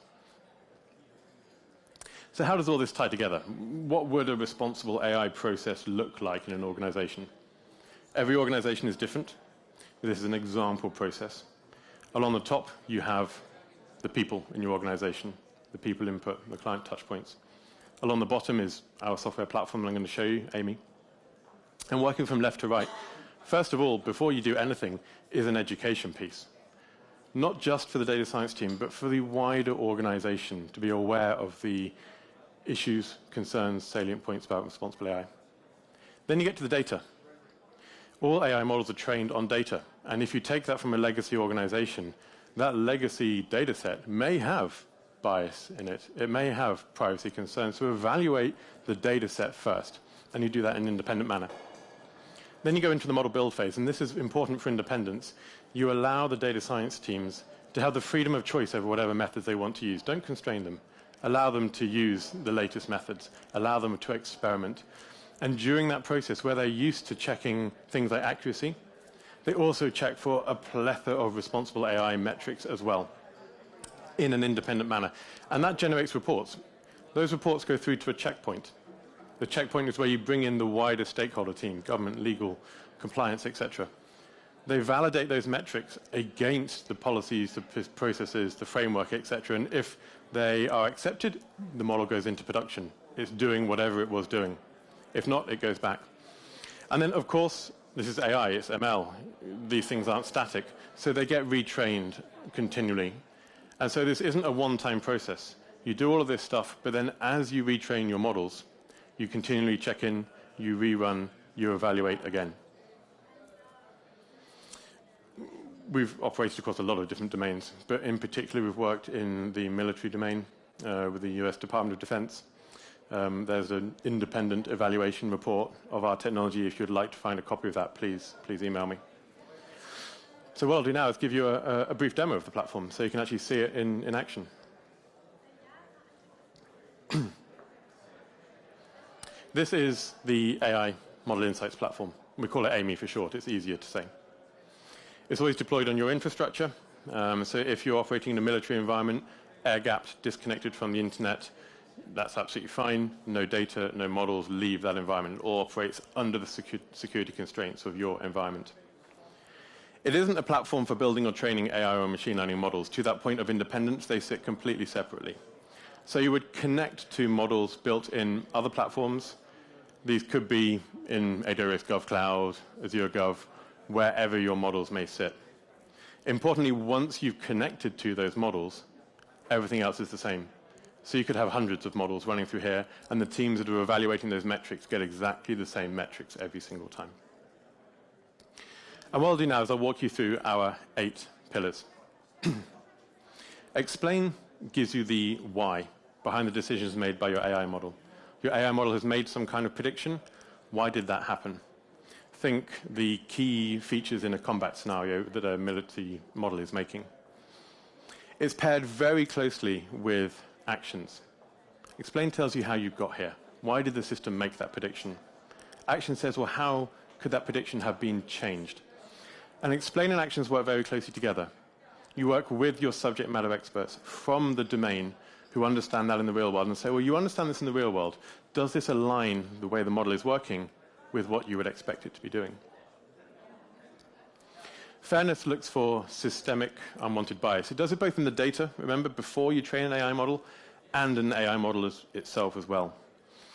So how does all this tie together? What would a responsible AI process look like in an organization? Every organization is different. This is an example process. Along the top, you have the people in your organization, the people input, the client touchpoints. Along the bottom is our software platform I'm going to show you, Amy. And working from left to right, first of all, before you do anything, is an education piece. Not just for the data science team, but for the wider organization to be aware of the issues, concerns, salient points about responsible AI. Then you get to the data. All AI models are trained on data. And if you take that from a legacy organization, that legacy data set may have bias in it. It may have privacy concerns. So evaluate the data set first. And you do that in an independent manner. Then you go into the model build phase. And this is important for independence. You allow the data science teams to have the freedom of choice over whatever methods they want to use. Don't constrain them. Allow them to use the latest methods. Allow them to experiment. And during that process, where they're used to checking things like accuracy, they also check for a plethora of responsible AI metrics as well in an independent manner. And that generates reports. Those reports go through to a checkpoint. The checkpoint is where you bring in the wider stakeholder team, government, legal, compliance, etc. They validate those metrics against the policies, the processes, the framework, etc. And if they are accepted, the model goes into production. It's doing whatever it was doing. If not, it goes back. And then, of course, this is AI, it's ML. These things aren't static, so they get retrained continually. And so this isn't a one-time process. You do all of this stuff, but then as you retrain your models, you continually check in, you rerun, you evaluate again. We've operated across a lot of different domains, but in particular, we've worked in the military domain with the US Department of Defense. There's an independent evaluation report of our technology. If you'd like to find a copy of that, please email me. So what I'll do now is give you a brief demo of the platform so you can actually see it in action. This is the AI Model Insights platform. We call it AMI for short. It's easier to say. It's always deployed on your infrastructure. So if you're operating in a military environment, air-gapped, disconnected from the internet, that's absolutely fine. No data, no models leave that environment. It all operates under the security constraints of your environment. It isn't a platform for building or training AI or machine learning models. To that point of independence, they sit completely separately. So you would connect to models built in other platforms. These could be in AWS GovCloud, Azure Gov, wherever your models may sit. Importantly, once you've connected to those models, everything else is the same. So you could have hundreds of models running through here, and the teams that are evaluating those metrics get exactly the same metrics every single time. And what I'll do now is I'll walk you through our 8 pillars. Explain gives you the why behind the decisions made by your AI model. Your AI model has made some kind of prediction. Why did that happen? Think the key features in a combat scenario that a military model is making. It's paired very closely with actions. Explain tells you how you got here. Why did the system make that prediction? Action says, well, how could that prediction have been changed? And explain and actions work very closely together. You work with your subject matter experts from the domain who understand that in the real world and say, well, you understand this in the real world. Does this align the way the model is working with what you would expect it to be doing? Fairness looks for systemic unwanted bias. It does it both in the data, remember, before you train an AI model, and an AI model itself as well.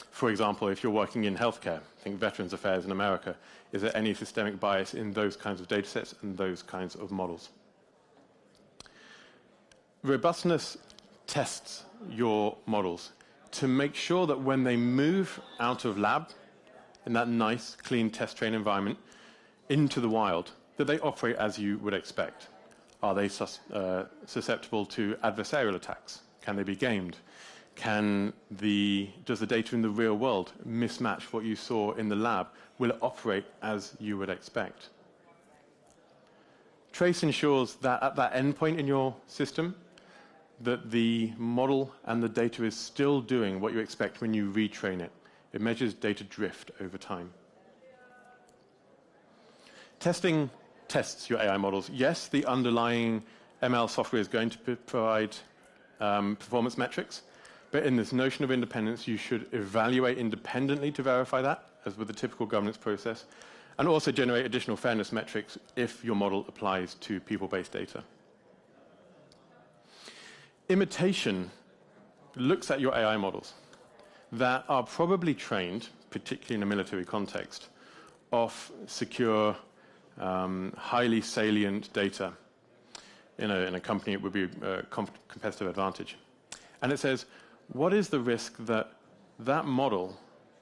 For example, if you're working in healthcare, think Veterans Affairs in America, is there any systemic bias in those kinds of data sets and those kinds of models? Robustness tests your models to make sure that when they move out of lab, in that nice, clean test train environment, into the wild, that they operate as you would expect. Are they susceptible to adversarial attacks? Can they be gamed? Does the data in the real world mismatch what you saw in the lab? Will it operate as you would expect? Trace ensures that at that endpoint in your system, that the model and the data is still doing what you expect when you retrain it. It measures data drift over time. Testing tests your AI models. Yes, the underlying ML software is going to provide performance metrics, But in this notion of independence, you should evaluate independently to verify that, as with the typical governance process, and also generate additional fairness metrics if your model applies to people-based data. Imitation looks at your AI models that are probably trained, particularly in a military context, off secure, highly salient data. In a company, it would be a competitive advantage. And it says, what is the risk that that model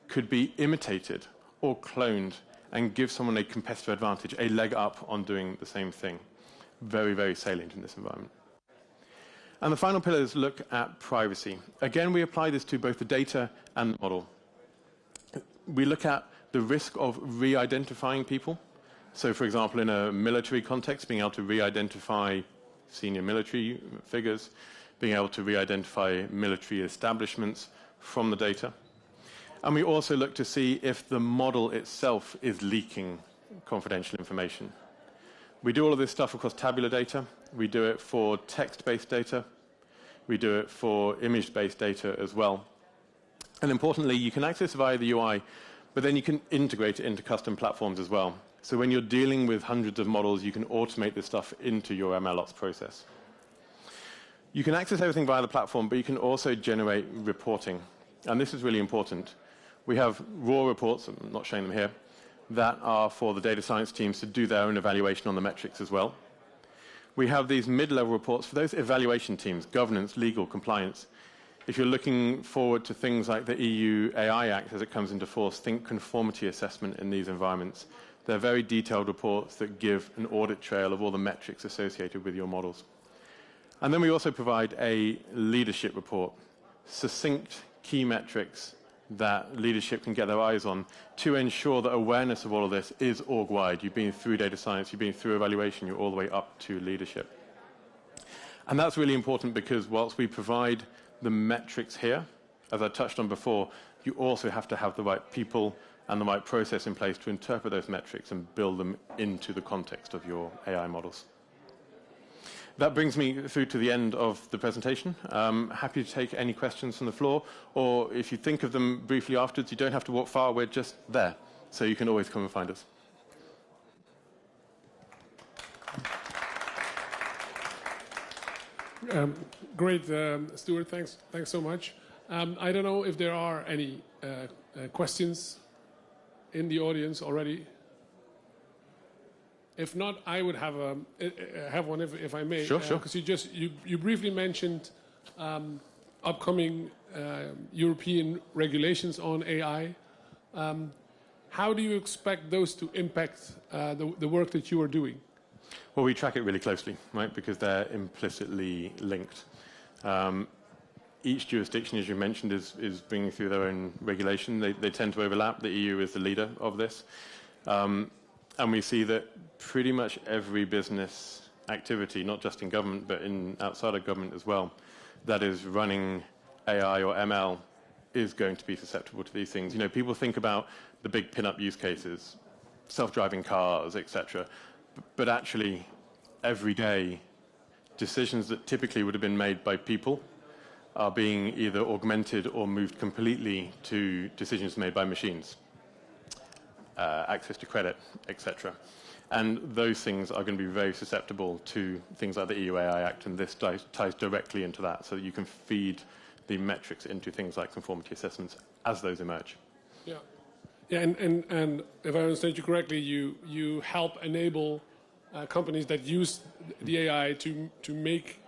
could be imitated or cloned and give someone a competitive advantage, a leg up on doing the same thing? Very, very salient in this environment. And the final pillars look at privacy. Again, we apply this to both the data and the model. We look at the risk of re-identifying people. So, for example, in a military context, being able to re-identify senior military figures, being able to re-identify military establishments from the data. And we also look to see if the model itself is leaking confidential information. We do all of this stuff across tabular data. We do it for text-based data. We do it for image-based data as well. And importantly, you can access via the UI, but then you can integrate it into custom platforms as well. So when you're dealing with hundreds of models, you can automate this stuff into your MLOps process. You can access everything via the platform, but you can also generate reporting. And this is really important. We have raw reports, I'm not showing them here, that are for the data science teams to do their own evaluation on the metrics as well. We have these mid-level reports for those evaluation teams, governance, legal, compliance. If you're looking forward to things like the EU AI Act as it comes into force, think conformity assessment in these environments. They're very detailed reports that give an audit trail of all the metrics associated with your models. And then we also provide a leadership report, succinct key metrics that leadership can get their eyes on to ensure that awareness of all of this is org-wide. You've been through data science, you've been through evaluation, you're all the way up to leadership. And that's really important because whilst we provide the metrics here, as I touched on before, you also have to have the right people and the right process in place to interpret those metrics and build them into the context of your AI models. That brings me through to the end of the presentation. Happy to take any questions from the floor, or if you think of them briefly afterwards, you don't have to walk far, we're just there, so you can always come and find us. Great, Stuart, thanks so much. I don't know if there are any questions in the audience already. If not, I would have one if I may. Sure. Because you briefly mentioned upcoming European regulations on AI. How do you expect those to impact the work that you are doing? Well, we track it really closely, right, because they're implicitly linked. Each jurisdiction, as you mentioned, is bringing through their own regulation. They tend to overlap. The EU is the leader of this. And we see that pretty much every business activity, not just in government, but outside of government as well, that is running AI or ML is going to be susceptible to these things. You know, people think about the big pin-up use cases, self-driving cars, etc. But actually, every day, decisions that typically would have been made by people are being either augmented or moved completely to decisions made by machines. Access to credit, etc. And those things are going to be very susceptible to things like the EU AI Act, and this ties directly into that, so that you can feed the metrics into things like conformity assessments as those emerge. Yeah, and if I understand you correctly, you help enable companies that use the AI to make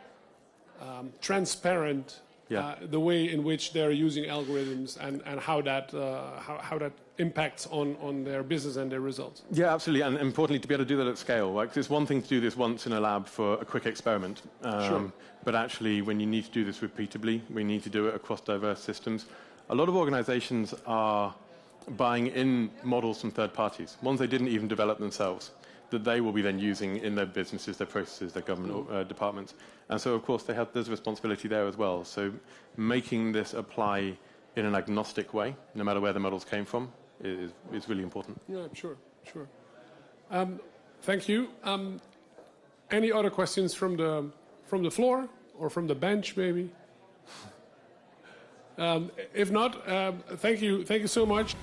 transparent the way in which they're using algorithms and how that impacts on their business and their results. Yeah, absolutely, and importantly to be able to do that at scale. Right? 'Cause it's one thing to do this once in a lab for a quick experiment, but actually when you need to do this repeatably, we need to do it across diverse systems. A lot of organizations are buying in models from third parties, ones they didn't even develop themselves, that they will be then using in their businesses, their processes, their government departments. And so, of course, there's a responsibility there as well. So making this apply in an agnostic way, no matter where the models came from, is really important. Yeah, sure. Thank you. Any other questions from the floor or from the bench, maybe? If not, thank you so much.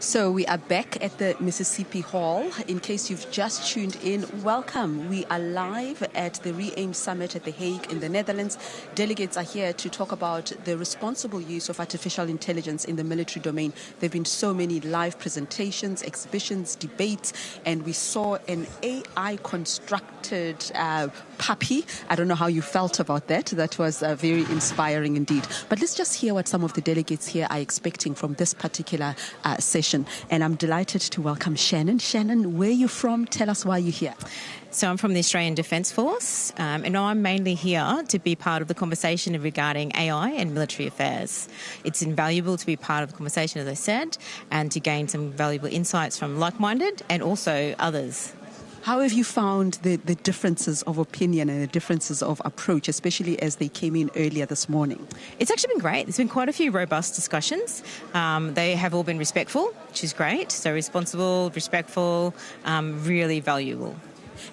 So we are back at the Mississippi Hall. In case you've just tuned in, welcome. We are live at the REAIM Summit at The Hague in the Netherlands. Delegates are here to talk about the responsible use of artificial intelligence in the military domain. There have been so many live presentations, exhibitions, debates, and we saw an AI-constructed puppy. I don't know how you felt about that. That was very inspiring indeed. But let's just hear what some of the delegates here are expecting from this particular session. And I'm delighted to welcome Shannon. Shannon, where are you from? Tell us why you're here. So I'm from the Australian Defence Force, and I'm mainly here to be part of the conversation regarding AI and military affairs. It's invaluable to be part of the conversation, as I said, and to gain some valuable insights from like-minded and also others. How have you found the differences of opinion and the differences of approach, especially as they came in earlier this morning? It's actually been great. There's been quite a few robust discussions. They have all been respectful, which is great. So responsible, respectful, really valuable.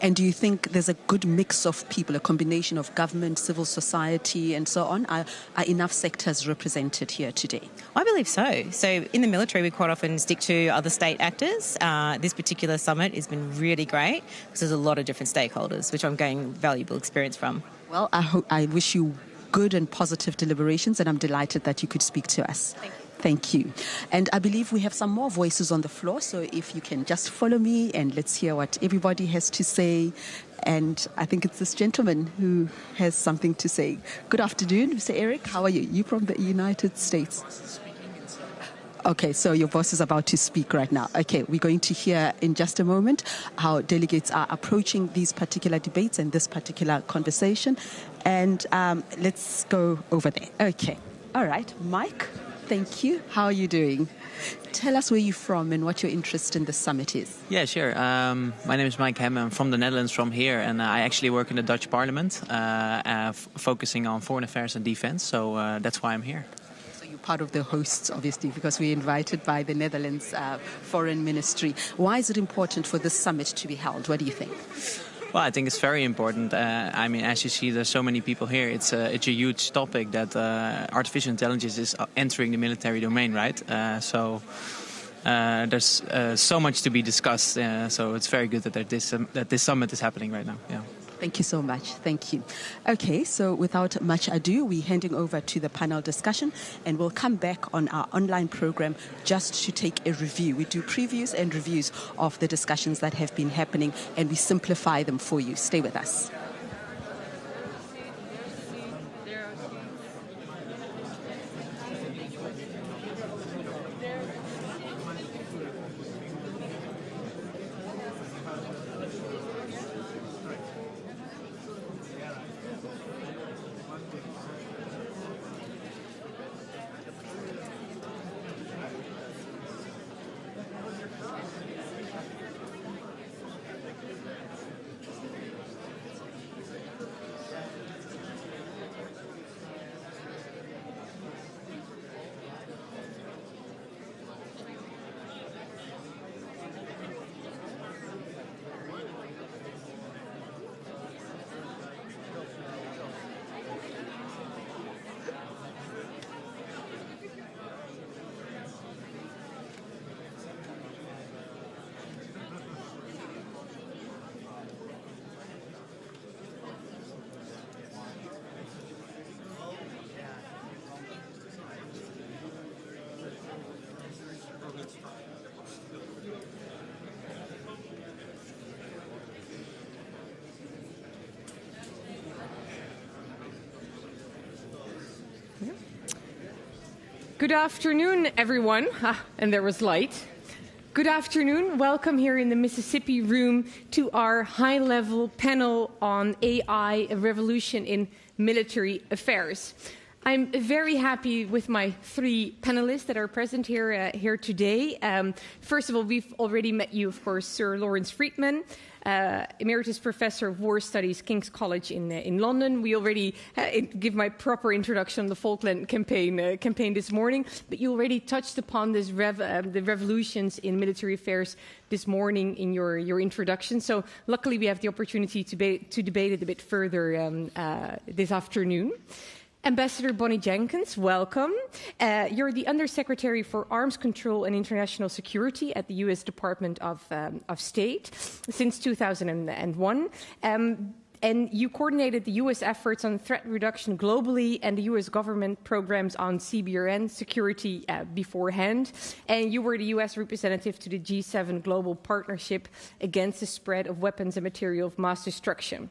And do you think there's a good mix of people, a combination of government, civil society, and so on? Are enough sectors represented here today? I believe so. So in the military, we quite often stick to other state actors. This particular summit has been really great because there's a lot of different stakeholders, which I'm getting valuable experience from. Well, I wish you good and positive deliberations, and I'm delighted that you could speak to us. Thank you. Thank you. And I believe we have some more voices on the floor, so if you can just follow me and let's hear what everybody has to say. And I think it's this gentleman who has something to say. Good afternoon, Mr. Eric. How are you? You from the United States? Okay, so your boss is about to speak right now. Okay, we're going to hear in just a moment how delegates are approaching these particular debates and this particular conversation. And let's go over there. Okay. All right, Mike. Thank you. How are you doing? Tell us where you're from and what your interest in the summit is. Yeah, sure. My name is Mike Hem. I'm from the Netherlands, from here, and I actually work in the Dutch Parliament, focusing on foreign affairs and defense, so that's why I'm here. So you're part of the hosts, obviously, because we're invited by the Netherlands Foreign Ministry. Why is it important for this summit to be held? What do you think? Well, I think it's very important. I mean, as you see, there's so many people here. It's a huge topic that artificial intelligence is entering the military domain, right? So there's so much to be discussed. So it's very good that this summit is happening right now. Yeah. Thank you so much. Thank you. Okay, so without much ado, we're handing over to the panel discussion, and we'll come back on our online program just to take a review. We do previews and reviews of the discussions that have been happening, and we simplify them for you. Stay with us. Good afternoon, everyone. And there was light. Good afternoon. Welcome here in the Mississippi room to our high-level panel on AI, a revolution in military affairs. I'm very happy with my three panelists that are present here today. First of all, we've already met you, of course, Sir Lawrence Freedman, Emeritus Professor of War Studies, King's College in London. We already give my proper introduction on the Falkland campaign this morning, but you already touched upon this the revolutions in military affairs this morning in your introduction. So luckily we have the opportunity to debate it a bit further this afternoon. Ambassador Bonnie Jenkins, welcome. You're the Undersecretary for Arms Control and International Security at the U.S. Department of State since 2001. And you coordinated the U.S. efforts on threat reduction globally and the U.S. government programs on CBRN security beforehand. And you were the U.S. representative to the G7 Global Partnership against the spread of weapons and material of mass destruction.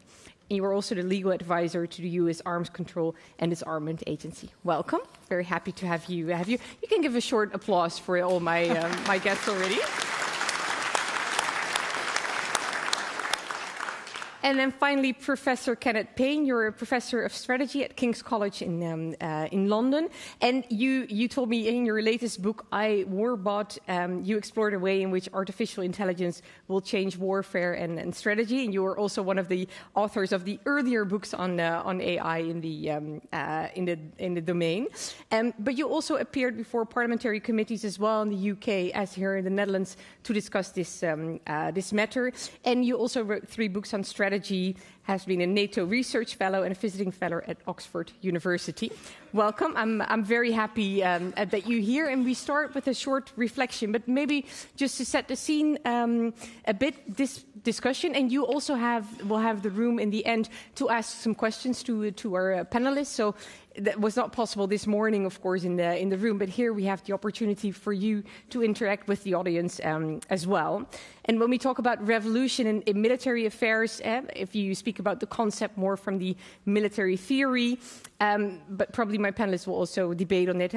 And you were also the legal advisor to the U.S. Arms Control and Disarmament Agency. Welcome. Very happy to have you. You can give a short applause for all my my guests already. And then finally, Professor Kenneth Payne. You're a professor of strategy at King's College in London. And you told me in your latest book, I Warbot, you explored a way in which artificial intelligence will change warfare and strategy. And you were also one of the authors of the earlier books on AI in the domain. But you also appeared before parliamentary committees as well in the UK as here in the Netherlands to discuss this matter. And you also wrote 3 books on strategy. Has been a NATO research fellow and a visiting fellow at Oxford University. Welcome. I'm very happy that you're here, and we start with a short reflection, but maybe just to set the scene a bit, this discussion, and you also will have the room in the end to ask some questions to our panelists. So that was not possible this morning, of course, in the room, but here we have the opportunity for you to interact with the audience as well. And when we talk about revolution in military affairs, if you speak about the concept more from the military theory, but probably my panelists will also debate on it.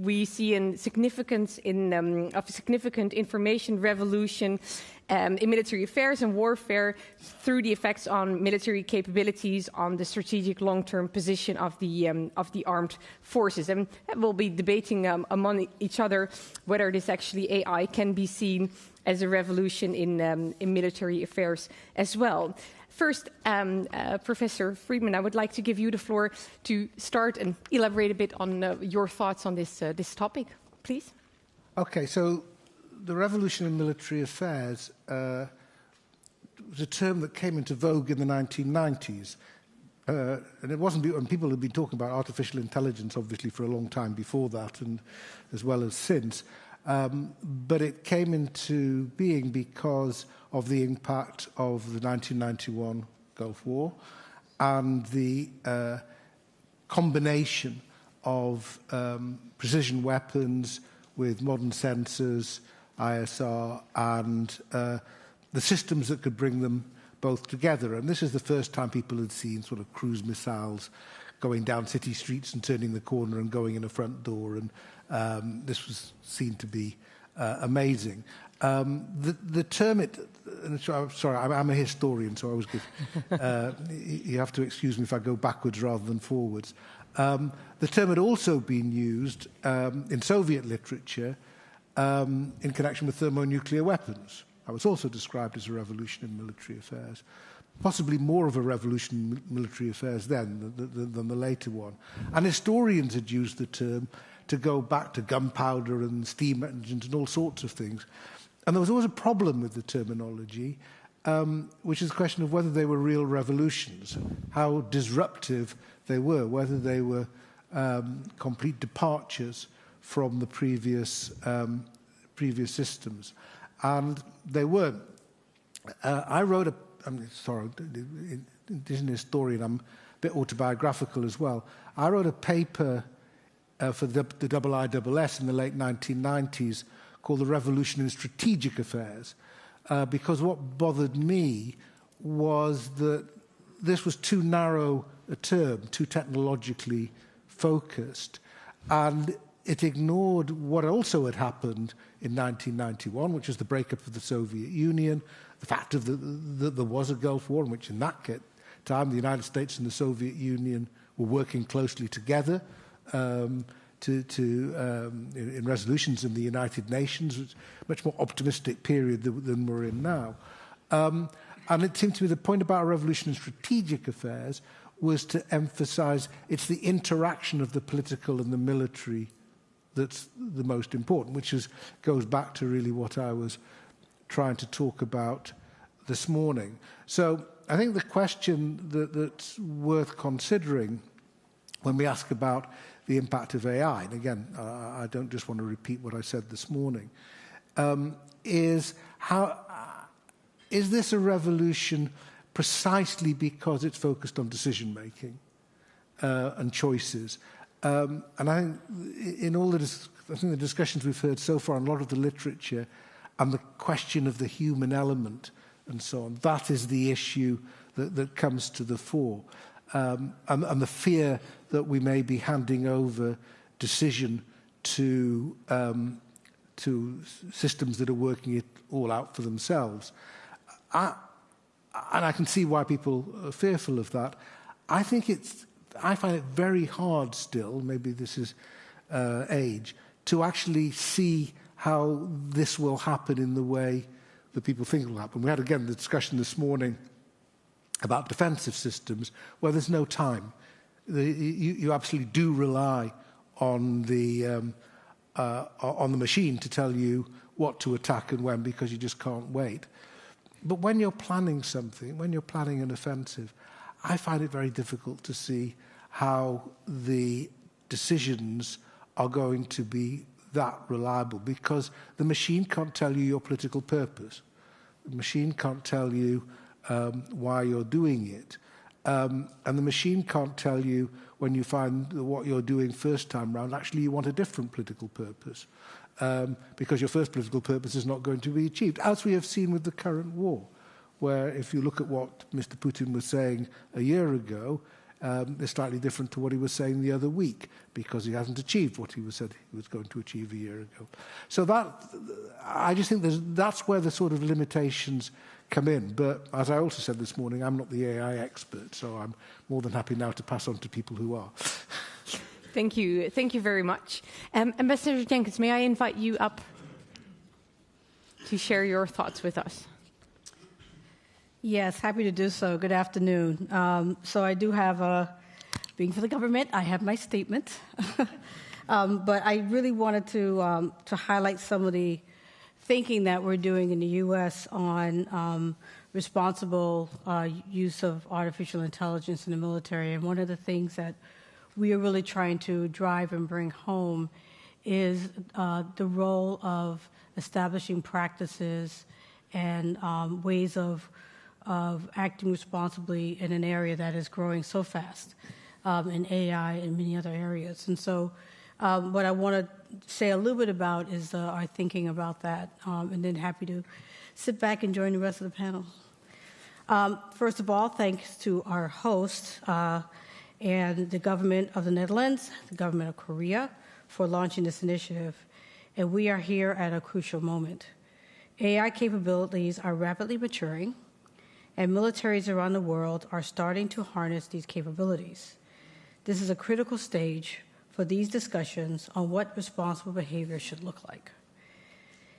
We see a significant information revolution in military affairs and warfare through the effects on military capabilities, on the strategic long-term position of the armed forces. And we'll be debating among each other whether this actually AI can be seen as a revolution in military affairs as well. First, Professor Freedman, I would like to give you the floor to start and elaborate a bit on your thoughts on this topic, please. Okay, so the revolution in military affairs was a term that came into vogue in the 1990s. And it wasn't, and people had been talking about artificial intelligence, obviously, for a long time before that, and as well as since. But it came into being because of the impact of the 1991 Gulf War and the combination of precision weapons with modern sensors, ISR, and the systems that could bring them both together. And this is the first time people had seen sort of cruise missiles going down city streets and turning the corner and going in a front door. And this was seen to be amazing. The term sorry, I'm a historian, so I always give, you have to excuse me if I go backwards rather than forwards. The term had also been used in Soviet literature in connection with thermonuclear weapons. That was also described as a revolution in military affairs. Possibly more of a revolution in military affairs then than the later one. And historians had used the term to go back to gunpowder and steam engines and all sorts of things. And there was always a problem with the terminology, which is the question of whether they were real revolutions, how disruptive they were, whether they were complete departures from the previous systems. And they weren't. I wrote sorry, as an historian, I'm a bit autobiographical as well. I wrote a paper for the IISS in the late 1990s called The Revolution in Strategic Affairs, because what bothered me was that this was too narrow a term, too technologically focused, and it ignored what also had happened in 1991, which was the breakup of the Soviet Union, the fact that there was a Gulf War in which in that time the United States and the Soviet Union were working closely together in resolutions in the United Nations, which is a much more optimistic period than we're in now. And it seemed to me the point about a revolution in strategic affairs was to emphasize it's the interaction of the political and the military that's the most important, which goes back to really what I was trying to talk about this morning. So I think the question that's worth considering when we ask about the impact of AI, and again, I don't just want to repeat what I said this morning, is this a revolution precisely because it's focused on decision-making and choices? And I think in all the discussions we've heard so far, and a lot of the literature, and the question of the human element and so on, that is the issue that comes to the fore. And the fear that we may be handing over decision to systems that are working it all out for themselves. And I can see why people are fearful of that. I find it very hard still, maybe this is age, to actually see how this will happen in the way that people think it will happen. We had, again, the discussion this morning about defensive systems, where there's no time. You absolutely do rely on the machine to tell you what to attack and when, because you just can't wait. But when you're planning something, when you're planning an offensive, I find it very difficult to see how the decisions are going to be that reliable, because the machine can't tell you your political purpose. The machine can't tell you why you're doing it. And the machine can't tell you when you find what you're doing first time round, actually you want a different political purpose, because your first political purpose is not going to be achieved, as we have seen with the current war, where if you look at what Mr. Putin was saying a year ago, it's slightly different to what he was saying the other week, because he hasn't achieved what he said he was going to achieve a year ago. So I just think that's where the sort of limitations come in. But as I also said this morning, I'm not the AI expert, so I'm more than happy now to pass on to people who are. Thank you. Thank you very much. Ambassador Jenkins, may I invite you up to share your thoughts with us? Yes, happy to do so. Good afternoon. So I do have, being for the government, I have my statement. But I really wanted to highlight some of the thinking that we're doing in the U.S. on responsible use of artificial intelligence in the military. And one of the things that we are really trying to drive and bring home is the role of establishing practices and ways of acting responsibly in an area that is growing so fast in AI and many other areas. And so what I want to say a little bit about is our thinking about that, and then happy to sit back and join the rest of the panel. First of all, thanks to our host and the government of the Netherlands, the government of Korea, for launching this initiative. And we are here at a crucial moment. AI capabilities are rapidly maturing, and militaries around the world are starting to harness these capabilities. This is a critical stage for these discussions on what responsible behavior should look like.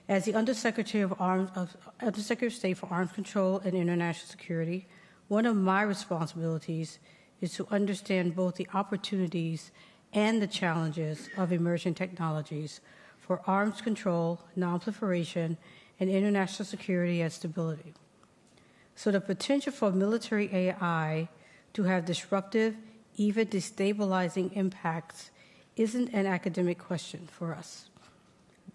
As the Undersecretary of State for Arms Control and International Security, one of my responsibilities is to understand both the opportunities and the challenges of emerging technologies for arms control, non-proliferation, and international security and stability. So the potential for military AI to have disruptive, even destabilizing impacts isn't an academic question for us.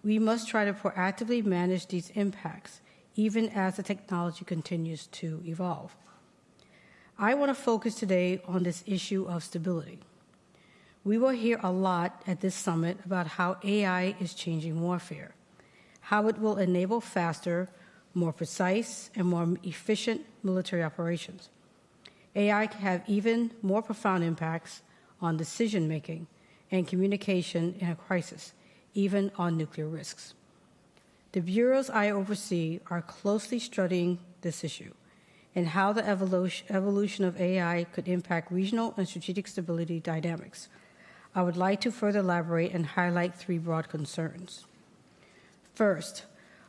We must try to proactively manage these impacts, even as the technology continues to evolve. I want to focus today on this issue of stability. We will hear a lot at this summit about how AI is changing warfare, how it will enable faster, more precise, and more efficient military operations. AI can have even more profound impacts on decision-making and communication in a crisis, even on nuclear risks. The bureaus I oversee are closely studying this issue and how the evolution of AI could impact regional and strategic stability dynamics. I would like to further elaborate and highlight 3 broad concerns. First,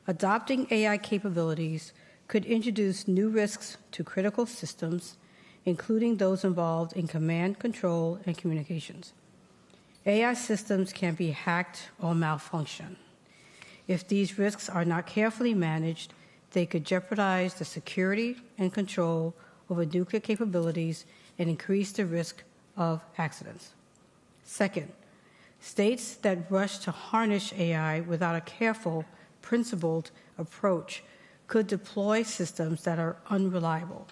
adopting AI capabilities could introduce new risks to critical systems, including those involved in command, control, and communications. AI systems can be hacked or malfunction. If these risks are not carefully managed, they could jeopardize the security and control over nuclear capabilities and increase the risk of accidents. Second, states that rush to harness AI without a careful, principled approach could deploy systems that are unreliable.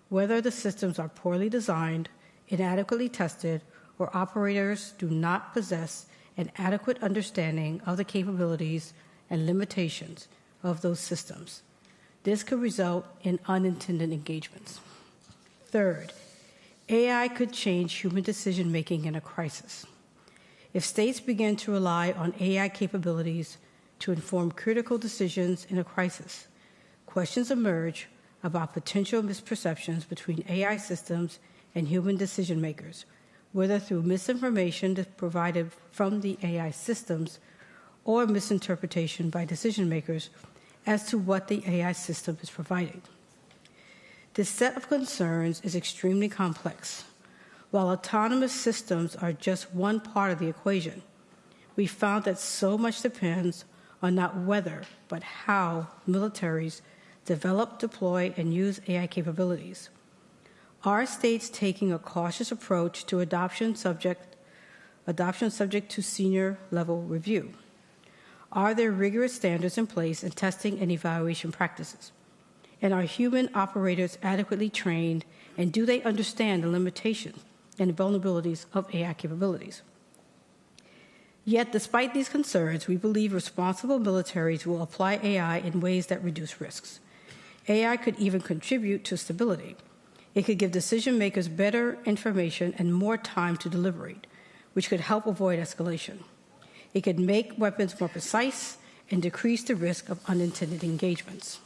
Whether the systems are poorly designed, inadequately tested, or operators do not possess an adequate understanding of the capabilities and limitations of those systems. This could result in unintended engagements. Third, AI could change human decision-making in a crisis. If states begin to rely on AI capabilities to inform critical decisions in a crisis, questions emerge about potential misperceptions between AI systems and human decision-makers, whether through misinformation provided from the AI systems or misinterpretation by decision-makers as to what the AI system is providing. This set of concerns is extremely complex. While autonomous systems are just one part of the equation, we found that so much depends on not whether, but how militaries develop, deploy, and use AI capabilities. Are states taking a cautious approach to adoption subject to senior level review? Are there rigorous standards in place in testing and evaluation practices? And are human operators adequately trained, and do they understand the limitations and vulnerabilities of AI capabilities? Yet, despite these concerns, we believe responsible militaries will apply AI in ways that reduce risks. AI could even contribute to stability. It could give decision makers better information and more time to deliberate, which could help avoid escalation. It could make weapons more precise and decrease the risk of unintended engagements.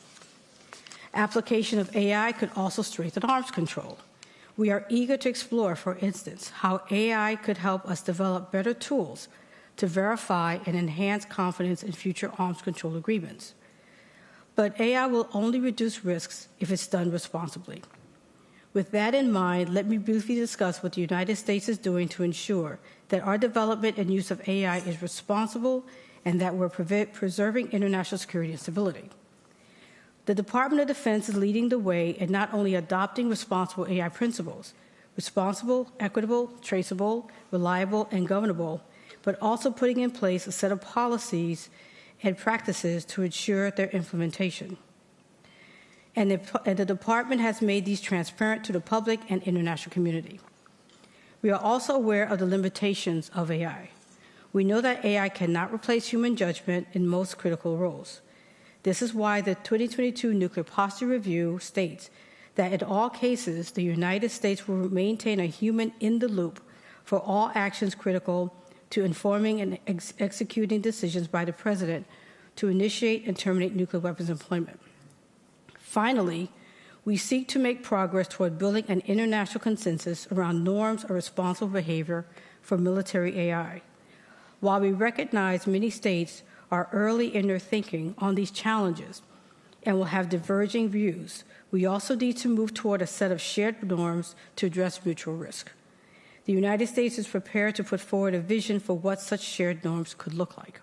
Application of AI could also strengthen arms control. We are eager to explore, for instance, how AI could help us develop better tools to verify and enhance confidence in future arms control agreements. But AI will only reduce risks if it's done responsibly. With that in mind, let me briefly discuss what the United States is doing to ensure that our development and use of AI is responsible and that we're preserving international security and stability. The Department of Defense is leading the way in not only adopting responsible AI principles, responsible, equitable, traceable, reliable, and governable, but also putting in place a set of policies and practices to ensure their implementation. And the department has made these transparent to the public and international community. We are also aware of the limitations of AI. We know that AI cannot replace human judgment in most critical roles. This is why the 2022 Nuclear Posture Review states that in all cases, the United States will maintain a human in the loop for all actions critical to informing and executing decisions by the President to initiate and terminate nuclear weapons employment. Finally, we seek to make progress toward building an international consensus around norms of responsible behavior for military AI. While we recognize many states are early in their thinking on these challenges and will have diverging views, we also need to move toward a set of shared norms to address mutual risk. The United States is prepared to put forward a vision for what such shared norms could look like.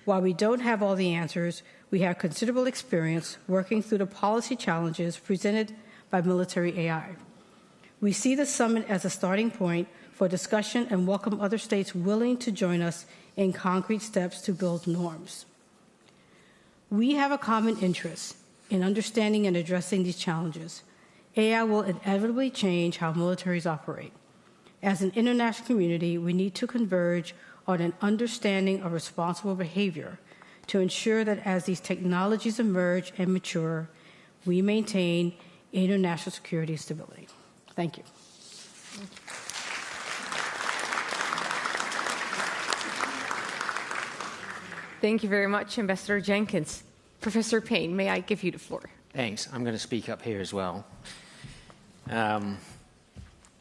While we don't have all the answers, we have considerable experience working through the policy challenges presented by military AI. We see the summit as a starting point for discussion and welcome other states willing to join us in concrete steps to build norms. We have a common interest in understanding and addressing these challenges. AI will inevitably change how militaries operate. As an international community, we need to converge on an understanding of responsible behavior to ensure that as these technologies emerge and mature, we maintain international security and stability. Thank you. Thank you very much, Ambassador Jenkins. Professor Payne, may I give you the floor? Thanks. I'm going to speak up here as well.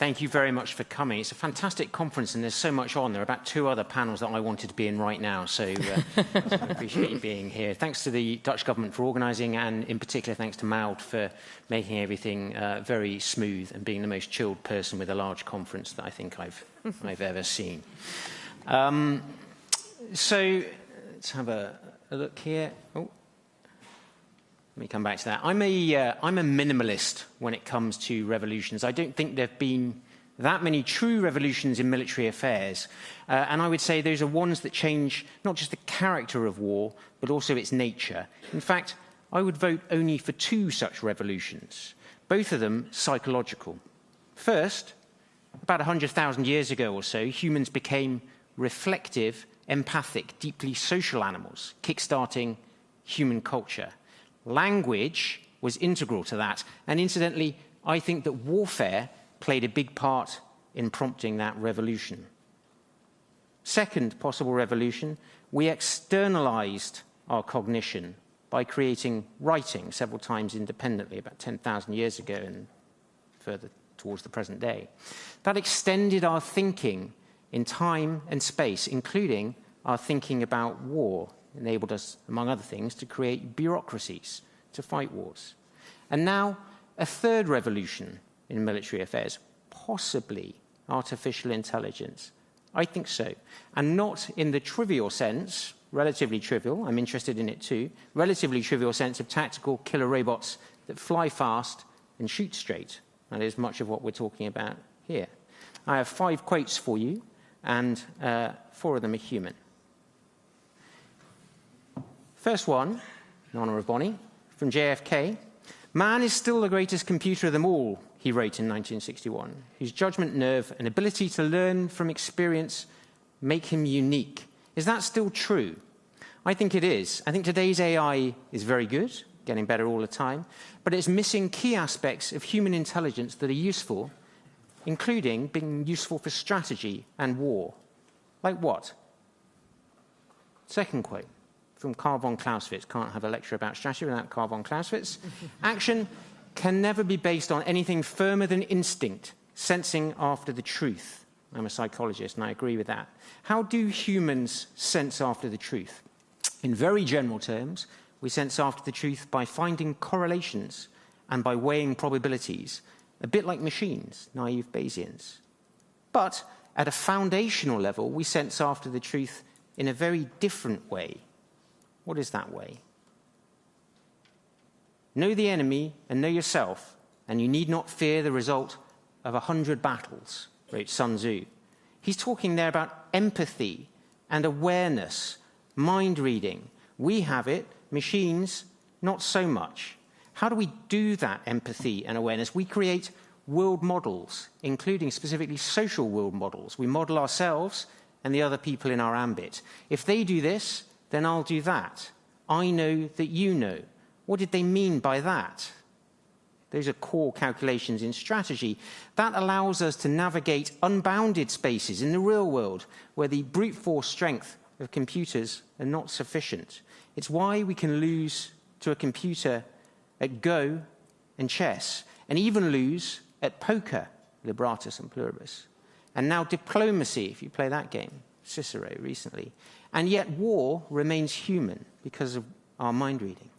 Thank you very much for coming. It's a fantastic conference, and there's so much on. There are about 2 other panels that I wanted to be in right now, so I appreciate you being here. Thanks to the Dutch government for organising, and in particular thanks to Maud for making everything very smooth and being the most chilled person with a large conference that I think I've ever seen. So let's have a look here. Oh. Let me come back to that. I'm a minimalist when it comes to revolutions. I don't think there have been that many true revolutions in military affairs. And I would say those are ones that change not just the character of war, but also its nature. In fact, I would vote only for 2 such revolutions, both of them psychological. First, about 100,000 years ago or so, humans became reflective, empathic, deeply social animals, kickstarting human culture. Language was integral to that, and incidentally, I think that warfare played a big part in prompting that revolution. Second possible revolution, we externalized our cognition by creating writing several times independently, about 10,000 years ago and further towards the present day. That extended our thinking in time and space, including our thinking about war. Enabled us, among other things, to create bureaucracies to fight wars. And now, a third revolution in military affairs, possibly artificial intelligence. I think so. And not in the trivial sense, relatively trivial, I'm interested in it too, relatively trivial sense of tactical killer robots that fly fast and shoot straight. That is much of what we're talking about here. I have 5 quotes for you, and 4 of them are human. First one, in honour of Bonnie, from JFK. Man is still the greatest computer of them all, he wrote in 1961, whose judgment nerve and ability to learn from experience make him unique. Is that still true? I think it is. I think today's AI is very good, getting better all the time, but it's missing key aspects of human intelligence that are useful, including being useful for strategy and war. Like what? Second quote. From Karl von Clausewitz. Can't have a lecture about strategy without Karl von Clausewitz. Action can never be based on anything firmer than instinct, sensing after the truth. I'm a psychologist and I agree with that. How do humans sense after the truth? In very general terms, we sense after the truth by finding correlations and by weighing probabilities, a bit like machines, naive Bayesians. But at a foundational level, we sense after the truth in a very different way. What is that way? Know the enemy and know yourself, and you need not fear the result of 100 battles, wrote Sun Tzu. He's talking there about empathy and awareness, mind reading. We have it, machines, not so much. How do we do that empathy and awareness? We create world models, including specifically social world models. We model ourselves and the other people in our ambit. If they do this, then I'll do that. I know that you know. What did they mean by that? Those are core calculations in strategy. That allows us to navigate unbounded spaces in the real world where the brute force strength of computers are not sufficient. It's why we can lose to a computer at Go and chess, and even lose at poker, Libratus and Pluribus. And now diplomacy, if you play that game, Cicero recently. And yet war remains human because of our mind reading.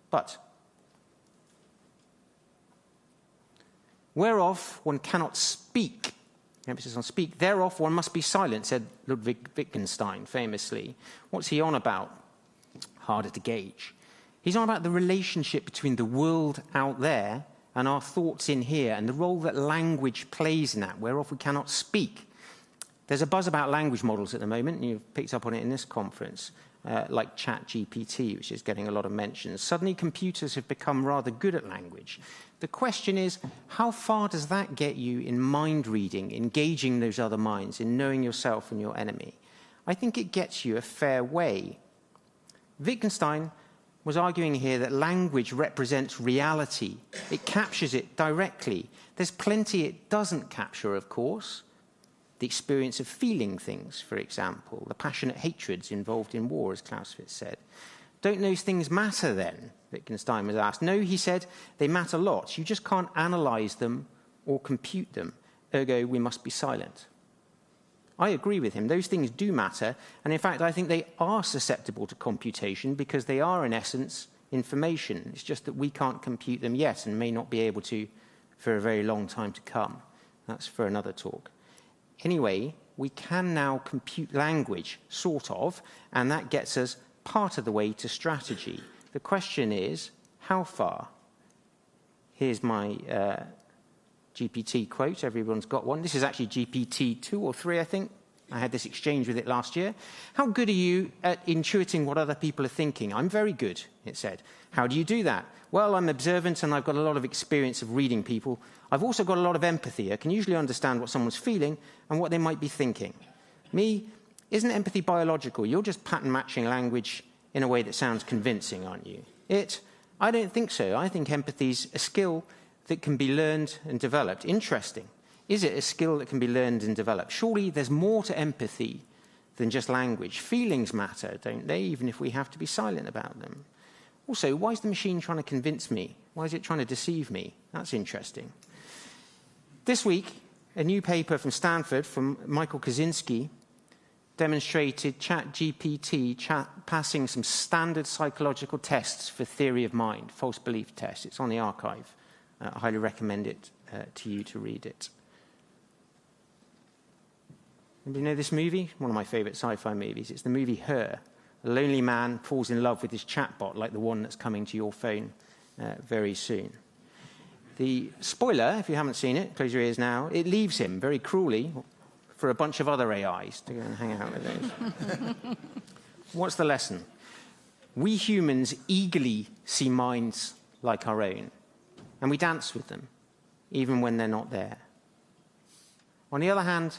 But whereof one cannot speak, emphasis on speak, thereof one must be silent, said Ludwig Wittgenstein famously. What's he on about? Harder to gauge. He's on about the relationship between the world out there and our thoughts in here, and the role that language plays in that, whereof we cannot speak. There's a buzz about language models at the moment, and you've picked up on it in this conference, like ChatGPT, which is getting a lot of mentions. Suddenly computers have become rather good at language. The question is, how far does that get you in mind reading, engaging those other minds, in knowing yourself and your enemy? I think it gets you a fair way. Wittgenstein was arguing here that language represents reality. It captures it directly. There's plenty it doesn't capture, of course. The experience of feeling things, for example, the passionate hatreds involved in war, as Clausewitz said. Don't those things matter then? Wittgenstein was asked. No, he said, they matter lots. You just can't analyze them or compute them. Ergo, we must be silent. I agree with him. Those things do matter. And in fact, I think they are susceptible to computation because they are, in essence, information. It's just that we can't compute them yet and may not be able to for a very long time to come. That's for another talk. Anyway, we can now compute language, sort of, and that gets us part of the way to strategy. The question is, how far? Here's my GPT quote. Everyone's got one. This is actually GPT 2 or 3, I think. I had this exchange with it last year. How good are you at intuiting what other people are thinking? I'm very good, it said. How do you do that? Well, I'm observant and I've got a lot of experience of reading people. I've also got a lot of empathy. I can usually understand what someone's feeling and what they might be thinking. Me, isn't empathy biological? You're just pattern matching language in a way that sounds convincing, aren't you? I don't think so. I think empathy's a skill that can be learned and developed. Interesting. Is it a skill that can be learned and developed? Surely there's more to empathy than just language. Feelings matter, don't they, even if we have to be silent about them? Also, why is the machine trying to convince me? Why is it trying to deceive me? That's interesting. This week, a new paper from Stanford, from Michael Kaczynski, demonstrated ChatGPT passing some standard psychological tests for theory of mind, false belief tests. It's on the archive. I highly recommend it to you to read it. Anybody know this movie? One of my favorite sci-fi movies. It's the movie Her. A lonely man falls in love with his chatbot, like the one that's coming to your phone very soon. The spoiler, if you haven't seen it, close your ears now, it leaves him very cruelly for a bunch of other AIs to go and hang out with those. What's the lesson? We humans eagerly see minds like our own, and we dance with them, even when they're not there. On the other hand,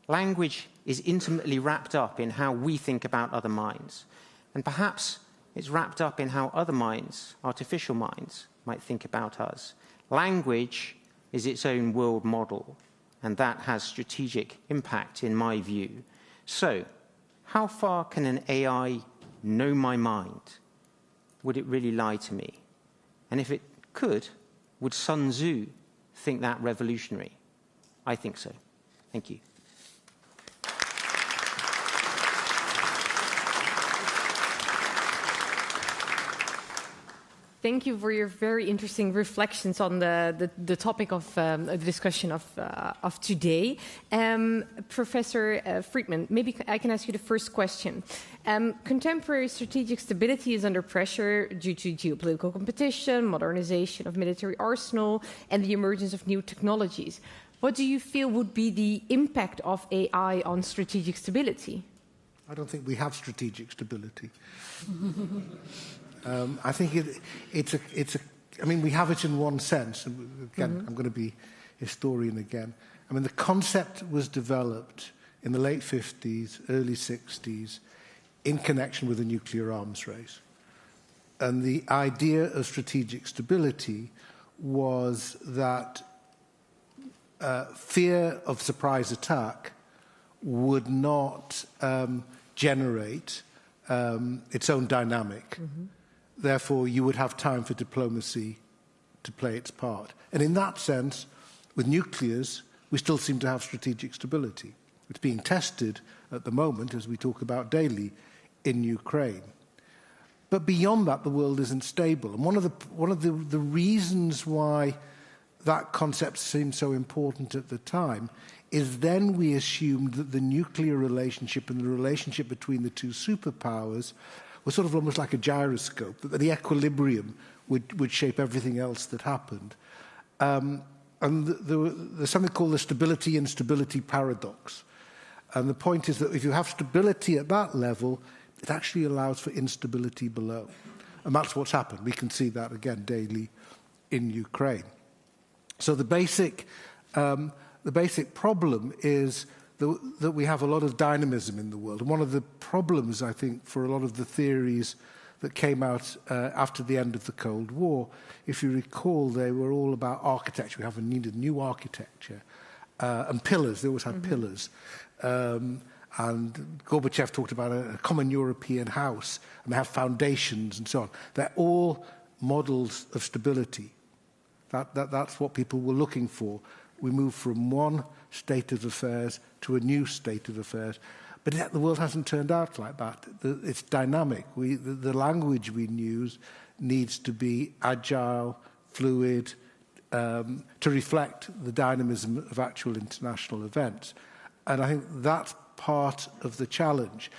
language is intimately wrapped up in how we think about other minds. And perhaps it's wrapped up in how other minds, artificial minds, might think about us. Language is its own world model, and that has strategic impact, in my view. So, how far can an AI know my mind? Would it really lie to me? And if it could, would Sun Tzu think that revolutionary? I think so. Thank you. Thank you for your very interesting reflections on the topic of the discussion of today. Professor Friedman, maybe I can ask you the first question. Contemporary strategic stability is under pressure due to geopolitical competition, modernization of military arsenal, and the emergence of new technologies. What do you feel would be the impact of AI on strategic stability? I don't think we have strategic stability. I think I mean, we have it in one sense. Again, I'm going to be historian again. I mean, the concept was developed in the late 50s, early 60s, in connection with the nuclear arms race. And the idea of strategic stability was that fear of surprise attack would not generate its own dynamic. Therefore, you would have time for diplomacy to play its part. And in that sense, with nuclears, we still seem to have strategic stability. It's being tested at the moment, as we talk about daily, in Ukraine. But beyond that, the world isn't stable. And one of the reasons why that concept seemed so important at the time is then we assumed that the nuclear relationship and the relationship between the two superpowers was sort of almost like a gyroscope, that the equilibrium would shape everything else that happened. And there's something called the stability-instability paradox. And the point is that if you have stability at that level, it actually allows for instability below. And that's what's happened. We can see that again daily in Ukraine. So the basic problem is that we have a lot of dynamism in the world. And one of the problems, I think, for a lot of the theories that came out after the end of the Cold War, if you recall, they were all about architecture. We needed new architecture and pillars. They always had pillars. And Gorbachev talked about a common European house, and they have foundations and so on. They're all models of stability. That's what people were looking for. We moved from one state of affairs to a new state of affairs. But yet the world hasn't turned out like that. It's dynamic. The language we use needs to be agile, fluid, to reflect the dynamism of actual international events. And I think that's part of the challenge.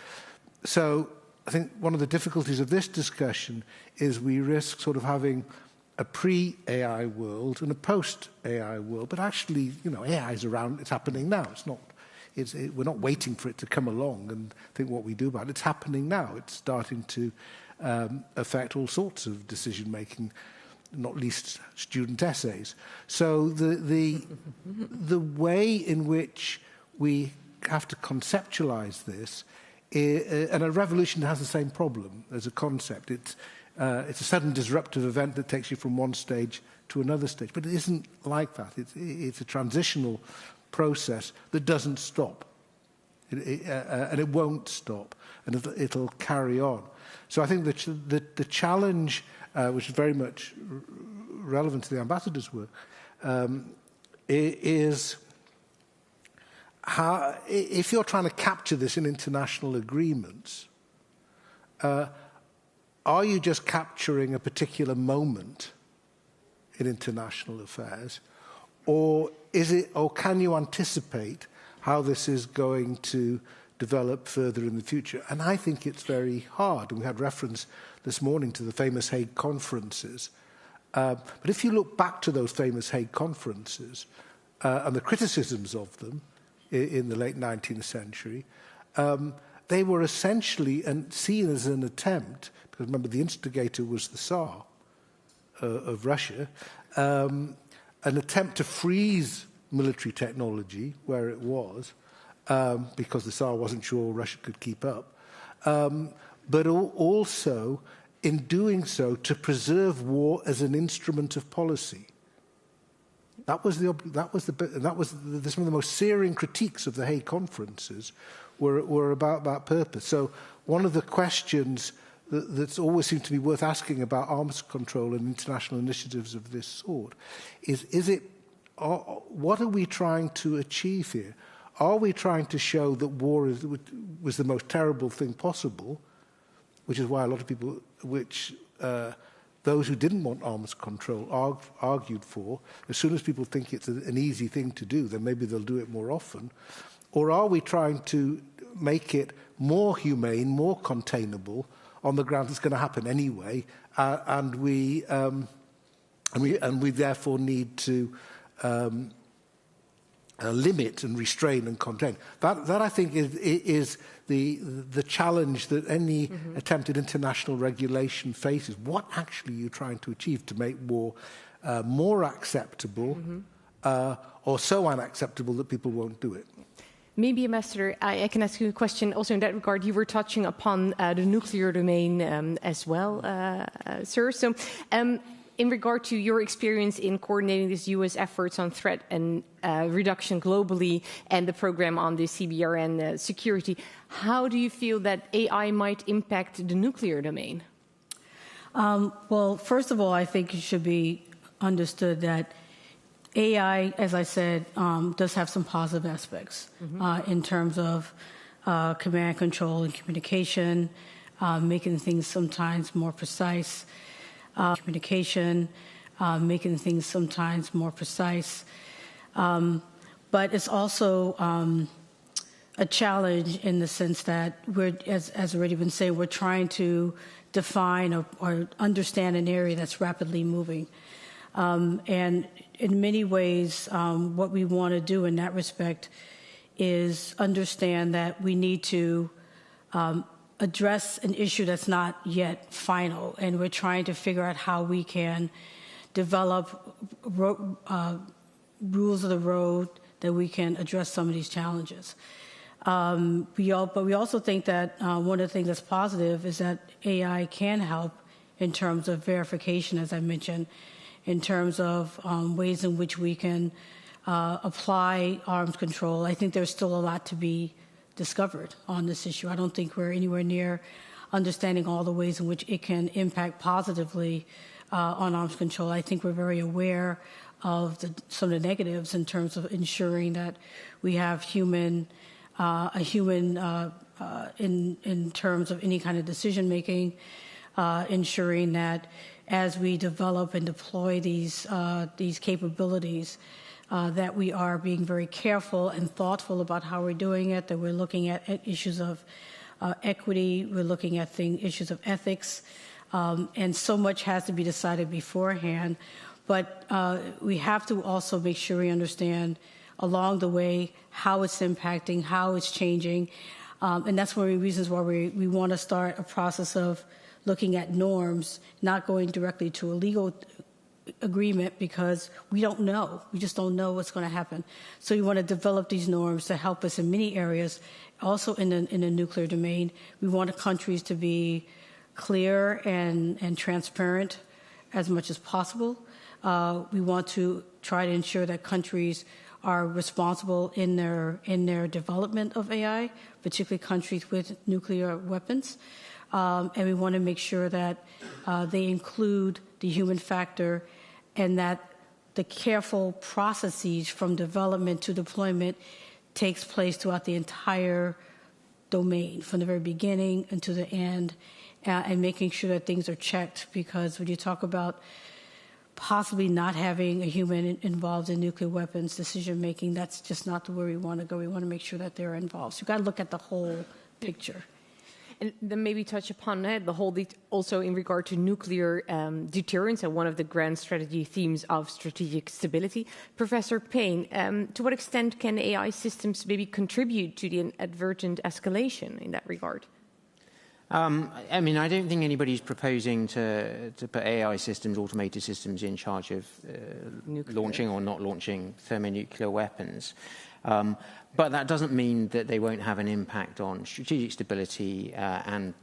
So I think one of the difficulties of this discussion is we risk sort of having a pre-AI world and a post-AI world. But actually, AI is around, it's happening now. We're not waiting for it to come along and think what we do about it. It's happening now. It's starting to affect all sorts of decision-making, not least student essays. So the way in which we have to conceptualize this, and a revolution has the same problem as a concept. It's a sudden disruptive event that takes you from one stage to another stage. But it isn't like that. It's a transitional process that doesn't stop. And it won't stop. And it'll carry on. So I think the challenge, which is very much relevant to the ambassador's work, is how, if you're trying to capture this in international agreements, are you just capturing a particular moment in international affairs, or can you anticipate how this is going to develop further in the future? And I think it's very hard. And we had reference this morning to the famous Hague conferences. But if you look back to those famous Hague conferences and the criticisms of them in the late 19th century, they were essentially seen as an attempt, because remember the instigator was the Tsar of Russia, an attempt to freeze military technology where it was, because the Tsar wasn't sure Russia could keep up, but also, in doing so, to preserve war as an instrument of policy. Some of the most searing critiques of the Hague conferences were about that purpose. So one of the questions that's always seemed to be worth asking about arms control and international initiatives of this sort is what are we trying to achieve here? Are we trying to show that war was the most terrible thing possible, which is why a lot of people, those who didn't want arms control argued for, as soon as people think it's an easy thing to do, then maybe they'll do it more often? Or are we trying to make it more humane, more containable, on the ground it's going to happen anyway, and we therefore need to limit and restrain and contain? That I think is the challenge that any attempted international regulation faces. What actually are you trying to achieve to make war more acceptable, or so unacceptable that people won't do it? Maybe, Ambassador, I can ask you a question also in that regard. You were touching upon the nuclear domain as well, sir. So in regard to your experience in coordinating these U.S. efforts on threat and reduction globally and the program on the CBRN security, how do you feel that AI might impact the nuclear domain? Well, first of all, I think it should be understood that AI, as I said, does have some positive aspects in terms of command, control, and communication, making things sometimes more precise. Making things sometimes more precise. But it's also a challenge in the sense that we're, as already been said, we're trying to define or understand an area that's rapidly moving. And in many ways, what we want to do in that respect is understand that we need to address an issue that's not yet final, and we're trying to figure out how we can develop rules of the road that we can address some of these challenges. But we also think that one of the things that's positive is that AI can help in terms of verification, as I mentioned, in terms of ways in which we can apply arms control. I think there's still a lot to be discovered on this issue. I don't think we're anywhere near understanding all the ways in which it can impact positively on arms control. I think we're very aware of some of the negatives in terms of ensuring that we have in terms of any kind of decision making, ensuring that as we develop and deploy these capabilities, that we are being very careful and thoughtful about how we're doing it, that we're looking at issues of equity, we're looking at issues of ethics, and so much has to be decided beforehand. But we have to also make sure we understand along the way how it's impacting, how it's changing, and that's one of the reasons why we want to start a process of looking at norms, not going directly to a legal agreement, because we don't know. We just don't know what's going to happen. So we want to develop these norms to help us in many areas, also in the nuclear domain. We want countries to be clear and transparent as much as possible. We want to try to ensure that countries are responsible in their development of AI, particularly countries with nuclear weapons. And we want to make sure that they include the human factor and that the careful processes from development to deployment takes place throughout the entire domain, from the very beginning and to the end, and making sure that things are checked, because when you talk about possibly not having a human involved in nuclear weapons decision-making, that's just not the way we want to go. We want to make sure that they're involved. So you've got to look at the whole picture. And then maybe touch upon the whole also in regard to nuclear deterrence and one of the grand strategy themes of strategic stability. Professor Payne, to what extent can AI systems maybe contribute to the inadvertent escalation in that regard? I mean, I don't think anybody's proposing to put AI systems, automated systems, in charge of launching or not launching thermonuclear weapons. But that doesn't mean that they won't have an impact on strategic stability and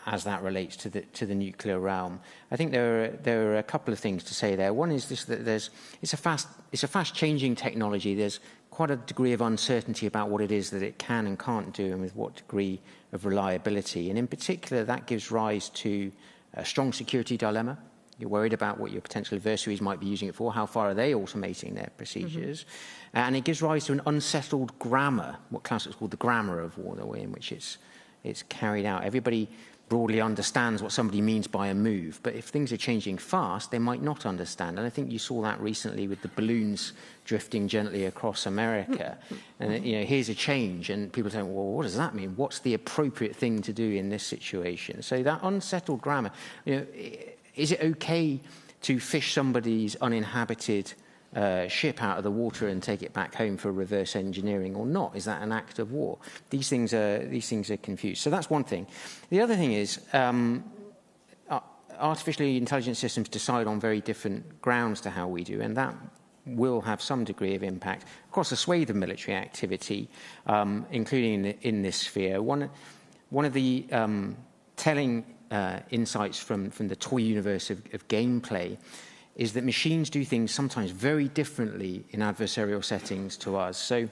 as that relates to the nuclear realm. I think there are a couple of things to say there. One is this, that it's a fast changing technology. There's quite a degree of uncertainty about what it is that it can and can't do, and with what degree of reliability. And in particular, that gives rise to a strong security dilemma. You're worried about what your potential adversaries might be using it for. How far are they automating their procedures? Mm-hmm. And it gives rise to an unsettled grammar, what classics call the grammar of war, the way in which it's carried out. Everybody broadly understands what somebody means by a move, but if things are changing fast, they might not understand. And I think you saw that recently with the balloons drifting gently across America. And here's a change, and people say, well, what does that mean? What's the appropriate thing to do in this situation? So that unsettled grammar, is it okay to fish somebody's uninhabited ship out of the water and take it back home for reverse engineering or not? Is that an act of war? These things are confused. So that's one thing. The other thing is artificially intelligent systems decide on very different grounds to how we do, and that will have some degree of impact across a swathe of military activity, including in this sphere. One of the telling insights from the toy universe of gameplay is that machines do things sometimes very differently in adversarial settings to us. So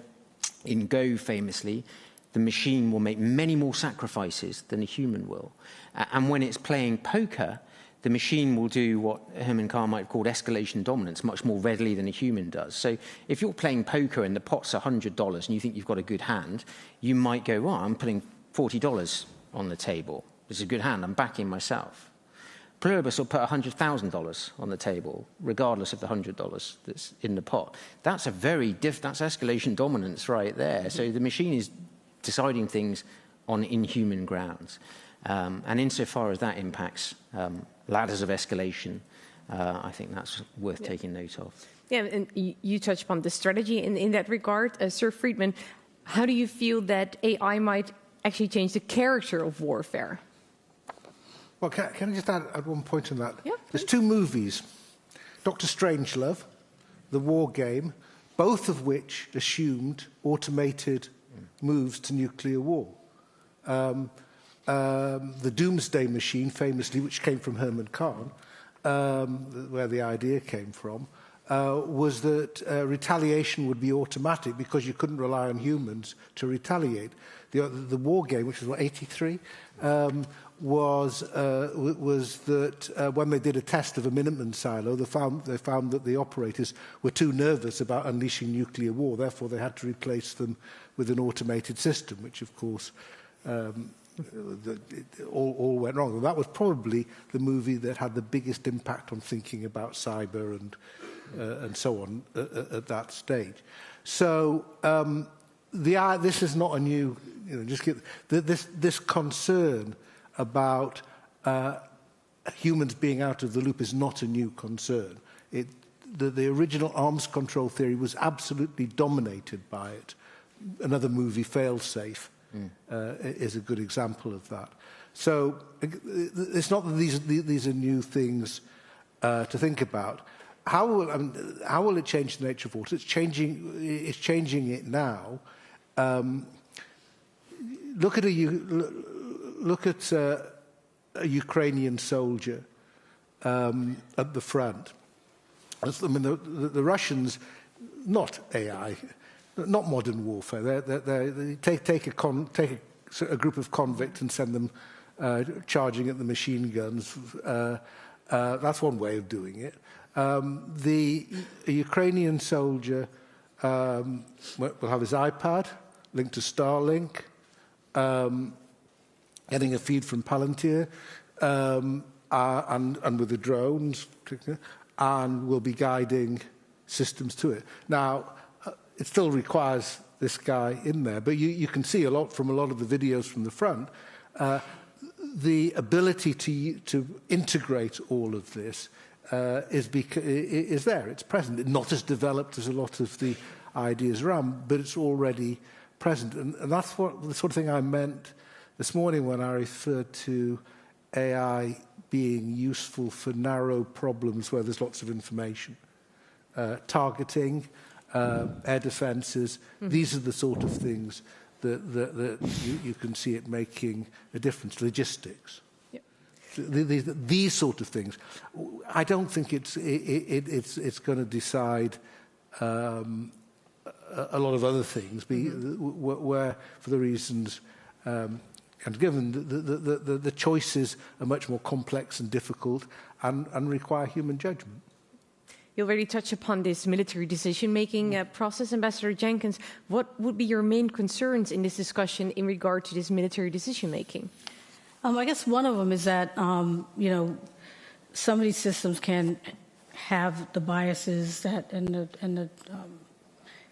in Go, famously, the machine will make many more sacrifices than a human will. And when it's playing poker, the machine will do what Herman Kahn might have called escalation dominance much more readily than a human does. So if you're playing poker and the pot's $100 and you think you've got a good hand, you might go, well, I'm putting $40 on the table. It's a good hand, I'm backing myself. Pluribus will put $100,000 on the table, regardless of the $100 that's in the pot. That's a that's escalation dominance right there. So the machine is deciding things on inhuman grounds. And insofar as that impacts ladders of escalation, I think that's worth taking note of. Yeah, and you touched upon the strategy in that regard. Sir Friedman, how do you feel that AI might actually change the character of warfare? Well, can I just add one point on that? Yeah, there's two movies, Dr. Strangelove, The War Game, both of which assumed automated moves to nuclear war. The Doomsday Machine, famously, which came from Herman Kahn, where the idea came from, was that retaliation would be automatic because you couldn't rely on humans to retaliate. The War Game, which was, 83, was that when they did a test of a Minuteman silo, they found that the operators were too nervous about unleashing nuclear war. Therefore, they had to replace them with an automated system, which, of course, all went wrong. And that was probably the movie that had the biggest impact on thinking about cyber and so on at that stage. So this is not a new, this concern about humans being out of the loop is not a new concern. The original arms control theory was absolutely dominated by it. Another movie, Failsafe, is a good example of that. So it's not that these are new things to think about. How will it change the nature of war? It's changing it now. Look at a Ukrainian soldier at the front. I mean, the Russians, not AI, not modern warfare. They take a group of convicts and send them charging at the machine guns. That's one way of doing it. The Ukrainian soldier will have his iPad linked to Starlink, getting a feed from Palantir, and with the drones, and will be guiding systems to it. Now, it still requires this guy in there, but you can see a lot from a lot of the videos from the front. The ability to integrate all of this is there. It's present. It's not as developed as a lot of the ideas around, but it's already present. And that's the sort of thing I meant this morning when I referred to AI being useful for narrow problems where there's lots of information. Targeting, air defences, these are the sort of things that you can see it making a difference. Logistics. Yep. These sort of things. I don't think it's going to decide a lot of other things, where for the reasons and given the choices are much more complex and difficult and require human judgment. You already touched upon this military decision-making process. Ambassador Jenkins, what would be your main concerns in this discussion in regard to this military decision-making? I guess one of them is that, some of these systems can have the biases and the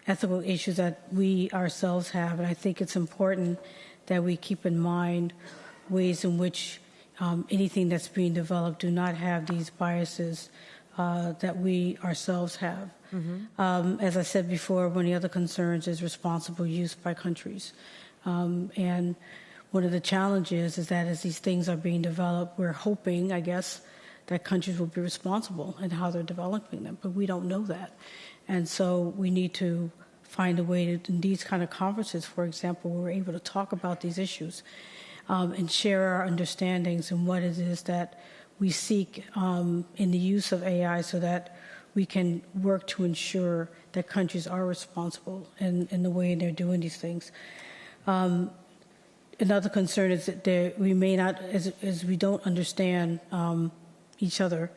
ethical issues that we ourselves have. And I think it's important that we keep in mind ways in which anything that's being developed do not have these biases that we ourselves have. As I said before, one of the other concerns is responsible use by countries. And one of the challenges is that as these things are being developed, we're hoping, I guess, that countries will be responsible in how they're developing them, but we don't know that. And so we need to find a way to, in these kind of conferences, for example, where we're able to talk about these issues and share our understandings and what it is that we seek in the use of AI so that we can work to ensure that countries are responsible in the way they're doing these things. Another concern is that we may not, as we don't understand each other,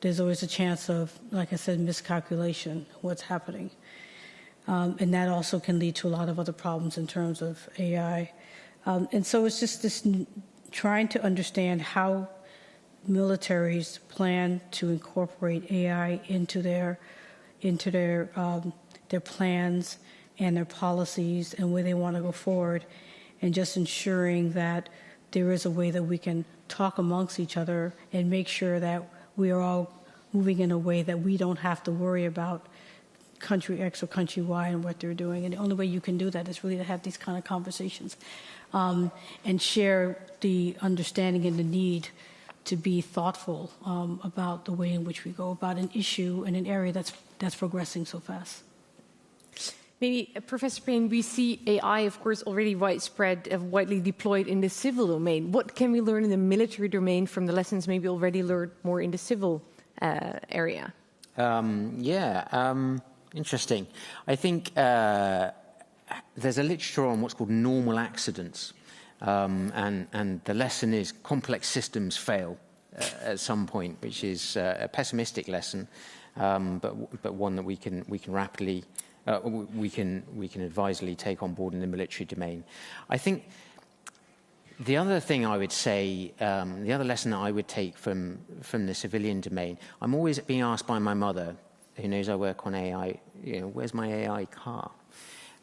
there's always a chance of, like I said, miscalculation, what's happening. And that also can lead to a lot of other problems in terms of AI. And so it's just this trying to understand how militaries plan to incorporate AI into their plans and their policies and where they want to go forward, and just ensuring that there is a way that we can talk amongst each other and make sure that we are all moving in a way that we don't have to worry about country X or country Y and what they're doing. And the only way you can do that is really to have these kind of conversations and share the understanding and the need to be thoughtful about the way in which we go about an issue in an area that's progressing so fast. Maybe, Professor Payne, we see AI, of course, already widely deployed in the civil domain. What can we learn in the military domain from the lessons maybe already learned more in the civil area? Interesting. I think there's a literature on what's called normal accidents. And the lesson is complex systems fail at some point, which is a pessimistic lesson, but one that we can rapidly we can advisedly take on board in the military domain. I think the other thing I would say, the other lesson that I would take from the civilian domain, I'm always being asked by my mother, who knows I work on AI, where's my AI car?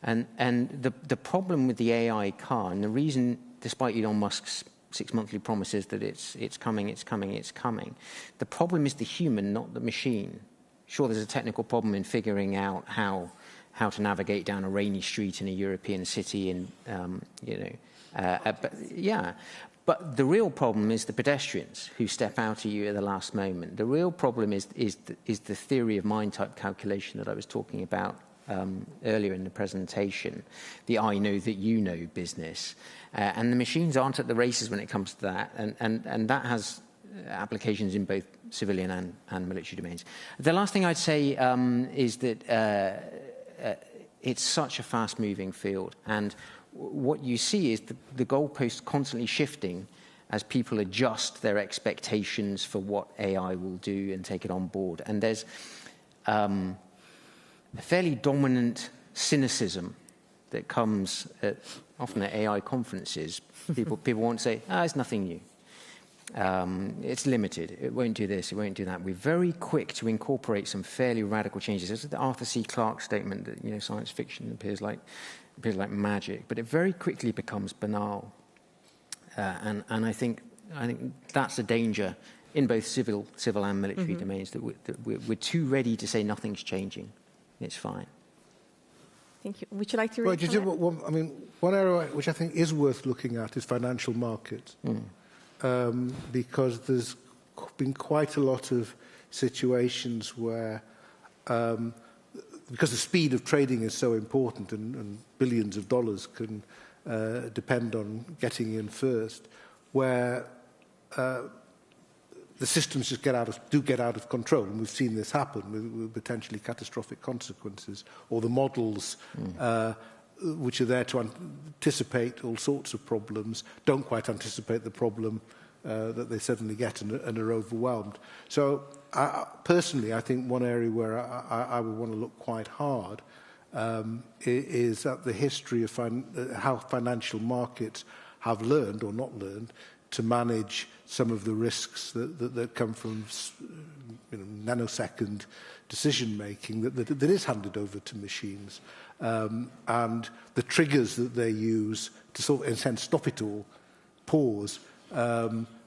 And the problem with the AI car, and the reason, despite Elon Musk's 6 monthly promises that it's coming, the problem is the human, not the machine. Sure, there's a technical problem in figuring out how to navigate down a rainy street in a European city, and but the real problem is the pedestrians who step out at you at the last moment. The real problem is the theory of mind type calculation that I was talking about earlier in the presentation, the I know that you know business. And the machines aren't at the races when it comes to that, and that has applications in both civilian and military domains. The last thing I'd say is that it's such a fast-moving field, and what you see is the goalposts constantly shifting as people adjust their expectations for what AI will do and take it on board. And there's a fairly dominant cynicism that comes often at AI conferences. People want to say, it's nothing new. It's limited. It won't do this. It won't do that. We're very quick to incorporate some fairly radical changes. This is the Arthur C. Clarke statement that science fiction appears like magic, but it very quickly becomes banal. And I think that's a danger in both civil and military domains, that we're too ready to say nothing's changing. It's fine. Thank you. Would you like to read? One area which I think is worth looking at is financial markets. Because there's been quite a lot of situations where, because the speed of trading is so important and billions of dollars can depend on getting in first, where the systems just get out of control, and we've seen this happen with potentially catastrophic consequences, or the models which are there to anticipate all sorts of problems don't quite anticipate the problem that they suddenly get and are overwhelmed. So personally, I think one area where I would want to look quite hard is at the history of how financial markets have learned or not learned to manage some of the risks that come from nanosecond decision making that is handed over to machines, and the triggers that they use to sort of, in a sense, stop it all, pause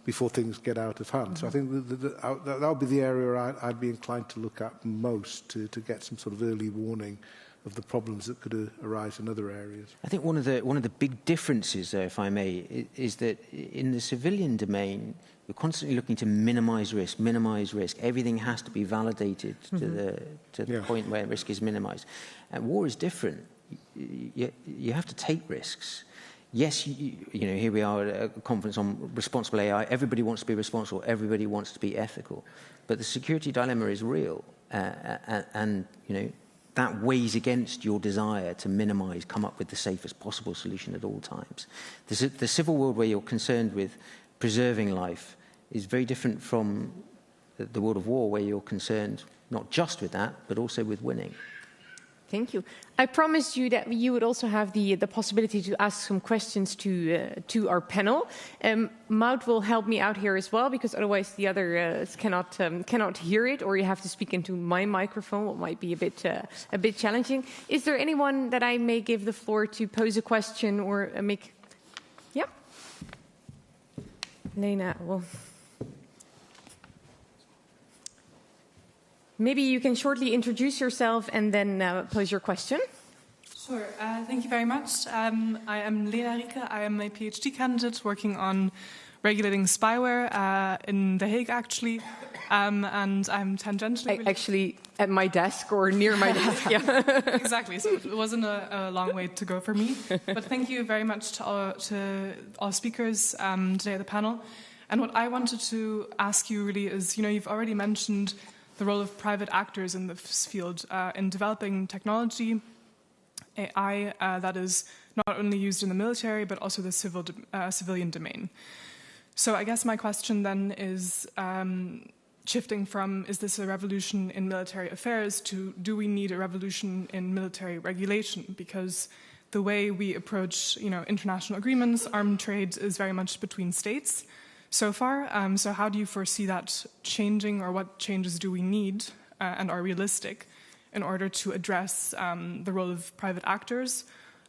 before things get out of hand. So I think that would be the area I'd be inclined to look at most to get some sort of early warning of the problems that could arise in other areas. I think one of the big differences, if I may, is that in the civilian domain, we're constantly looking to minimize risk. Everything has to be validated to the point where risk is minimized. And war is different. You have to take risks. Yes, here we are at a conference on responsible AI. Everybody wants to be responsible. Everybody wants to be ethical. But the security dilemma is real. And that weighs against your desire to minimize, come up with the safest possible solution at all times. The civil world, where you're concerned with preserving life, is very different from the world of war, where you're concerned not just with that, but also with winning. Thank you. I promised you that you would also have the possibility to ask some questions to our panel. Maud will help me out here as well, because otherwise the others cannot hear it, or you have to speak into my microphone, what might be a bit challenging. Is there anyone that I may give the floor to pose a question or make? Yeah, Lena. Well, maybe you can shortly introduce yourself and then pose your question. Sure. Thank you very much. I am Lena Rieke. I am a PhD candidate working on regulating spyware in The Hague, actually. And I'm tangentially... Actually, at my desk or near my desk, yeah. Exactly. So it wasn't a long way to go for me. But thank you very much to all speakers today at the panel. And what I wanted to ask you really is, you've already mentioned the role of private actors in this field in developing technology AI that is not only used in the military, but also the civilian domain. So I guess my question then is shifting from, is this a revolution in military affairs, to do we need a revolution in military regulation? Because the way we approach, international agreements, arms trade is very much between states so far. So how do you foresee that changing, or what changes do we need and are realistic in order to address the role of private actors?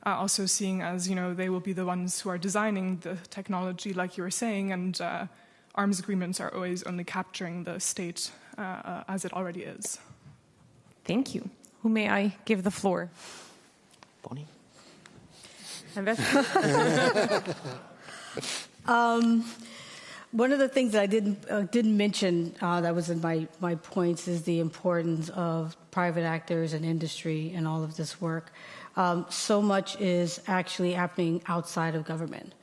Also seeing as, they will be the ones who are designing the technology, like you were saying, and arms agreements are always only capturing the state as it already is. Thank you. Who may I give the floor? Bonnie? One of the things that I didn't mention that was in my points is the importance of private actors and industry and all of this work. So much is actually happening outside of government.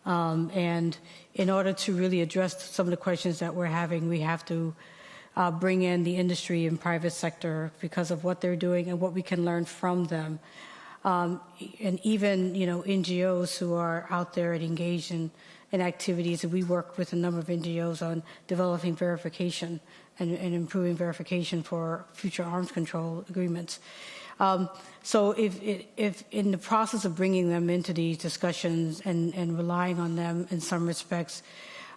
And in order to really address some of the questions that we're having, we have to bring in the industry and private sector because of what they're doing and what we can learn from them. And even, NGOs who are out there and engaged in activities. And we work with a number of NGOs on developing verification and improving verification for future arms control agreements. So if in the process of bringing them into these discussions and relying on them in some respects,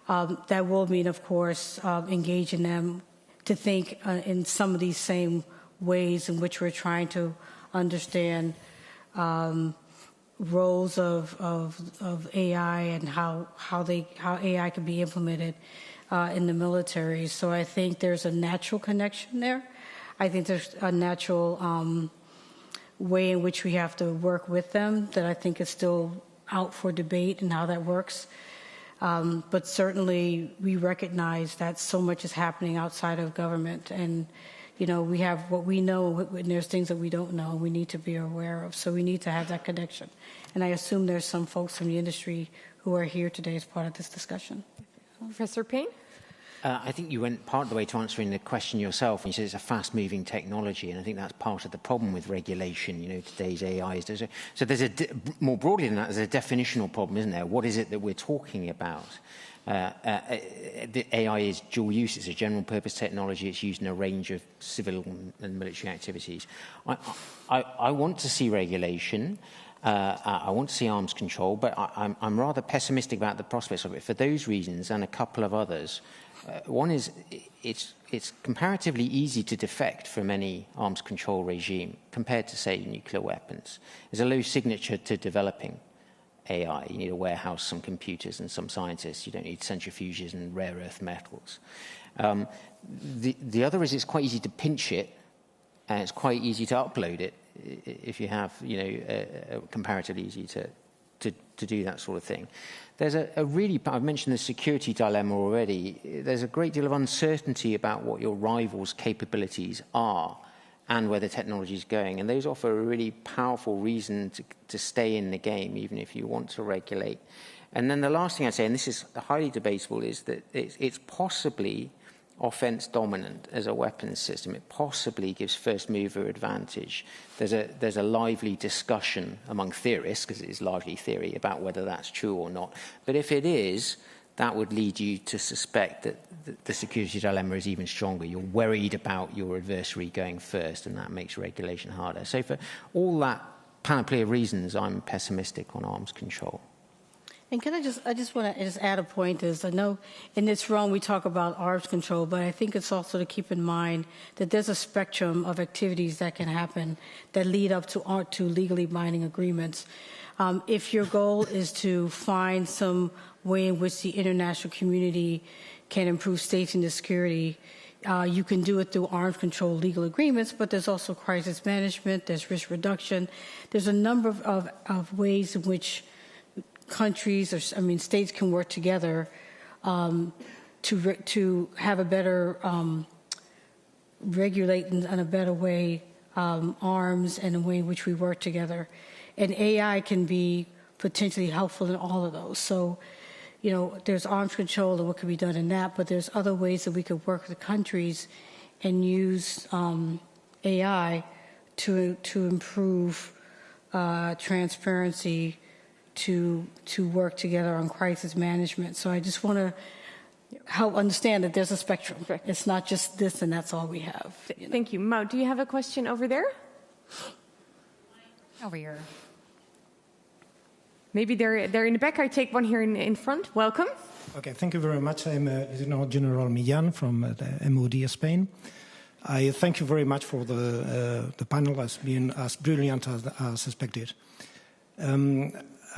that will mean, of course, engaging them to think in some of these same ways in which we're trying to understand roles of AI and how AI can be implemented in the military. So I think there's a natural connection there. I think there's a natural way in which we have to work with them that I think is still out for debate and how that works. But certainly we recognize that so much is happening outside of government, and we have what we know, and there's things that we don't know we need to be aware of. So we need to have that connection. And I assume there's some folks from the industry who are here today as part of this discussion. Professor Payne? I think you went part of the way to answering the question yourself. You said it's a fast-moving technology, and I think that's part of the problem with regulation. Today's AI is... So there's more broadly than that, there's a definitional problem, isn't there? What is it that we're talking about? The AI is dual use. It's a general-purpose technology. It's used in a range of civil and military activities. I want to see regulation. I want to see arms control, but I'm rather pessimistic about the prospects of it for those reasons and a couple of others. One is it's comparatively easy to defect from any arms control regime compared to, say, nuclear weapons. There's a low signature to developing AI. You need to warehouse some computers and some scientists. You don't need centrifuges and rare earth metals. The other is it's quite easy to pinch it, and it's quite easy to upload it if you have, comparatively easy to do that sort of thing. There's I've mentioned the security dilemma already. There's a great deal of uncertainty about what your rivals' capabilities are and where the technology is going. And those offer a really powerful reason to stay in the game, even if you want to regulate. And then the last thing I'd say, and this is highly debatable, is that it's possibly offense dominant as a weapons system. It possibly gives first mover advantage. There's a lively discussion among theorists, because it is largely theory, about whether that's true or not. But if it is, that would lead you to suspect that the security dilemma is even stronger. You're worried about your adversary going first, and that makes regulation harder. So for all that panoply of reasons, I'm pessimistic on arms control. And I just want to add a point is, I know in this realm we talk about arms control, but I think it's also to keep in mind that there's a spectrum of activities that can happen that lead up to legally binding agreements. If your goal is to find some way in which the international community can improve safety and security, you can do it through arms control legal agreements, but there's also crisis management, there's risk reduction. There's a number of ways in which countries states can work together to have a better regulate in a better way arms and the way in which we work together. And AI can be potentially helpful in all of those. So, there's arms control and what can be done in that, but there's other ways that we could work with countries and use AI to improve transparency to work together on crisis management. So I just want to help understand that there's a spectrum. It's not just this and that's all we have. Thank you. Mo, do you have a question over there? Over here. Maybe they're in the back. I take one here in front. Welcome. Okay, thank you very much. I'm General Millán from the MOD Spain. I thank you very much for the panel as being as brilliant as expected.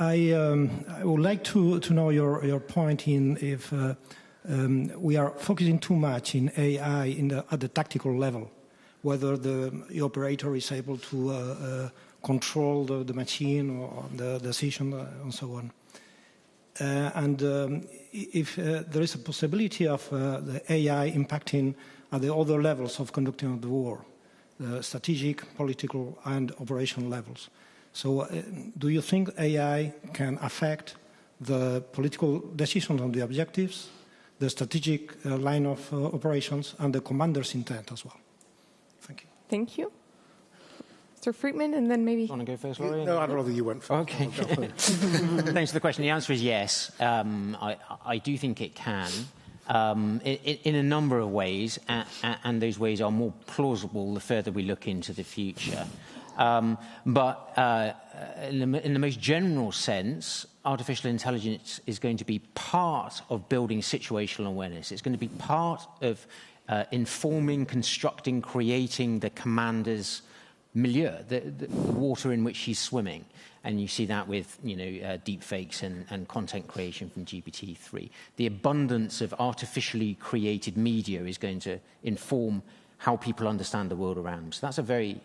I would like to know your point in if we are focusing too much in AI at the tactical level, whether the operator is able to control the machine or the decision and so on. If there is a possibility of the AI impacting at the other levels of conducting the war, the strategic, political, and operational levels. So do you think AI can affect the political decisions on the objectives, the strategic line of operations, and the commander's intent as well? Thank you. Thank you. Mr. Friedman, and then maybe... Want to go first, Laurie? No, I'd rather you went first. Okay. Thanks for the question. The answer is yes. I do think it can. In a number of ways, and those ways are more plausible the further we look into the future. But in the most general sense, artificial intelligence is going to be part of building situational awareness. It's going to be part of informing, constructing, creating the commander's milieu, the water in which he's swimming. And you see that with, deep fakes and content creation from GPT-3. The abundance of artificially created media is going to inform how people understand the world around them. So that's a very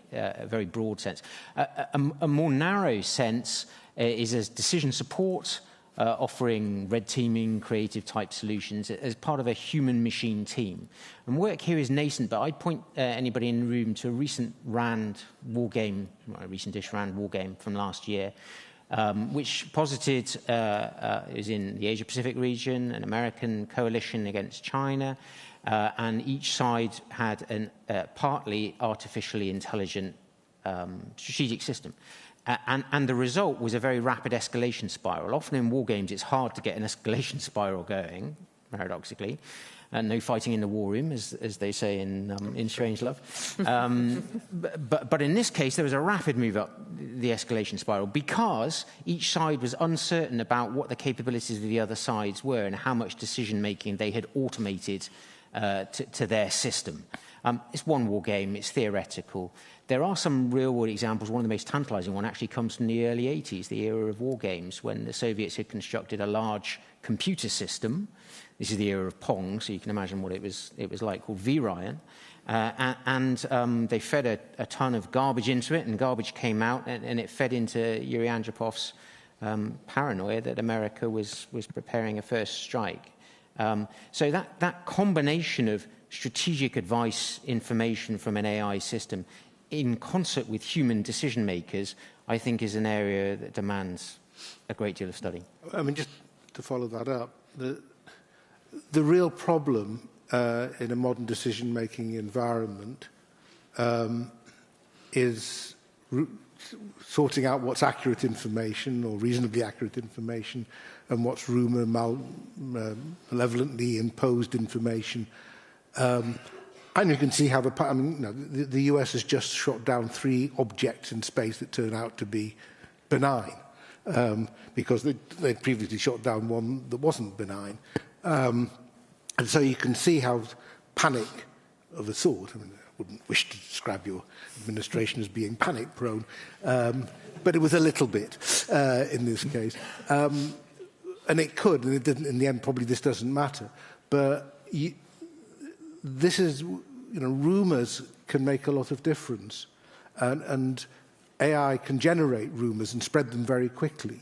broad sense. A more narrow sense is as decision support, offering red teaming, creative type solutions as part of a human-machine team. And work here is nascent, but I'd point anybody in the room to a recent recent-ish RAND war game from last year, which posited is in the Asia-Pacific region, an American coalition against China, and each side had a partly artificially intelligent strategic system. And the result was a very rapid escalation spiral. Often in war games, it's hard to get an escalation spiral going, paradoxically. No fighting in the war room, as they say in Strangelove. But in this case, there was a rapid move up the escalation spiral because each side was uncertain about what the capabilities of the other sides were and how much decision-making they had automated to their system. It's one war game, it's theoretical. There are some real-world examples. One of the most tantalizing one actually comes from the early 80s, the era of war games, when the Soviets had constructed a large computer system. This is the era of Pong, so you can imagine what it was like, called VRion. And they fed a ton of garbage into it, and garbage came out, and it fed into Yuri Andropov's paranoia that America was preparing a first strike. So that combination of strategic advice, information from an AI system, in concert with human decision makers, I think is an area that demands a great deal of study. I mean, just to follow that up, the real problem in a modern decision-making environment is sorting out what's accurate information or reasonably accurate information and what's rumor, malevolently imposed information. And you can see how the US has just shot down 3 objects in space that turn out to be benign because they'd previously shot down one that wasn't benign. And so you can see how panic of a sort, I wouldn't wish to describe your administration as being panic-prone, but it was a little bit in this case. And it could, and it didn't, in the end, probably this doesn't matter. But this is, rumors can make a lot of difference. And AI can generate rumors and spread them very quickly.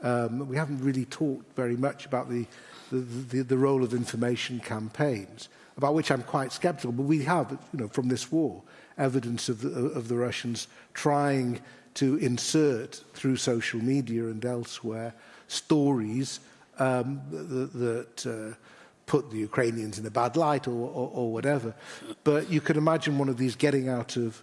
We haven't really talked very much about the role of information campaigns, about which I'm quite skeptical. But we have, from this war, evidence of the Russians trying to insert through social media and elsewhere stories that put the Ukrainians in a bad light or whatever. But you could imagine one of these getting out of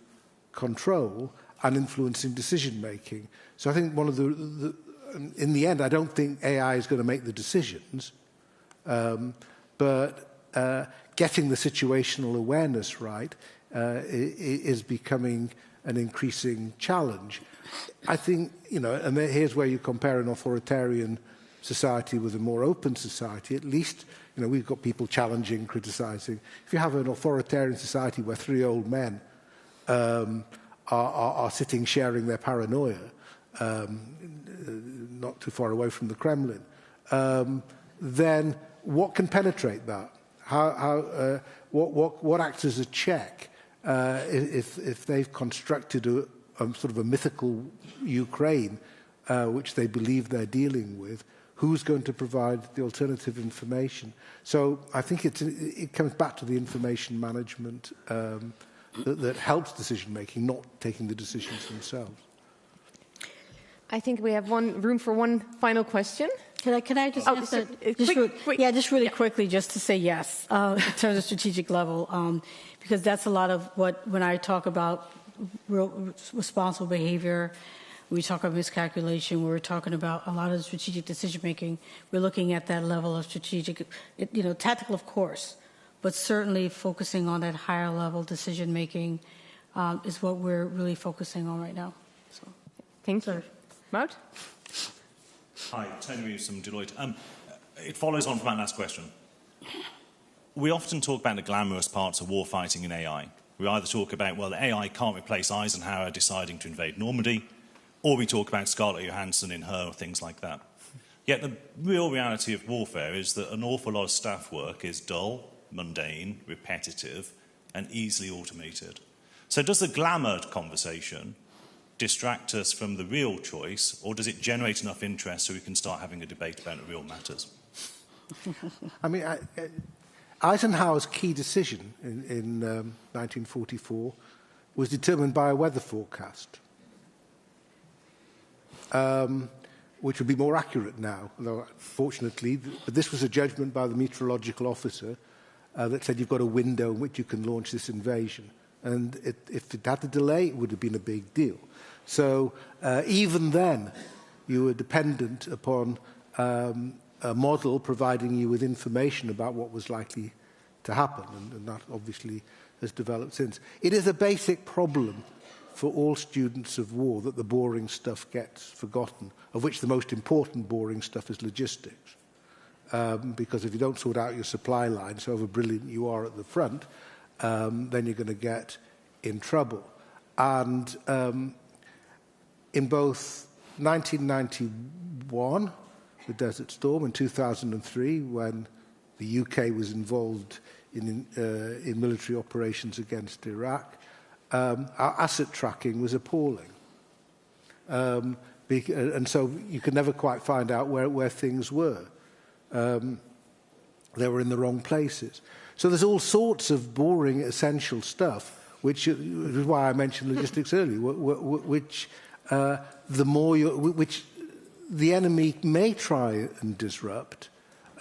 control and influencing decision making. So I think one of in the end, I don't think AI is going to make the decisions, but getting the situational awareness right is becoming an increasing challenge. I think, and here's where you compare an authoritarian society with a more open society. At least, we've got people challenging, criticizing. If you have an authoritarian society where 3 old men are sitting sharing their paranoia, not too far away from the Kremlin, then what can penetrate that? What acts as a check if they've constructed a sort of a mythical Ukraine, which they believe they're dealing with? Who's going to provide the alternative information? So I think it comes back to the information management that helps decision making, not taking the decisions themselves. I think we have room for one final question. Can I just answer? Just really quickly, just to say yes in terms of strategic level, because that's a lot of when I talk about real responsible behavior. We talk about miscalculation. We're talking about a lot of strategic decision making. We're looking at that level of strategic, tactical, of course, but certainly focusing on that higher level decision making is what we're really focusing on right now. So, thank you, Mout. Hi, Tony Reeves from Deloitte. It follows on from that last question. We often talk about the glamorous parts of warfighting in AI. We either talk about, well, AI can't replace Eisenhower deciding to invade Normandy, or we talk about Scarlett Johansson in Her, things like that. Yet the real reality of warfare is that an awful lot of staff work is dull, mundane, repetitive, and easily automated. So does the glamour conversation distract us from the real choice, or does it generate enough interest so we can start having a debate about the real matters? I mean, Eisenhower's key decision in 1944 was determined by a weather forecast, which would be more accurate now, although fortunately, but this was a judgment by the meteorological officer that said you've got a window in which you can launch this invasion. And if it had a delay, it would have been a big deal. So even then, you were dependent upon a model providing you with information about what was likely to happen, and that obviously has developed since. It is a basic problem for all students of war that the boring stuff gets forgotten, of which the most important boring stuff is logistics. Because if you don't sort out your supply lines, however brilliant you are at the front, then you're going to get in trouble. And in both 1991, the Desert Storm, and 2003, when the UK was involved in military operations against Iraq, our asset tracking was appalling. And so you could never quite find out where things were. They were in the wrong places. So there's all sorts of boring, essential stuff, which is why I mentioned logistics earlier, which which the enemy may try and disrupt,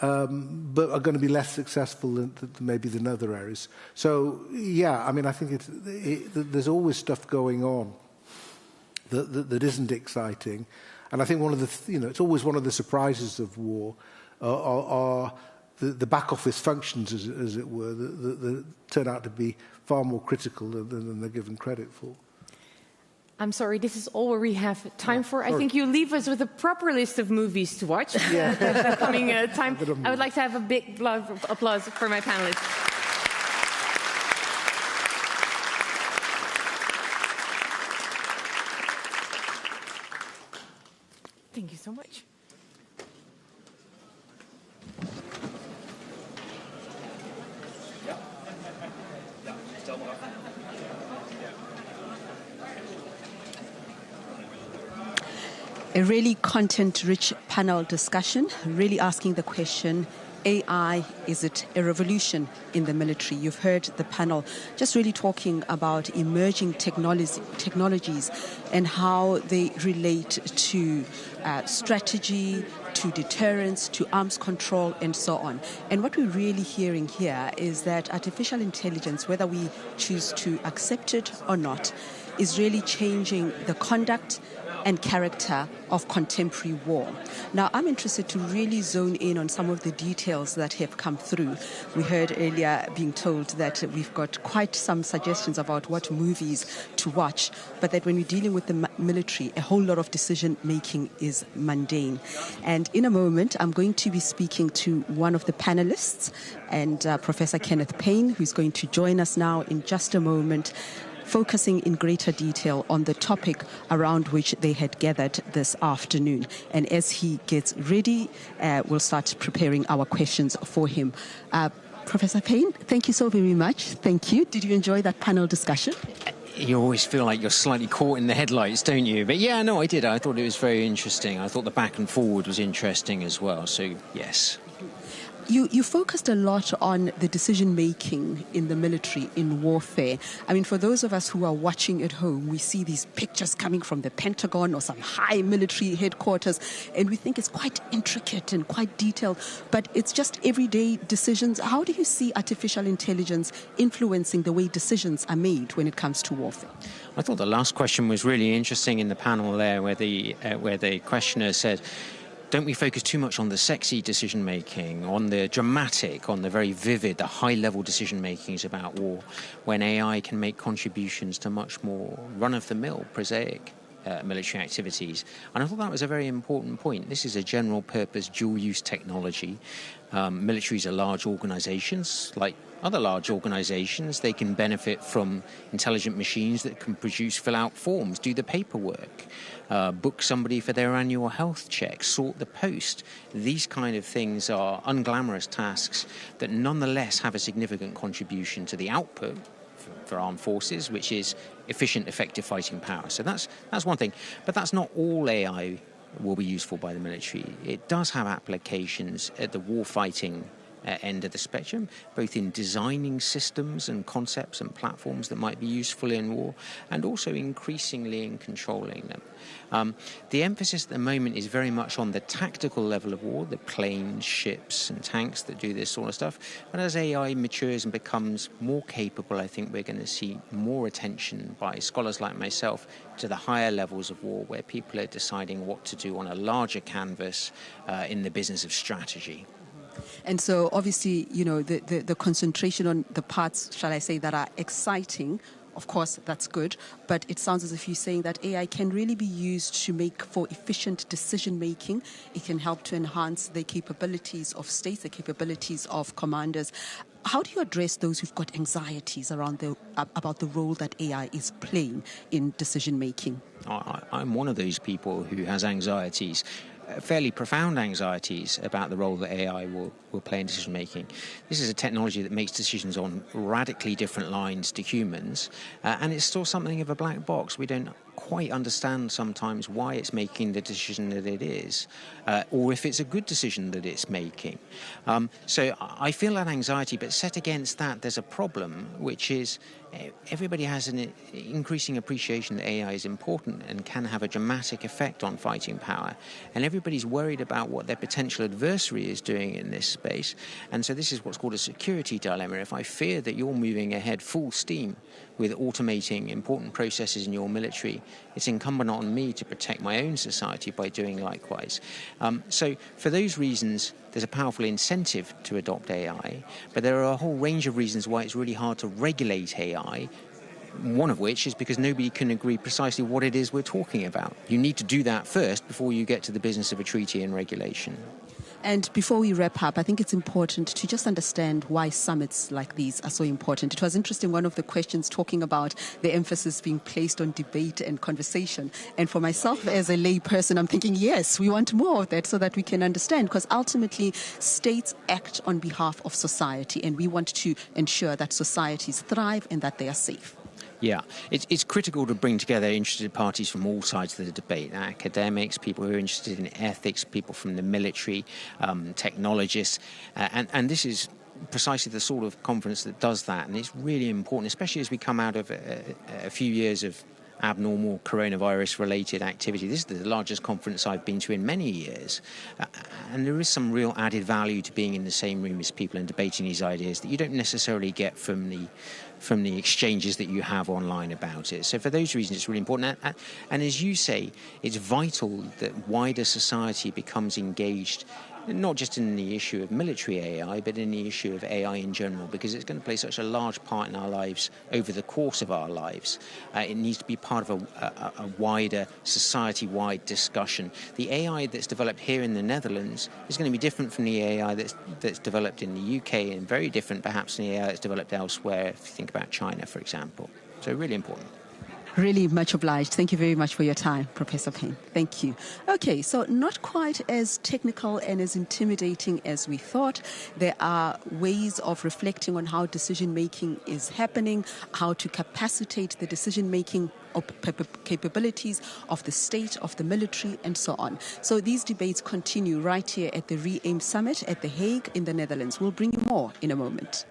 but are going to be less successful than other areas. So, yeah, I mean, I think there's always stuff going on that isn't exciting. And I think one of the, it's always one of the surprises of war are the back office functions, as it were, that turn out to be far more critical than they're given credit for. I'm sorry, this is all we have time for. I think you leave us with a proper list of movies to watch. Yeah. The coming time. I would like to have a big applause for my panelists. Thank you so much. A really content-rich panel discussion, really asking the question, AI, is it a revolution in the military? You've heard the panel just really talking about emerging technologies and how they relate to strategy, to deterrence, to arms control, and so on. And what we're really hearing here is that artificial intelligence, whether we choose to accept it or not, is really changing the conduct and character of contemporary war. Now, I'm interested to really zone in on some of the details that have come through. We heard earlier being told that we've got quite some suggestions about what movies to watch, but that when we're dealing with the military, a whole lot of decision-making is mundane. And in a moment, I'm going to be speaking to one of the panelists, and Professor Kenneth Payne, who's going to join us now in just a moment, focusing in greater detail on the topic around which they had gathered this afternoon. And as he gets ready, we'll start preparing our questions for him. Professor Payne, thank you so very much. Thank you. Did you enjoy that panel discussion? You always feel like you're slightly caught in the headlights, don't you? But yeah, no, I did. I thought it was very interesting. I thought the back and forward was interesting as well. So, yes. You focused a lot on the decision-making in the military, in warfare. I mean, for those of us who are watching at home, we see these pictures coming from the Pentagon or some high military headquarters, and we think it's quite intricate and quite detailed, but it's just everyday decisions. How do you see artificial intelligence influencing the way decisions are made when it comes to warfare? I thought the last question was really interesting in the panel there, where the questioner said, don't we focus too much on the sexy decision-making, on the dramatic, on the very vivid, the high-level decision-makings about war, when AI can make contributions to much more run-of-the-mill, prosaic military activities? And I thought that was a very important point. This is a general-purpose, dual-use technology. Militaries are large organizations, like other large organizations. They can benefit from intelligent machines that can fill out forms, do the paperwork, book somebody for their annual health check, sort the post. These kind of things are unglamorous tasks that nonetheless have a significant contribution to the output for armed forces, which is efficient, effective fighting power. So that's one thing. But that's not all AI will be useful by the military. It does have applications at the warfighting end of the spectrum, both in designing systems and concepts and platforms that might be useful in war, and also increasingly in controlling them. The emphasis at the moment is very much on the tactical level of war, the planes, ships and tanks that do this sort of stuff. But as AI matures and becomes more capable, I think we're going to see more attention by scholars like myself to the higher levels of war, where people are deciding what to do on a larger canvas in the business of strategy. And so obviously, you know, the concentration on the parts, shall I say, that are exciting, of course, that's good. But it sounds as if you're saying that AI can really be used to make for efficient decision-making. It can help to enhance the capabilities of states, the capabilities of commanders. How do you address those who've got anxieties around about the role that AI is playing in decision-making? I'm one of those people who has anxieties. Fairly profound anxieties about the role that AI will play in decision-making. This is a technology that makes decisions on radically different lines to humans, and it's still something of a black box. We don't quite understand sometimes why it's making the decision that it is, or if it's a good decision that it's making. So I feel that anxiety, but set against that, there's a problem, which is everybody has an increasing appreciation that AI is important and can have a dramatic effect on fighting power. And everybody's worried about what their potential adversary is doing in this space. And so this is what's called a security dilemma. If I fear that you're moving ahead full steam with automating important processes in your military, it's incumbent on me to protect my own society by doing likewise. So for those reasons, there's a powerful incentive to adopt AI, but there are a whole range of reasons why it's really hard to regulate AI, one of which is because nobody can agree precisely what it is we're talking about. You need to do that first before you get to the business of a treaty and regulation. And before we wrap up, I think it's important to just understand why summits like these are so important. It was interesting, one of the questions talking about the emphasis being placed on debate and conversation. And for myself as a lay person, I'm thinking, yes, we want more of that so that we can understand, because ultimately states act on behalf of society, and we want to ensure that societies thrive and that they are safe. Yeah, it's critical to bring together interested parties from all sides of the debate, academics, people who are interested in ethics, people from the military, technologists, and this is precisely the sort of conference that does that, and it's really important, especially as we come out of a few years of abnormal coronavirus-related activity. This is the largest conference I've been to in many years. And there is some real added value to being in the same room as people and debating these ideas that you don't necessarily get from the exchanges that you have online about it. So for those reasons, it's really important. And as you say, it's vital that wider society becomes engaged, not just in the issue of military AI, but in the issue of AI in general, because it's going to play such a large part in our lives over the course of our lives. It needs to be part of a wider society-wide discussion. The AI that's developed here in the Netherlands is going to be different from the AI that's developed in the UK, and very different perhaps from the AI that's developed elsewhere, if you think about China, for example. So really important. Really much obliged. Thank you very much for your time, Professor Payne. Thank you. Okay, so not quite as technical and as intimidating as we thought. There are ways of reflecting on how decision-making is happening, how to capacitate the decision-making capabilities of the state, of the military, and so on. So these debates continue right here at the REAIM Summit at The Hague in the Netherlands. We'll bring you more in a moment.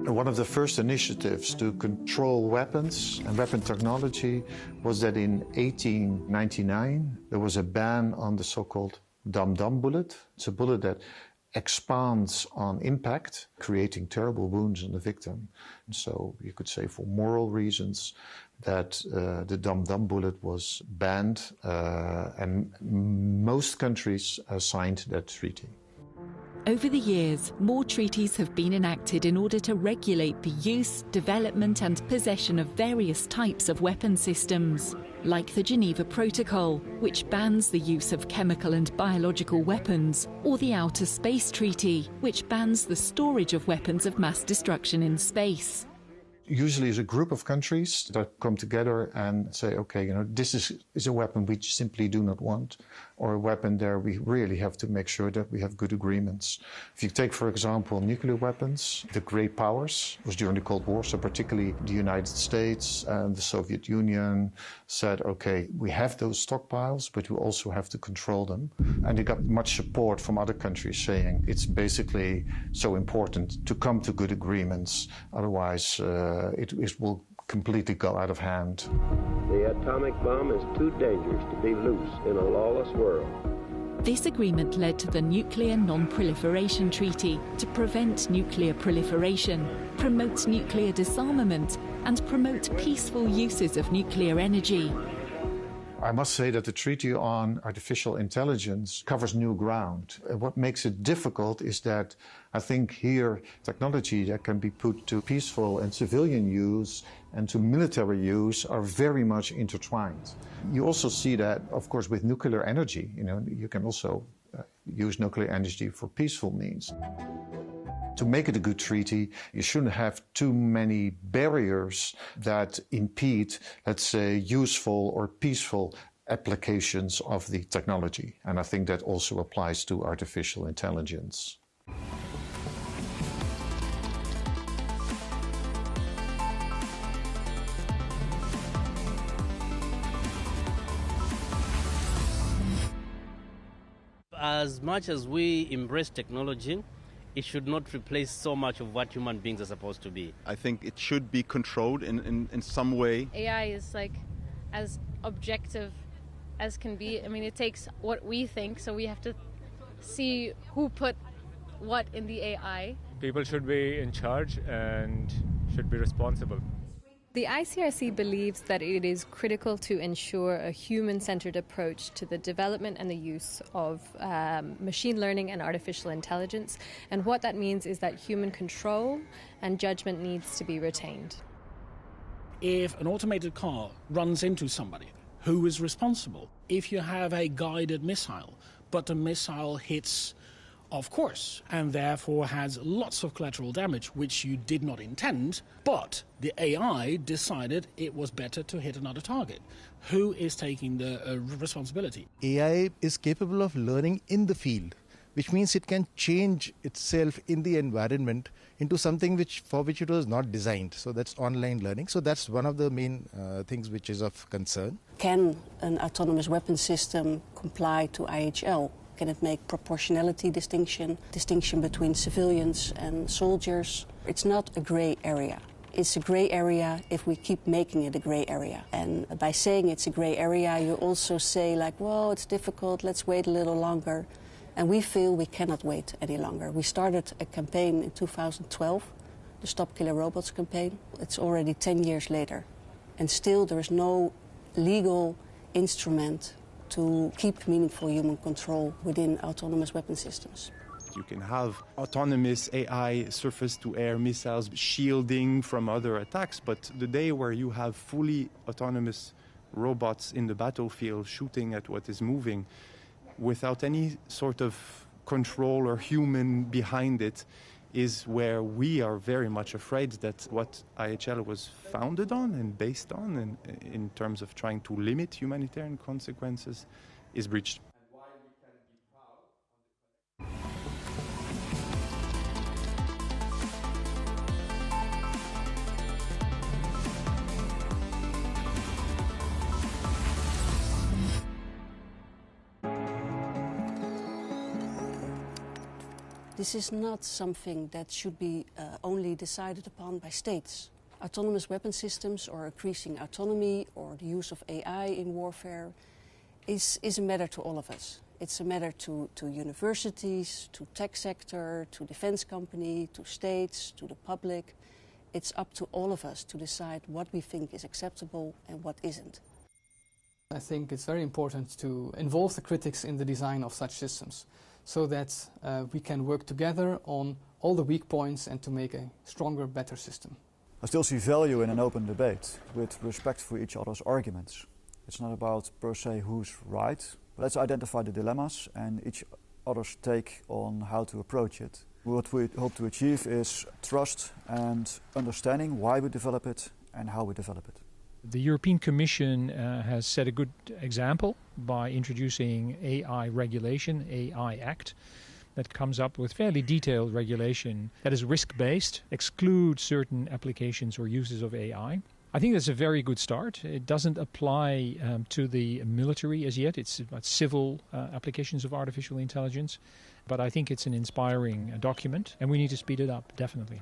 One of the first initiatives to control weapons and weapon technology was that in 1899 there was a ban on the so-called dum-dum bullet. It's a bullet that expands on impact, creating terrible wounds on the victim. So you could say for moral reasons that the dum-dum bullet was banned, and most countries signed that treaty. Over the years, more treaties have been enacted in order to regulate the use, development and possession of various types of weapon systems, like the Geneva Protocol, which bans the use of chemical and biological weapons, or the Outer Space Treaty, which bans the storage of weapons of mass destruction in space. Usually it's a group of countries that come together and say, okay, this is a weapon we simply do not want, or a weapon there we really have to make sure that we have good agreements. If you take, for example, nuclear weapons, the great powers, it was during the Cold War, so particularly the United States and the Soviet Union said, okay, we have those stockpiles, but we also have to control them. And they got much support from other countries saying it's basically so important to come to good agreements, otherwise it will completely go out of hand. The atomic bomb is too dangerous to be loose in a lawless world. This agreement led to the Nuclear Non-Proliferation Treaty to prevent nuclear proliferation, promote nuclear disarmament, and promote peaceful uses of nuclear energy. I must say that the Treaty on Artificial Intelligence covers new ground. What makes it difficult is that I think here technology that can be put to peaceful and civilian use and to military use are very much intertwined. You also see that, of course, with nuclear energy. You can also use nuclear energy for peaceful means. To make it a good treaty, you shouldn't have too many barriers that impede, let's say, useful or peaceful applications of the technology. And I think that also applies to artificial intelligence. As much as we embrace technology, it should not replace so much of what human beings are supposed to be. I think it should be controlled in some way. AI is like as objective as can be. I mean, it takes what we think, so we have to see who put what in the AI. People should be in charge and should be responsible. The ICRC believes that it is critical to ensure a human-centered approach to the development and the use of machine learning and artificial intelligence. And what that means is that human control and judgment needs to be retained. If an automated car runs into somebody, who is responsible? If you have a guided missile, but the missile hits off course and therefore has lots of collateral damage which you did not intend, but the AI decided it was better to hit another target. Who is taking the responsibility? AI is capable of learning in the field, which means it can change itself in the environment into something for which it was not designed. So that's online learning. So that's one of the main things which is of concern. Can an autonomous weapon system comply to IHL? Can it make proportionality distinction between civilians and soldiers? It's not a grey area. It's a grey area if we keep making it a grey area. And by saying it's a grey area, you also say, like, well, it's difficult, let's wait a little longer. And we feel we cannot wait any longer. We started a campaign in 2012, the Stop Killer Robots campaign. It's already 10 years later. And still there is no legal instrument to keep meaningful human control within autonomous weapon systems. You can have autonomous AI surface-to-air missiles shielding from other attacks, but the day where you have fully autonomous robots in the battlefield shooting at what is moving without any sort of control or human behind it is where we are very much afraid that what IHL was founded on and based on and in terms of trying to limit humanitarian consequences is breached. This is not something that should be only decided upon by states. Autonomous weapon systems or increasing autonomy or the use of AI in warfare is a matter to all of us. It's a matter to universities, to tech sector, to defense company, to states, to the public. It's up to all of us to decide what we think is acceptable and what isn't. I think it's very important to involve the critics in the design of such systems, so that we can work together on all the weak points and to make a stronger, better system. I still see value in an open debate with respect for each other's arguments. It's not about per se who's right, but let's identify the dilemmas and each other's take on how to approach it. What we hope to achieve is trust and understanding why we develop it and how we develop it. The European Commission has set a good example by introducing AI regulation, AI Act, that comes up with fairly detailed regulation that is risk-based, excludes certain applications or uses of AI. I think that's a very good start. It doesn't apply to the military as yet. It's about civil applications of artificial intelligence. But I think it's an inspiring document, and we need to speed it up, definitely.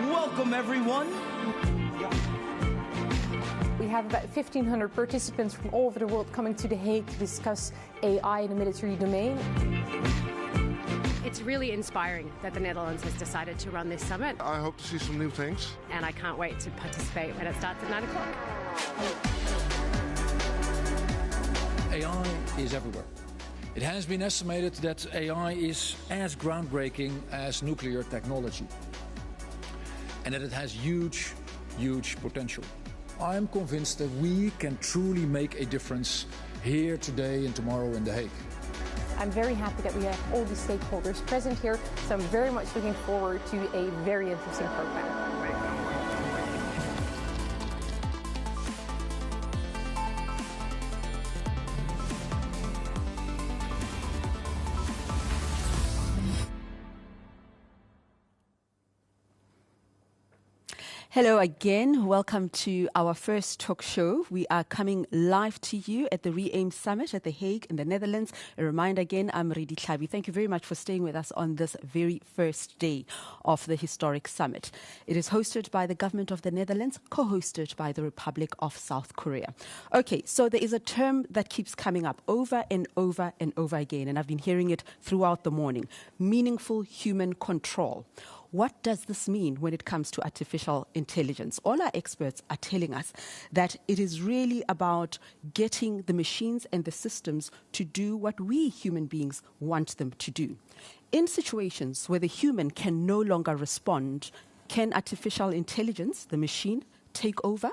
Welcome, everyone. We have about 1,500 participants from all over the world coming to The Hague to discuss AI in the military domain. It's really inspiring that the Netherlands has decided to run this summit. I hope to see some new things. And I can't wait to participate when it starts at 9 o'clock. AI is everywhere. It has been estimated that AI is as groundbreaking as nuclear technology, and that it has huge, huge potential. I am convinced that we can truly make a difference here today and tomorrow in The Hague. I'm very happy that we have all the stakeholders present here, so I'm very much looking forward to a very interesting program. Hello again. Welcome to our first talk show. We are coming live to you at the REAIM Summit at The Hague in the Netherlands. A reminder again, I'm Digitalizing. Thank you very much for staying with us on this very first day of the historic summit. It is hosted by the government of the Netherlands, co-hosted by the Republic of South Korea. Okay, so there is a term that keeps coming up over and over and over again, and I've been hearing it throughout the morning: meaningful human control. What does this mean when it comes to artificial intelligence? All our experts are telling us that it is really about getting the machines and the systems to do what we human beings want them to do. In situations where the human can no longer respond, can artificial intelligence, the machine, take over?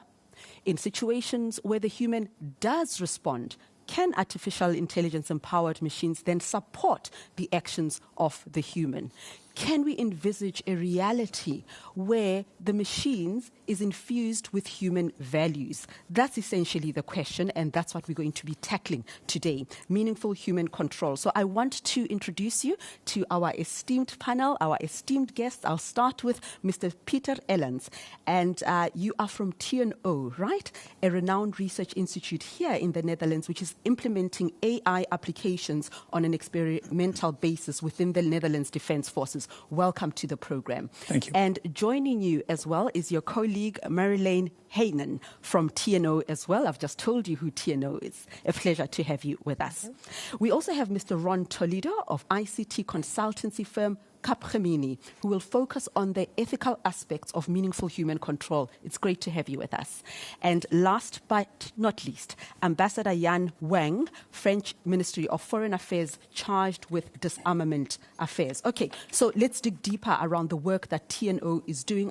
In situations where the human does respond, can artificial intelligence-empowered machines then support the actions of the human? can we envisage a reality where the machines is infused with human values? That's essentially the question, and that's what we're going to be tackling today, meaningful human control. So I want to introduce you to our esteemed panel, our esteemed guests. I'll start with Mr. Peter Ellens, and you are from TNO, right? A renowned research institute here in the Netherlands, which is implementing AI applications on an experimental basis within the Netherlands Defence Forces. Welcome to the program. Thank you. And joining you as well is your colleague, Marilyn Heinen from TNO as well. I've just told you who TNO is. A pleasure to have you with us. We also have Mr. Ron Toledo of ICT consultancy firm Capgemini, who will focus on the ethical aspects of meaningful human control. It's great to have you with us. And last but not least, Ambassador Jan Wang, French Ministry of Foreign Affairs, charged with disarmament affairs. Okay, so let's dig deeper around the work that TNO is doing,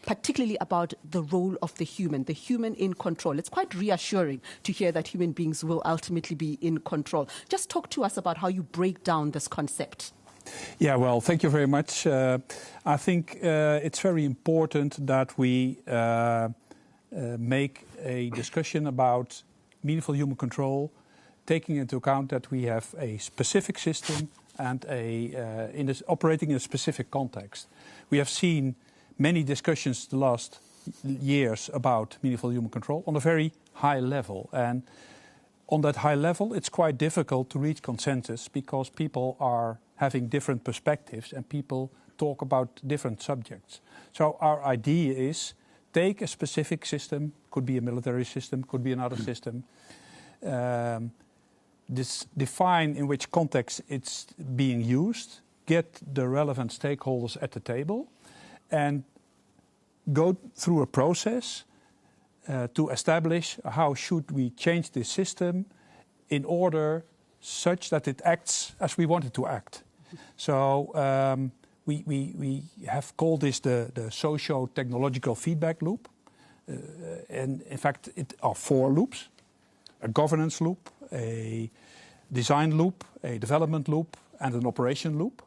particularly about the role of the human in control. It's quite reassuring to hear that human beings will ultimately be in control. Just talk to us about how you break down this concept. Yeah, well, thank you very much. I think it's very important that we make a discussion about meaningful human control, taking into account that we have a specific system and operating in a specific context. We have seen many discussions the last years about meaningful human control on a very high level. And on that high level, it's quite difficult to reach consensus because people are having different perspectives and people talk about different subjects. So our idea is take a specific system, could be a military system, could be another system, define in which context it's being used, get the relevant stakeholders at the table, and go through a process to establish how should we change this system in order such that it acts as we want it to act. So we have called this the socio-technological feedback loop. And in fact, it are 4 loops: a governance loop, a design loop, a development loop, and an operation loop.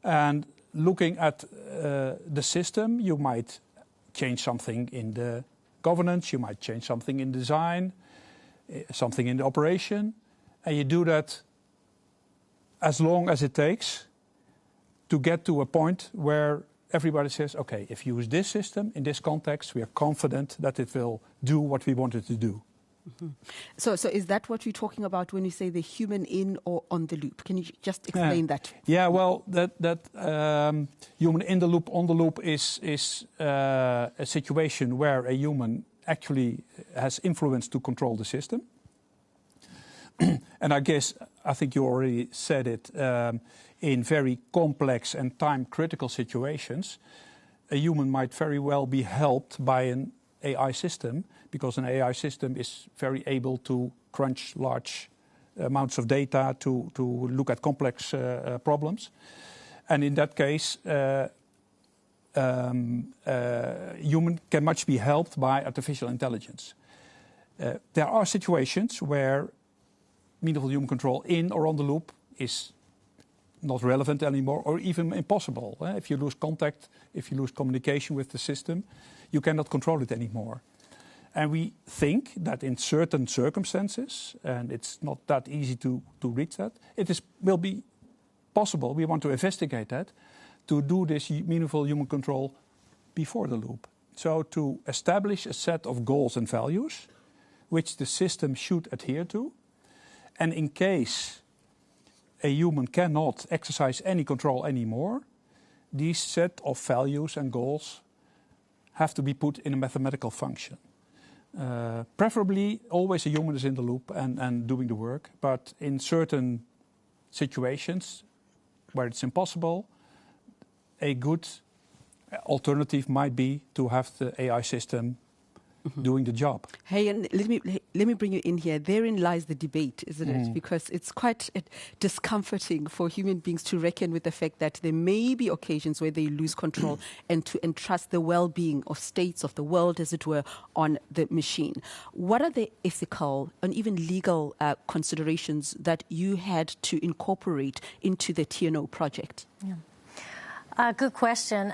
And looking at the system, you might change something in the governance, you might change something in design, something in the operation, and you do that as long as it takes to get to a point where everybody says, okay, if you use this system in this context, we are confident that it will do what we want it to do. Mm-hmm. So is that what you're talking about when you say the human in or on the loop? Can you just explain that? Yeah, well, that human in the loop, on the loop is a situation where a human actually has influence to control the system. And I think you already said it, in very complex and time-critical situations, a human might very well be helped by an AI system, because an AI system is very able to crunch large amounts of data to look at complex problems. And in that case, human can much be helped by artificial intelligence. There are situations where meaningful human control in or on the loop is not relevant anymore, or even impossible. If you lose contact, if you lose communication with the system, you cannot control it anymore. And we think that in certain circumstances, and it's not that easy to reach that, will be possible, we want to investigate that, to do this meaningful human control before the loop. So to establish a set of goals and values which the system should adhere to, and in case a human cannot exercise any control anymore, these set of values and goals have to be put in a mathematical function. Preferably, always a human is in the loop and doing the work, but in certain situations where it's impossible, a good alternative might be to have the AI system doing the job. Hey, and let me bring you in here. Therein lies the debate, isn't it? Because it's quite discomforting for human beings to reckon with the fact that there may be occasions where they lose control and to entrust the well-being of states of the world, as it were, on the machine. What are the ethical and even legal considerations that you had to incorporate into the TNO project? Yeah. Good question.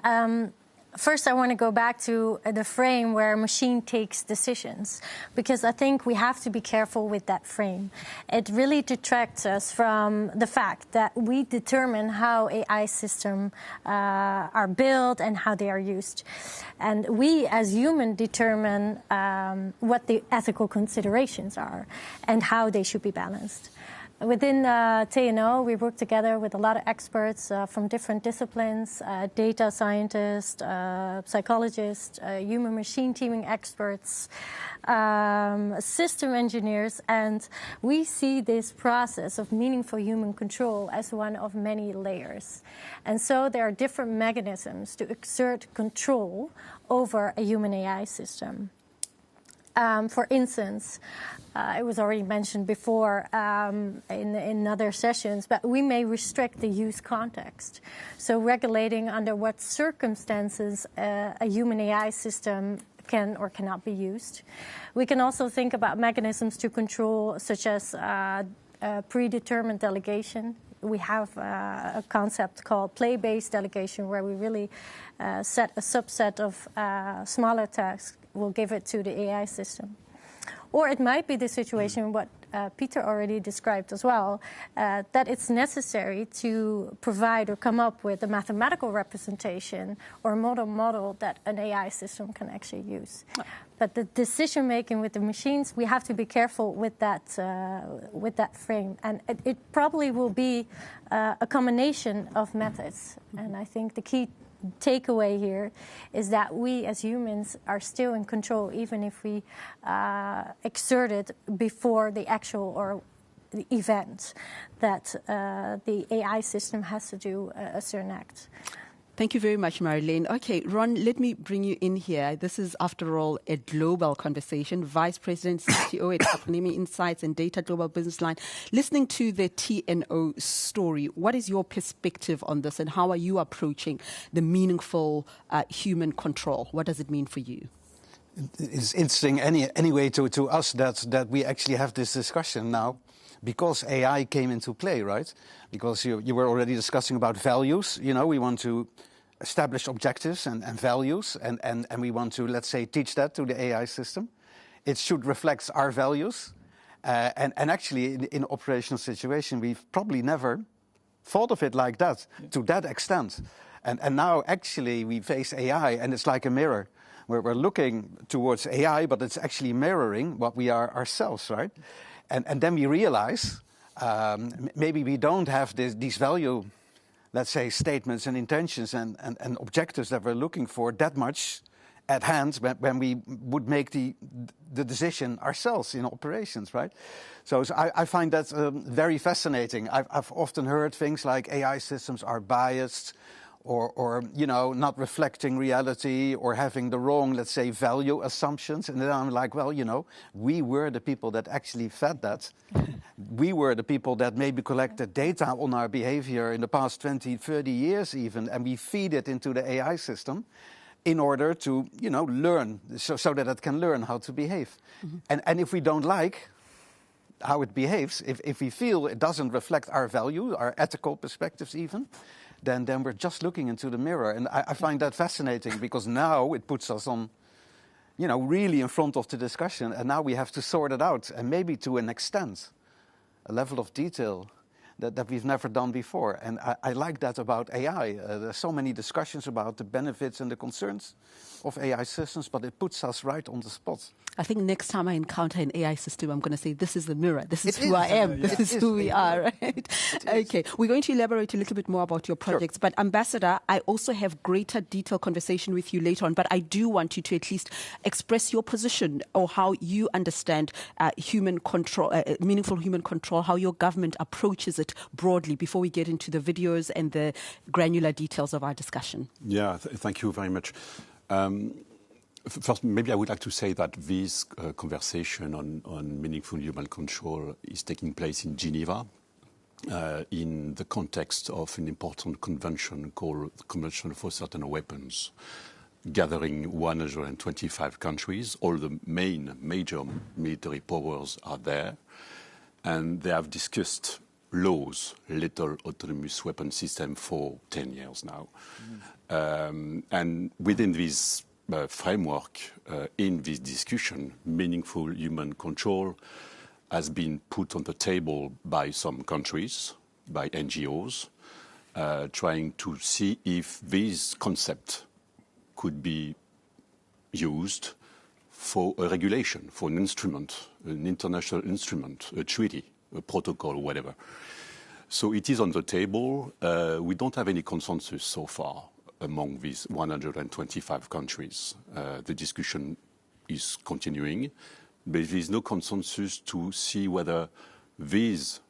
First, I want to go back to the frame where a machine takes decisions, because I think we have to be careful with that frame. It really detracts us from the fact that we determine how AI systems are built and how they are used. And we, as humans, determine what the ethical considerations are and how they should be balanced. Within TNO, we work together with a lot of experts from different disciplines, data scientists, psychologists, human-machine teaming experts, system engineers, and we see this process of meaningful human control as one of many layers. And so there are different mechanisms to exert control over a human AI system. For instance, it was already mentioned before in other sessions, but we may restrict the use context. So regulating under what circumstances a human AI system can or cannot be used. We can also think about mechanisms to control, such as predetermined delegation. We have a concept called play-based delegation, where we really set a subset of smaller tasks. We'll give it to the AI system. Or it might be the situation, what Peter already described as well, that it's necessary to provide or come up with a mathematical representation or model that an AI system can actually use. But the decision-making with the machines, we have to be careful with that frame. And it probably will be a combination of methods. And I think the key takeaway here is that we as humans are still in control, even if we exert it before the actual or the event that the AI system has to do a certain act. Thank you very much, Marlene. Okay, Ron, let me bring you in here. This is, after all, a global conversation. Vice President, CTO at Autonomy Insights and Data Global Business Line. Listening to the TNO story, what is your perspective on this, and how are you approaching the meaningful human control? What does it mean for you? It's interesting anyway to us that we actually have this discussion now, because AI came into play, right? Because you were already discussing about values. You know, we want to establish objectives and values, and we want to, let's say, teach that to the AI system. It should reflect our values. And actually, in operational situation, we've probably never thought of it like that, to that extent. And now, actually, we face AI, and it's like a mirror. We're looking towards AI, but it's actually mirroring what we are ourselves, right? And then we realize maybe we don't have these value, let's say, statements and intentions and objectives that we're looking for that much at hand when we would make the decision ourselves in operations, right? So I find that very fascinating. I've often heard things like AI systems are biased, or you know, not reflecting reality, or having the wrong, let's say, value assumptions. And then I'm like, well, you know, we were the people that actually fed that. We were the people that maybe collected data on our behavior in the past 20, 30 years even, and we feed it into the AI system in order to, you know, learn, so that it can learn how to behave. Mm-hmm. And if we don't like how it behaves, if we feel it doesn't reflect our value, our ethical perspectives even, then we're just looking into the mirror. And I find that fascinating, because now it puts us on, you know, really in front of the discussion. And now we have to sort it out, and maybe to an extent, a level of detail that we've never done before. And I like that about AI. There's so many discussions about the benefits and the concerns of AI systems, but it puts us right on the spot. I think next time I encounter an AI system, I'm going to say, this is the mirror. This is who I am. This is who we are, right? Okay. We're going to elaborate a little bit more about your projects. Sure. But Ambassador, I also have greater detailed conversation with you later on. But I do want you to at least express your position, or how you understand human control, meaningful human control, how your government approaches it broadly, before we get into the videos and the granular details of our discussion. Yeah, thank you very much. First, maybe I would like to say that this conversation on meaningful human control is taking place in Geneva in the context of an important convention called the Convention for Certain Weapons, gathering 125 countries. All the major military powers are there, and they have discussed laws, lethal autonomous weapon system for 10 years now. And within this framework, in this discussion, meaningful human control has been put on the table by some countries, by NGOs, trying to see if this concept could be used for a regulation, for an instrument, an international instrument, a treaty, a protocol, whatever. So it is on the table. We don't have any consensus so far among these 125 countries. The discussion is continuing, but there is no consensus to see whether this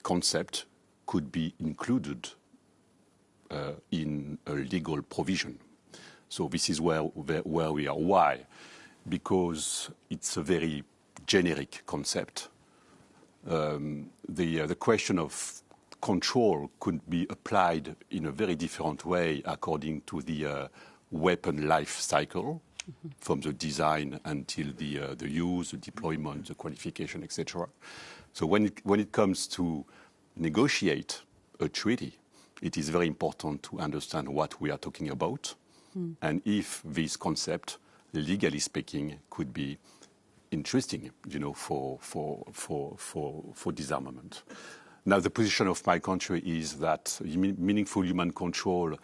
concept could be included in a legal provision. So this is where we are. Why? Because it's a very generic concept. The question of control could be applied in a very different way according to the weapon life cycle, from the design until the use, the deployment, the qualification, etc. So when it comes to negotiate a treaty, it is very important to understand what we are talking about, and if this concept, legally speaking, could be interesting, for disarmament. Now, the position of my country is that meaningful human control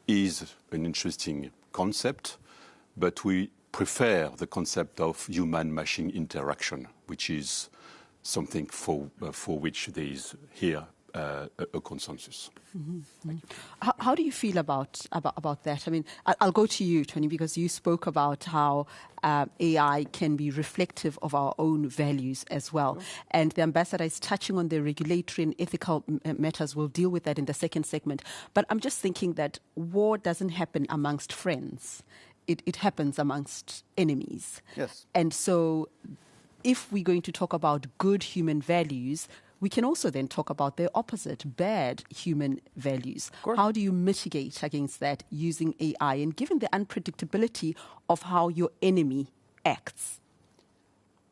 is an interesting concept, but we prefer the concept of human-machine interaction, which is something for which there is here a consensus. Thank you. How do you feel about that? I mean, I'll go to you, Tony, because you spoke about how AI can be reflective of our own values as well. Sure. And the ambassador is touching on the regulatory and ethical matters. We'll deal with that in the second segment. But I'm just thinking that war doesn't happen amongst friends. It happens amongst enemies. Yes. And so if we're going to talk about good human values, we can also then talk about the opposite, bad human values. How do you mitigate against that using AI, and given the unpredictability of how your enemy acts?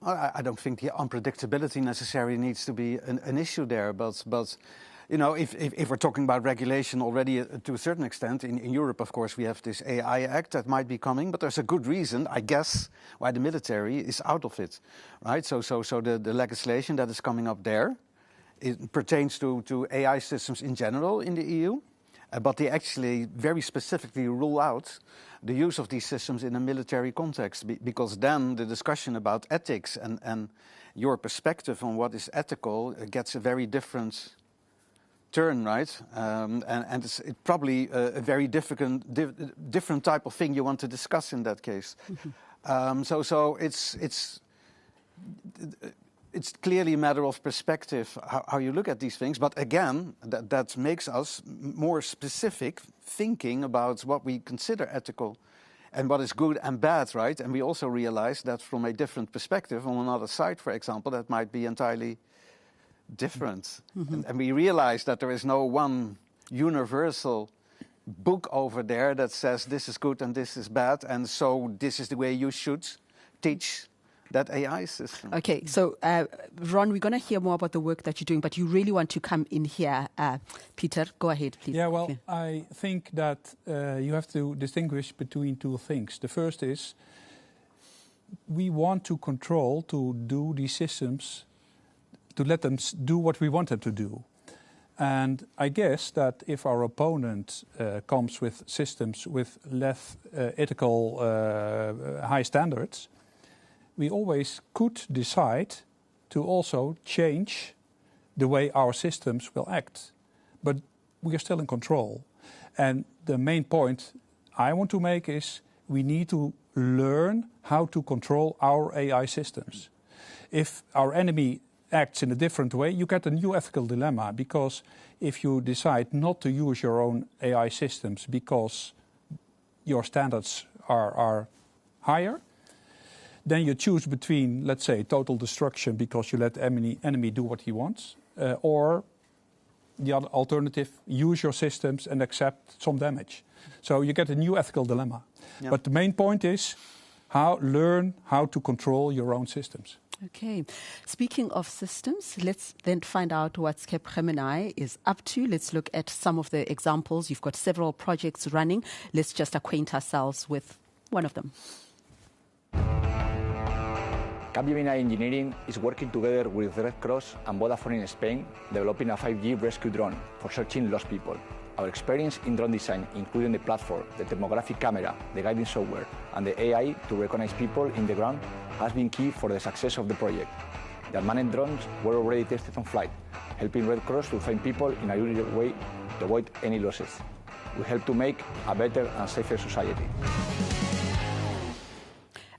I don't think the unpredictability necessarily needs to be an issue there, but if we're talking about regulation already to a certain extent, in Europe, of course, we have this AI Act that might be coming, but there's a good reason, I guess, why the military is out of it, right? So the legislation that is coming up there, it pertains to AI systems in general in the EU, but they actually very specifically rule out the use of these systems in a military context, because then the discussion about ethics and your perspective on what is ethical gets a very different turn, right? And it's probably a very different type of thing you want to discuss in that case. So it's clearly a matter of perspective how you look at these things. But again, that makes us more specific, thinking about what we consider ethical and what is good and bad, right? And we also realize that from a different perspective on another side, for example, that might be entirely different. And we realize that there is no one universal book over there that says this is good and this is bad, and so this is the way you should teach that AI system. Okay, so Ron, we're going to hear more about the work that you're doing, but you really want to come in here. Peter, go ahead, please. Yeah, well, I think that you have to distinguish between two things. The first is we want to control, to do these systems, to let them do what we want them to do. And I guess that if our opponent comes with systems with less ethical high standards, we always could decide to also change the way our systems will act. But we are still in control. And the main point I want to make is we need to learn how to control our AI systems. If our enemy acts in a different way, you get a new ethical dilemma, because if you decide not to use your own AI systems because your standards are higher, then you choose between, let's say, total destruction because you let enemy do what he wants, or the other alternative, use your systems and accept some damage. So you get a new ethical dilemma. Yeah. But the main point is learn how to control your own systems. Okay. Speaking of systems, let's then find out what Capgemini is up to. Let's look at some of the examples. You've got several projects running. Let's just acquaint ourselves with one of them. Capgemini Engineering is working together with Red Cross and Vodafone in Spain, developing a 5G rescue drone for searching lost people. Our experience in drone design, including the platform, the thermographic camera, the guiding software, and the AI to recognize people in the ground, has been key for the success of the project. The unmanned drones were already tested on flight, helping Red Cross to find people in a urgent way to avoid any losses. We help to make a better and safer society.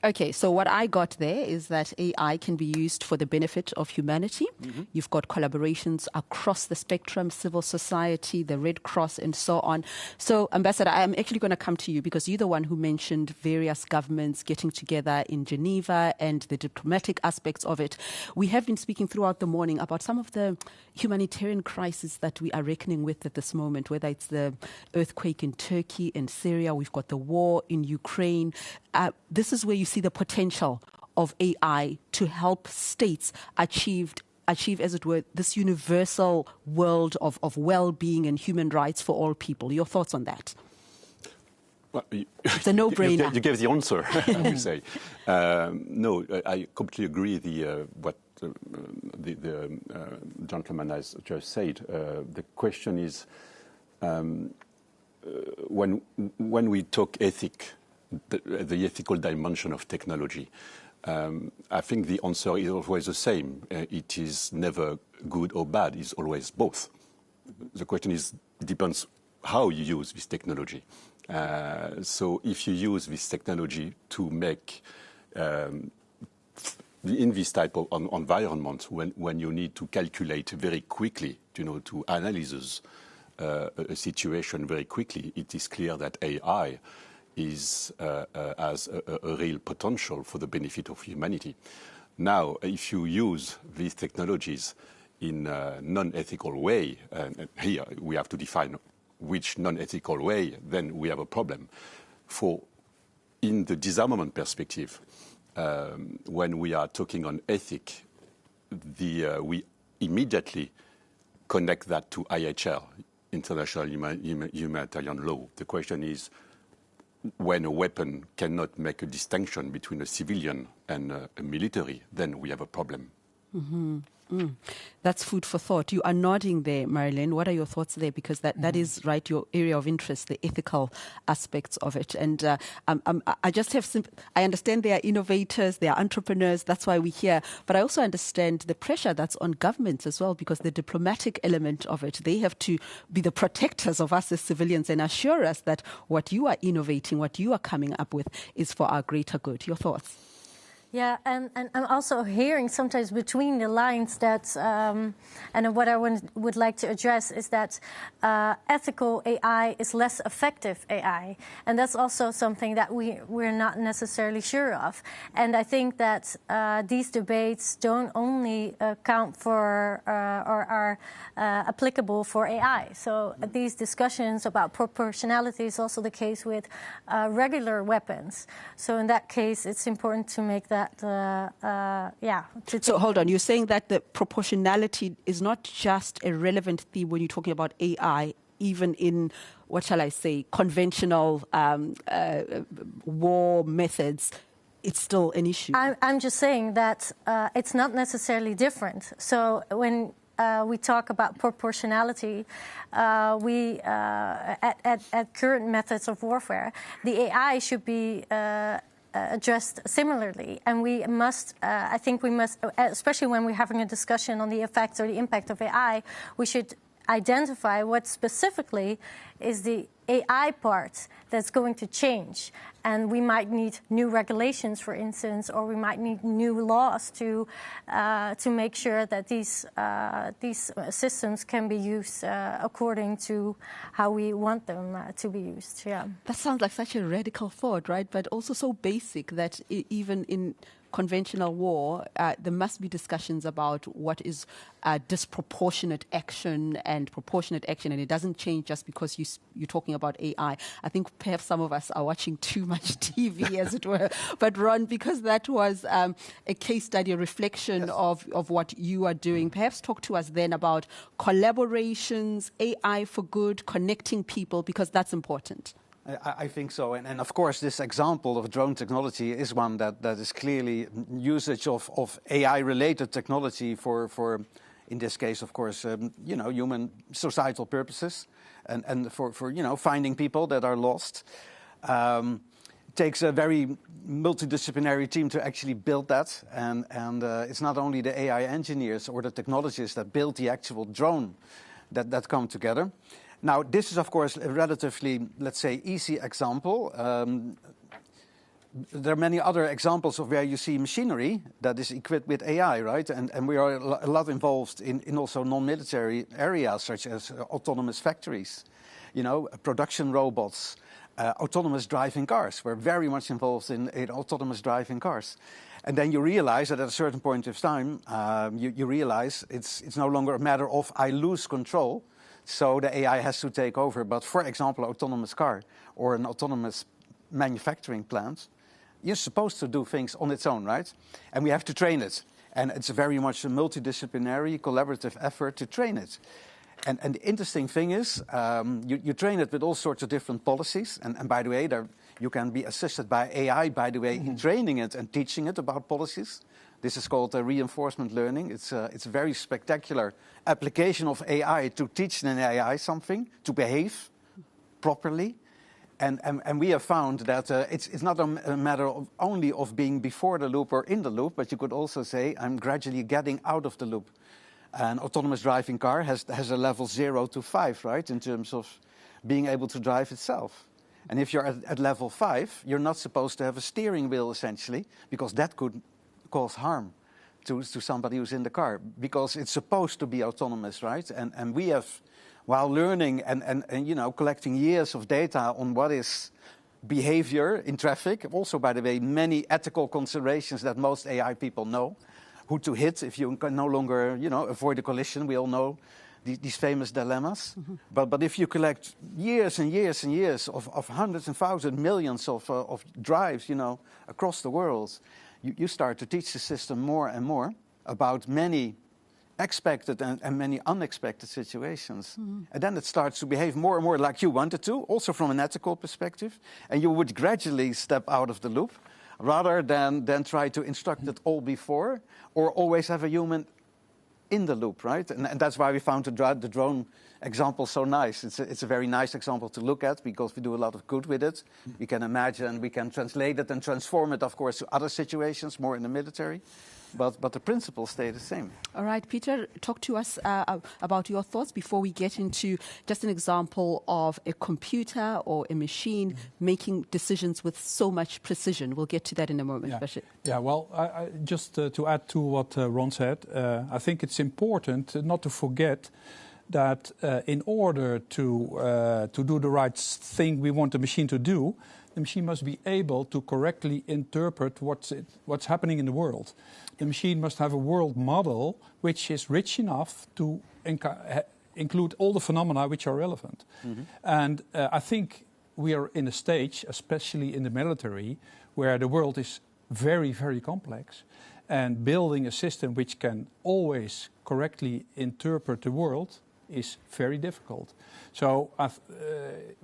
Okay, so what I got there is that AI can be used for the benefit of humanity. You've got collaborations across the spectrum, civil society, the Red Cross, and so on. So, Ambassador, I'm actually going to come to you because you're the one who mentioned various governments getting together in Geneva and the diplomatic aspects of it. We have been speaking throughout the morning about some of the humanitarian crises that we are reckoning with at this moment, whether it's the earthquake in Turkey and Syria, we've got the war in Ukraine. This is where you see the potential of AI to help states achieve, as it were, this universal world of well-being and human rights for all people. Your thoughts on that? Well, it's a no-brainer. You gave the answer, I would say. No, I completely agree. What the gentleman has just said. The question is, when we talk ethics, the ethical dimension of technology, I think the answer is always the same. It is never good or bad. It's always both. The question is, it depends how you use this technology. So if you use this technology to make, in this type of environment, when you need to calculate very quickly, to analyze a situation very quickly, it is clear that AI has a real potential for the benefit of humanity. Now, if you use these technologies in a non-ethical way, and here we have to define which non-ethical way, then we have a problem. In the disarmament perspective, when we are talking on ethics, we immediately connect that to IHL, International Humanitarian Law. The question is, when a weapon cannot make a distinction between a civilian and a military, then we have a problem. That's food for thought. You are nodding there, Marilyn. What are your thoughts there? Because that is, right, your area of interest, the ethical aspects of it. And I just have I understand they are innovators, they are entrepreneurs, that's why we're here. But I also understand the pressure that's on governments as well, because the diplomatic element of it, they have to be the protectors of us as civilians and assure us that what you are innovating, what you are coming up with is for our greater good. Your thoughts? Yeah, and I'm also hearing sometimes between the lines that, and what I would like to address is that ethical AI is less effective AI. And that's also something that we're not necessarily sure of. And I think that these debates don't only count for or are applicable for AI. So these discussions about proportionality is also the case with regular weapons. So in that case, it's important to make that So hold on, you're saying that the proportionality is not just a relevant theme when you're talking about AI, even in, what shall I say, conventional war methods, it's still an issue. I'm just saying that it's not necessarily different. So when we talk about proportionality, at current methods of warfare, the AI should be addressed similarly, and we must, I think we must, especially when we're having a discussion on the effects or the impact of AI, we should identify what specifically is the AI part that's going to change. And we might need new regulations, for instance, or we might need new laws to make sure that these systems can be used according to how we want them to be used. Yeah. That sounds like such a radical thought, right? But also so basic that even in conventional war, there must be discussions about what is disproportionate action and proportionate action, and it doesn't change just because you're talking about AI. I think perhaps some of us are watching too much TV, as it were. But Ron, because that was a case study, a reflection of what you are doing, perhaps talk to us then about collaborations, AI for good, connecting people, because that's important. I think so. And of course, this example of drone technology is one that is clearly usage of AI-related technology for, in this case, of course, human societal purposes and for finding people that are lost. Takes a very multidisciplinary team to actually build that. And it's not only the AI engineers or the technologists that build the actual drone that come together. Now, this is, of course, a relatively, let's say, easy example. There are many other examples of where you see machinery that is equipped with AI, right? And we are a lot involved in also non-military areas, such as autonomous factories, production robots, autonomous driving cars. We're very much involved in autonomous driving cars. And then you realize that at a certain point of time, you realize it's no longer a matter of I lose control, so the AI has to take over. But for example, an autonomous car or an autonomous manufacturing plant, you're supposed to do things on its own, right? And we have to train it. And it's very much a multidisciplinary, collaborative effort to train it. And the interesting thing is, you train it with all sorts of different policies. And by the way, you can be assisted by AI, by the way, in training it and teaching it about policies. This is called reinforcement learning. It's a very spectacular application of AI to teach an AI something, to behave properly. And we have found that it's not a matter of only of being before the loop or in the loop, but you could also say, I'm gradually getting out of the loop. An autonomous driving car has a level 0 to 5, right, in terms of being able to drive itself. And if you're at level 5, you're not supposed to have a steering wheel, essentially, because that could cause harm to somebody who's in the car, because it's supposed to be autonomous, right? And we have, while learning and collecting years of data on what is behavior in traffic, also, by the way, many ethical considerations that most AI people know, who to hit if you can no longer, avoid a collision. We all know these famous dilemmas. But if you collect years and years and years of hundreds and thousands, millions of drives, across the world, you start to teach the system more and more about many expected and many unexpected situations. And then it starts to behave more and more like you want it to, also from an ethical perspective. And you would gradually step out of the loop, rather than try to instruct it all before, or always have a human in the loop, right? And that's why we found the drone example so nice. It's a very nice example to look at, because we do a lot of good with it. We can imagine, we can translate it and transform it, of course, to other situations, more in the military. But the principles stay the same. All right, Peter, talk to us about your thoughts before we get into just an example of a computer or a machine making decisions with so much precision. We'll get to that in a moment. Yeah, well, I just to add to what Ron said, I think it's important not to forget that in order to do the right thing we want the machine to do, the machine must be able to correctly interpret what's happening in the world. The machine must have a world model which is rich enough to include all the phenomena which are relevant. And I think we are in a stage, especially in the military, where the world is very, very complex. And building a system which can always correctly interpret the world is very difficult. So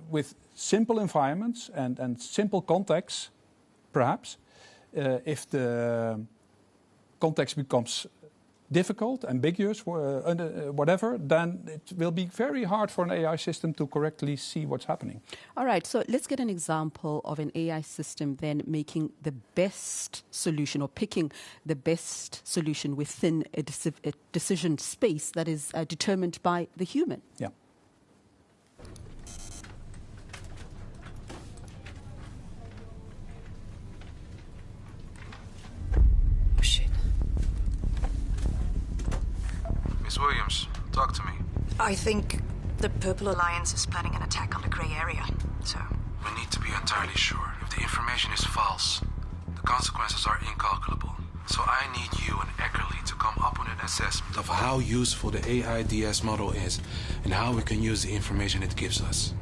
with simple environments and simple contexts, perhaps, if the context becomes difficult, ambiguous, whatever, then it will be very hard for an AI system to correctly see what's happening. All right, so let's get an example of an AI system then making the best solution or picking the best solution within a decision space that is determined by the human. Yeah. Miss Williams, talk to me. I think the Purple Alliance is planning an attack on the grey area, so... We need to be entirely sure. If the information is false, the consequences are incalculable. So I need you and Eckerly to come up with an assessment of how useful the AIDS model is and how we can use the information it gives us.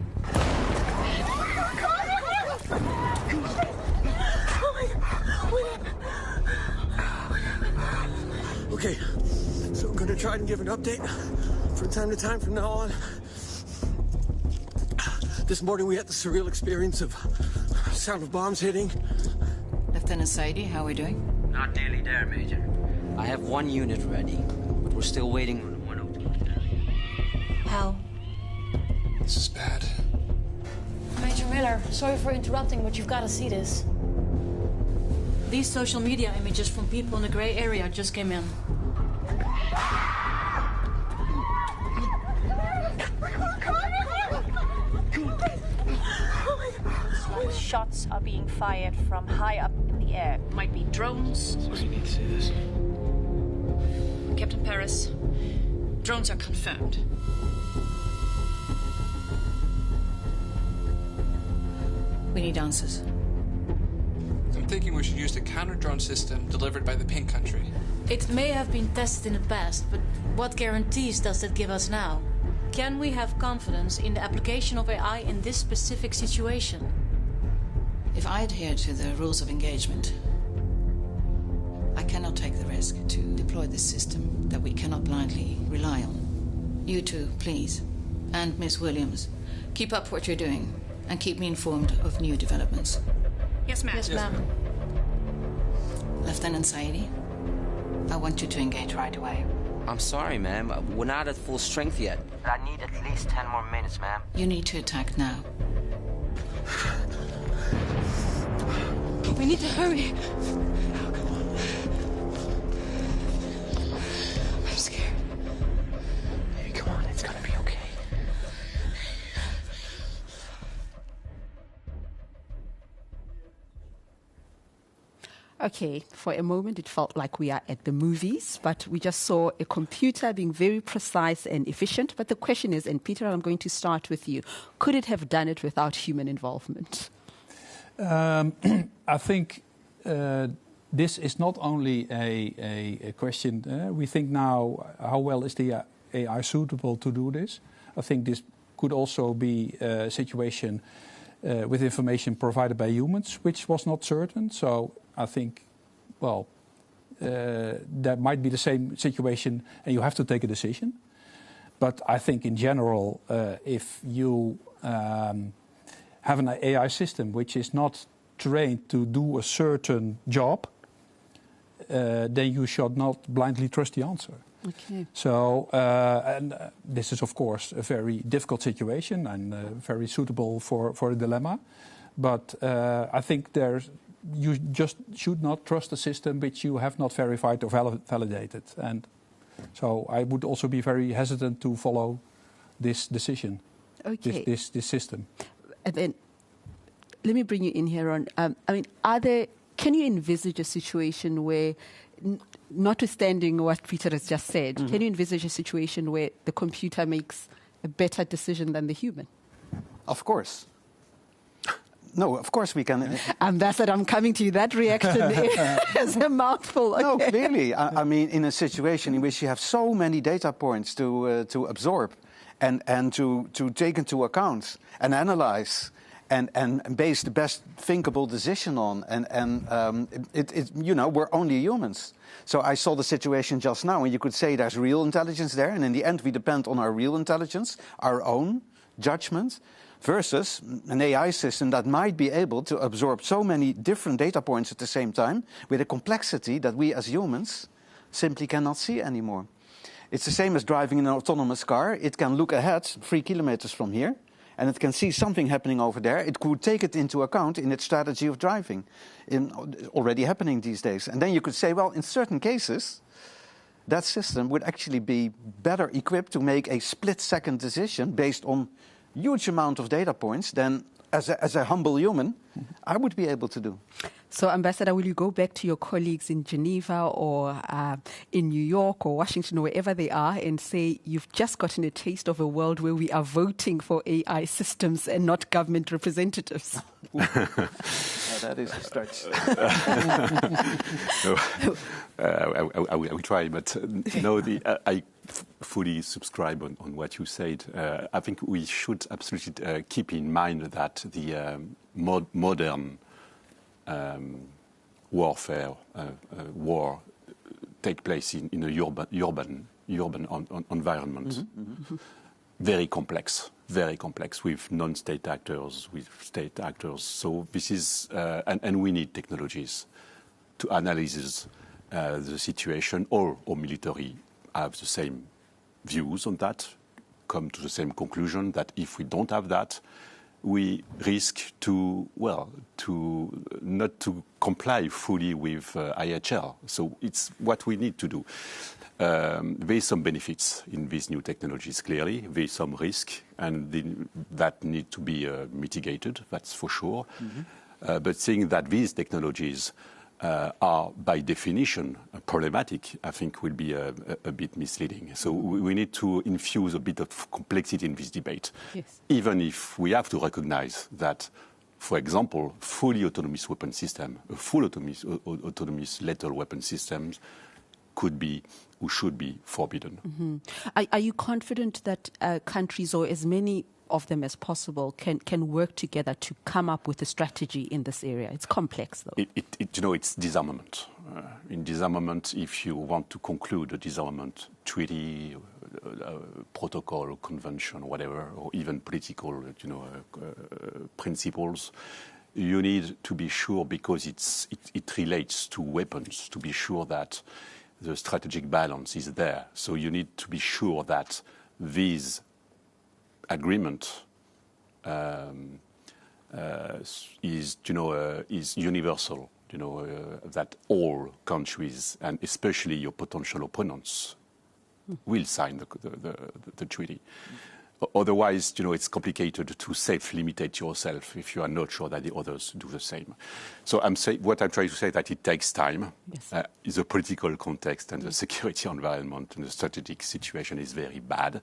try and give an update from time to time from now on. This morning we had the surreal experience of sound of bombs hitting. Lieutenant Saidi, how are we doing? Not nearly there, Major. I have one unit ready, but we're still waiting on one of them. How? This is bad. Major Miller, sorry for interrupting, but you've got to see this. These social media images from people in the gray area just came in. Shots are being fired from high up in the air. Might be drones. Sorry, you need to see this. Captain Paris, drones are confirmed. We need answers. I'm thinking we should use the counter-drone system delivered by the Pink Country. It may have been tested in the past, but what guarantees does that give us now? Can we have confidence in the application of AI in this specific situation? If I adhere to the rules of engagement, I cannot take the risk to deploy this system that we cannot blindly rely on. You two, please, and Miss Williams, keep up what you're doing and keep me informed of new developments. Yes, ma'am. Yes, ma'am. Lieutenant Saidi, I want you to engage right away. I'm sorry, ma'am. We're not at full strength yet. I need at least 10 more minutes, ma'am. You need to attack now. We need to hurry. I'm scared. Baby, come on. It's gonna be okay. Okay, for a moment it felt like we are at the movies, but we just saw a computer being very precise and efficient. But the question is, and Peter, I'm going to start with you, could it have done it without human involvement? I think this is not only a question. We think now, how well is the AI suitable to do this? I think this could also be a situation with information provided by humans, which was not certain. So I think, well, that might be the same situation, and you have to take a decision. But I think in general, if you have an AI system which is not trained to do a certain job, then you should not blindly trust the answer. Okay. So, this is of course a very difficult situation and very suitable for a dilemma. But I think you just should not trust a system which you have not verified or validated. And so I would also be very hesitant to follow this decision, this system. And then let me bring you in here on, can you envisage a situation where, notwithstanding what Peter has just said, can you envisage a situation where the computer makes a better decision than the human? Of course. No, of course we can. Ambassador, I'm coming to you. That reaction is a mouthful. Okay. No, clearly. I mean, in a situation in which you have so many data points to absorb and to take into account and analyze and base the best thinkable decision on, we're only humans. So I saw the situation just now, and you could say there's real intelligence there, and in the end we depend on our real intelligence, our own judgment, versus an AI system that might be able to absorb so many different data points at the same time with a complexity that we as humans simply cannot see anymore. It's the same as driving in an autonomous car. It can look ahead 3 kilometers from here, and it can see something happening over there. It could take it into account in its strategy of driving, already happening these days. And then you could say, well, in certain cases, that system would actually be better equipped to make a split-second decision based on huge amount of data points than as a humble human I would be able to do. So, Ambassador, will you go back to your colleagues in Geneva or in New York or Washington or wherever they are and say you've just gotten a taste of a world where we are voting for AI systems and not government representatives? That is a stretch. I will try, but no, I fully subscribe on what you said. I think we should absolutely keep in mind that the modern warfare, war take place in a urban urban environment. Very complex with non-state actors, with state actors. So this is, and we need technologies to analyze the situation. All military have the same views on that, come to the same conclusion that if we don't have that, we risk to not to comply fully with IHL. So it's what we need to do. There is some benefits in these new technologies, clearly. There is some risk, and that need to be mitigated, that's for sure. But saying that these technologies are, by definition, problematic, I think will be a bit misleading. So we need to infuse a bit of complexity in this debate, even if we have to recognize that, for example, fully autonomous weapon system, full autonomous lethal weapon systems could be or should be forbidden. Are you confident that countries, or as many of them as possible, can work together to come up with a strategy in this area? It's complex, though. It's disarmament. In disarmament, if you want to conclude a disarmament treaty, protocol, convention, whatever, or even political, principles, you need to be sure, because it relates to weapons, to be sure that the strategic balance is there. So you need to be sure that these agreement is universal. That all countries, and especially your potential opponents, will sign the treaty. Otherwise, it's complicated to self-limitate yourself if you are not sure that the others do the same. So what I'm trying to say is that it takes time. Yes. The political context and the security environment and the strategic situation is very bad.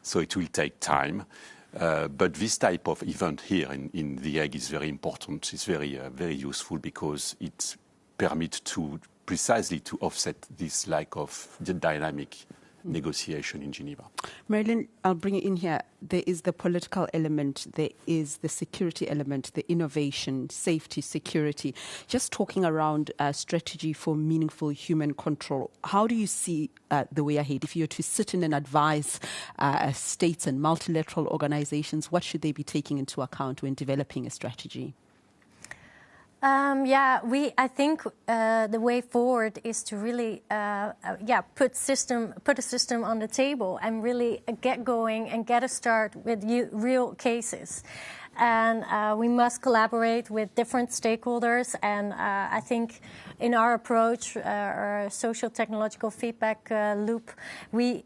So it will take time. But this type of event here in The Hague is very important. It's very useful, because it permits to precisely to offset this lack of the dynamic negotiation in Geneva. Marilyn, I'll bring you in here. There is the political element, there is the security element, the innovation, safety, security. Just talking around strategy for meaningful human control, how do you see the way ahead? If you were to sit in and advise states and multilateral organizations, what should they be taking into account when developing a strategy? I think the way forward is to really, put a system on the table and really get going and get a start with real cases. And we must collaborate with different stakeholders. And I think in our approach, our social technological feedback loop, we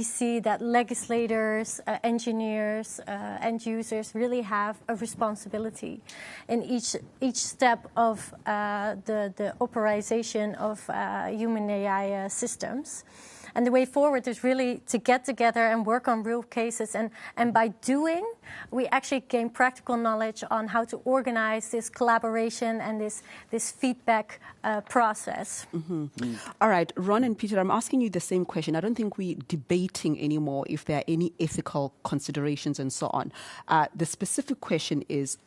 see that legislators, engineers, end users really have a responsibility in each step of the operation of human AI systems. And the way forward is really to get together and work on real cases. And by doing, we actually gain practical knowledge on how to organize this collaboration and this feedback process. All right, Ron and Peter, I'm asking you the same question. I don't think we're debating anymore if there are any ethical considerations and so on. The specific question is,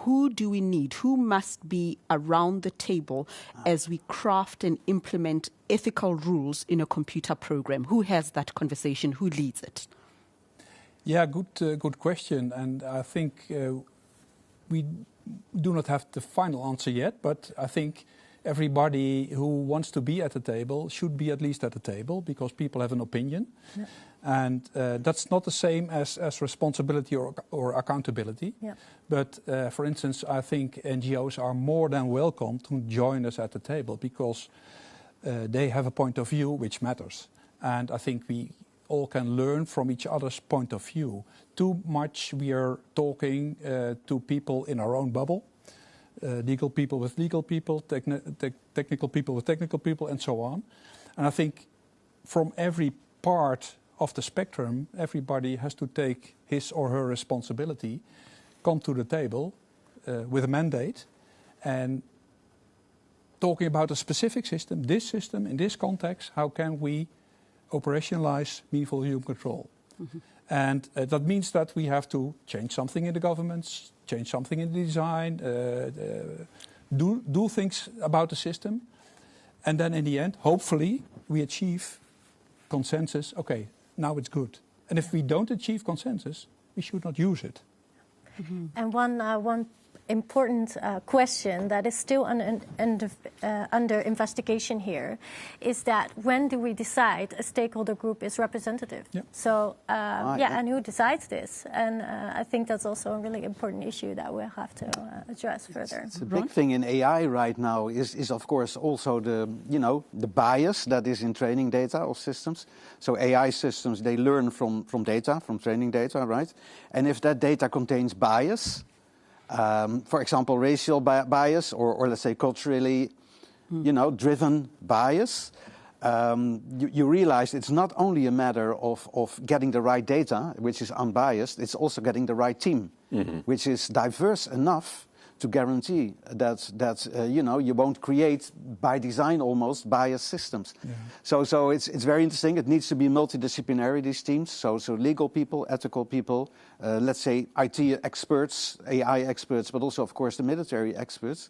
who do we need? Who must be around the table as we craft and implement ethical rules in a computer program? Who has that conversation? Who leads it? Yeah, good question. And I think we do not have the final answer yet, but I think everybody who wants to be at the table should be at least at the table, because people have an opinion. Yeah. And that's not the same as responsibility or accountability. Yeah. But for instance, I think NGOs are more than welcome to join us at the table, because they have a point of view which matters. And I think we all can learn from each other's point of view. Too much we are talking to people in our own bubble. Legal people with legal people, technical people with technical people, and so on. And I think from every part of the spectrum, everybody has to take his or her responsibility, come to the table with a mandate, and talking about a specific system, in this context, how can we operationalize meaningful human control? And that means that we have to change something in the governments, change something in the design, do things about the system. And then in the end, hopefully, we achieve consensus, okay, now it's good. And if we don't achieve consensus, we should not use it. Mm-hmm. And one important question that is still under investigation here is that when do we decide a stakeholder group is representative? Yep. So, and who decides this? And I think that's also a really important issue that we'll have to address further. It's a big thing in AI right now is of course also the bias that is in training data of systems. So AI systems, they learn from data, from training data, right? And if that data contains bias, for example, racial bias or let's say culturally, driven bias, you realize it's not only a matter of getting the right data, which is unbiased, it's also getting the right team, which is diverse enough to guarantee that you won't create by design almost biased systems. Yeah. So it's very interesting. It needs to be multidisciplinary, these teams. So legal people, ethical people, let's say IT experts, AI experts, but also of course the military experts.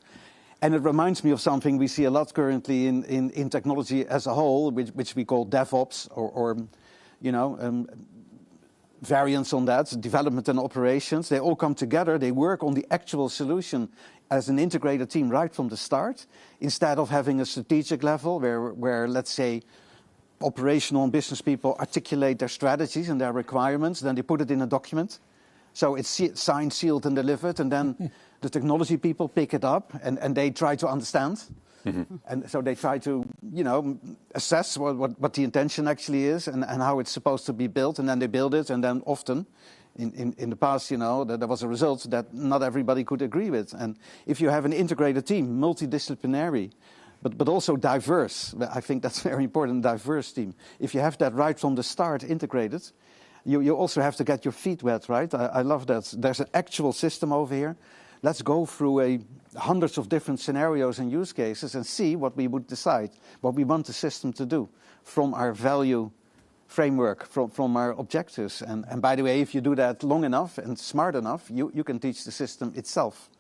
And it reminds me of something we see a lot currently in technology as a whole, which we call DevOps or variants on that, development and operations. They all come together, they work on the actual solution as an integrated team right from the start, instead of having a strategic level where let's say, operational and business people articulate their strategies and their requirements, then they put it in a document. So it's signed, sealed and delivered, and then the technology people pick it up and they try to understand. Mm-hmm. And so they try to, assess what the intention actually is and how it's supposed to be built, and then they build it, and then often, in the past, there was a result that not everybody could agree with. And if you have an integrated team, multidisciplinary, but also diverse, I think that's very important, diverse team. If you have that right from the start integrated, you also have to get your feet wet, right? I love that. There's an actual system over here. Let's go through hundreds of different scenarios and use cases and see what we would decide, what we want the system to do from our value framework, from our objectives. And by the way, if you do that long enough and smart enough, you can teach the system itself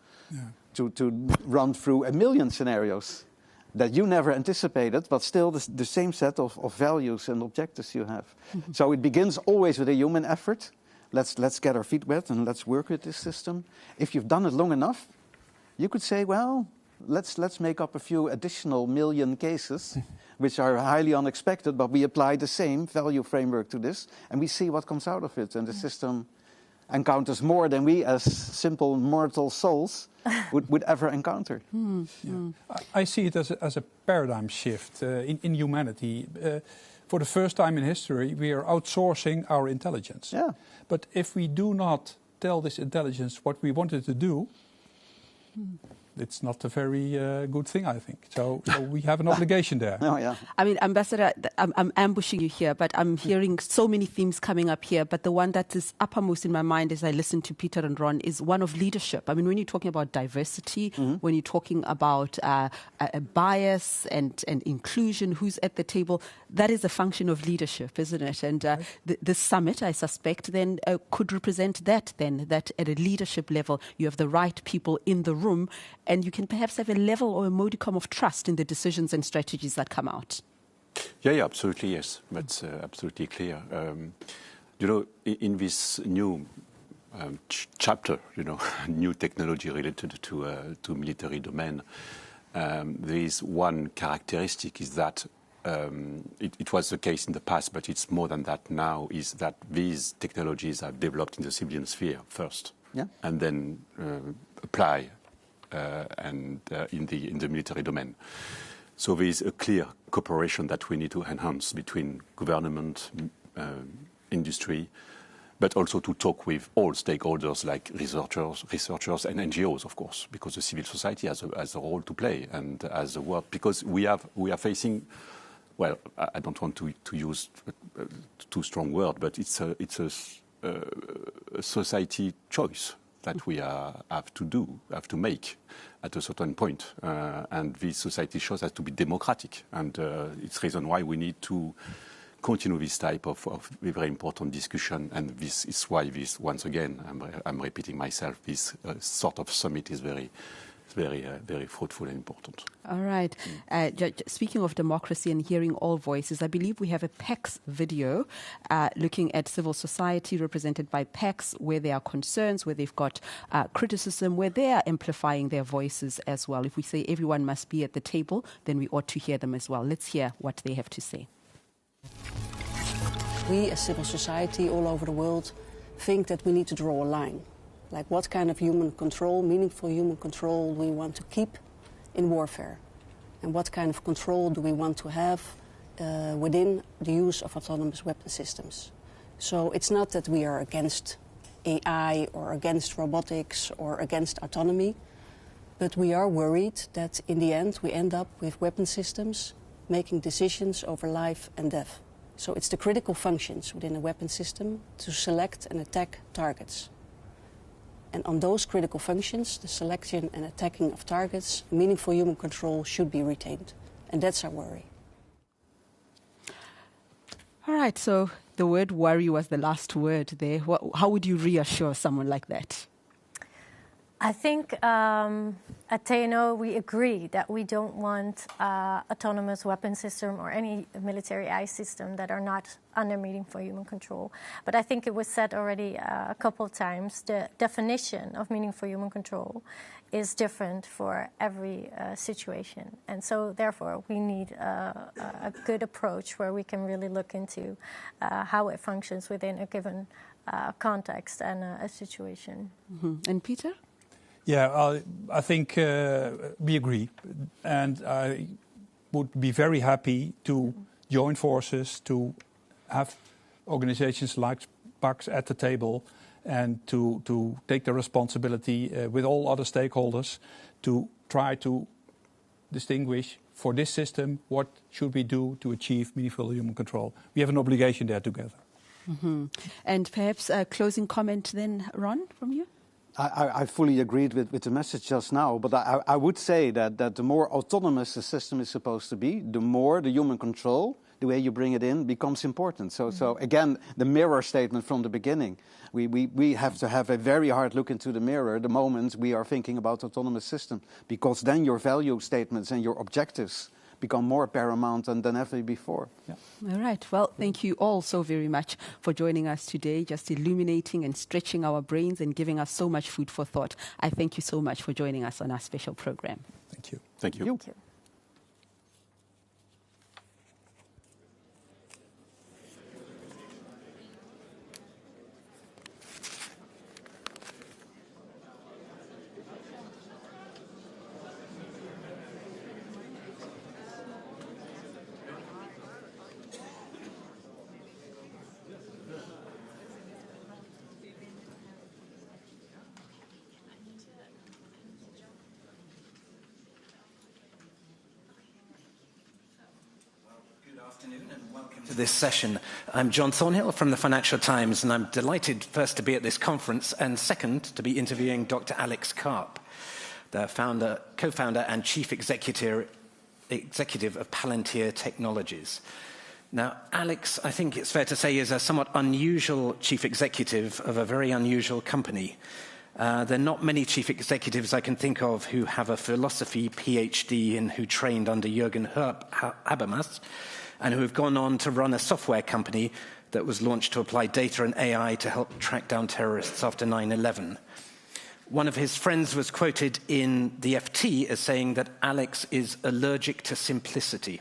to run through 1 million scenarios that you never anticipated, but still the same set of values and objectives you have. Mm-hmm. So it begins always with a human effort. Let's get our feet wet and let's work with this system. If you've done it long enough, you could say, well, let's make up a few additional 1 million cases, which are highly unexpected, but we apply the same value framework to this, and we see what comes out of it. And the system encounters more than we as simple mortal souls would ever encounter. I see it as a paradigm shift in humanity. For the first time in history, we are outsourcing our intelligence. Yeah. But if we do not tell this intelligence what we want it to do, it's not a very good thing, I think. So we have an obligation there. Oh, yeah. I mean, Ambassador, I'm ambushing you here, but I'm hearing so many themes coming up here. But the one that is uppermost in my mind as I listen to Peter and Ron is one of leadership. I mean, when you're talking about diversity, when you're talking about bias and inclusion, who's at the table, that is a function of leadership, isn't it? And this summit, I suspect, then could represent that at a leadership level, you have the right people in the room, and you can perhaps have a level or a modicum of trust in the decisions and strategies that come out. Yeah, absolutely, yes. That's absolutely clear. In this new chapter, new technology related to military domain, there is one characteristic is that it was the case in the past, but it's more than that now, is that these technologies are developed in the civilian sphere first, and then apply in the military domain. So there is a clear cooperation that we need to enhance between government, industry, but also to talk with all stakeholders like researchers and NGOs, of course, because the civil society has a role to play and has a work, because we are facing, well, I don't want to use a too strong word, but it's a society choice that we have to make at a certain point. And this society choice has to be democratic. And it's the reason why we need to continue this type of very important discussion. And this is why once again, I'm repeating myself, this sort of summit is very, very, very fruitful and important. All right. Speaking of democracy and hearing all voices, I believe we have a PACS video looking at civil society represented by PACS, where there are concerns, where they've got criticism, where they are amplifying their voices as well. If we say everyone must be at the table, then we ought to hear them as well. Let's hear what they have to say. We as civil society all over the world think that we need to draw a line. Like what kind of human control, meaningful human control, do we want to keep in warfare? And what kind of control do we want to have within the use of autonomous weapon systems? So it's not that we are against AI or against robotics or against autonomy, but we are worried that in the end we end up with weapon systems making decisions over life and death. So it's the critical functions within a weapon system to select and attack targets. And on those critical functions, the selection and attacking of targets, meaningful human control should be retained. And that's our worry. All right, so the word worry was the last word there. How would you reassure someone like that? I think at TNO we agree that we don't want autonomous weapon system or any military AI system that are not under meaningful human control. But I think it was said already a couple of times, the definition of meaningful human control is different for every situation. And so therefore we need a good approach where we can really look into how it functions within a given context and a situation. Mm-hmm. And Peter? Yeah, I think we agree. And I would be very happy to join forces, to have organizations like PACS at the table and to take the responsibility with all other stakeholders to try to distinguish for this system what should we do to achieve meaningful human control. We have an obligation there together. Mm-hmm. And perhaps a closing comment then, Ron, from you? I fully agreed with the message just now, but I would say that the more autonomous the system is supposed to be, the more the human control, the way you bring it in, becomes important. So again, the mirror statement from the beginning. We have to have a very hard look into the mirror the moment we are thinking about autonomous system, because then your value statements and your objectives become more paramount than ever before. Yeah. All right. Well, thank you all so very much for joining us today, just illuminating and stretching our brains and giving us so much food for thought. I thank you so much for joining us on our special program. Thank you. Thank you. Thank you. To this session. I'm John Thornhill from the Financial Times, and I'm delighted first to be at this conference and second to be interviewing Dr. Alex Karp, the co-founder and chief executive of Palantir Technologies. Now, Alex, I think it's fair to say, is a somewhat unusual chief executive of a very unusual company. There are not many chief executives I can think of who have a philosophy PhD and who trained under Jürgen Habermas, and who have gone on to run a software company that was launched to apply data and AI to help track down terrorists after 9/11. One of his friends was quoted in the FT as saying that Alex is allergic to simplicity.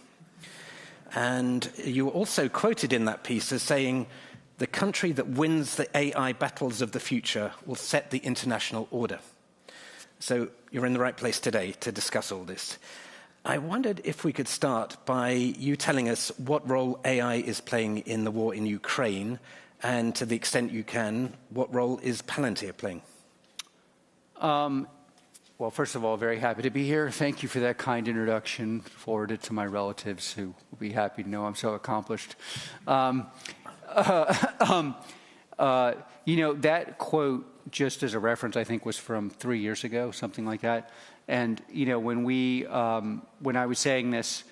And you were also quoted in that piece as saying, the country that wins the AI battles of the future will set the international order. So you're in the right place today to discuss all this. I wondered if we could start by you telling us what role AI is playing in the war in Ukraine, and to the extent you can, what role is Palantir playing? Well, first of all, very happy to be here. Thank you for that kind introduction. Forward it to my relatives who will be happy to know I'm so accomplished. You know, that quote, just as a reference, I think was from 3 years ago, something like that. And, you know, when I was saying this,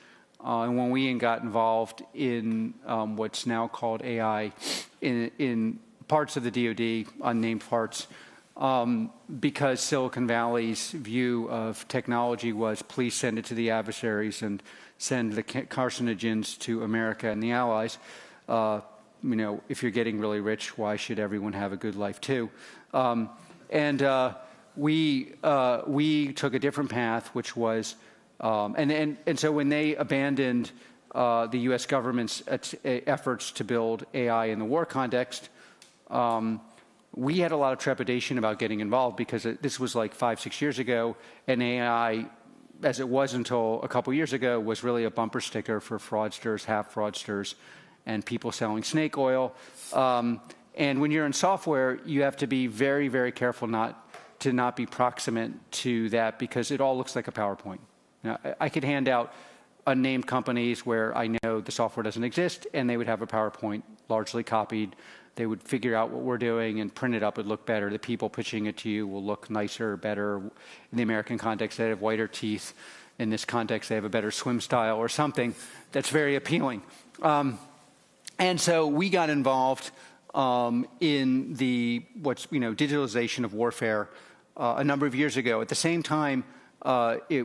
and when we got involved in what's now called AI in parts of the DoD, unnamed parts, because Silicon Valley's view of technology was please send it to the adversaries and send the carcinogens to America and the allies. You know, if you're getting really rich, why should everyone have a good life too? We took a different path, which was, and so when they abandoned the U.S. government's efforts to build AI in the war context, we had a lot of trepidation about getting involved because this was like 5-6 years ago, and AI, as it was until a couple years ago, was really a bumper sticker for fraudsters, half fraudsters, and people selling snake oil. And when you're in software, you have to be very, very careful not be proximate to that because it all looks like a PowerPoint. Now, I could hand out unnamed companies where I know the software doesn't exist, and they would have a PowerPoint largely copied. They would figure out what we're doing and print it up. It would look better. The people pitching it to you will look nicer, better. In the American context, they have whiter teeth. In this context, they have a better swim style or something that's very appealing. And so we got involved in the digitalization of warfare a number of years ago. At the same time,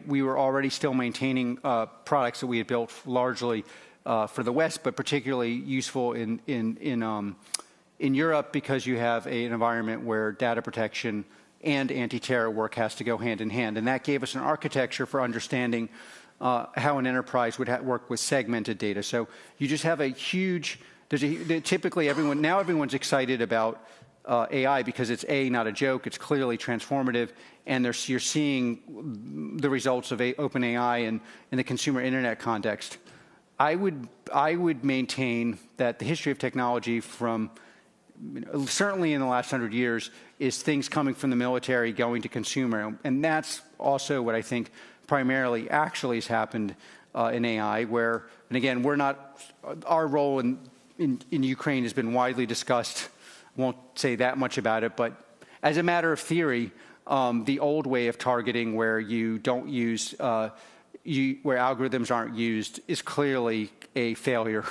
we were already still maintaining products that we had built largely for the West, but particularly useful in Europe because you have an environment where data protection and anti-terror work has to go hand in hand. And that gave us an architecture for understanding how an enterprise would work with segmented data. So you just have a huge, typically everyone's excited about AI because it's not a joke, it's clearly transformative, and you're seeing the results of OpenAI in the consumer internet context. I would maintain that the history of technology from certainly in the last 100 years is things coming from the military going to consumer, and that's also what I think primarily actually has happened in AI, where, and again, our role in Ukraine has been widely discussed. Won't say that much about it, but as a matter of theory, the old way of targeting where you don't use, where algorithms aren't used is clearly a failure.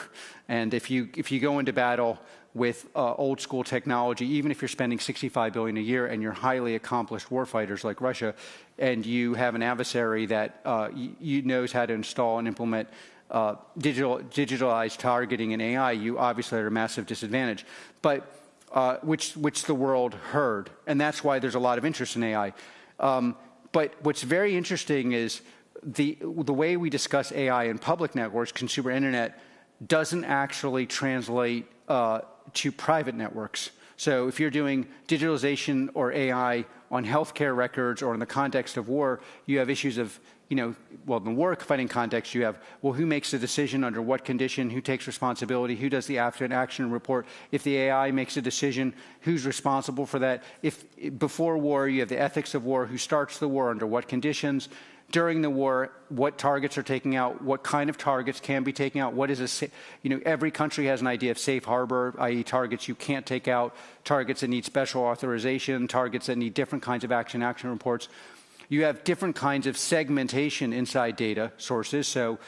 And if you go into battle with old school technology, even if you're spending $65 billion a year and you're highly accomplished warfighters like Russia, and you have an adversary that knows how to install and implement digitalized targeting in AI, you obviously are at a massive disadvantage. But which the world heard, and that's why there's a lot of interest in AI. But what's very interesting is the way we discuss AI in public networks, consumer internet, doesn't actually translate to private networks. So if you're doing digitalization or AI on healthcare records or in the context of war, you have issues of, in the war fighting context, you have, who makes the decision under what condition, who takes responsibility, who does the after-action report. If the AI makes a decision, who's responsible for that? If before war, you have the ethics of war, who starts the war, under what conditions? During the war, what targets are taken out, what kind of targets can be taken out, what is every country has an idea of safe harbor, i.e. targets you can't take out, targets that need special authorization, targets that need different kinds of action reports. You have different kinds of segmentation inside data sources. So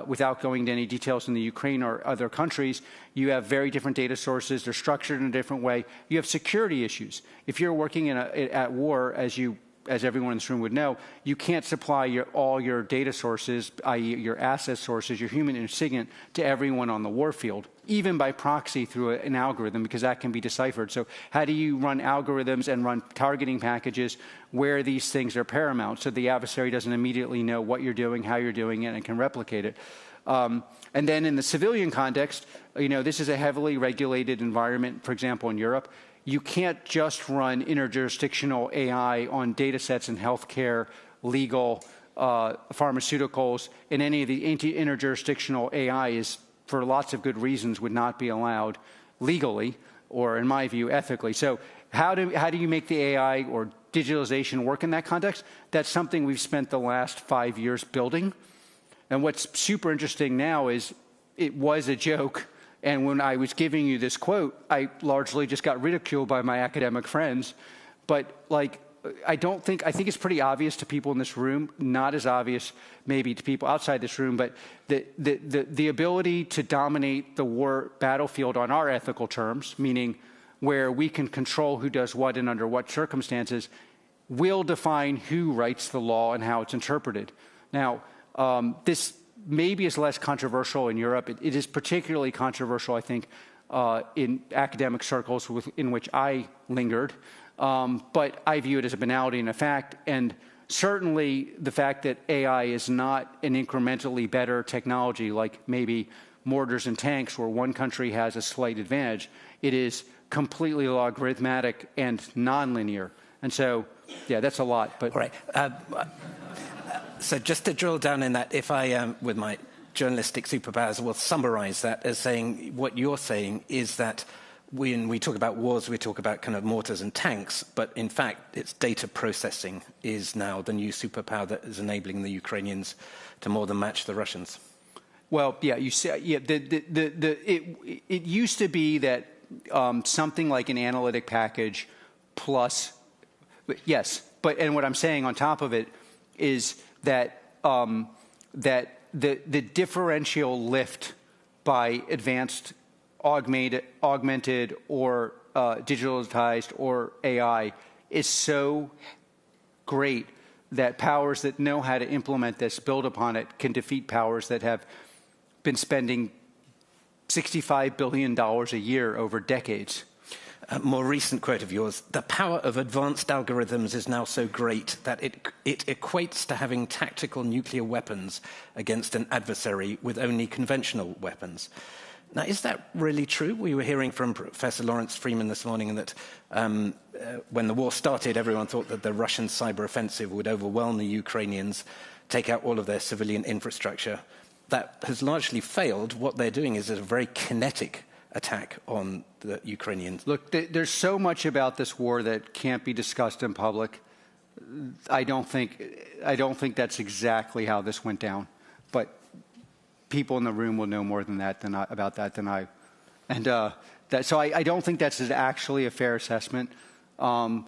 without going into any details in the Ukraine or other countries, you have very different data sources. They're structured in a different way. You have security issues. If you're working at war, as everyone in this room would know, you can't supply all your data sources, i.e. your asset sources, your human ingredient, to everyone on the warfield, even by proxy through an algorithm, because that can be deciphered. So how do you run algorithms and run targeting packages where these things are paramount so the adversary doesn't immediately know what you're doing, how you're doing it, and can replicate it? And then in the civilian context, this is a heavily regulated environment, for example, in Europe. You can't just run interjurisdictional AI on data sets in healthcare, legal, pharmaceuticals, and any of the interjurisdictional AI is, for lots of good reasons, would not be allowed legally or, in my view, ethically. So how do you make the AI or digitalization work in that context? That's something we've spent the last 5 years building. And what's super interesting now is it was a joke. And when I was giving you this quote, I largely just got ridiculed by my academic friends. But I think it's pretty obvious to people in this room, not as obvious maybe to people outside this room, but the ability to dominate the war battlefield on our ethical terms, meaning where we can control who does what and under what circumstances, will define who writes the law and how it's interpreted. Now, this maybe is less controversial in Europe. It is particularly controversial, I think, in academic circles in which I lingered. But I view it as a banality and a fact. And certainly the fact that AI is not an incrementally better technology like maybe mortars and tanks where one country has a slight advantage. It is completely logarithmic and nonlinear. And so, yeah, that's a lot. But all right. So just to drill down in that, if I, with my journalistic superpowers, will summarize that as saying what you're saying is that when we talk about wars, we talk about kind of mortars and tanks, but in fact, it's data processing is now the new superpower that is enabling the Ukrainians to more than match the Russians. Well, yeah, you say, yeah. It used to be that something like an analytic package plus, yes, and what I'm saying on top of it is that the differential lift by advanced augmented or digitalized or AI is so great that powers that know how to implement this, build upon it, can defeat powers that have been spending $65 billion a year over decades. A more recent quote of yours, the power of advanced algorithms is now so great that it equates to having tactical nuclear weapons against an adversary with only conventional weapons. Now, is that really true? We were hearing from Professor Lawrence Freeman this morning that when the war started, everyone thought that the Russian cyber offensive would overwhelm the Ukrainians, take out all of their civilian infrastructure. That has largely failed. What they're doing is a very kinetic attack on the Ukrainians. Look, there's so much about this war that can't be discussed in public. I don't think that's exactly how this went down. But people in the room will know more than that about that than I. And so I don't think that's actually a fair assessment. And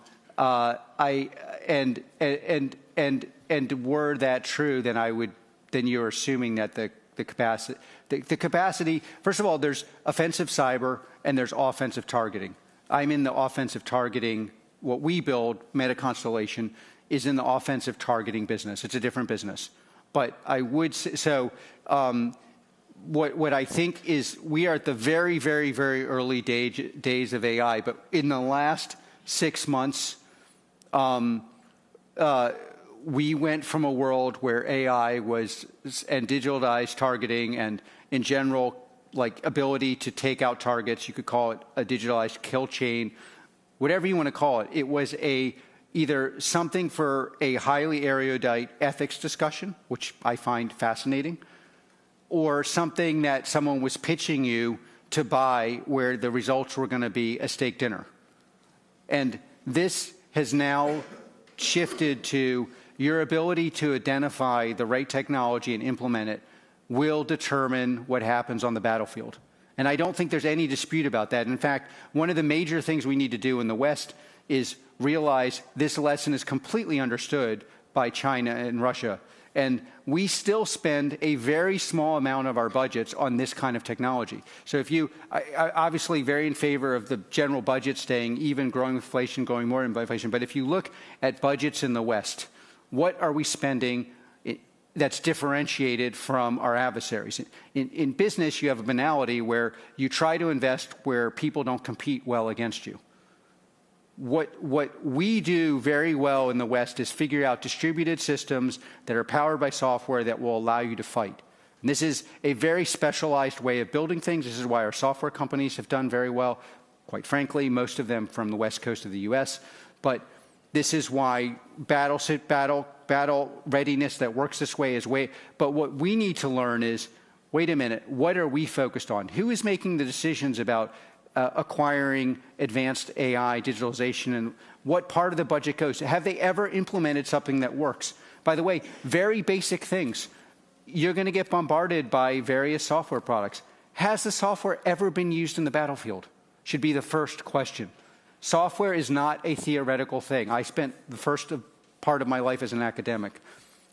were that true, then you're assuming that the capacity, first of all, there's offensive cyber and there's offensive targeting. I'm in the offensive targeting. What we build, Meta Constellation, is in the offensive targeting business. It's a different business. But I would say, so what I think is we are at the very, very, very early days of AI. But in the last 6 months, we went from a world where AI was, and digitalized targeting and in general, like ability to take out targets, you could call it a digitalized kill chain, whatever you want to call it. It was either something for a highly erudite ethics discussion, which I find fascinating, or something that someone was pitching you to buy where the results were going to be a steak dinner. And this has now shifted to your ability to identify the right technology and implement it will determine what happens on the battlefield. And I don't think there's any dispute about that. In fact, one of the major things we need to do in the West is realize this lesson is completely understood by China and Russia. And we still spend a very small amount of our budgets on this kind of technology. So if you, I obviously very in favor of the general budget staying even, growing inflation, going more in inflation. But if you look at budgets in the West, what are we spending that's differentiated from our adversaries? In business, you have a banality where you try to invest where people don't compete well against you. What we do very well in the West is figure out distributed systems that are powered by software that will allow you to fight. And this is a very specialized way of building things. This is why our software companies have done very well, quite frankly, most of them from the West Coast of the US. But this is why battle readiness that works this way is way. But what we need to learn is, wait a minute, what are we focused on? Who is making the decisions about acquiring advanced AI, digitalization, and what part of the budget goes? Have they ever implemented something that works? By the way, very basic things. You're going to get bombarded by various software products. Has the software ever been used in the battlefield? Should be the first question. Software is not a theoretical thing. I spent the first part of my life as an academic.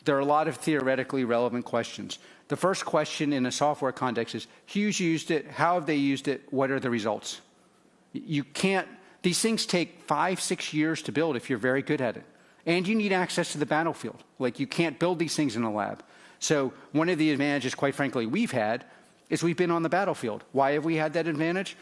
There are a lot of theoretically relevant questions. The first question in a software context is, who's used it? How have they used it? What are the results? You can't, these things take 5, 6 years to build if you're very good at it. And you need access to the battlefield. Like, you can't build these things in a lab. So one of the advantages, quite frankly, we've had is we've been on the battlefield. Why have we had that advantage?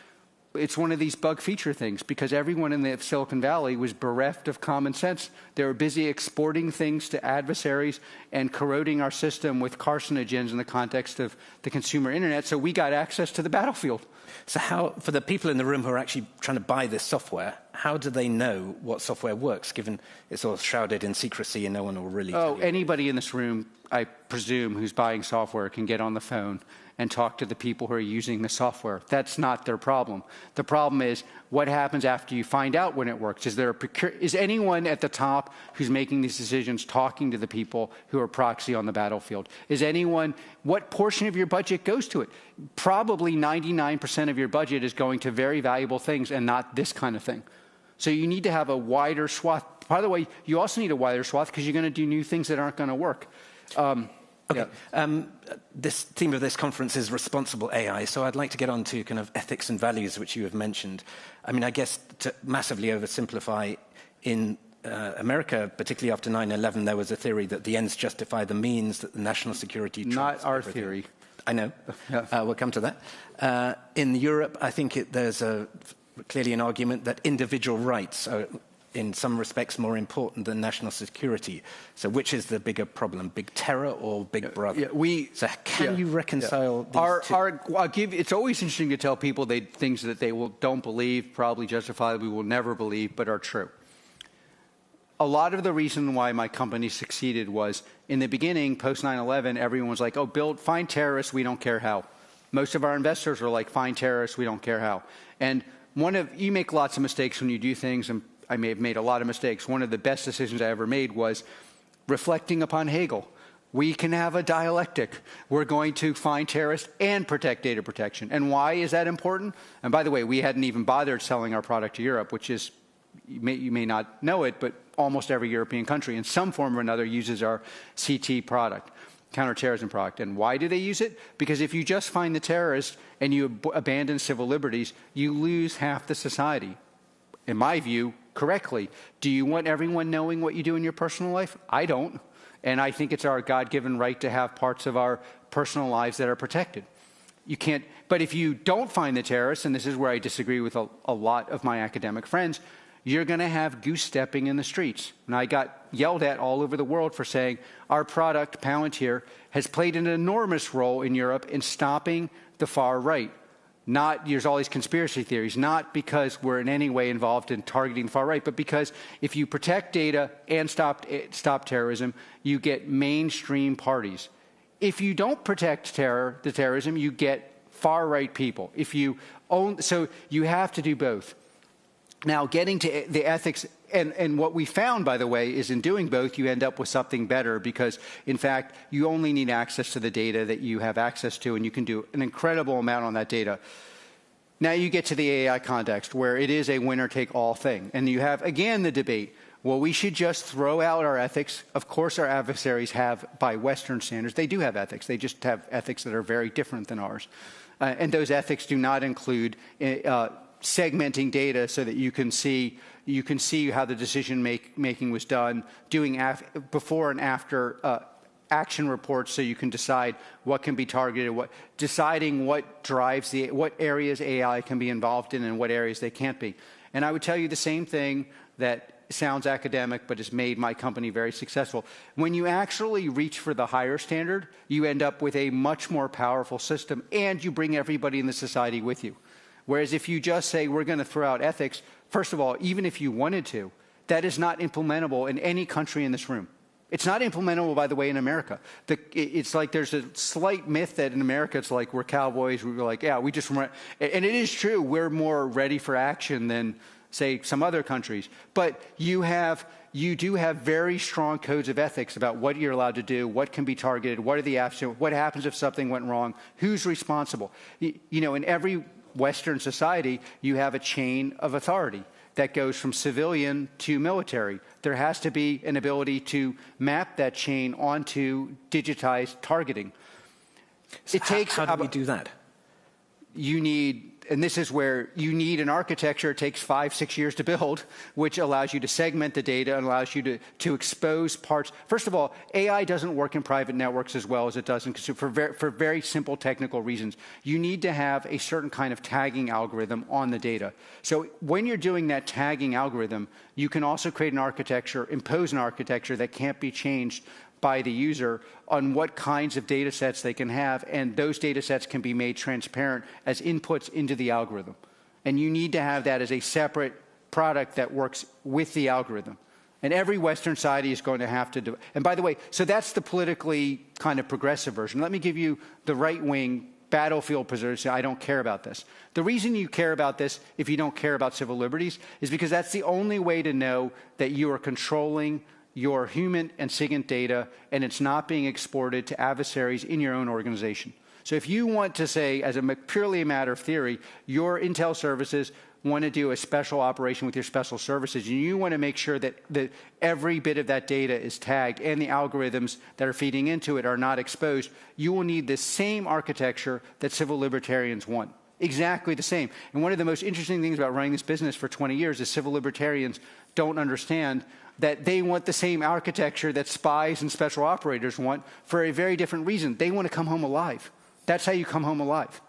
It's one of these bug feature things, because everyone in the Silicon Valley was bereft of common sense. They were busy exporting things to adversaries and corroding our system with carcinogens in the context of the consumer internet, so we got access to the battlefield. So how, for the people in the room who are actually trying to buy this software, how do they know what software works, given it's all shrouded in secrecy and no one will really tell you? Anybody in this room, I presume, who's buying software can get on the phone and talk to the people who are using the software. That's not their problem. The problem is what happens after you find out when it works. Is anyone at the top who's making these decisions talking to the people who are proxy on the battlefield? Is anyone, what portion of your budget goes to it? Probably 99% of your budget is going to very valuable things and not this kind of thing. So you need to have a wider swath. By the way, you also need a wider swath because you're going to do new things that aren't going to work. Okay. Yeah. This theme of this conference is responsible AI, so I'd like to get on to kind of ethics and values, which you have mentioned. I mean, I guess to massively oversimplify, in America, particularly after 9/11, there was a theory that the ends justify the means, that the national security trumps Not our everything. theory. I know. We'll come to that. In Europe, I think there's clearly an argument that individual rights are, in some respects, more important than national security. So which is the bigger problem, big terror or big brother? So can you reconcile these two? It's always interesting to tell people things that they don't believe, probably justifiably will never believe, but are true. A lot of the reason why my company succeeded was, in the beginning, post 9/11, everyone was like, oh, find terrorists, we don't care how. Most of our investors were like, find terrorists, we don't care how. And you make lots of mistakes when you do things, and I may have made a lot of mistakes. One of the best decisions I ever made was reflecting upon Hegel. We can have a dialectic. We're going to find terrorists and protect data protection. And why is that important? And by the way, we hadn't even bothered selling our product to Europe, which is, you may not know it, but almost every European country in some form or another uses our CT product, counterterrorism product. And why do they use it? Because if you just find the terrorists and you abandon civil liberties, you lose half the society. In my view, correctly. Do you want everyone knowing what you do in your personal life? I don't. And I think it's our God-given right to have parts of our personal lives that are protected. You can't, but if you don't find the terrorists, and this is where I disagree with a lot of my academic friends, you're going to have goose-stepping in the streets. And I got yelled at all over the world for saying our product, Palantir, has played an enormous role in Europe in stopping the far right. There's all these conspiracy theories, not because we're in any way involved in targeting the far right, but because if you protect data and stop terrorism, you get mainstream parties. If you don't protect the terrorism, you get far right people. So you have to do both. Now, getting to the ethics, and what we found, by the way, is in doing both, you end up with something better because, in fact, you only need access to the data that you have access to, and you can do an incredible amount on that data. Now you get to the AI context, where it is a winner-take-all thing. And you have, again, the debate. Well, we should just throw out our ethics. Of course, our adversaries have, by Western standards, they do have ethics. They just have ethics that are very different than ours. And those ethics do not include segmenting data so that you can see how the decision making was done, doing before and after action reports so you can decide what can be targeted, deciding what drives what areas AI can be involved in and what areas they can't be. And I would tell you the same thing that sounds academic but has made my company very successful. When you actually reach for the higher standard, you end up with a much more powerful system and you bring everybody in the society with you. Whereas if you just say, we're going to throw out ethics, first of all, even if you wanted to, that is not implementable in any country in this room. It's not implementable, by the way, in America. It's like there's a slight myth that in America it's like we're cowboys. We're like, yeah, we just run. And it is true. We're more ready for action than, say, some other countries. But you do have very strong codes of ethics about what you're allowed to do, what can be targeted, what are the actions, what happens if something went wrong, who's responsible. In every Western society, you have a chain of authority that goes from civilian to military. There has to be an ability to map that chain onto digitized targeting. So how do we do that? you need, and this is where you need an architecture. It takes 5-6 years to build, which allows you to segment the data and allows you to expose parts. First of all, AI doesn't work in private networks as well as it does in consumer, for very simple technical reasons. You need to have a certain kind of tagging algorithm on the data. So when you're doing that tagging algorithm, you can also create an architecture, impose an architecture that can't be changed by the user on what kinds of data sets they can have, and those data sets can be made transparent as inputs into the algorithm. And you need to have that as a separate product that works with the algorithm. And every Western society is going to have to do. And by the way, so that's the politically kind of progressive version. Let me give you the right-wing battlefield position. I don't care about this. The reason you care about this, if you don't care about civil liberties, is because that's the only way to know that you are controlling your human and SIGINT data, and it's not being exported to adversaries in your own organization. So if you want to say, as purely a matter of theory, your intel services want to do a special operation with your special services, and you want to make sure that every bit of that data is tagged and the algorithms that are feeding into it are not exposed, you will need the same architecture that civil libertarians want. Exactly the same. And one of the most interesting things about running this business for 20 years is civil libertarians don't understand that they want the same architecture that spies and special operators want for a very different reason. They want to come home alive. That's how you come home alive.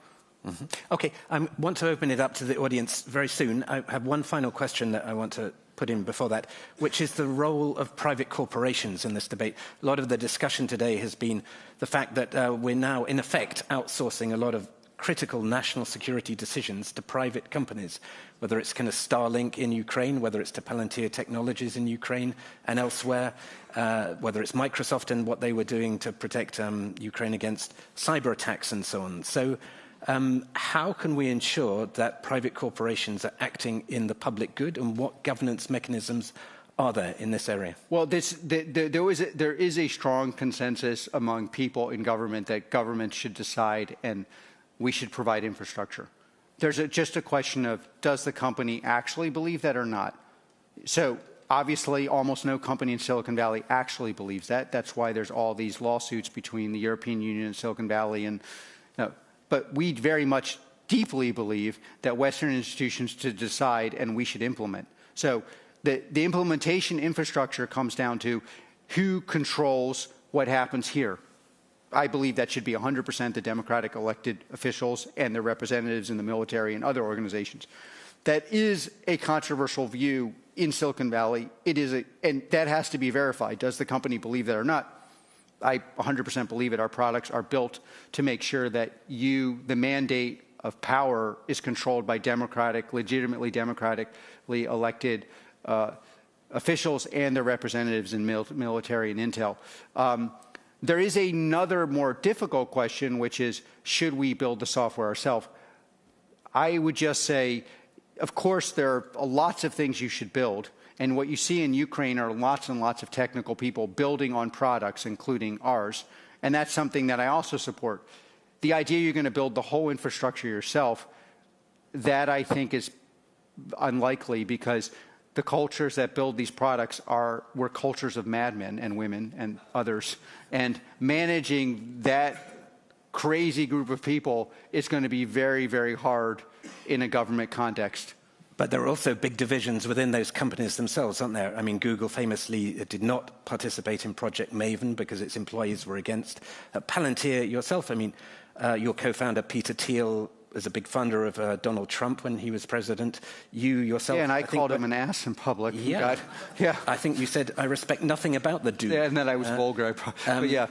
Mm-hmm. Okay, I want to open it up to the audience very soon. I have one final question that I want to put in before that, which is the role of private corporations in this debate. A lot of the discussion today has been the fact that we're now, in effect, outsourcing a lot of critical national security decisions to private companies, whether it's kind of Starlink in Ukraine, whether it's to Palantir Technologies in Ukraine and elsewhere, whether it's Microsoft and what they were doing to protect Ukraine against cyber attacks and so on. So how can we ensure that private corporations are acting in the public good, and what governance mechanisms are there in this area? Well, there is a strong consensus among people in government that government should decide and we should provide infrastructure. There's just a question of, does the company actually believe that or not? So obviously, almost no company in Silicon Valley actually believes that. That's why there's all these lawsuits between the European Union and Silicon Valley. But we very much deeply believe that Western institutions should decide and we should implement. So the implementation infrastructure comes down to who controls what happens here. I believe that should be 100% the democratic elected officials and their representatives in the military and other organizations. That is a controversial view in Silicon Valley. It is, and that has to be verified. Does the company believe that or not? I 100% believe it. Our products are built to make sure that the mandate of power is controlled by legitimately democratically elected officials and their representatives in military and intel. There is another more difficult question, which is, should we build the software ourselves? I would just say, of course, there are lots of things you should build. And what you see in Ukraine are lots and lots of technical people building on products, including ours. And that's something that I also support. The idea you're going to build the whole infrastructure yourself, that I think is unlikely, because the cultures that build these products were cultures of madmen and women and others. And managing that crazy group of people is going to be very, very hard in a government context. But there are also big divisions within those companies themselves, aren't there? I mean, Google famously did not participate in Project Maven because its employees were against. Palantir yourself, I mean, your co-founder, Peter Thiel, was a big funder of Donald Trump when he was president. You yourself... Yeah, and I called him an ass in public. Yeah. Yeah. I think you said, I respect nothing about the dude. Yeah, and then I was vulgar. But yeah.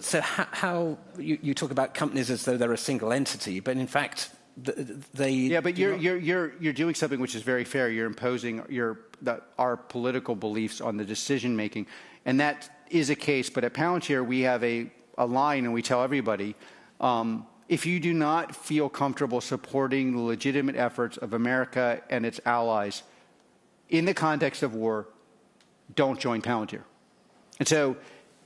So how you talk about companies as though they're a single entity, but in fact... but you're doing something which is very fair. You're imposing our political beliefs on the decision making, and that is a case. But at Palantir, we have a line, and we tell everybody: if you do not feel comfortable supporting the legitimate efforts of America and its allies in the context of war, don't join Palantir. And so,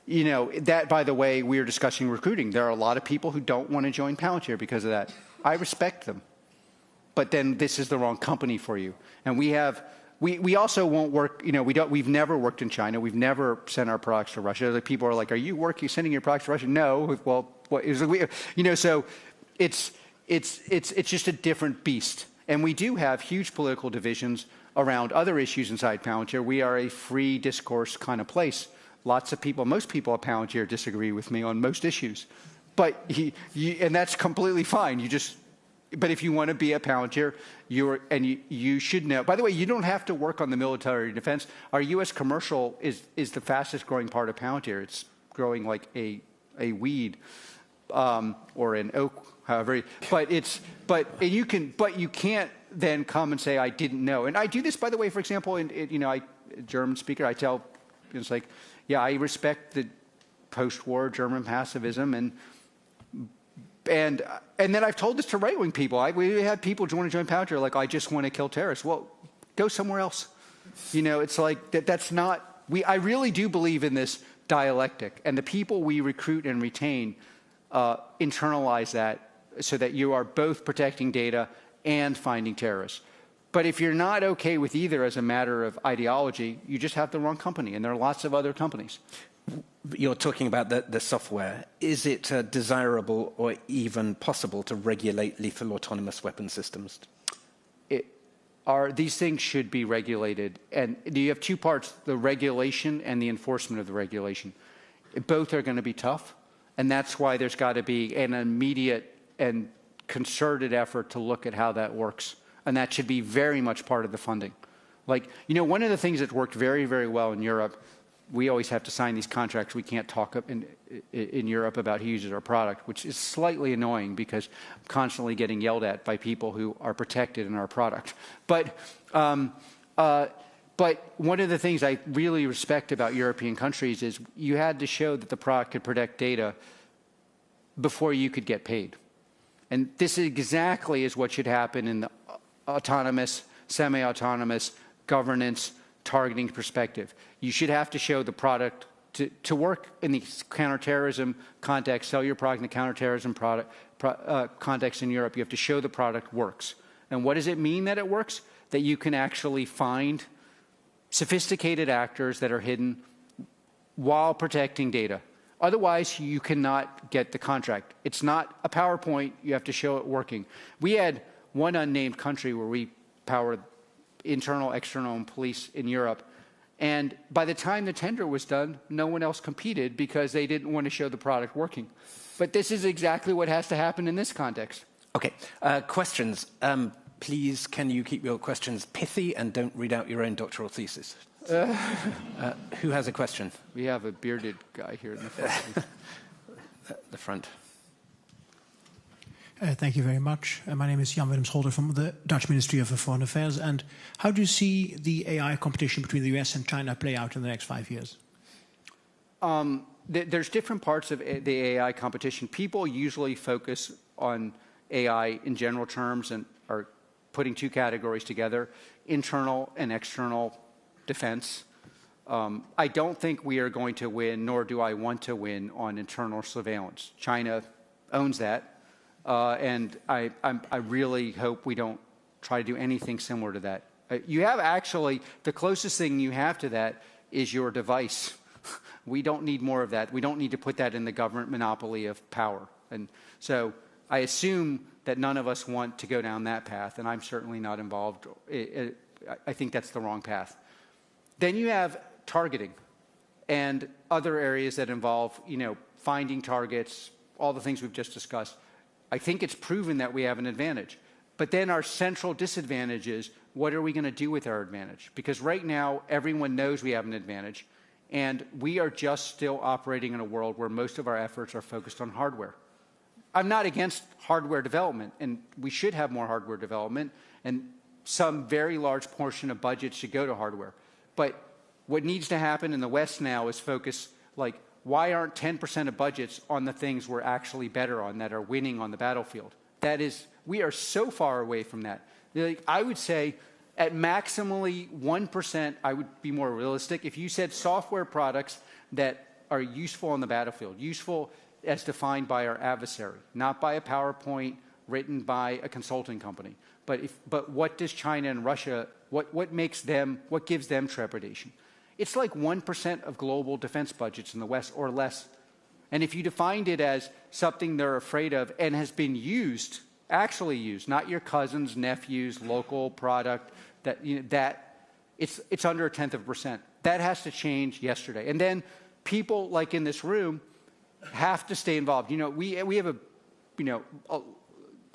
that, by the way, we are discussing recruiting. There are a lot of people who don't want to join Palantir because of that. I respect them, but then this is the wrong company for you. And we also won't work. We've never worked in China. We've never sent our products to Russia. The people are like, "Are you sending your products to Russia?" No. Well, so it's just a different beast. And we do have huge political divisions around other issues inside Palantir. We are a free discourse kind of place. Lots of people, most people at Palantir disagree with me on most issues. But and that's completely fine. But if you want to be at Palantir, you should know. By the way, you don't have to work on the military defense. Our U.S. commercial is the fastest growing part of Palantir. It's growing like a weed or an oak, however. But you can't then come and say I didn't know. And I do this, by the way. For example, German speaker, I tell it's like, yeah, I respect the post-war German pacifism and then I've told this to right-wing people. We had people join Palantir like, I just want to kill terrorists. Well, go somewhere else. It's like that's not. I really do believe in this dialectic, and the people we recruit and retain internalize that so that you are both protecting data and finding terrorists. But if you're not okay with either as a matter of ideology, you just have the wrong company, and there are lots of other companies. You're talking about the software. Is it desirable or even possible to regulate lethal autonomous weapon systems? These things should be regulated. And you have two parts, the regulation and the enforcement of the regulation. Both are going to be tough. And that's why there's got to be an immediate and concerted effort to look at how that works. And that should be very much part of the funding. One of the things that's worked very, very well in Europe, we always have to sign these contracts. We can't talk in Europe about who uses our product, which is slightly annoying because I'm constantly getting yelled at by people who are protected in our product. But one of the things I really respect about European countries is you had to show that the product could protect data before you could get paid. And this exactly is what should happen in the autonomous, semi-autonomous governance targeting perspective. You should have to show the product to work in the counterterrorism context, sell your product in the counterterrorism context in Europe. You have to show the product works. And what does it mean that it works? That you can actually find sophisticated actors that are hidden while protecting data. Otherwise, you cannot get the contract. It's not a PowerPoint. You have to show it working. We had one unnamed country where we powered internal, external, and police in Europe. And by the time the tender was done, no one else competed because they didn't want to show the product working. But this is exactly what has to happen in this context. Okay, questions. Please, can you keep your questions pithy and don't read out your own doctoral thesis? Who has a question? We have a bearded guy here in the front. The front. Thank you very much. My name is Jan Willem Scholder from the Dutch Ministry of Foreign Affairs. And how do you see the AI competition between the US and China play out in the next 5 years? There's different parts of the AI competition. People usually focus on AI in general terms and are putting two categories together, internal and external defense. I don't think we are going to win, nor do I want to win on internal surveillance. China owns that. And I really hope we don't try to do anything similar to that. You have actually, the closest thing you have to that is your device. We don't need more of that. We don't need to put that in the government monopoly of power. And so I assume that none of us want to go down that path, and I'm certainly not involved. I think that's the wrong path. Then you have targeting and other areas that involve, finding targets, all the things we've just discussed. I think it's proven that we have an advantage. But then our central disadvantage is, what are we going to do with our advantage? Because right now, everyone knows we have an advantage, and we are just still operating in a world where most of our efforts are focused on hardware. I'm not against hardware development, and we should have more hardware development, and some very large portion of budget should go to hardware. But what needs to happen in the West now is focus, why aren't 10% of budgets on the things we're actually better on, that are winning on the battlefield? That is, we are so far away from that. I would say at maximally 1%, I would be more realistic. If you said software products that are useful on the battlefield, useful as defined by our adversary, not by a PowerPoint written by a consulting company. But what does China and Russia, what gives them trepidation? It's like 1% of global defense budgets in the West or less. And if you defined it as something they're afraid of and has been used actually use, not your cousins, nephews, local product, it's under 1/10%. That has to change yesterday. And then people like in this room have to stay involved. We have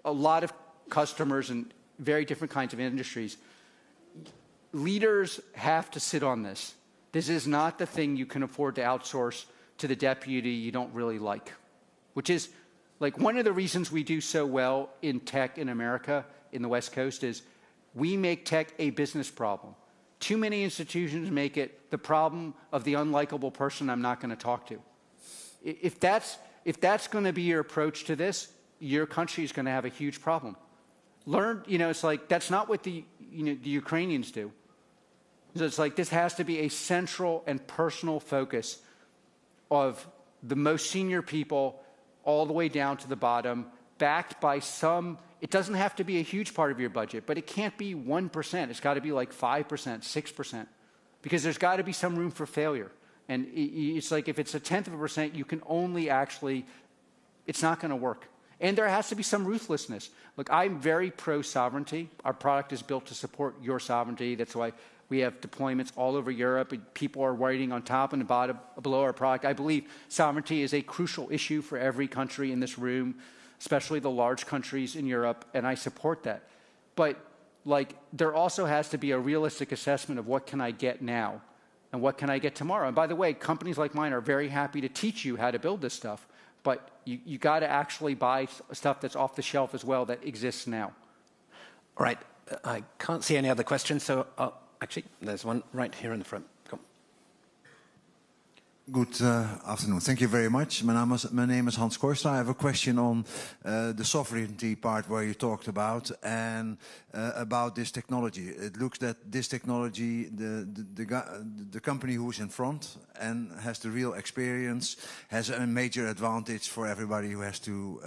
a lot of customers in very different kinds of industries. Leaders have to sit on this. This is not the thing you can afford to outsource to the deputy you don't really like, which is like one of the reasons we do so well in tech in America, in the West Coast, is we make tech a business problem. Too many institutions make it the problem of the unlikable person I'm not going to talk to. If that's going to be your approach to this, your country is going to have a huge problem. It's like that's not what the Ukrainians do. So it's like this has to be a central and personal focus of the most senior people all the way down to the bottom, backed by some, it doesn't have to be a huge part of your budget, but it can't be 1%. It's got to be like 5%, 6%, because there's got to be some room for failure. And it's like if it's 1/10%, you can only actually, it's not going to work. And there has to be some ruthlessness. Look, I'm very pro-sovereignty. Our product is built to support your sovereignty. That's why we have deployments all over Europe. People are writing on top and bottom, below our product. I believe sovereignty is a crucial issue for every country in this room, especially the large countries in Europe, and I support that. But there also has to be a realistic assessment of what can I get now and what can I get tomorrow. And by the way, companies like mine are very happy to teach you how to build this stuff, but you got to actually buy stuff that's off the shelf as well that exists now. All right, I can't see any other questions, so actually, there's one right here in the front. Come. Good afternoon. Thank you very much. My name is Hans Korstra. I have a question on the sovereignty part where you talked about and about this technology. It looks that this technology, the company who's in front and has the real experience has a major advantage for everybody who has to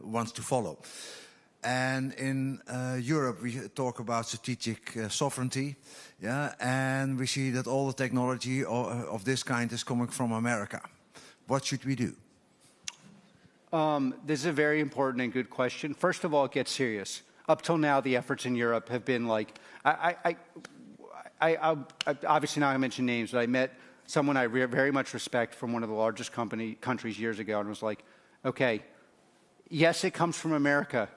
wants to follow. And in Europe, we talk about strategic sovereignty, yeah, and we see that all the technology of this kind is coming from America. What should we do? This is a very important and good question. First of all, it gets serious. Up till now, the efforts in Europe have been like, obviously now I mention names, but I met someone I very much respect from one of the largest countries years ago and was like, okay, yes, it comes from America.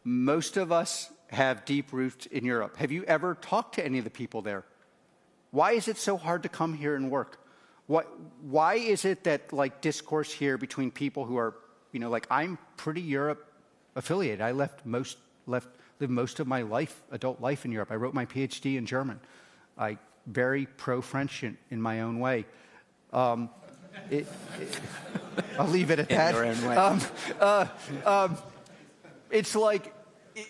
Most of us have deep roots in Europe. Have you ever talked to any of the people there? Why is it so hard to come here and work? Why is it that discourse here between people who are, I'm pretty Europe affiliated. I lived most of my adult life in Europe. I wrote my PhD in German. I very pro-French in my own way. I'll leave it at that. In your own way. It's like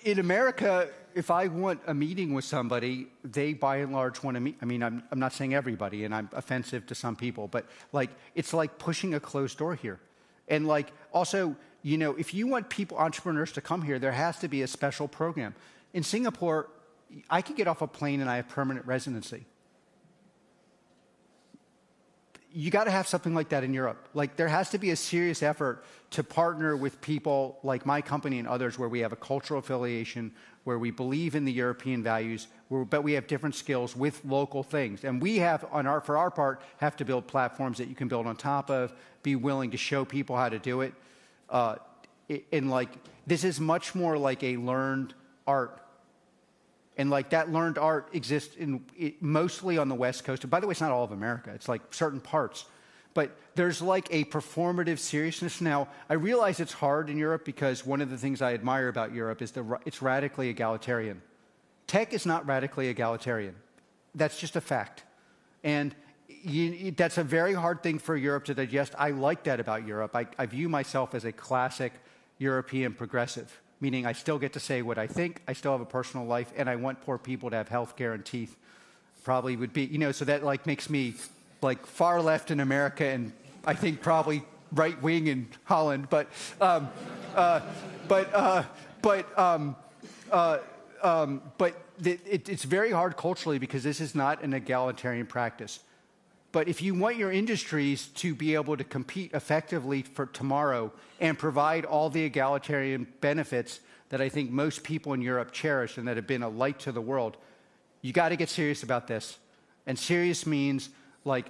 in America, if I want a meeting with somebody, they by and large want to meet. I mean, I'm not saying everybody, and I'm offensive to some people, but it's like pushing a closed door here. And also, if you want entrepreneurs to come here, there has to be a special program. In Singapore, I could get off a plane and I have permanent residency. You got to have something like that in Europe. There has to be a serious effort to partner with people like my company and others where we have a cultural affiliation, where we believe in the European values, but we have different skills with local things. And we have, for our part, have to build platforms that you can build on top of, be willing to show people how to do it. This is much more like a learned art. And that learned art exists mostly on the West Coast. And by the way, it's not all of America. It's certain parts. But there's a performative seriousness. Now, I realize it's hard in Europe because one of the things I admire about Europe is it's radically egalitarian. Tech is not radically egalitarian. That's just a fact. And that's a very hard thing for Europe to digest. I like that about Europe. I view myself as a classic European progressive. Meaning I still get to say what I think, I still have a personal life, and I want poor people to have health care and teeth. Probably would be, so that makes me far left in America and I think probably right wing in Holland. But it's very hard culturally because this is not an egalitarian practice. But if you want your industries to be able to compete effectively for tomorrow and provide all the egalitarian benefits that I think most people in Europe cherish and that have been a light to the world, you got to get serious about this. And serious means, like,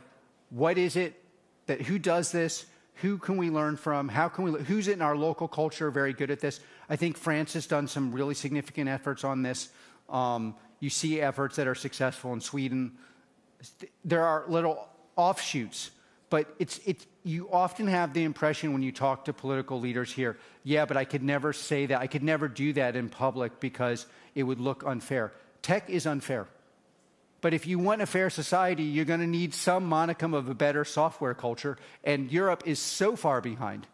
what is it that, who does this? Who can we learn from? How can we, who's in our local culture very good at this? I think France has done some really significant efforts on this. You see efforts that are successful in Sweden. There are little offshoots, but you often have the impression when you talk to political leaders here, yeah, but I could never say that. I could never do that in public because it would look unfair. Tech is unfair. But if you want a fair society, you're going to need some modicum of a better software culture, and Europe is so far behind.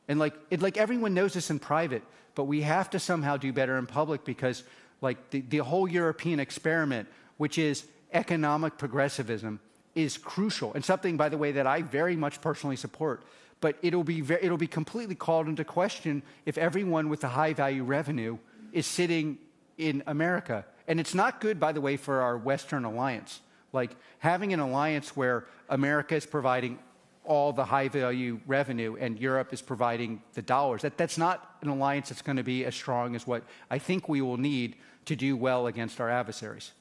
And like everyone knows this in private, but we have to somehow do better in public because like the whole European experiment, which is economic progressivism, is crucial, and something, by the way, that I very much personally support. But it'll be completely called into question if everyone with a high-value revenue is sitting in America. And it's not good, by the way, for our Western alliance. Like having an alliance where America is providing all the high-value revenue and Europe is providing the dollars. That's not an alliance that's going to be as strong as what I think we will need to do well against our adversaries.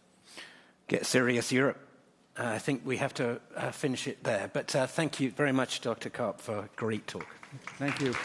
Get serious, Europe. I think we have to finish it there. But thank you very much, Dr. Karp, for a great talk. Thank you.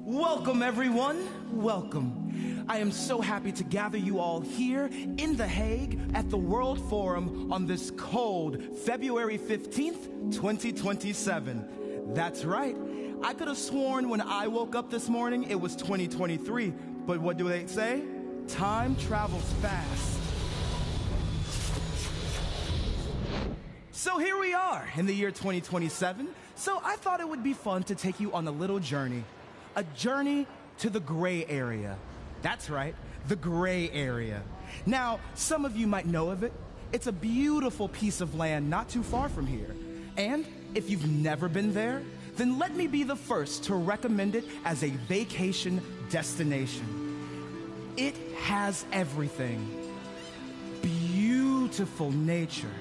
Welcome, everyone. Welcome. I am so happy to gather you all here in The Hague at the World Forum on this cold February 15th, 2027. That's right. I could have sworn when I woke up this morning it was 2023, but what do they say? Time travels fast. So here we are in the year 2027. So I thought it would be fun to take you on a little journey. A journey to the gray area. That's right, the gray area. Now, some of you might know of it. It's a beautiful piece of land not too far from here. And if you've never been there, then let me be the first to recommend it as a vacation destination. It has everything. Beautiful nature,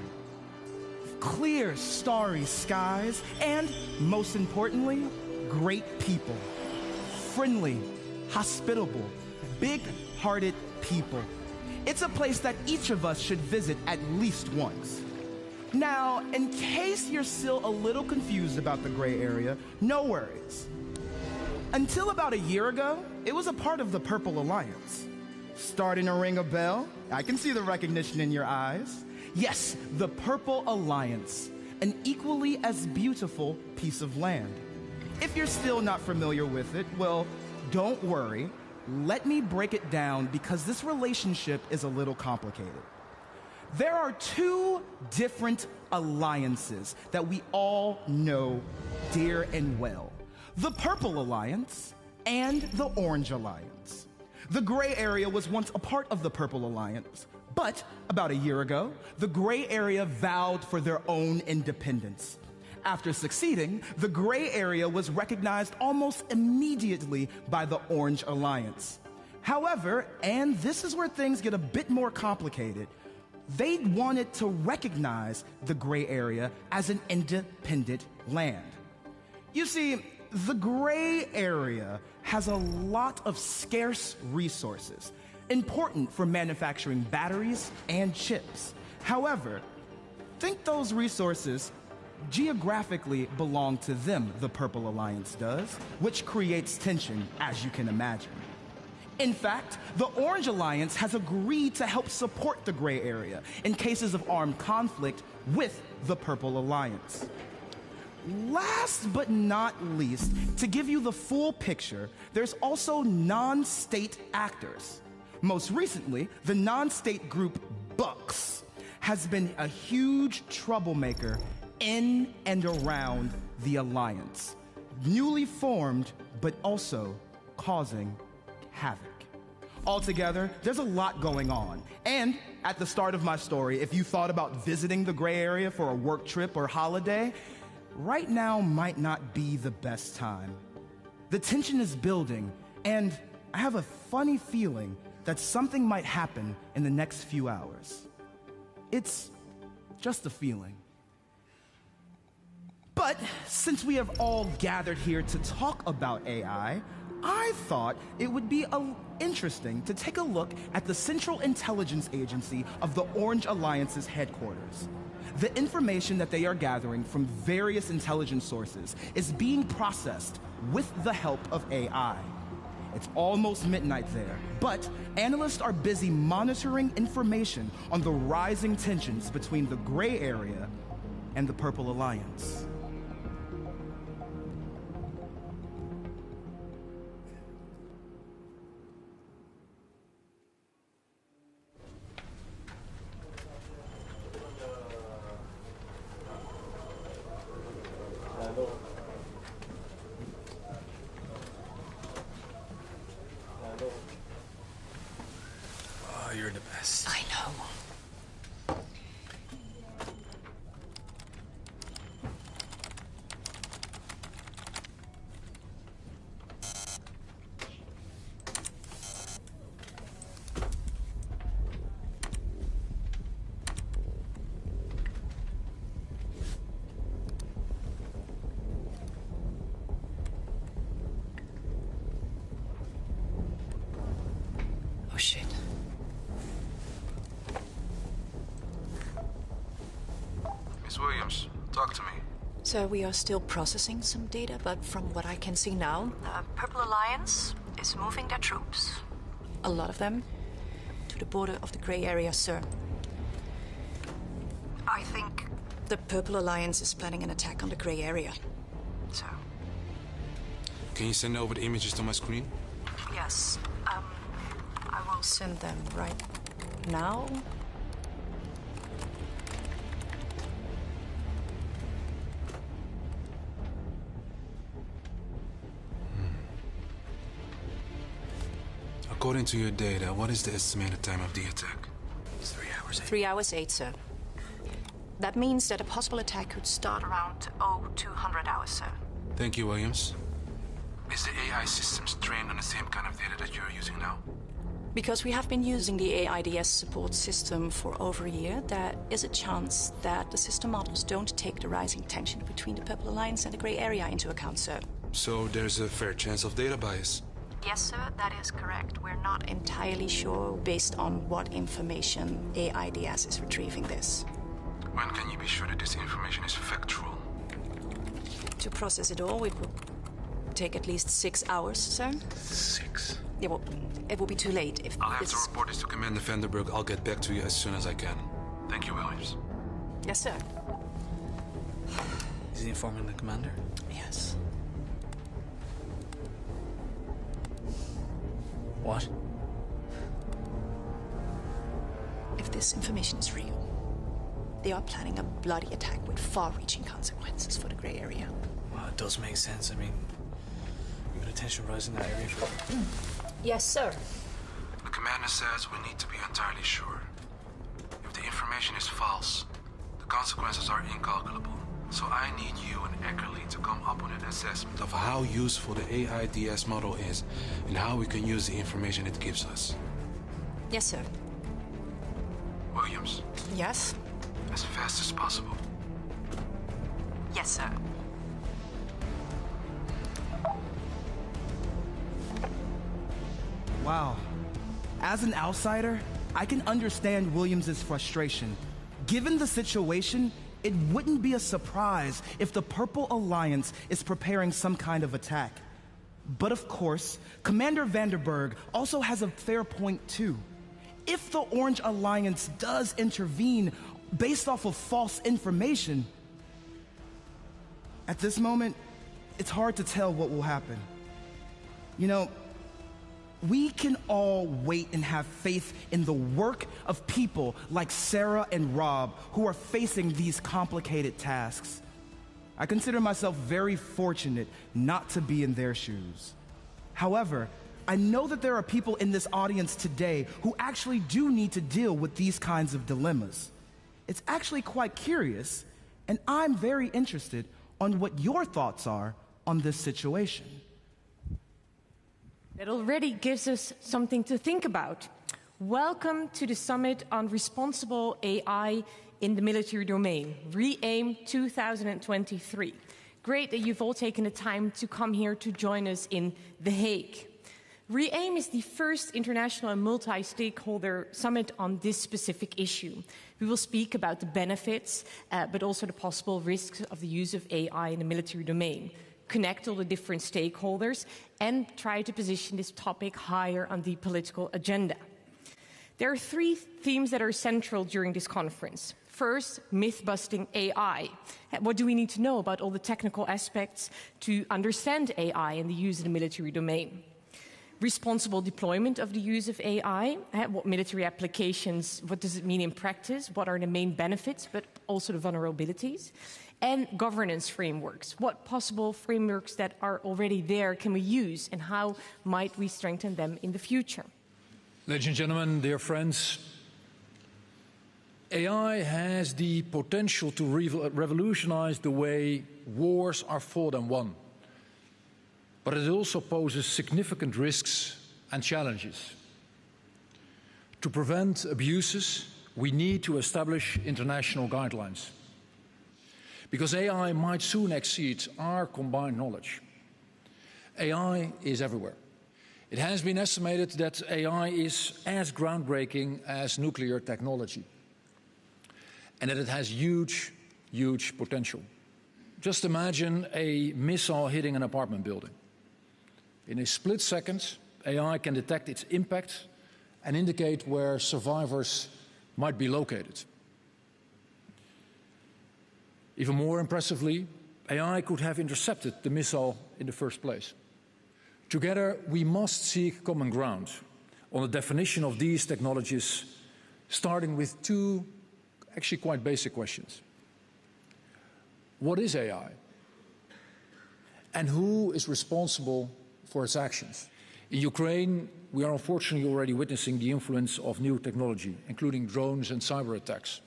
clear, starry skies, and most importantly, great people. Friendly, hospitable, big-hearted people. It's a place that each of us should visit at least once. Now, in case you're still a little confused about the gray area, no worries. Until about a year ago, it was a part of the Purple Alliance. Starting to ring a bell? I can see the recognition in your eyes. Yes, the Purple Alliance, an equally as beautiful piece of land. If you're still not familiar with it, well, don't worry. Let me break it down because this relationship is a little complicated. There are two different alliances that we all know dear and well. The Purple Alliance and the Orange Alliance. The gray area was once a part of the Purple Alliance, but about a year ago, the gray area vowed for their own independence. After succeeding, the gray area was recognized almost immediately by the Orange Alliance. However, and this is where things get a bit more complicated, they wanted to recognize the gray area as an independent land. You see, the gray area has a lot of scarce resources, important for manufacturing batteries and chips. However, think those resources geographically belong to them, the Purple Alliance does, which creates tension, as you can imagine. In fact, the Orange Alliance has agreed to help support the gray area in cases of armed conflict with the Purple Alliance. Last but not least, to give you the full picture, there's also non-state actors. Most recently, the non-state group Bucks has been a huge troublemaker in and around the alliance, newly formed, but also causing havoc. Altogether, there's a lot going on. And at the start of my story, if you thought about visiting the gray area for a work trip or holiday, right now might not be the best time. The tension is building, and I have a funny feeling that something might happen in the next few hours. It's just a feeling. But since we have all gathered here to talk about AI, I thought it would be interesting to take a look at the Central Intelligence Agency of the Orange Alliance's headquarters. The information that they are gathering from various intelligence sources is being processed with the help of AI. It's almost midnight there, but analysts are busy monitoring information on the rising tensions between the gray area and the Purple Alliance. Oh, you're the best. I know. Oh, shit. Miss Williams, talk to me. So we are still processing some data, but from what I can see now, the Purple Alliance is moving their troops, a lot of them, to the border of the Grey Area, sir. I think the Purple Alliance is planning an attack on the Grey Area. So, Can you send over the images to my screen? yes, I will send them right now. According to your data, what is the estimated time of the attack? It's 3 hours. 3 hours 8, sir. That means that a possible attack could start around 0200 hours, sir. Thank you, Williams. Is the AI systems trained on the same kind of data that you're using now? Because we have been using the AIDS support system for over a year, there is a chance that the system models don't take the rising tension between the Purple Alliance and the Grey Area into account, sir. So there's a fair chance of data bias. Yes, sir, that is correct. We're not entirely sure based on what information AIDS is retrieving this. When can you be sure that this information is factual? To process it all, it will take at least 6 hours, sir. 6? Yeah, well, it will be too late if I'll have to report this to Commander Vandenberg. I'll get back to you as soon as I can. Thank you, Williams. Yes, sir. Is he informing the commander? Yes. What? If this information is real, they are planning a bloody attack with far-reaching consequences for the Grey Area. Well, it does make sense. I mean, you've got attention rising in that area for... Yes, sir. The commander says we need to be entirely sure. If the information is false, the consequences are incalculable. So I need you and Eckerly to come up with an assessment of how useful the AIDS model is and how we can use the information it gives us. Yes, sir. Williams, Yes? as fast as possible. Yes, sir. Wow. As an outsider, I can understand Williams's frustration. Given the situation, it wouldn't be a surprise if the Purple Alliance is preparing some kind of attack. But of course, Commander Vandenberg also has a fair point too. If the Orange Alliance does intervene based off of false information, at this moment, it's hard to tell what will happen. You know, we can all wait and have faith in the work of people like Sarah and Rob who are facing these complicated tasks. I consider myself very fortunate not to be in their shoes. However, I know that there are people in this audience today who actually do need to deal with these kinds of dilemmas. It's actually quite curious, and I'm very interested. on what your thoughts are on this situation. That already gives us something to think about. Welcome to the Summit on Responsible AI in the Military Domain, REAIM 2023. Great that you've all taken the time to come here to join us in The Hague. REAIM is the first international and multi-stakeholder summit on this specific issue. We will speak about the benefits, but also the possible risks of the use of AI in the military domain, connect all the different stakeholders, and try to position this topic higher on the political agenda. There are three themes that are central during this conference. First, myth-busting AI. What do we need to know about all the technical aspects to understand AI and the use in the military domain? Responsible deployment of the use of AI. What military applications, what does it mean in practice? What are the main benefits, but also the vulnerabilities? And governance frameworks. What possible frameworks that are already there can we use, and how might we strengthen them in the future? Ladies and gentlemen, dear friends, AI has the potential to revolutionize the way wars are fought and won. But it also poses significant risks and challenges. To prevent abuses, we need to establish international guidelines. Because AI might soon exceed our combined knowledge. AI is everywhere. It has been estimated that AI is as groundbreaking as nuclear technology, and that it has huge, huge potential. Just imagine a missile hitting an apartment building. In a split second, AI can detect its impact and indicate where survivors might be located. Even more impressively, AI could have intercepted the missile in the first place. Together, we must seek common ground on the definition of these technologies, starting with two actually quite basic questions. What is AI? And who is responsible for its actions? In Ukraine, we are unfortunately already witnessing the influence of new technology, including drones and cyber attacks.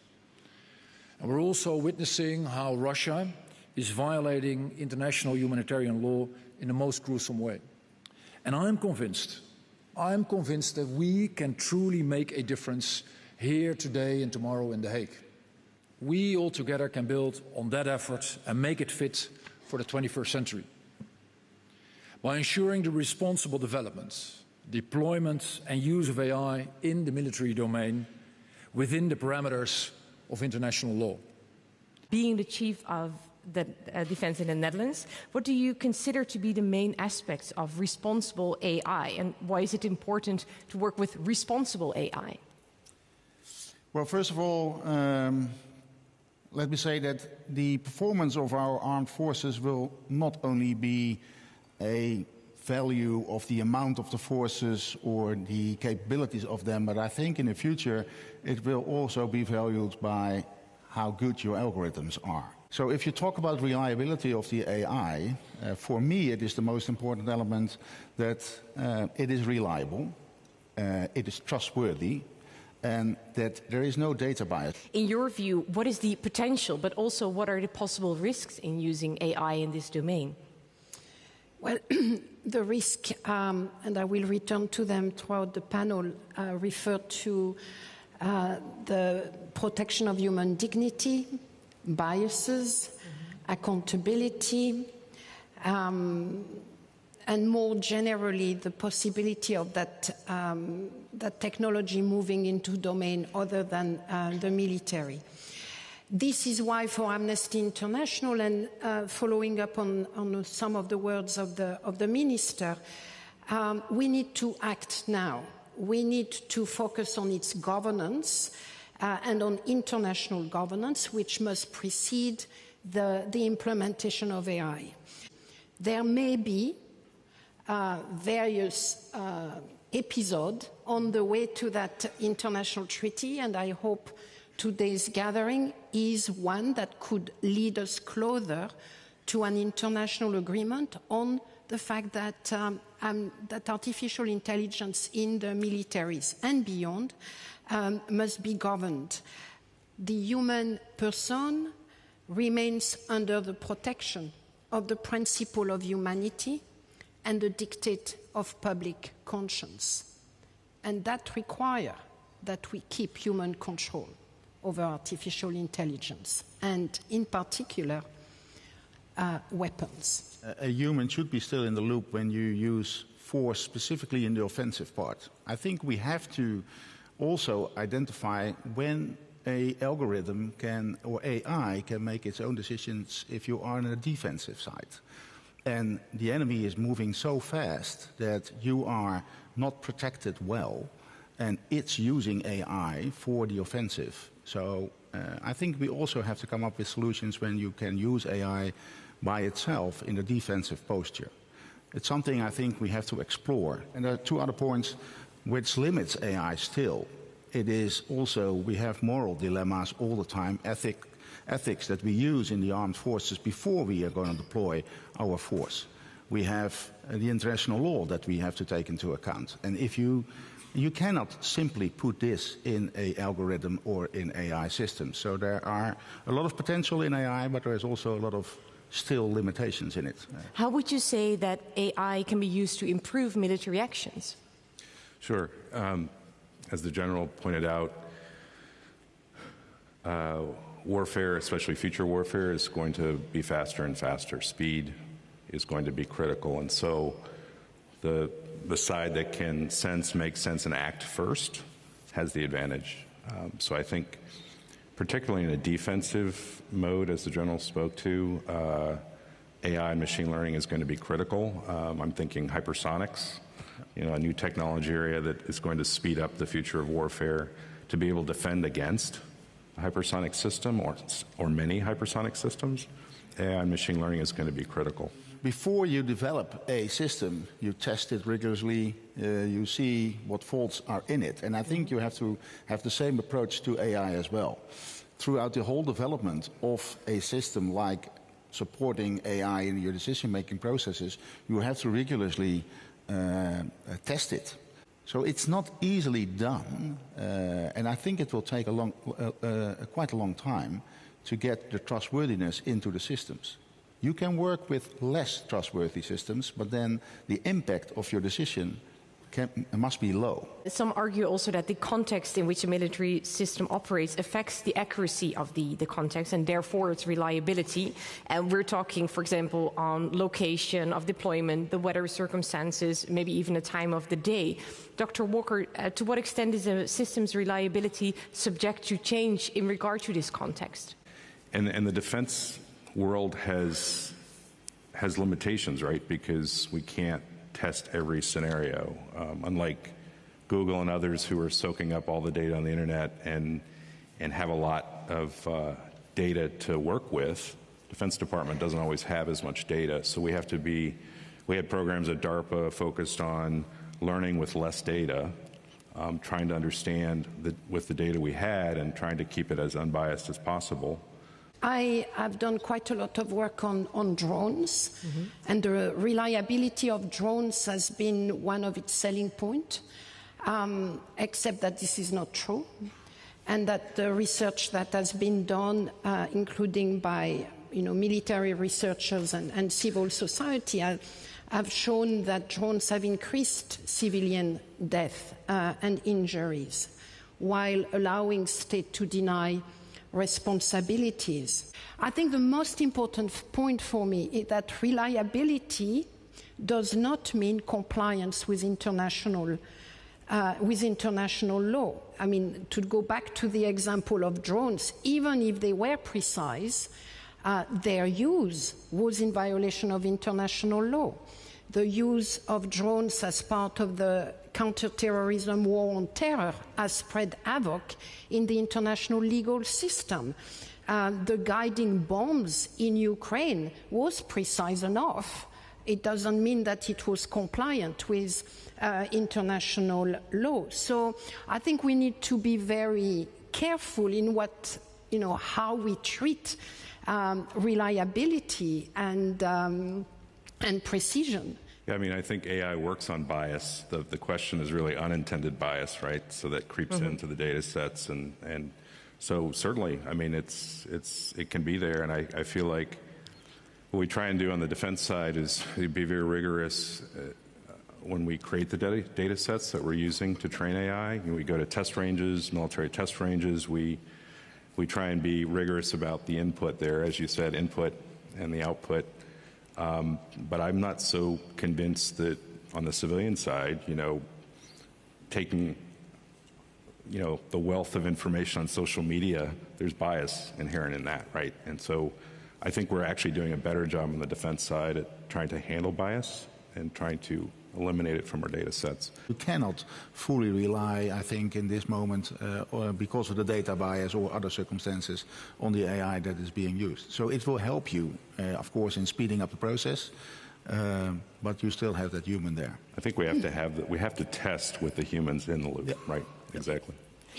And we're also witnessing how Russia is violating international humanitarian law in the most gruesome way. And I'm convinced that we can truly make a difference here today and tomorrow in The Hague. We all together can build on that effort and make it fit for the 21st century. By ensuring the responsible development, deployment and use of AI in the military domain within the parameters of international law. Being the chief of the defense in the Netherlands, what do you consider to be the main aspects of responsible AI, and why is it important to work with responsible AI? Well, first of all, let me say that the performance of our armed forces will not only be a value of the amount of the forces or the capabilities of them, but I think in the future it will also be valued by how good your algorithms are. So if you talk about reliability of the AI, for me it is the most important element that it is reliable, it is trustworthy, and that there is no data bias. In your view, what is the potential, but also what are the possible risks in using AI in this domain? Well, the risk, and I will return to them throughout the panel, refer to the protection of human dignity, biases, accountability, and more generally the possibility of that technology moving into domain other than the military. This is why for Amnesty International, and following up on some of the words of the minister, we need to act now. We need to focus on its governance and on international governance, which must precede the implementation of AI. There may be various episodes on the way to that international treaty, and I hope today's gathering is one that could lead us closer to an international agreement on the fact that, that artificial intelligence in the militaries and beyond must be governed. The human person remains under the protection of the principle of humanity and the dictate of public conscience. And that requires that we keep human control over artificial intelligence, and in particular, weapons. A human should be still in the loop when you use force, specifically in the offensive part. I think we have to also identify when an algorithm can, or AI can make its own decisions if you are on a defensive side. And the enemy is moving so fast that you are not protected well, and it's using AI for the offensive. So I think we also have to come up with solutions when you can use AI by itself in a defensive posture. It's something I think we have to explore. And there are two other points which limits AI still. It is also, we have moral dilemmas all the time, ethics that we use in the armed forces before we are going to deploy our force. We have the international law that we have to take into account. And if you cannot simply put this in an algorithm or in AI systems. So there are a lot of potential in AI, but there is also a lot of still limitations in it. How would you say that AI can be used to improve military actions? Sure. As the General pointed out, warfare, especially future warfare, is going to be faster and faster. Speed is going to be critical. And so the side that can sense, make sense, and act first has the advantage. So I think, particularly in a defensive mode, as the General spoke to, AI and machine learning is going to be critical. I'm thinking hypersonics, a new technology area that is going to speed up the future of warfare to be able to defend against a hypersonic system or many hypersonic systems. AI and machine learning is going to be critical. Before you develop a system, you test it rigorously, you see what faults are in it. And I think you have to have the same approach to AI as well. Throughout the whole development of a system like supporting AI in your decision-making processes, you have to rigorously test it. So it's not easily done, and I think it will take quite a long time to get the trustworthiness into the systems. You can work with less trustworthy systems, but then the impact of your decision must be low. Some argue also that the context in which a military system operates affects the accuracy of the context and therefore its reliability. And we're talking, for example, on location of deployment, the weather circumstances, maybe even the time of the day. Dr. Walker, to what extent is a system's reliability subject to change in regard to this context? And the defense world has limitations, right? Because we can't test every scenario. Unlike Google and others who are soaking up all the data on the internet and have a lot of data to work with, Defense Department doesn't always have as much data. So we had programs at DARPA focused on learning with less data, trying to understand with the data we had and trying to keep it as unbiased as possible. I have done quite a lot of work on drones, and the reliability of drones has been one of its selling points, except that this is not true, and that the research that has been done, including by military researchers and civil society, have shown that drones have increased civilian death and injuries, while allowing states to deny responsibilities. I think the most important point for me is that reliability does not mean compliance with international law. I mean, to go back to the example of drones, even if they were precise, their use was in violation of international law. The use of drones as part of the counterterrorism war on terror has spread havoc in the international legal system. The guiding bombs in Ukraine was precise enough. It doesn't mean that it was compliant with international law. So I think we need to be very careful in how we treat reliability and precision. Yeah, I mean, I think AI works on bias. The question is really unintended bias, right? So that creeps into the data sets. And So certainly, I mean, it can be there, and I feel like what we try and do on the defense side is be very rigorous when we create the data sets that we're using to train AI. We go to test ranges, military test ranges. We try and be rigorous about the input there, as you said, input and the output. But I'm not so convinced that on the civilian side, taking the wealth of information on social media, there's bias inherent in that, right? And so I think we're actually doing a better job on the defense side at trying to handle bias and trying to eliminate it from our data sets. You cannot fully rely, I think, in this moment, or because of the data bias or other circumstances, on the AI that is being used. So it will help you, of course, in speeding up the process, but you still have that human there. I think we have to test with the humans in the loop, yep. Right? Yep. Exactly.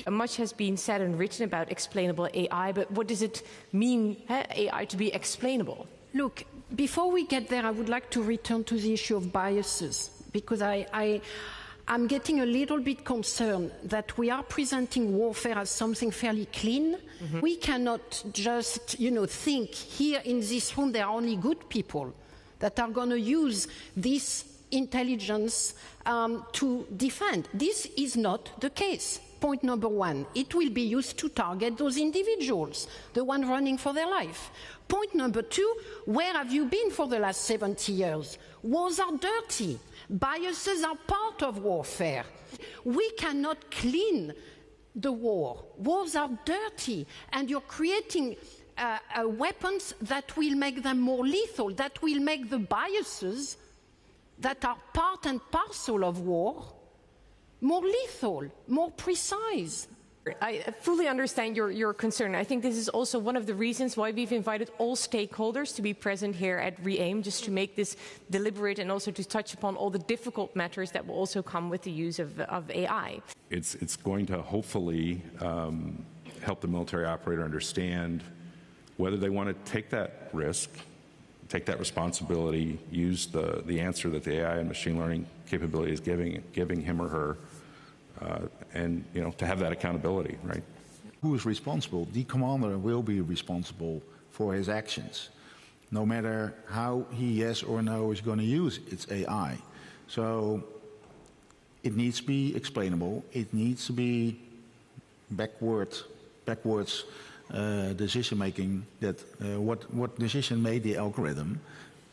Much has been said and written about explainable AI, but what does it mean, AI, to be explainable? Look, before we get there, I would like to return to the issue of biases, because I'm getting a little bit concerned that we are presenting warfare as something fairly clean. Mm-hmm. We cannot just, think here in this room there are only good people that are going to use this intelligence to defend. This is not the case. Point number one, it will be used to target those individuals, the ones running for their life. Point number two, where have you been for the last 70 years? Wars are dirty. Biases are part of warfare. We cannot clean the war. Wars are dirty, and you're creating weapons that will make them more lethal, that will make the biases that are part and parcel of war more lethal, more precise. I fully understand your concern. I think this is also one of the reasons why we've invited all stakeholders to be present here at REAIM, just to make this deliberate and also to touch upon all the difficult matters that will also come with the use of AI. It's going to hopefully help the military operator understand whether they want to take that risk, take that responsibility, use the answer that the AI and machine learning capability is giving him or her, and to have that accountability, right? Who is responsible? The commander will be responsible for his actions, no matter how he, yes or no, is going to use its AI. So it needs to be explainable. It needs to be backwards decision making. That what decision made the algorithm,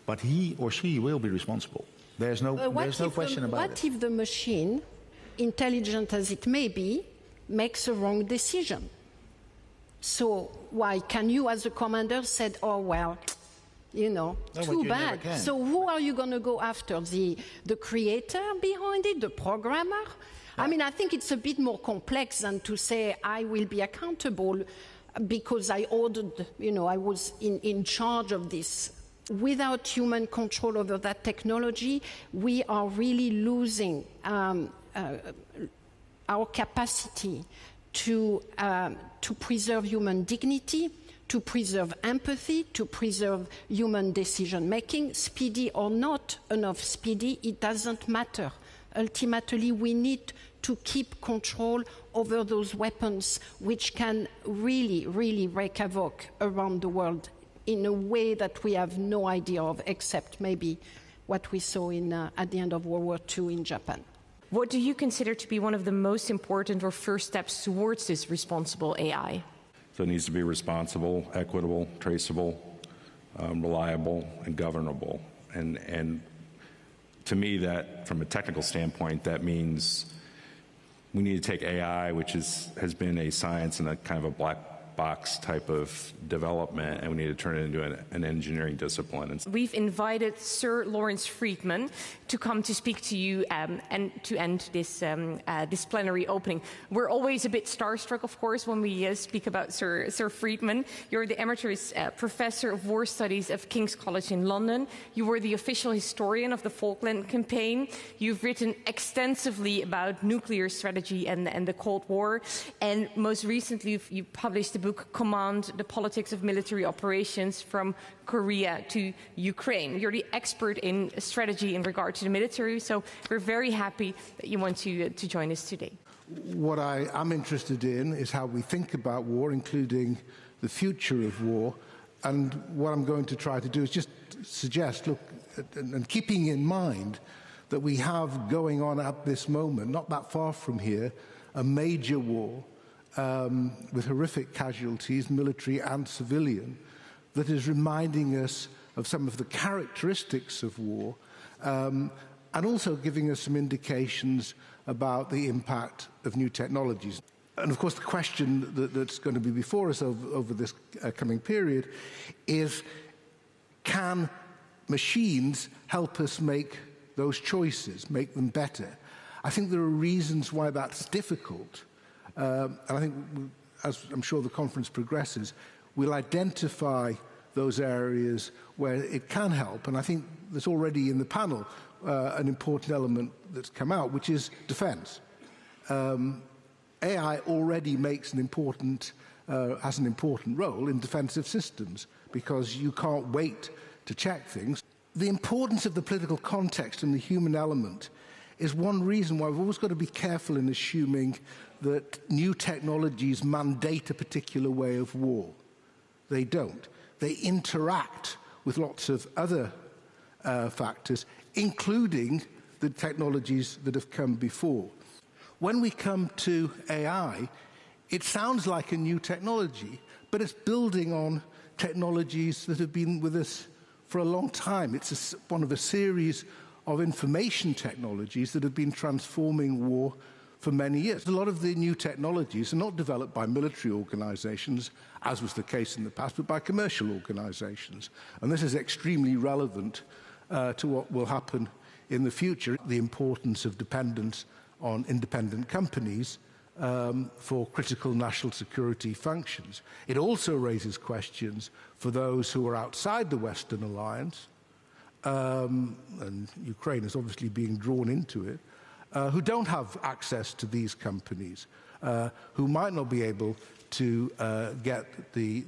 but he or she will be responsible. There's no question about it. What if the machine, intelligent as it may be, makes a wrong decision? So why can you, as a commander, say, "Oh well, too bad"? So who are you going to go after? The creator behind it, the programmer? Yeah. I mean, I think it's a bit more complex than to say I will be accountable because I ordered, I was in charge of this. Without human control over that technology, we are really losing our capacity to preserve human dignity, to preserve empathy, to preserve human decision-making. Speedy or not enough speedy, it doesn't matter. Ultimately, we need to keep control over those weapons which can really, really wreak havoc around the world in a way that we have no idea of, except maybe what we saw at the end of World War II in Japan. What do you consider to be one of the most important or first steps towards this responsible AI? So it needs to be responsible, equitable, traceable, reliable, and governable. And to me, that, from a technical standpoint, that means we need to take AI, which has been a science and a kind of a black box type of development, and we need to turn it into an engineering discipline. We've invited Sir Lawrence Freedman to come to speak to you and to end this plenary opening. We're always a bit starstruck, of course, when we speak about Sir Freedman. You're the Emeritus Professor of War Studies of King's College in London. You were the official historian of the Falkland Campaign. You've written extensively about nuclear strategy and the Cold War. And most recently, you published the book Command, the Politics of Military Operations from Korea to Ukraine. You're the expert in strategy in regard to the military, so we're very happy that you want to join us today. what I am interested in is how we think about war, including the future of war. And what I'm going to try to do is just suggest, look, and keeping in mind that we have going on at this moment, not that far from here, a major war with horrific casualties, military and civilian, that is reminding us of some of the characteristics of war, and also giving us some indications about the impact of new technologies. And of course, the question that's going to be before us over this coming period is, can machines help us make those choices, make them better? I think there are reasons why that's difficult. And I think, as I'm sure the conference progresses, we'll identify those areas where it can help. And I think there's already in the panel an important element that's come out, which is defense. AI already makes has an important role in defensive systems because you can't wait to check things. The importance of the political context and the human element is one reason why we've always got to be careful in assuming that new technologies mandate a particular way of war. They don't. They interact with lots of other factors, including the technologies that have come before. When we come to AI, it sounds like a new technology, but it's building on technologies that have been with us for a long time. It's one of a series of information technologies that have been transforming war for many years. A lot of the new technologies are not developed by military organizations, as was the case in the past, but by commercial organizations. And this is extremely relevant to what will happen in the future, the importance of dependence on independent companies for critical national security functions. It also raises questions for those who are outside the Western alliance, and Ukraine is obviously being drawn into it, who don't have access to these companies, who might not be able to get the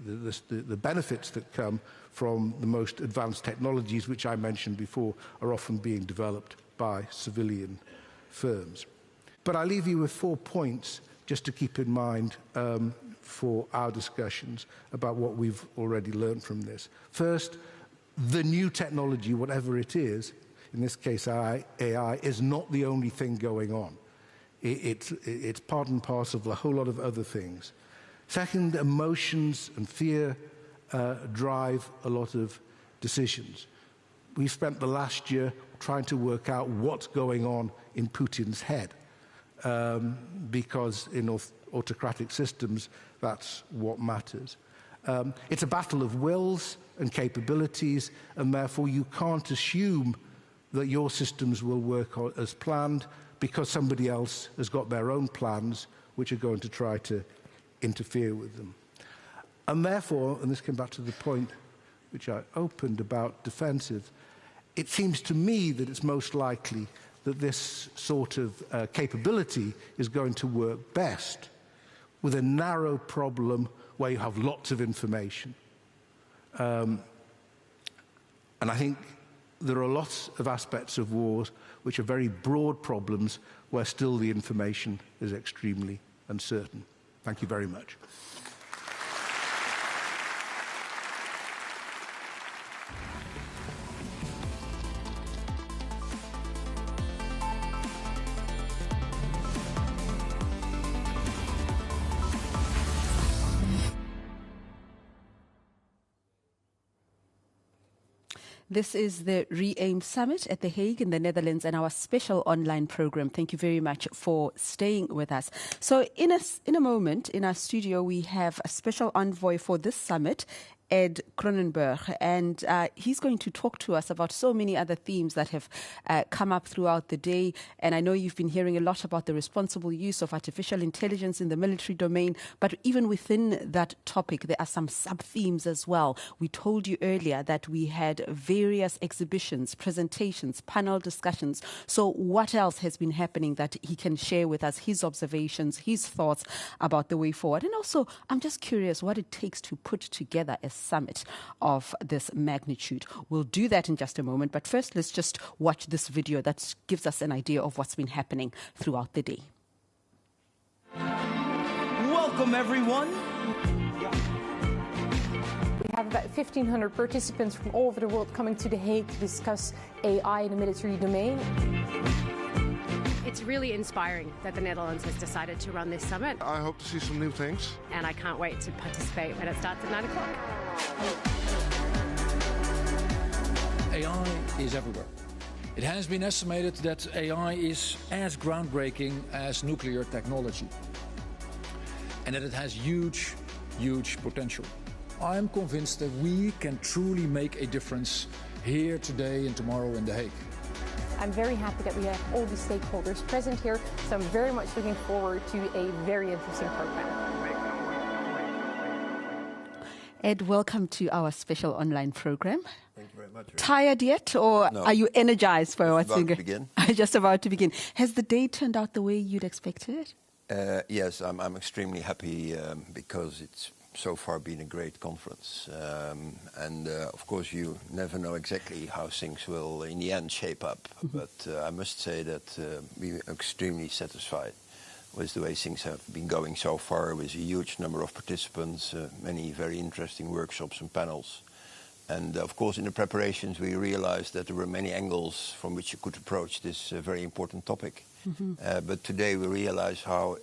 benefits that come from the most advanced technologies, which I mentioned before, are often being developed by civilian firms. But I leave you with 4 points just to keep in mind for our discussions about what we've already learned from this. First, the new technology, whatever it is, in this case AI, is not the only thing going on. It's part and parcel of a whole lot of other things. Second, emotions and fear drive a lot of decisions. We've spent the last year trying to work out what's going on in Putin's head, because in autocratic systems, that's what matters. It's a battle of wills and capabilities, and therefore you can't assume that your systems will work as planned because somebody else has got their own plans which are going to try to interfere with them. And therefore, and this came back to the point which I opened about defensive, it seems to me that it's most likely that this sort of capability is going to work best with a narrow problem where you have lots of information. And I think there are lots of aspects of wars which are very broad problems where still the information is extremely uncertain. Thank you very much. This is the REAIM Summit at The Hague in the Netherlands and our special online program. Thank you very much for staying with us. So in a moment, in our studio, we have a special envoy for this summit, Ed Cronenberg, and he's going to talk to us about so many other themes that have come up throughout the day. And I know you've been hearing a lot about the responsible use of artificial intelligence in the military domain, but even within that topic, there are some sub-themes as well. We told you earlier that we had various exhibitions, presentations, panel discussions. So what else has been happening that he can share with us, his observations, his thoughts about the way forward? And also, I'm just curious what it takes to put together a summit of this magnitude. We'll do that in just a moment, but first let's just watch this video that gives us an idea of what's been happening throughout the day. Welcome, everyone. We have about 1,500 participants from all over the world coming to The Hague to discuss AI in the military domain. It's really inspiring that the Netherlands has decided to run this summit. I hope to see some new things. And I can't wait to participate when it starts at 9 o'clock. AI is everywhere. It has been estimated that AI is as groundbreaking as nuclear technology, and that it has huge, huge potential. I'm convinced that we can truly make a difference here today and tomorrow in The Hague. I'm very happy that we have all the stakeholders present here, so I'm very much looking forward to a very interesting program. Ed, welcome to our special online program. Thank you very much. Tired yet, or No. are you energized for what's About to begin. Just about to begin. Has the day turned out the way you'd expected it? Yes, I'm extremely happy because it's so far been a great conference. And of course, you never know exactly how things will in the end shape up. But I must say that we're extremely satisfied with the way things have been going so far, with a huge number of participants, many very interesting workshops and panels. And of course, in the preparations, we realized that there were many angles from which you could approach this very important topic. But today we realize how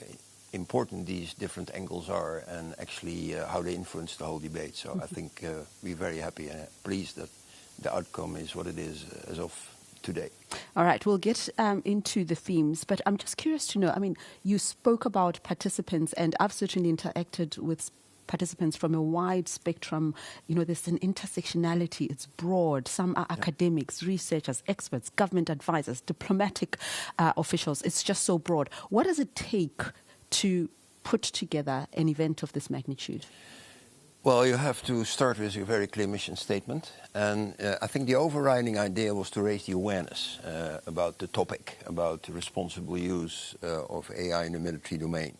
important these different angles are and actually how they influence the whole debate. So I think we're very happy and pleased that the outcome is what it is as of today. All right, we'll get into the themes, but I'm just curious to know, I mean, you spoke about participants, and I've certainly interacted with participants from a wide spectrum. You know, there's an intersectionality, it's broad. Some are academics, researchers, experts, government advisors, diplomatic officials. It's just so broad. What does it take to put together an event of this magnitude? Well, you have to start with a very clear mission statement. And I think the overriding idea was to raise the awareness about the topic, about the responsible use of AI in the military domain.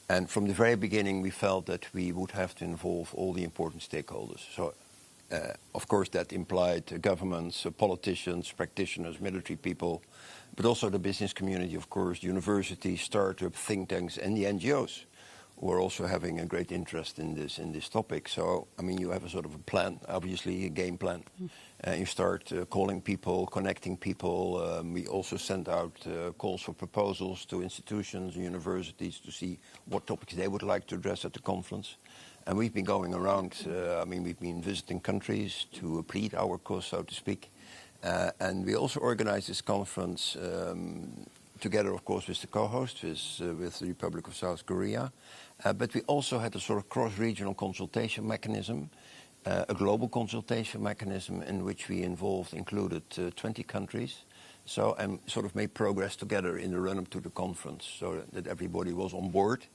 And from the very beginning, we felt that we would have to involve all the important stakeholders. So, of course, that implied governments, politicians, practitioners, military people, but also the business community, of course, universities, startups, think tanks, and the NGOs. Who are also having a great interest in this topic. So, I mean, you have a sort of a plan, obviously, a game plan. You start calling people, connecting people. We also send out calls for proposals to institutions and universities to see what topics they would like to address at the conference. And we've been going around, I mean, we've been visiting countries to plead our cause, so to speak. And we also organized this conference together, of course, with the co-host, with the Republic of South Korea. But we also had a sort of cross-regional consultation mechanism, a global consultation mechanism in which we included 20 countries. So, and sort of made progress together in the run-up to the conference so that everybody was on board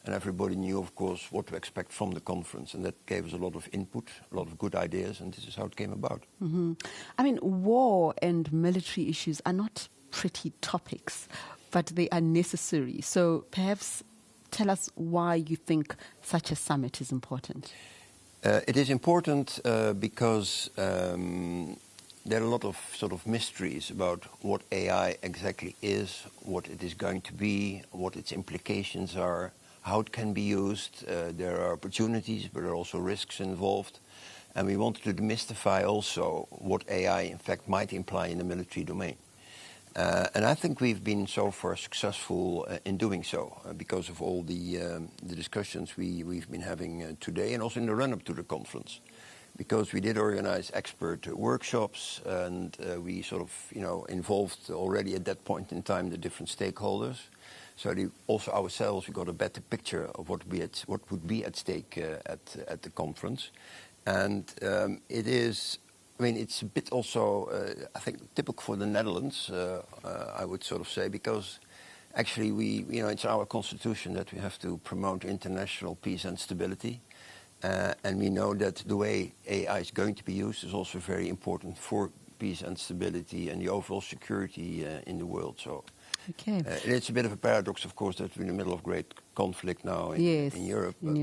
and everybody knew, of course, what to expect from the conference. And that gave us a lot of input, a lot of good ideas, and this is how it came about. I mean, war and military issues are not pretty topics, but they are necessary. So perhaps tell us why you think such a summit is important. It is important because there are a lot of sort of mysteries about what AI exactly is, what it is going to be, what its implications are, how it can be used. There are opportunities, but there are also risks involved. And we wanted to demystify also what AI, in fact, might imply in the military domain. And I think we've been so far successful in doing so because of all the discussions we've been having today and also in the run-up to the conference. Because we did organize expert workshops and we sort of, involved already at that point in time the different stakeholders. So also ourselves, we got a better picture of what would be at stake at the conference. And it is... I mean, it's a bit also, I think, typical for the Netherlands, I would sort of say, because actually it's our constitution that we have to promote international peace and stability. And we know that the way AI is going to be used is also very important for peace and stability and the overall security in the world. So it's a bit of a paradox, of course, that we're in the middle of great conflict now in Europe. But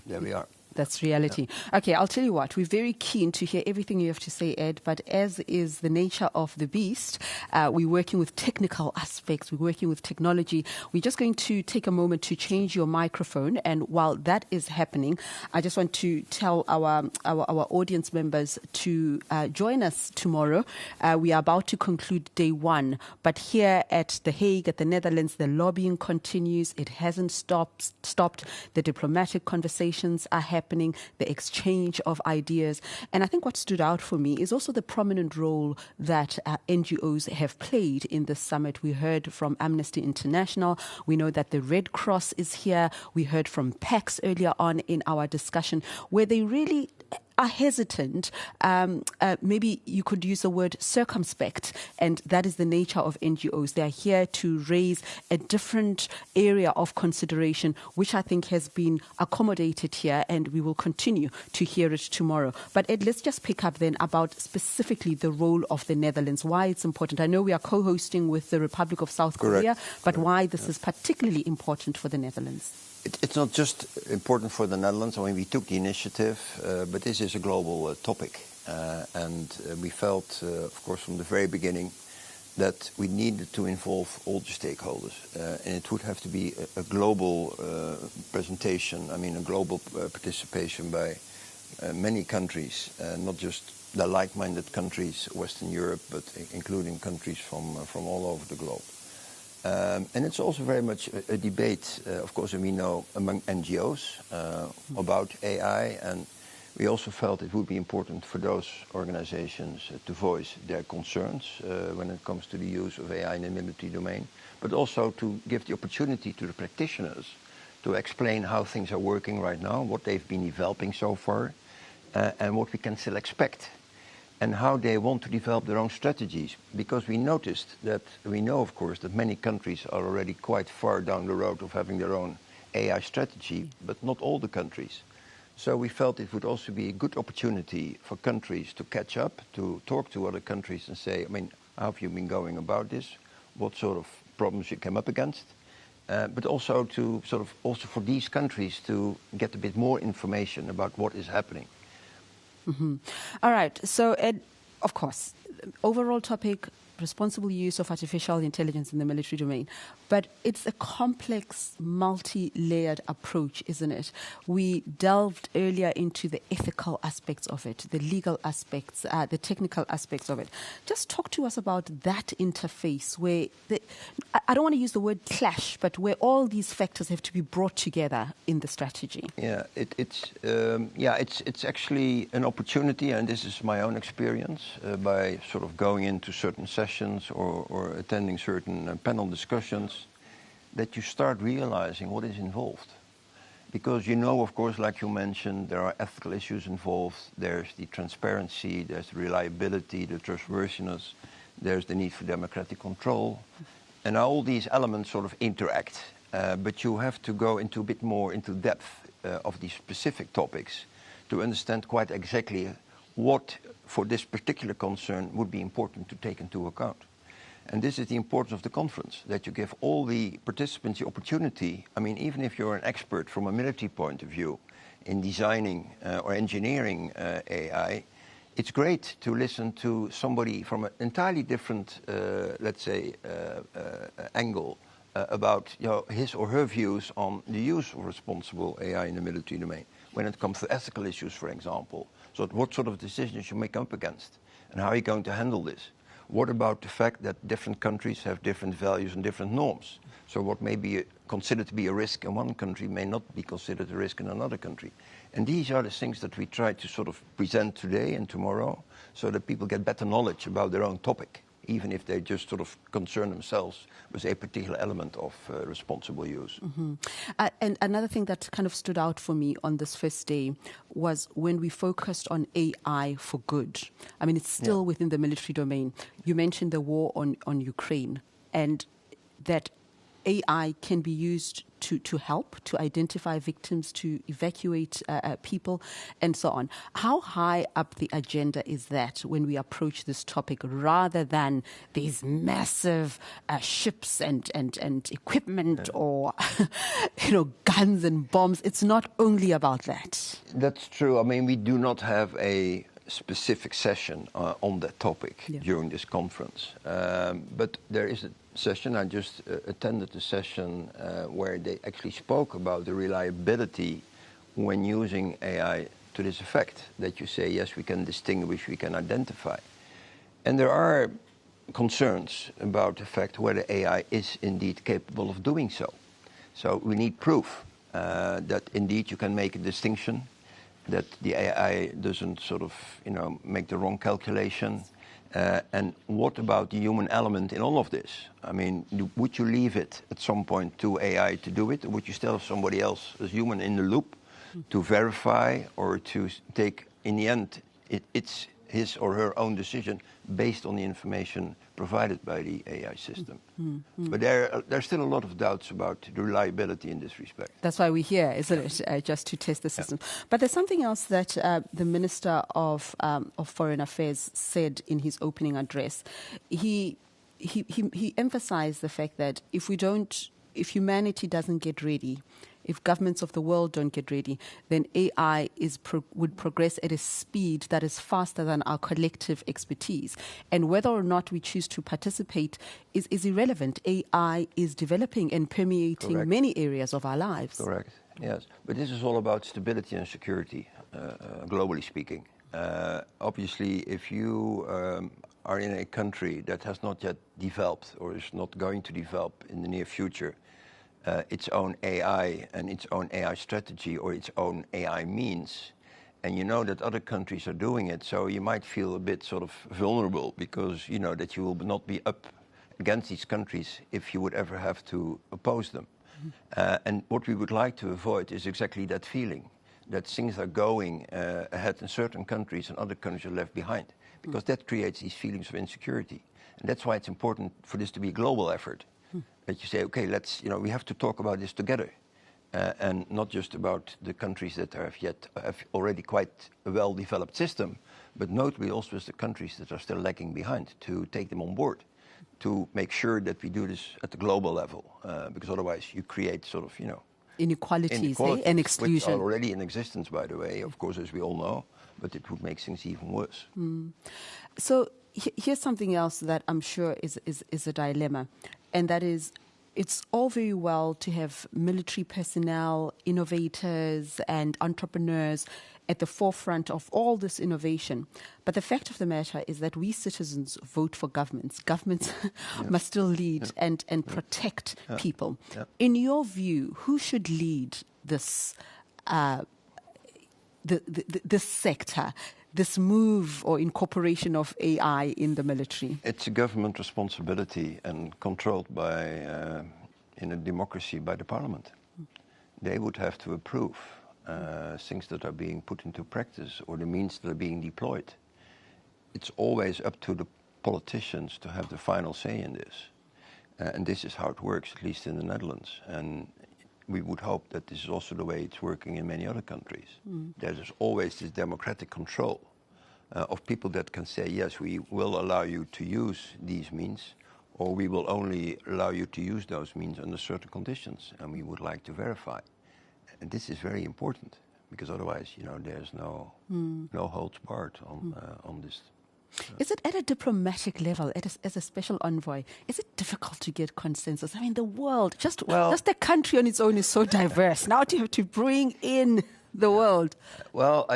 there we are. That's reality. Okay, I'll tell you what, we're very keen to hear everything you have to say, Ed, but as is the nature of the beast, we're working with technical aspects, we're working with technology. We're just going to take a moment to change your microphone, and while that is happening, I just want to tell our audience members to join us tomorrow. We are about to conclude day one, but here at The Hague, at the Netherlands, the lobbying continues. It hasn't stopped. The diplomatic conversations are happening, the exchange of ideas. And I think what stood out for me is also the prominent role that NGOs have played in this summit. We heard from Amnesty International. We know that the Red Cross is here. We heard from PAX earlier on in our discussion, where they really are hesitant, maybe you could use the word circumspect, and that is the nature of NGOs. They are here to raise a different area of consideration, which I think has been accommodated here, and we will continue to hear it tomorrow. But Ed, let's just pick up then about specifically the role of the Netherlands, why it's important. I know we are co-hosting with the Republic of South Korea, but why this is particularly important for the Netherlands. It's not just important for the Netherlands. I mean, we took the initiative, but this is a global topic. And we felt, of course, from the very beginning that we needed to involve all the stakeholders. And it would have to be a global presentation, I mean, a global participation by many countries, not just the like-minded countries, Western Europe, but including countries from all over the globe. And it's also very much a debate, of course, we know among NGOs about AI, and we also felt it would be important for those organizations to voice their concerns when it comes to the use of AI in the military domain, but also to give the opportunity to the practitioners to explain how things are working right now, what they've been developing so far, and what we can still expect, and how they want to develop their own strategies. Because we noticed that, we know of course that many countries are already quite far down the road of having their own AI strategy, but not all the countries. So we felt it would also be a good opportunity for countries to catch up, to talk to other countries and say, I mean, how have you been going about this? What sort of problems you came up against? But also to also for these countries to get a bit more information about what is happening. Mm-hmm. All right. So, Ed, of course, overall topic, responsible use of artificial intelligence in the military domain. But it's a complex, multi-layered approach, isn't it? We delved earlier into the ethical aspects of it, the legal aspects, the technical aspects of it. Just talk to us about that interface where, I don't want to use the word clash, but where all these factors have to be brought together in the strategy. Yeah, it's actually an opportunity, and this is my own experience, by sort of going into certain sessions or attending certain panel discussions, that you start realizing what is involved. Because you know, of course, like you mentioned, there are ethical issues involved, there's the transparency, there's the reliability, the trustworthiness, there's the need for democratic control, and all these elements sort of interact. But you have to go into a bit more into depth of these specific topics to understand quite exactly what, for this particular concern, would be important to take into account. And this is the importance of the conference, that you give all the participants the opportunity. I mean, even if you're an expert from a military point of view in designing or engineering AI, it's great to listen to somebody from an entirely different, let's say, angle about his or her views on the use of responsible AI in the military domain, when it comes to ethical issues, for example. So what sort of decisions you make up against, and how are you going to handle this? What about the fact that different countries have different values and different norms? So what may be considered to be a risk in one country may not be considered a risk in another country. And these are the things that we try to sort of present today and tomorrow, so that people get better knowledge about their own topic, even if they just sort of concern themselves with a particular element of responsible use. Mm-hmm. And another thing that kind of stood out for me on this first day was when we focused on AI for good. I mean, it's still within the military domain. You mentioned the war on Ukraine, and that AI can be used to help, to identify victims, to evacuate people, and so on. How high up the agenda is that when we approach this topic, rather than these massive ships and equipment or guns and bombs? It's not only about that. That's true. I mean, we do not have a specific session on that topic during this conference. But there is a session, I just attended a session where they actually spoke about the reliability when using AI to this effect, that you say, yes, we can distinguish, we can identify. And there are concerns about the fact whether AI is indeed capable of doing so. So we need proof that indeed you can make a distinction, that the AI doesn't sort of, make the wrong calculation. And what about the human element in all of this? I mean, would you leave it at some point to AI to do it? Or would you still have somebody else as human in the loop to verify or to take, in the end, it's his or her own decision based on the information provided by the AI system? But there's still a lot of doubts about the reliability in this respect. That's why we're here, isn't it? Just to test the system. But there's something else that the Minister of Foreign Affairs said in his opening address. He emphasized the fact that if humanity doesn't get ready, if governments of the world don't get ready, then AI would progress at a speed that is faster than our collective expertise. And whether or not we choose to participate is irrelevant. AI is developing and permeating many areas of our lives. Correct, yes. But this is all about stability and security, globally speaking. Obviously, if you are in a country that has not yet developed or is not going to develop in the near future its own AI and its own AI strategy or its own AI means, and you know that other countries are doing it, so you might feel a bit sort of vulnerable because you know that you will not be up against these countries if you would ever have to oppose them. And what we would like to avoid is exactly that feeling, that things are going ahead in certain countries and other countries are left behind, because that creates these feelings of insecurity. And that's why it's important for this to be a global effort. That you say, okay, we have to talk about this together, and not just about the countries that have already quite a well-developed system, but notably also as the countries that are still lagging behind, to take them on board, to make sure that we do this at the global level, because otherwise you create sort of, inequalities and exclusion. Which are already in existence, by the way, of course, as we all know, but it would make things even worse. So here's something else that I'm sure is a dilemma. And that is, it's all very well to have military personnel, innovators and entrepreneurs at the forefront of all this innovation. But the fact of the matter is that we citizens vote for governments. Governments must still lead and protect people. In your view, who should lead this this sector, this move or incorporation of AI in the military? It's a government responsibility and controlled by, in a democracy, by the parliament. They would have to approve things that are being put into practice or the means that are being deployed. It's always up to the politicians to have the final say in this. And this is how it works, at least in the Netherlands. And we would hope that this is also the way it's working in many other countries. There's always this democratic control of people that can say, yes, we will allow you to use these means, or we will only allow you to use those means under certain conditions, and we would like to verify. And this is very important, because otherwise, there's no holds barred on this. Is it at a diplomatic level, as a special envoy, is it difficult to get consensus? I mean, the world, just the country on its own is so diverse. Now you have to bring in the world. Well,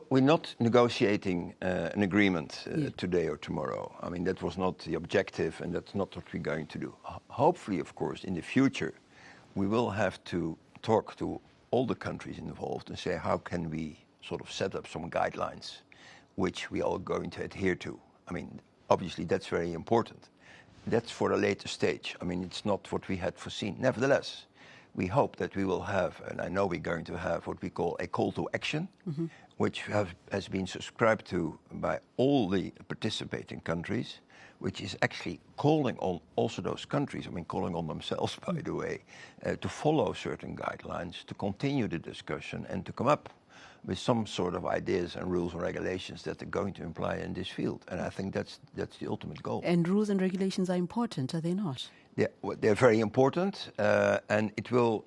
we're not negotiating an agreement today or tomorrow. I mean, that was not the objective, and that's not what we're going to do. Hopefully, of course, in the future, we will have to talk to all the countries involved and say, how can we sort of set up some guidelines which we are going to adhere to. I mean, obviously that's very important. That's for a later stage. I mean, it's not what we had foreseen. Nevertheless, we hope that we will have, and I know we're going to have, what we call a call to action, which has been subscribed to by all the participating countries, which is actually calling on also those countries, I mean calling on themselves, by the way, to follow certain guidelines, to continue the discussion and to come up with some sort of ideas and rules and regulations that they're going to imply in this field. And I think that's the ultimate goal. And rules and regulations are important, are they not? They're very important, and it will,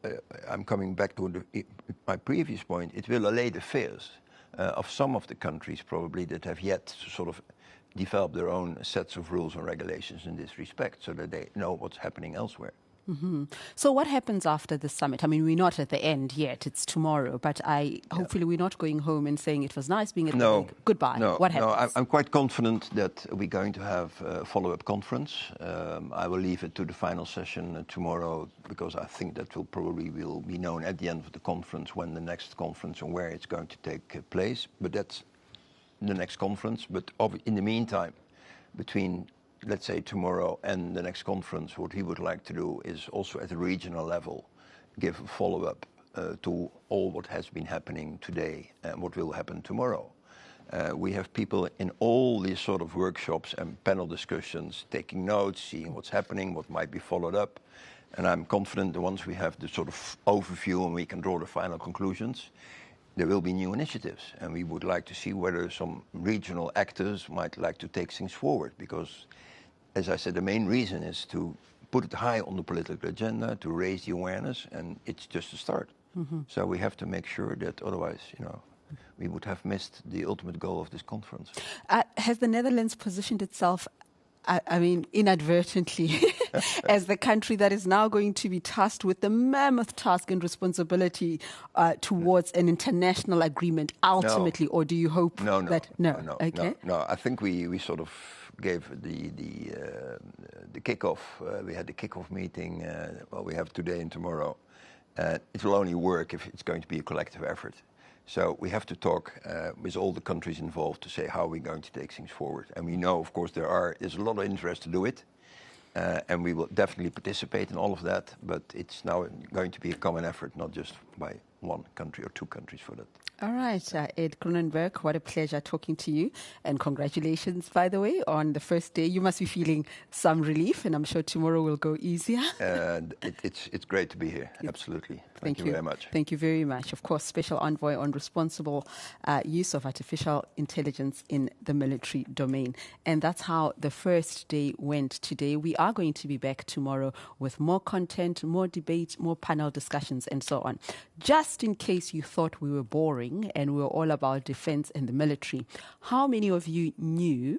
I'm coming back to my previous point, it will allay the fears of some of the countries probably that have yet to sort of develop their own sets of rules and regulations in this respect so that they know what's happening elsewhere. Mm-hmm. So what happens after the summit? I mean, we're not at the end yet. It's tomorrow. But hopefully we're not going home and saying it was nice being at the Hague. Goodbye. No, what happens? I'm quite confident that we're going to have a follow-up conference. I will leave it to the final session tomorrow because I think that will be known at the end of the conference when the next conference and where it's going to take place. But that's the next conference. But in the meantime, between let's say tomorrow and the next conference, what we would like to do is also at the regional level give a follow-up to all what has been happening today and what will happen tomorrow. We have people in all these sort of workshops and panel discussions taking notes, seeing what's happening, what might be followed up. And I'm confident that once we have the sort of overview and we can draw the final conclusions, there will be new initiatives. And we would like to see whether some regional actors might like to take things forward because, as I said, the main reason is to put it high on the political agenda, to raise the awareness, and it's just a start. Mm-hmm. So we have to make sure that otherwise, we would have missed the ultimate goal of this conference. Has the Netherlands positioned itself, I mean, inadvertently, as the country that is now going to be tasked with the mammoth task and responsibility towards an international agreement ultimately, or do you hope that... No. I think we sort of gave the kickoff. We had the kickoff meeting. We have today and tomorrow. It will only work if it's going to be a collective effort. So we have to talk with all the countries involved to say how we're going to take things forward. And we know, of course, there's a lot of interest to do it. And we will definitely participate in all of that. But it's now going to be a common effort, not just by one country or two countries for that. All right, Ed Cronenberg, what a pleasure talking to you. And congratulations, by the way, on the first day. You must be feeling some relief, and I'm sure tomorrow will go easier. It's great to be here, absolutely. Thank you very much. Thank you very much. Of course, Special Envoy on responsible use of artificial intelligence in the military domain. And that's how the first day went today. We are going to be back tomorrow with more content, more debate, more panel discussions, and so on. Just in case you thought we were boring, and we're all about defense and the military. How many of you knew,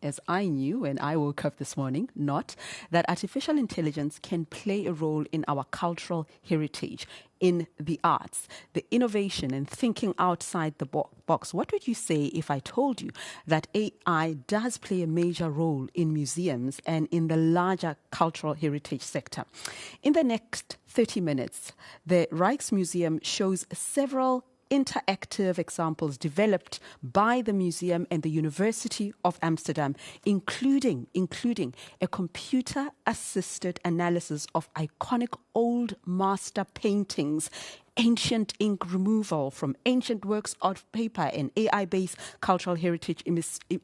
as I knew when I woke up this morning, that artificial intelligence can play a role in our cultural heritage, in the arts, the innovation and thinking outside the box? What would you say if I told you that AI does play a major role in museums and in the larger cultural heritage sector? In the next 30 minutes, the Rijksmuseum shows several interactive examples developed by the museum and the University of Amsterdam, including a computer-assisted analysis of iconic old master paintings, ancient ink removal from ancient works of paper, and AI-based cultural heritage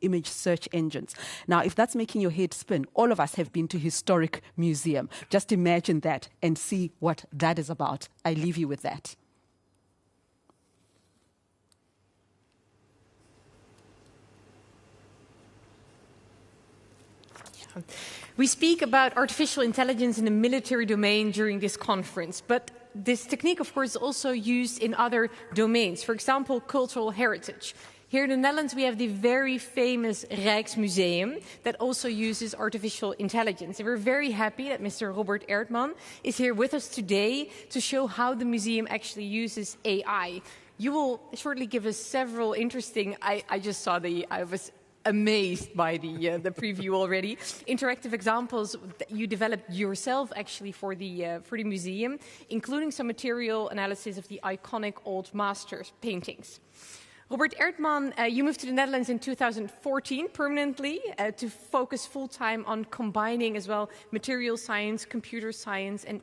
image search engines. Now, if that's making your head spin, all of us have been to historic museum. Just imagine that and see what that is about. I leave you with that. We speak about artificial intelligence in the military domain during this conference, but this technique, of course, is also used in other domains. For example, cultural heritage. Here in the Netherlands, we have the very famous Rijksmuseum that also uses artificial intelligence. And we're very happy that Mr. Robert Erdman is here with us today to show how the museum actually uses AI. You will shortly give us several interesting, I just saw I was amazed by the preview already. Interactive examples that you developed yourself actually for the museum, including some material analysis of the iconic old masters paintings. Robert Erdmann, you moved to the Netherlands in 2014 permanently to focus full-time on combining as well material science, computer science, and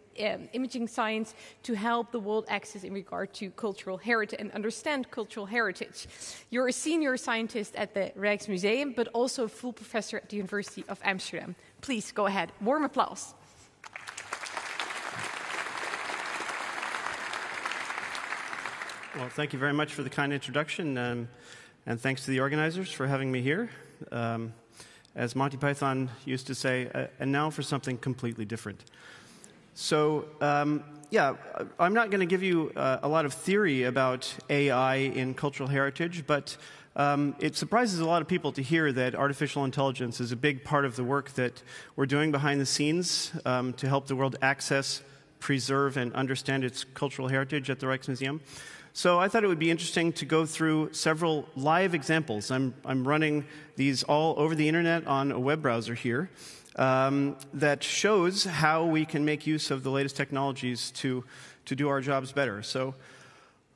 imaging science to help the world access in regard to cultural heritage and understand cultural heritage. You're a senior scientist at the Rijksmuseum, but also a full professor at the University of Amsterdam. Please go ahead. Warm applause. Well, thank you very much for the kind introduction, and thanks to the organizers for having me here. As Monty Python used to say, and now for something completely different. So, yeah, I'm not going to give you a lot of theory about AI in cultural heritage, but it surprises a lot of people to hear that artificial intelligence is a big part of the work that we're doing behind the scenes to help the world access, preserve, and understand its cultural heritage at the Rijksmuseum. So I thought it would be interesting to go through several live examples. I'm running these all over the internet on a web browser here that shows how we can make use of the latest technologies to do our jobs better. So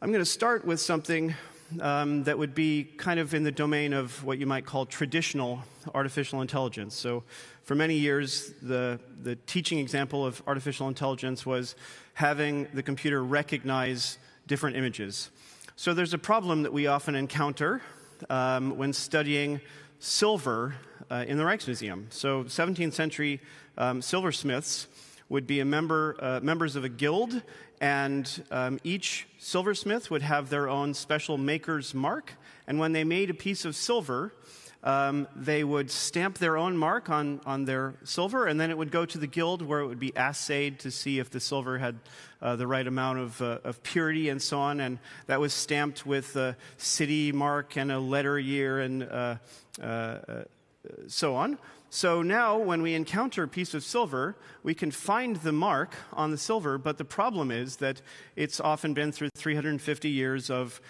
I'm going to start with something that would be kind of in the domain of what you might call traditional artificial intelligence. So for many years, the teaching example of artificial intelligence was having the computer recognize different images. So there's a problem that we often encounter when studying silver in the Rijksmuseum. So 17th century silversmiths would be members of a guild, and each silversmith would have their own special maker's mark, and when they made a piece of silver, they would stamp their own mark on their silver, and then it would go to the guild where it would be assayed to see if the silver had the right amount of purity and so on, and that was stamped with a city mark and a letter year and so on. So now when we encounter a piece of silver, we can find the mark on the silver, but the problem is that it's often been through 350 years of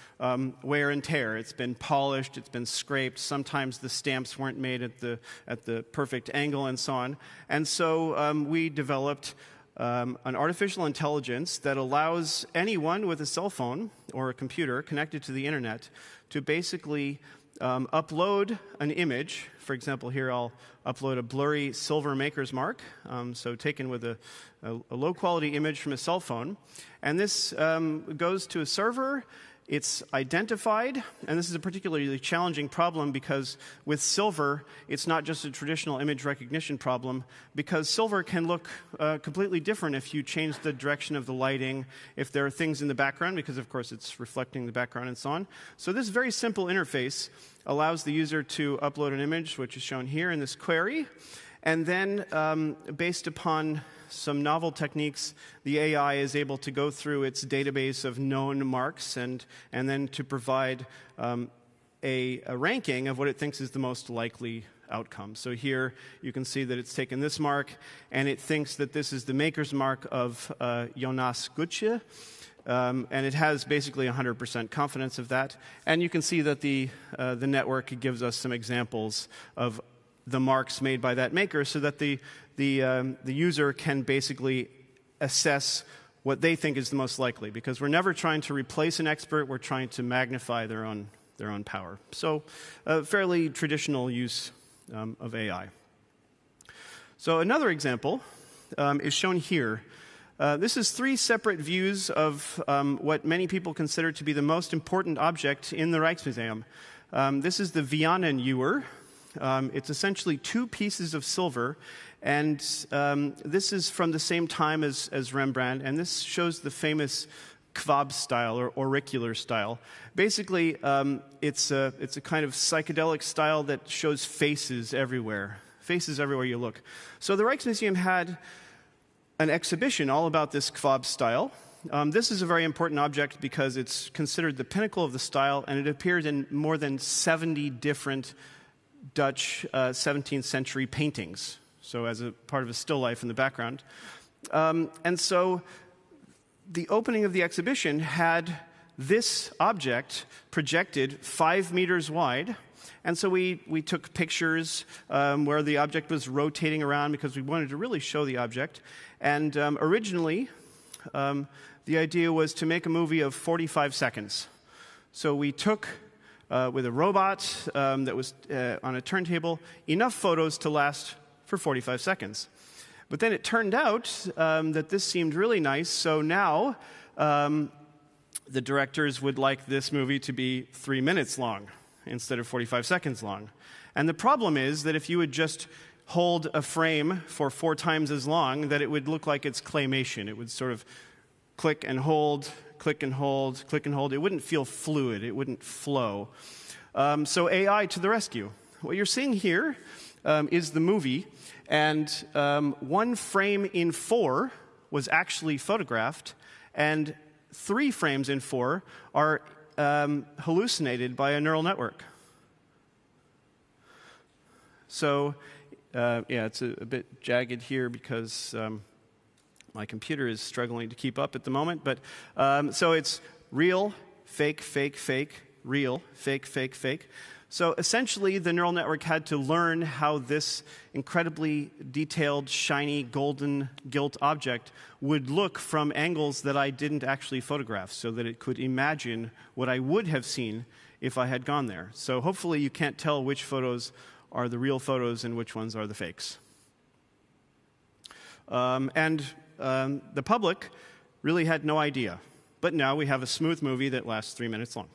wear and tear. It's been polished, it's been scraped, sometimes the stamps weren't made at the perfect angle and so on. And so we developed an artificial intelligence that allows anyone with a cell phone or a computer connected to the internet to basically upload an image. For example, here I'll upload a blurry silver maker's mark, so taken with a low-quality image from a cell phone. And this goes to a server. It's identified, and this is a particularly challenging problem because with silver, it's not just a traditional image recognition problem, because silver can look completely different if you change the direction of the lighting, if there are things in the background, because of course it's reflecting the background and so on. So this very simple interface allows the user to upload an image, which is shown here in this query, and then based upon some novel techniques, the AI is able to go through its database of known marks and then to provide a ranking of what it thinks is the most likely outcome. So here you can see that it's taken this mark, and it thinks that this is the maker's mark of Jonas Gutsche, and it has basically 100% confidence of that. And you can see that the network gives us some examples of the marks made by that maker so that the user can basically assess what they think is the most likely, because we're never trying to replace an expert, we're trying to magnify their own power. So a fairly traditional use of AI. So another example is shown here. This is 3 separate views of what many people consider to be the most important object in the Rijksmuseum. This is the Vianen ewer. It's essentially 2 pieces of silver, and this is from the same time as Rembrandt, and this shows the famous Kwab style or auricular style. Basically, it's a kind of psychedelic style that shows faces everywhere you look. So the Rijksmuseum had an exhibition all about this Kwab style. This is a very important object because it's considered the pinnacle of the style, and it appeared in more than 70 different Dutch 17th century paintings, so as a part of a still life in the background. And so the opening of the exhibition had this object projected 5 meters wide, and so we took pictures where the object was rotating around because we wanted to really show the object. And originally, the idea was to make a movie of 45 seconds. So we took with a robot that was on a turntable, enough photos to last for 45 seconds. But then it turned out that this seemed really nice, so now the directors would like this movie to be 3 minutes long instead of 45 seconds long. And the problem is that if you would just hold a frame for 4 times as long, that it would look like it's claymation. It would sort of click and hold, click and hold, click and hold. It wouldn't feel fluid. It wouldn't flow. So AI to the rescue. What you're seeing here is the movie, and 1 frame in 4 was actually photographed, and 3 frames in 4 are hallucinated by a neural network. So, yeah, it's a bit jagged here because my computer is struggling to keep up at the moment. But so it's real, fake, fake, fake, real, fake, fake, fake. So essentially, the neural network had to learn how this incredibly detailed, shiny, golden gilt object would look from angles that I didn't actually photograph, so that it could imagine what I would have seen if I had gone there. So hopefully you can't tell which photos are the real photos and which ones are the fakes. The public really had no idea. But now we have a smooth movie that lasts 3 minutes long.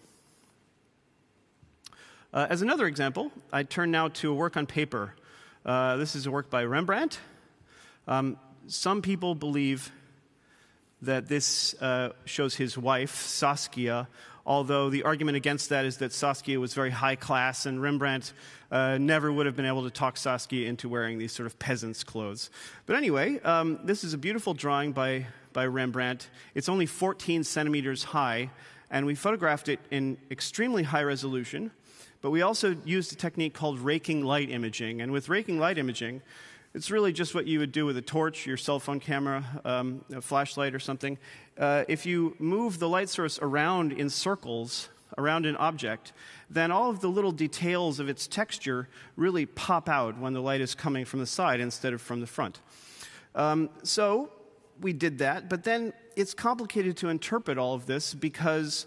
As another example, I turn now to a work on paper. This is a work by Rembrandt. Some people believe that this shows his wife, Saskia, although the argument against that is that Saskia was very high class, and Rembrandt never would have been able to talk Saskia into wearing these sort of peasant's clothes. But anyway, this is a beautiful drawing by Rembrandt. It's only 14 centimeters high, and we photographed it in extremely high resolution. But we also used a technique called raking light imaging. And with raking light imaging, it's really just what you would do with a torch, your cell phone camera, a flashlight or something. If you move the light source around in circles, around an object, then all of the little details of its texture really pop out when the light is coming from the side instead of from the front. So we did that, but then it's complicated to interpret all of this because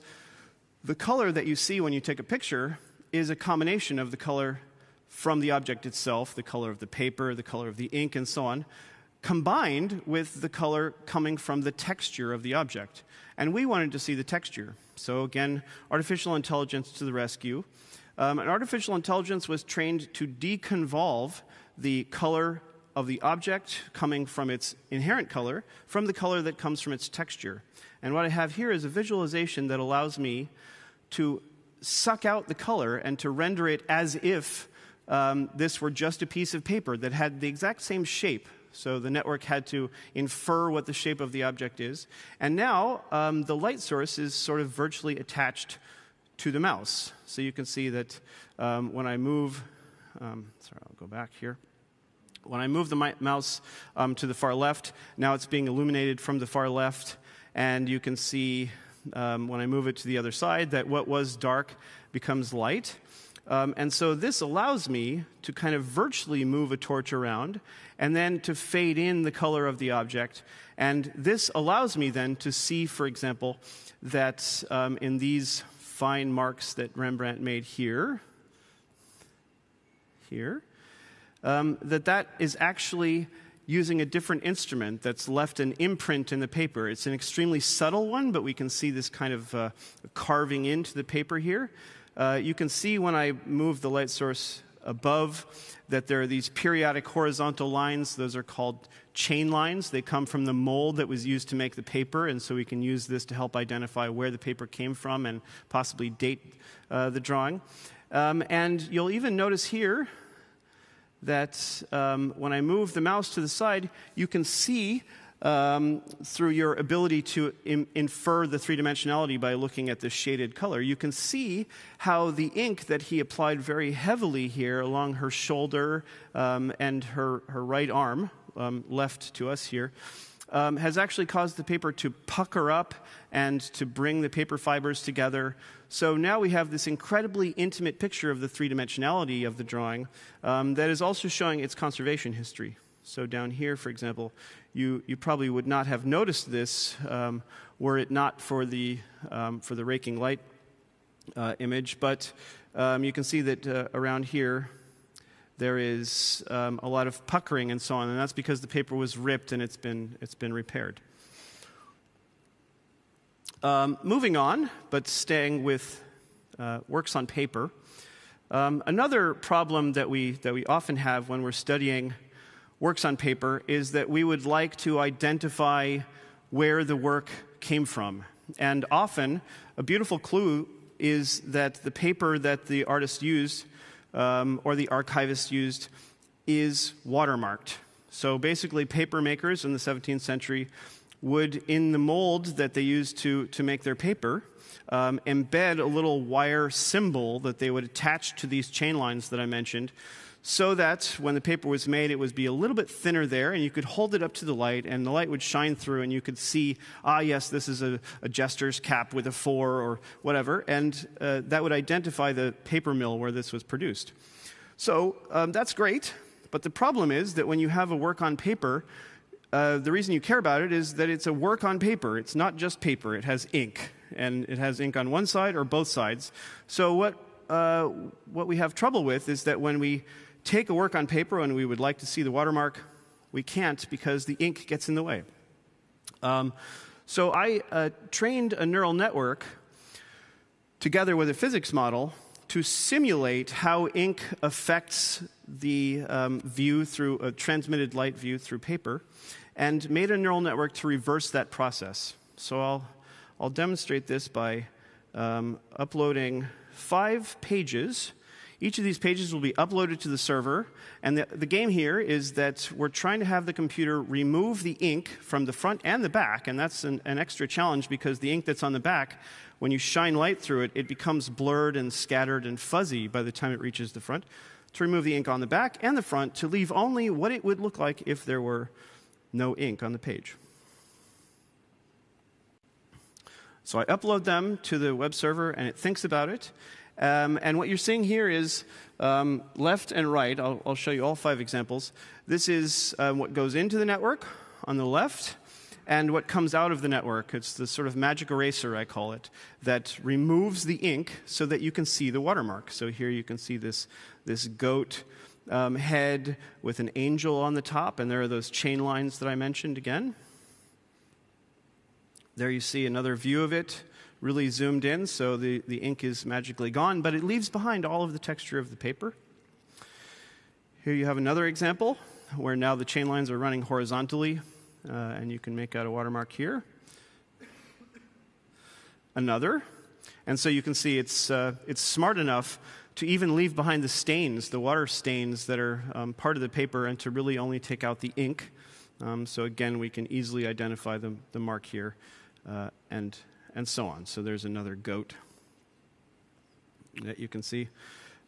the color that you see when you take a picture is a combination of the color from the object itself, the color of the paper, the color of the ink, and so on, combined with the color coming from the texture of the object. And we wanted to see the texture. So again, artificial intelligence to the rescue. And artificial intelligence was trained to deconvolve the color of the object coming from its inherent color from the color that comes from its texture. And what I have here is a visualization that allows me to suck out the color and to render it as if this were just a piece of paper that had the exact same shape. So the network had to infer what the shape of the object is. And now the light source is sort of virtually attached to the mouse. So you can see that when I move, sorry, I'll go back here. When I move the mouse to the far left, now it's being illuminated from the far left. And you can see when I move it to the other side that what was dark becomes light. And so this allows me to kind of virtually move a torch around and then to fade in the color of the object. And this allows me then to see, for example, that in these fine marks that Rembrandt made here, that is actually using a different instrument that's left an imprint in the paper. It's an extremely subtle one, but we can see this kind of carving into the paper here. You can see when I move the light source above that there are these periodic horizontal lines. Those are called chain lines. They come from the mold that was used to make the paper, and so we can use this to help identify where the paper came from and possibly date the drawing. And you'll even notice here that when I move the mouse to the side, you can see through your ability to infer the three-dimensionality by looking at the shaded color, you can see how the ink that he applied very heavily here along her shoulder and her right arm, left to us here, has actually caused the paper to pucker up and to bring the paper fibers together. So now we have this incredibly intimate picture of the three-dimensionality of the drawing that is also showing its conservation history. So down here, for example, you probably would not have noticed this were it not for the raking light image, but you can see that around here there is a lot of puckering and so on, and that's because the paper was ripped and it's been repaired. Moving on, but staying with works on paper. Another problem that we often have when we're studying works on paper is that we would like to identify where the work came from. And often, a beautiful clue is that the paper that the artist used or the archivist used is watermarked. So basically, paper makers in the 17th century would, in the mold that they used to make their paper, embed a little wire symbol that they would attach to these chain lines that I mentioned, so that when the paper was made, it would be a little bit thinner there, and you could hold it up to the light, and the light would shine through, and you could see, yes, this is a jester's cap with a 4 or whatever, and that would identify the paper mill where this was produced. So that's great, but the problem is that when you have a work on paper, the reason you care about it is that it's a work on paper. It's not just paper. It has ink, and it has ink on one side or both sides. So what we have trouble with is that when we take a work on paper and we would like to see the watermark, we can't because the ink gets in the way. So I trained a neural network together with a physics model to simulate how ink affects the view through a transmitted light view through paper, and made a neural network to reverse that process. So I'll demonstrate this by uploading 5 pages. Each of these pages will be uploaded to the server, and the game here is that we're trying to have the computer remove the ink from the front and the back, and that's an extra challenge because the ink that's on the back, when you shine light through it, it becomes blurred and scattered and fuzzy by the time it reaches the front. To remove the ink on the back and the front, to leave only what it would look like if there were no ink on the page. So I upload them to the web server, and it thinks about it. And what you're seeing here is left and right. I'll show you all 5 examples. This is what goes into the network on the left and what comes out of the network. It's the sort of magic eraser, I call it, that removes the ink so that you can see the watermark. So here you can see this goat head with an angel on the top, and there are those chain lines that I mentioned again. There you see another view of it, really zoomed in, so the ink is magically gone, but it leaves behind all of the texture of the paper. Here you have another example where now the chain lines are running horizontally, and you can make out a watermark here. Another, and so you can see it's smart enough to even leave behind the stains, the water stains that are part of the paper, and to really only take out the ink. So again, we can easily identify the mark here, and so on. So there's another goat that you can see.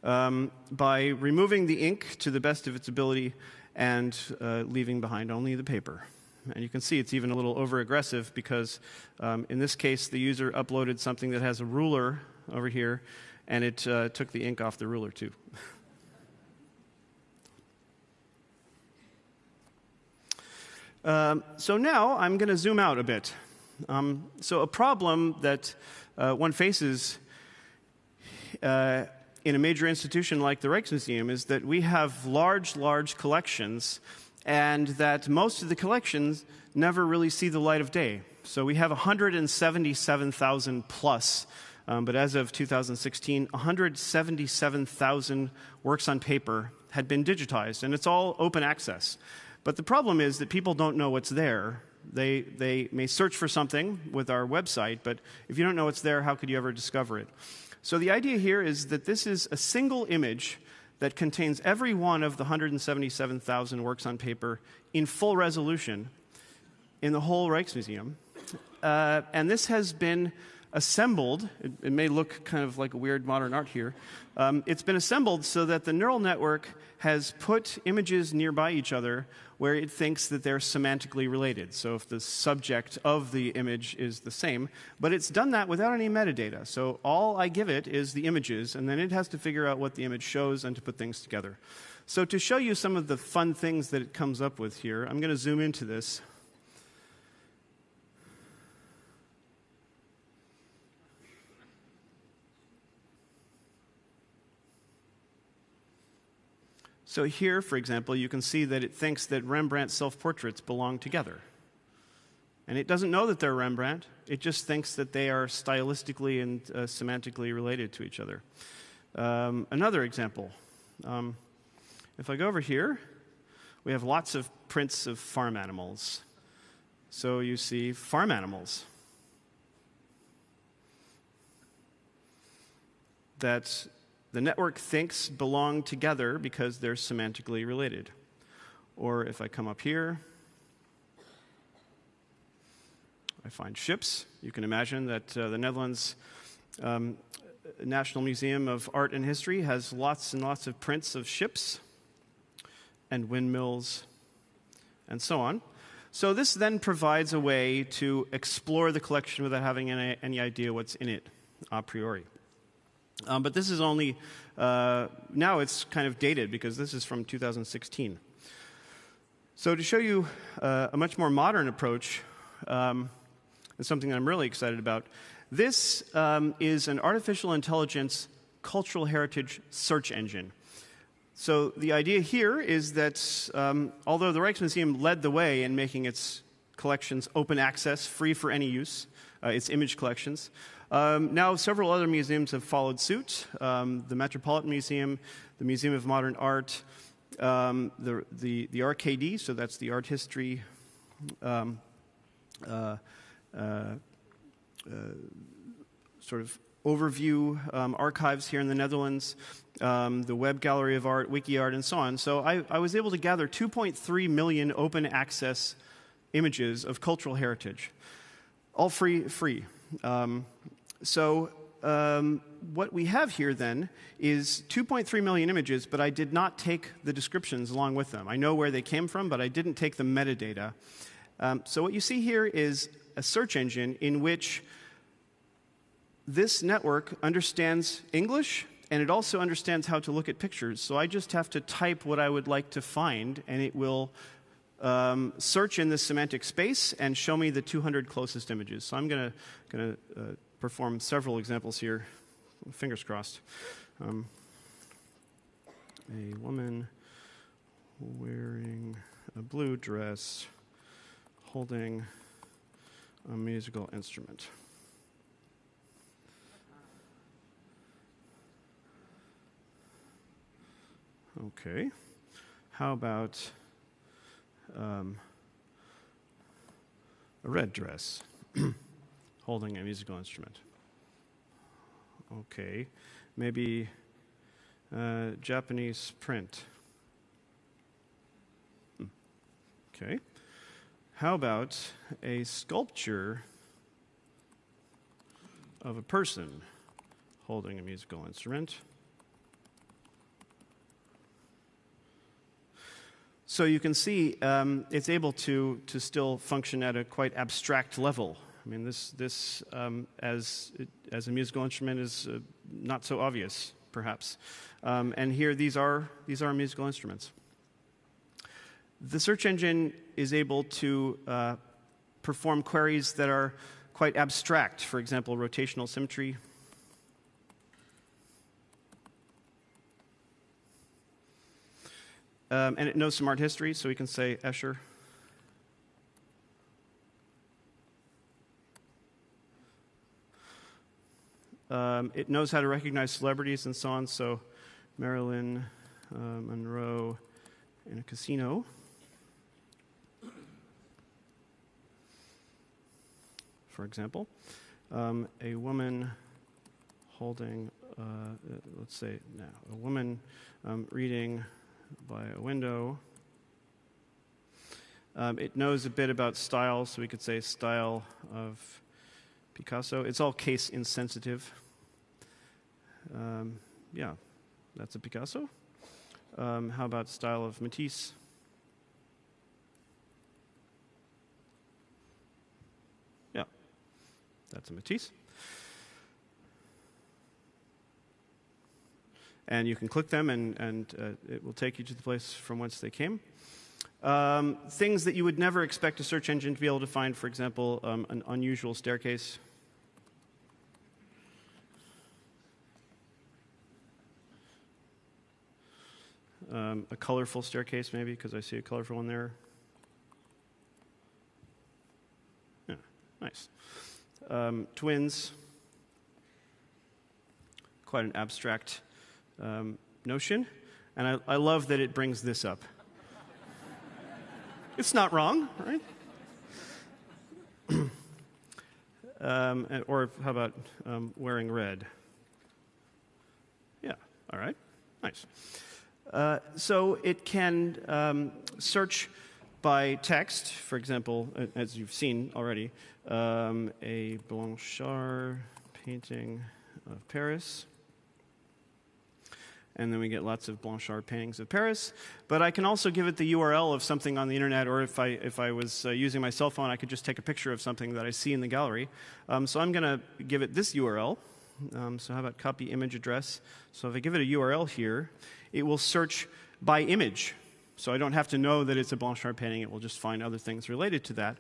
By removing the ink to the best of its ability and leaving behind only the paper. And you can see it's even a little over-aggressive because in this case, the user uploaded something that has a ruler over here, and it took the ink off the ruler too. So now I'm going to zoom out a bit. So a problem that one faces in a major institution like the Rijksmuseum is that we have large collections, and that most of the collections never really see the light of day. So we have 177,000 plus, but as of 2016, 177,000 works on paper had been digitized, and it's all open access. But the problem is that people don't know what's there. They may search for something with our website, but if you don't know what's there, how could you ever discover it? So the idea here is that this is a single image that contains every one of the 177,000 works on paper in full resolution in the whole Rijksmuseum. And this has been assembled. It may look kind of like a weird modern art here. It's been assembled so that the neural network has put images nearby each other where it thinks that they're semantically related. So if the subject of the image is the same, but it's done that without any metadata. So all I give it is the images, and then it has to figure out what the image shows and to put things together. So to show you some of the fun things that it comes up with here, I'm going to zoom into this. So here, for example, you can see that it thinks that Rembrandt's self-portraits belong together. And it doesn't know that they're Rembrandt. It just thinks that they are stylistically and semantically related to each other. Another example. If I go over here, we have lots of prints of farm animals. So you see farm animals that the network thinks belong together because they're semantically related. Or if I come up here, I find ships. You can imagine that the Netherlands National Museum of Art and History has lots and lots of prints of ships and windmills and so on. So this then provides a way to explore the collection without having any idea what's in it a priori. But this is only, now it's kind of dated because this is from 2016. So to show you a much more modern approach, and something that I'm really excited about, this is an artificial intelligence cultural heritage search engine. So the idea here is that although the Rijksmuseum led the way in making its collections open access, free for any use, its image collections, now several other museums have followed suit. The Metropolitan Museum, the Museum of Modern Art, the RKD, so that's the art history sort of overview archives here in the Netherlands, the Web Gallery of Art, WikiArt, and so on. So I was able to gather 2.3 million open access images of cultural heritage, all free. What we have here then is 2.3 million images, but I did not take the descriptions along with them. I know where they came from, but I didn't take the metadata. So what you see here is a search engine in which this network understands English, and it also understands how to look at pictures. So I just have to type what I would like to find, and it will search in this semantic space and show me the 200 closest images. So I'm going to perform several examples here, fingers crossed. A woman wearing a blue dress holding a musical instrument. Okay. How about a red dress holding a musical instrument? Okay. Maybe Japanese print. Okay. How about a sculpture of a person holding a musical instrument? So you can see it's able to still function at a quite abstract level. I mean, this as a musical instrument is not so obvious, perhaps. And here, these are musical instruments. The search engine is able to perform queries that are quite abstract. For example, rotational symmetry. And it knows some art history, so we can say Escher. It knows how to recognize celebrities and so on, so Marilyn Monroe in a casino. For example, a woman holding, let's say now, a woman reading by a window. It knows a bit about style, so we could say style of Picasso. It's all case insensitive. Yeah, that's a Picasso. How about style of Matisse? Yeah, that's a Matisse. And you can click them, and it will take you to the place from whence they came. Things that you would never expect a search engine to be able to find, for example, an unusual staircase. A colorful staircase, maybe, because I see a colorful one there. Yeah, nice. Twins. Quite an abstract notion. And I love that it brings this up. It's not wrong, right? Or how about wearing red? Yeah, all right, nice. So it can search by text, for example, as you've seen already, a Blanchard painting of Paris. And then we get lots of Blanchard paintings of Paris. But I can also give it the URL of something on the internet, or if I was using my cell phone, I could just take a picture of something that I see in the gallery. So I'm going to give it this URL. So how about copy image address? So if I give it a URL here, it will search by image. So I don't have to know that it's a Blanchard painting. It will just find other things related to that.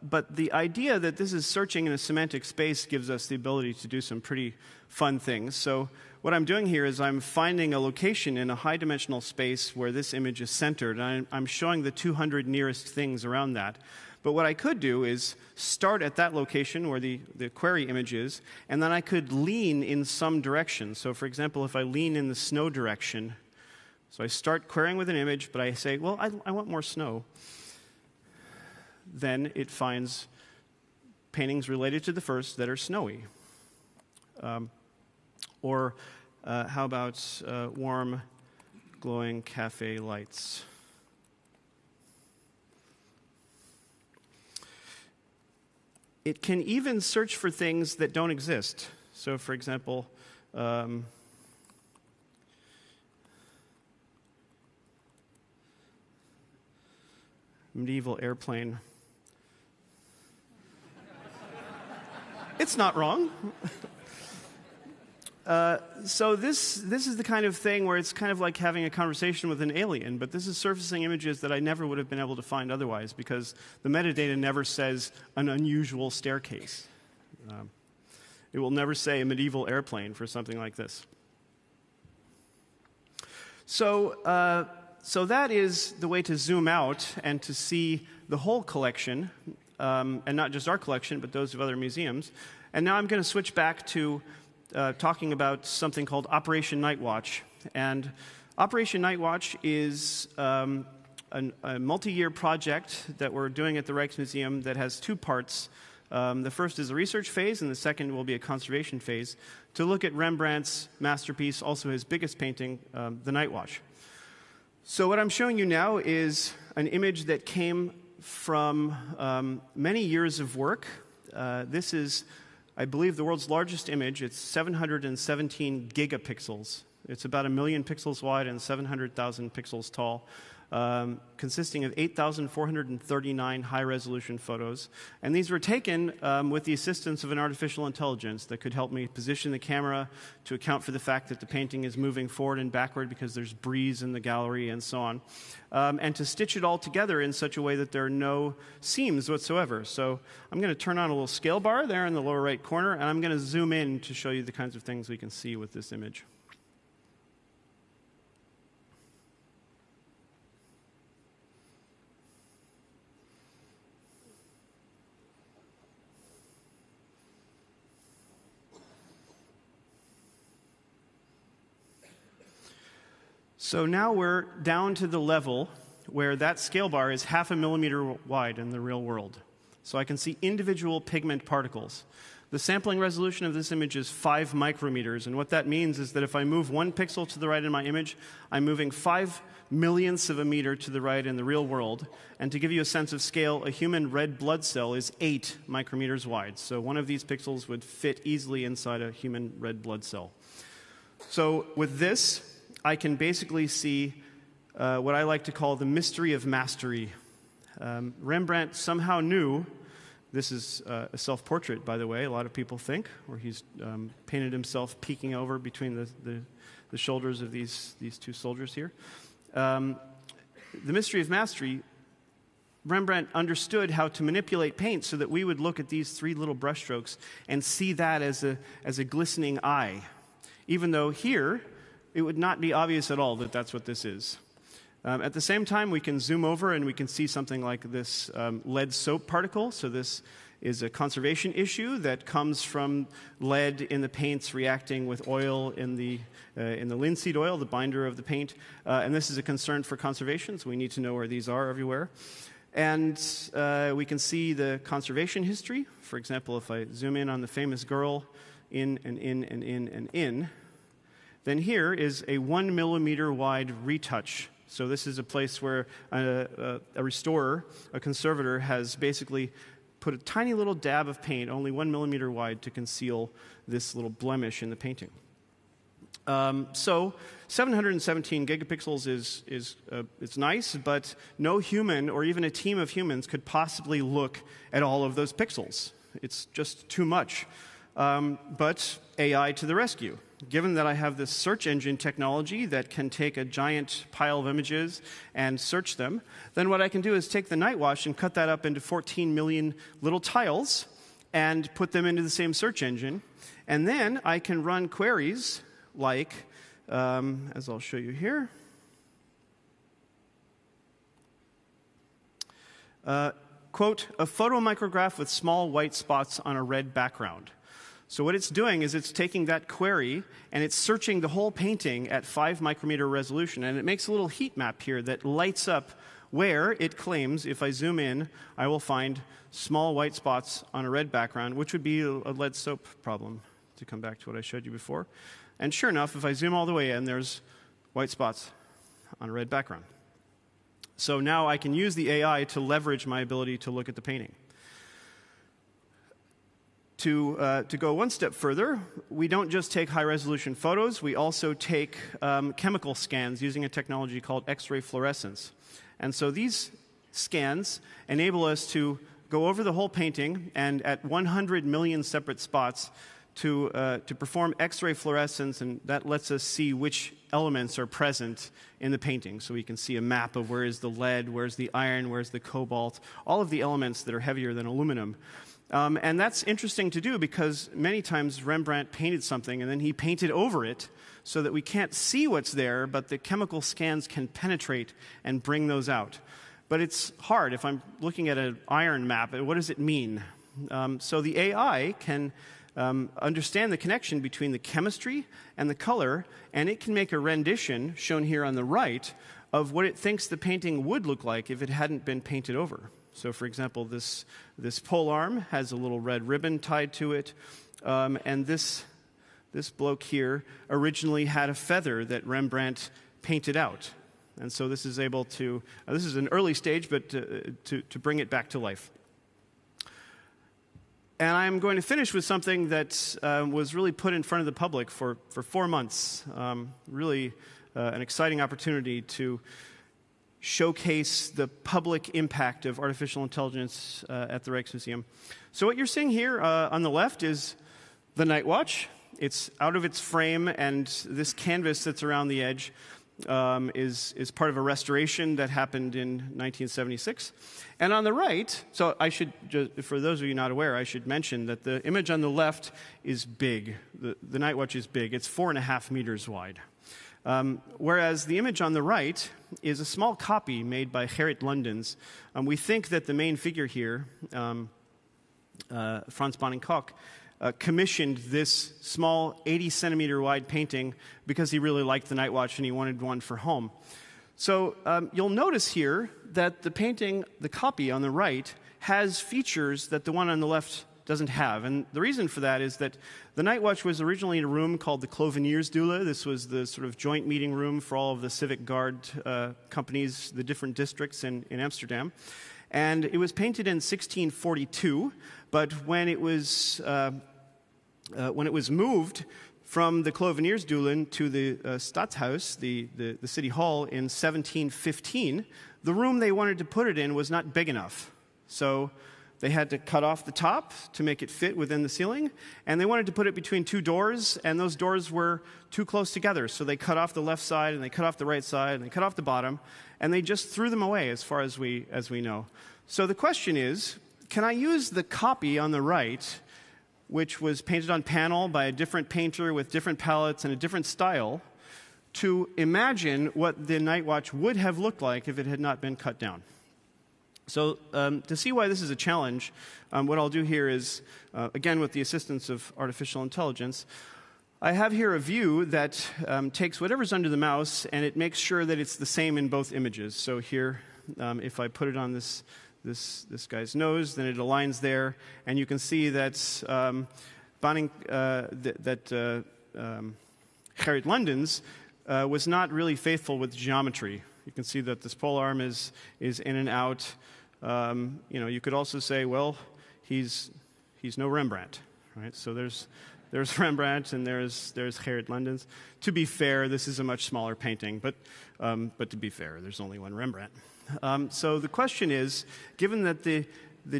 But the idea that this is searching in a semantic space gives us the ability to do some pretty fun things. So what I'm doing here is I'm finding a location in a high-dimensional space where this image is centered, and I'm showing the 200 nearest things around that. But what I could do is start at that location where the query image is, and then I could lean in some direction. So for example, if I lean in the snow direction, so I start querying with an image, but I say, well, I want more snow. Then it finds paintings related to the first that are snowy. Or how about warm, glowing cafe lights? It can even search for things that don't exist. So, for example, medieval airplane. It's not wrong. So this is the kind of thing where it's kind of like having a conversation with an alien, but this is surfacing images that I never would have been able to find otherwise because the metadata never says an unusual staircase. It will never say a medieval airplane for something like this. So that is the way to zoom out and to see the whole collection, and not just our collection, but those of other museums. And now I'm going to switch back to talking about something called Operation Nightwatch. And Operation Nightwatch is a multi-year project that we're doing at the Rijksmuseum that has two parts. The first is a research phase, and the second will be a conservation phase, to look at Rembrandt's masterpiece, also his biggest painting, The Nightwatch. So what I'm showing you now is an image that came from many years of work. This is, I believe, the world's largest image. It's 717 gigapixels. It's about 1 million pixels wide and 700,000 pixels tall, consisting of 8,439 high-resolution photos. And these were taken with the assistance of an artificial intelligence that could help me position the camera to account for the fact that the painting is moving forward and backward because there's breeze in the gallery and so on, and to stitch it all together in such a way that there are no seams whatsoever. So I'm going to turn on a little scale bar there in the lower right corner, and I'm going to zoom in to show you the kinds of things we can see with this image. So now we're down to the level where that scale bar is 0.5 millimeter wide in the real world. So I can see individual pigment particles. The sampling resolution of this image is 5 micrometers, and what that means is that if I move 1 pixel to the right in my image, I'm moving 5 millionths of a meter to the right in the real world. And to give you a sense of scale, a human red blood cell is 8 micrometers wide. So one of these pixels would fit easily inside a human red blood cell. So with this, I can basically see what I like to call the mystery of mastery. Rembrandt somehow knew, this is a self-portrait, by the way, a lot of people think, where he's painted himself peeking over between the shoulders of these two soldiers here. The mystery of mastery, Rembrandt understood how to manipulate paint so that we would look at these 3 little brushstrokes and see that as a glistening eye. Even though here, it would not be obvious at all that that's what this is. At the same time, we can zoom over and we can see something like this lead soap particle. So this is a conservation issue that comes from lead in the paints reacting with oil in the linseed oil, the binder of the paint. And this is a concern for conservation, so we need to know where these are everywhere. And we can see the conservation history. For example, if I zoom in on the famous girl, in and in and in and in, then here is a 1 millimeter wide retouch. So this is a place where a restorer, a conservator, has basically put a tiny little dab of paint, only 1 millimeter wide, to conceal this little blemish in the painting. So 717 gigapixels it's nice, but no human or even a team of humans could possibly look at all of those pixels. It's just too much. But AI to the rescue. Given that I have this search engine technology that can take a giant pile of images and search them, then what I can do is take the night watch and cut that up into 14 million little tiles and put them into the same search engine. And then I can run queries like, as I'll show you here, quote, a photomicrograph with small white spots on a red background. So what it's doing is it's taking that query and it's searching the whole painting at 5 micrometer resolution, and it makes a little heat map here that lights up where it claims, if I zoom in, I will find small white spots on a red background, which would be a lead soap problem, to come back to what I showed you before. And sure enough, if I zoom all the way in, there's white spots on a red background. So now I can use the AI to leverage my ability to look at the painting. To go one step further, we don't just take high-resolution photos, we also take chemical scans using a technology called X-ray fluorescence. And so these scans enable us to go over the whole painting and at 100 million separate spots to perform X-ray fluorescence, and that lets us see which elements are present in the painting. So we can see a map of where is the lead, where's the iron, where's the cobalt, all of the elements that are heavier than aluminum. And that's interesting to do because many times Rembrandt painted something and then he painted over it so that we can't see what's there, but the chemical scans can penetrate and bring those out. But it's hard. If I'm looking at an iron map, what does it mean? So the AI can understand the connection between the chemistry and the color, and it can make a rendition, shown here on the right, of what it thinks the painting would look like if it hadn't been painted over. So, for example, this pole arm has a little red ribbon tied to it, and this bloke here originally had a feather that Rembrandt painted out. And so this is able to, this is an early stage, but to bring it back to life. And I'm going to finish with something that was really put in front of the public for 4 months. Really an exciting opportunity to showcase the public impact of artificial intelligence at the Rijksmuseum. So what you're seeing here on the left is the night watch. It's out of its frame, and this canvas that's around the edge is part of a restoration that happened in 1976. And on the right, so I should, for those of you not aware, I should mention that the image on the left is big. The night watch is big. It's 4.5 meters wide. Whereas the image on the right is a small copy made by Gerrit Lundens. We think that the main figure here, Frans Bonning-Koch, commissioned this small 80-centimeter wide painting because he really liked the night watch and he wanted one for home. So you'll notice here that the painting, the copy on the right, has features that the one on the left doesn't have. And the reason for that is that the night watch was originally in a room called the Kloveniersdule. This was the sort of joint meeting room for all of the civic guard companies, the different districts in Amsterdam. And it was painted in 1642, but when it was moved from the Kloveniersdule to the Stadshuis, the city hall, in 1715, the room they wanted to put it in was not big enough. So they had to cut off the top to make it fit within the ceiling, and they wanted to put it between 2 doors, and those doors were too close together. So they cut off the left side, and they cut off the right side, and they cut off the bottom, and they just threw them away as far as we know. So the question is, can I use the copy on the right, which was painted on panel by a different painter with different palettes and a different style, to imagine what the Night Watch would have looked like if it had not been cut down. So to see why this is a challenge, what I'll do here is, again with the assistance of artificial intelligence, I have here a view that takes whatever's under the mouse and it makes sure that it's the same in both images. So here, if I put it on this guy's nose, then it aligns there, and you can see that Gerrit Lundens was not really faithful with geometry. You can see that this pole arm is in and out. You could also say, well, he's no Rembrandt, right? So there's Rembrandt and there's Gerrit Lundens. To be fair, this is a much smaller painting, but to be fair, there's only one Rembrandt. So the question is, given that the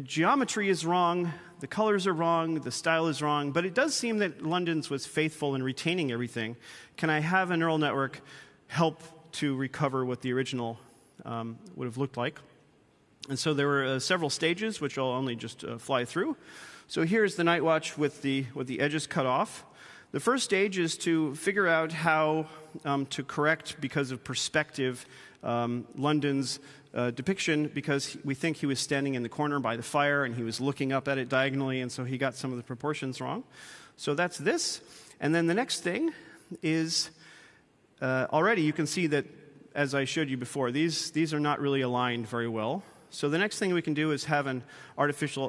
geometry is wrong, the colors are wrong, the style is wrong, but it does seem that Lundens was faithful in retaining everything, can I have a neural network help to recover what the original would have looked like? And so there were several stages, which I'll only just fly through. So here's the Night Watch with the edges cut off. The first stage is to figure out how to correct, because of perspective, Lundens' depiction, because we think he was standing in the corner by the fire and he was looking up at it diagonally, and so he got some of the proportions wrong. So that's this. And then the next thing is, already you can see that, as I showed you before, these are not really aligned very well. So the next thing we can do is have a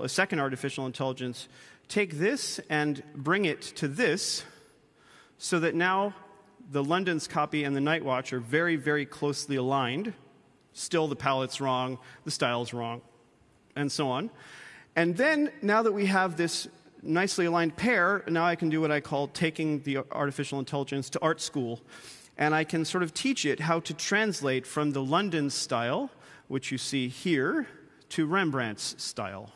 second artificial intelligence take this and bring it to this, so that now the Lundens copy and the Night Watch are very, very closely aligned. Still, the palette's wrong, the style's wrong, and so on. And then, now that we have this nicely aligned pair, now I can do what I call taking the artificial intelligence to art school. And I can sort of teach it how to translate from the Lundens style, which you see here, to Rembrandt's style.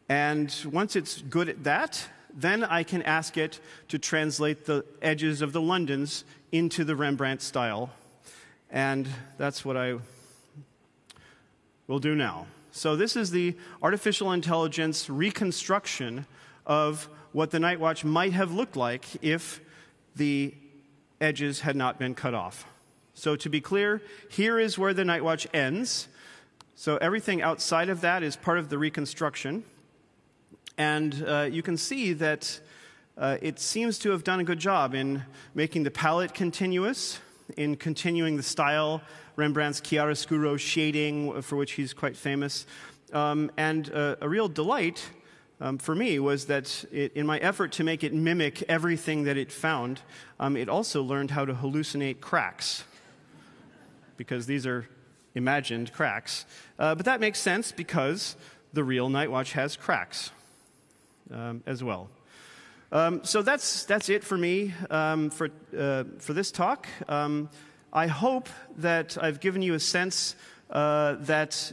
And once it's good at that, then I can ask it to translate the edges of the Lundens into the Rembrandt style. And that's what I will do now. So this is the artificial intelligence reconstruction of what the Night Watch might have looked like if the edges had not been cut off. So to be clear, here is where the Night Watch ends. So everything outside of that is part of the reconstruction. And you can see that it seems to have done a good job in making the palette continuous, in continuing the style, Rembrandt's chiaroscuro shading, for which he's quite famous. And a real delight for me was that in my effort to make it mimic everything that it found, it also learned how to hallucinate cracks, because these are imagined cracks. But that makes sense, because the real Night Watch has cracks as well. So that's it for me for this talk. I hope that I've given you a sense that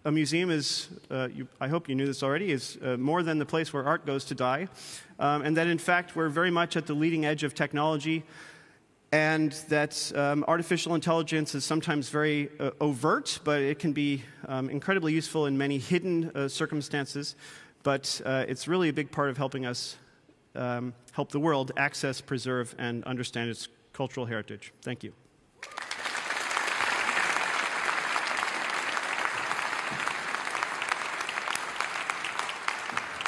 a museum is, I hope you knew this already, is more than the place where art goes to die, and that in fact we're very much at the leading edge of technology, and that artificial intelligence is sometimes very overt, but it can be incredibly useful in many hidden circumstances. But it's really a big part of helping us help the world access, preserve, and understand its cultural heritage. Thank you.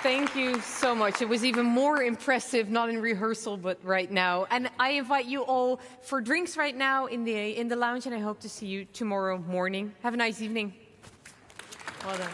Thank you so much. It was even more impressive, not in rehearsal, but right now. And I invite you all for drinks right now in the lounge, and I hope to see you tomorrow morning. Have a nice evening. Well done.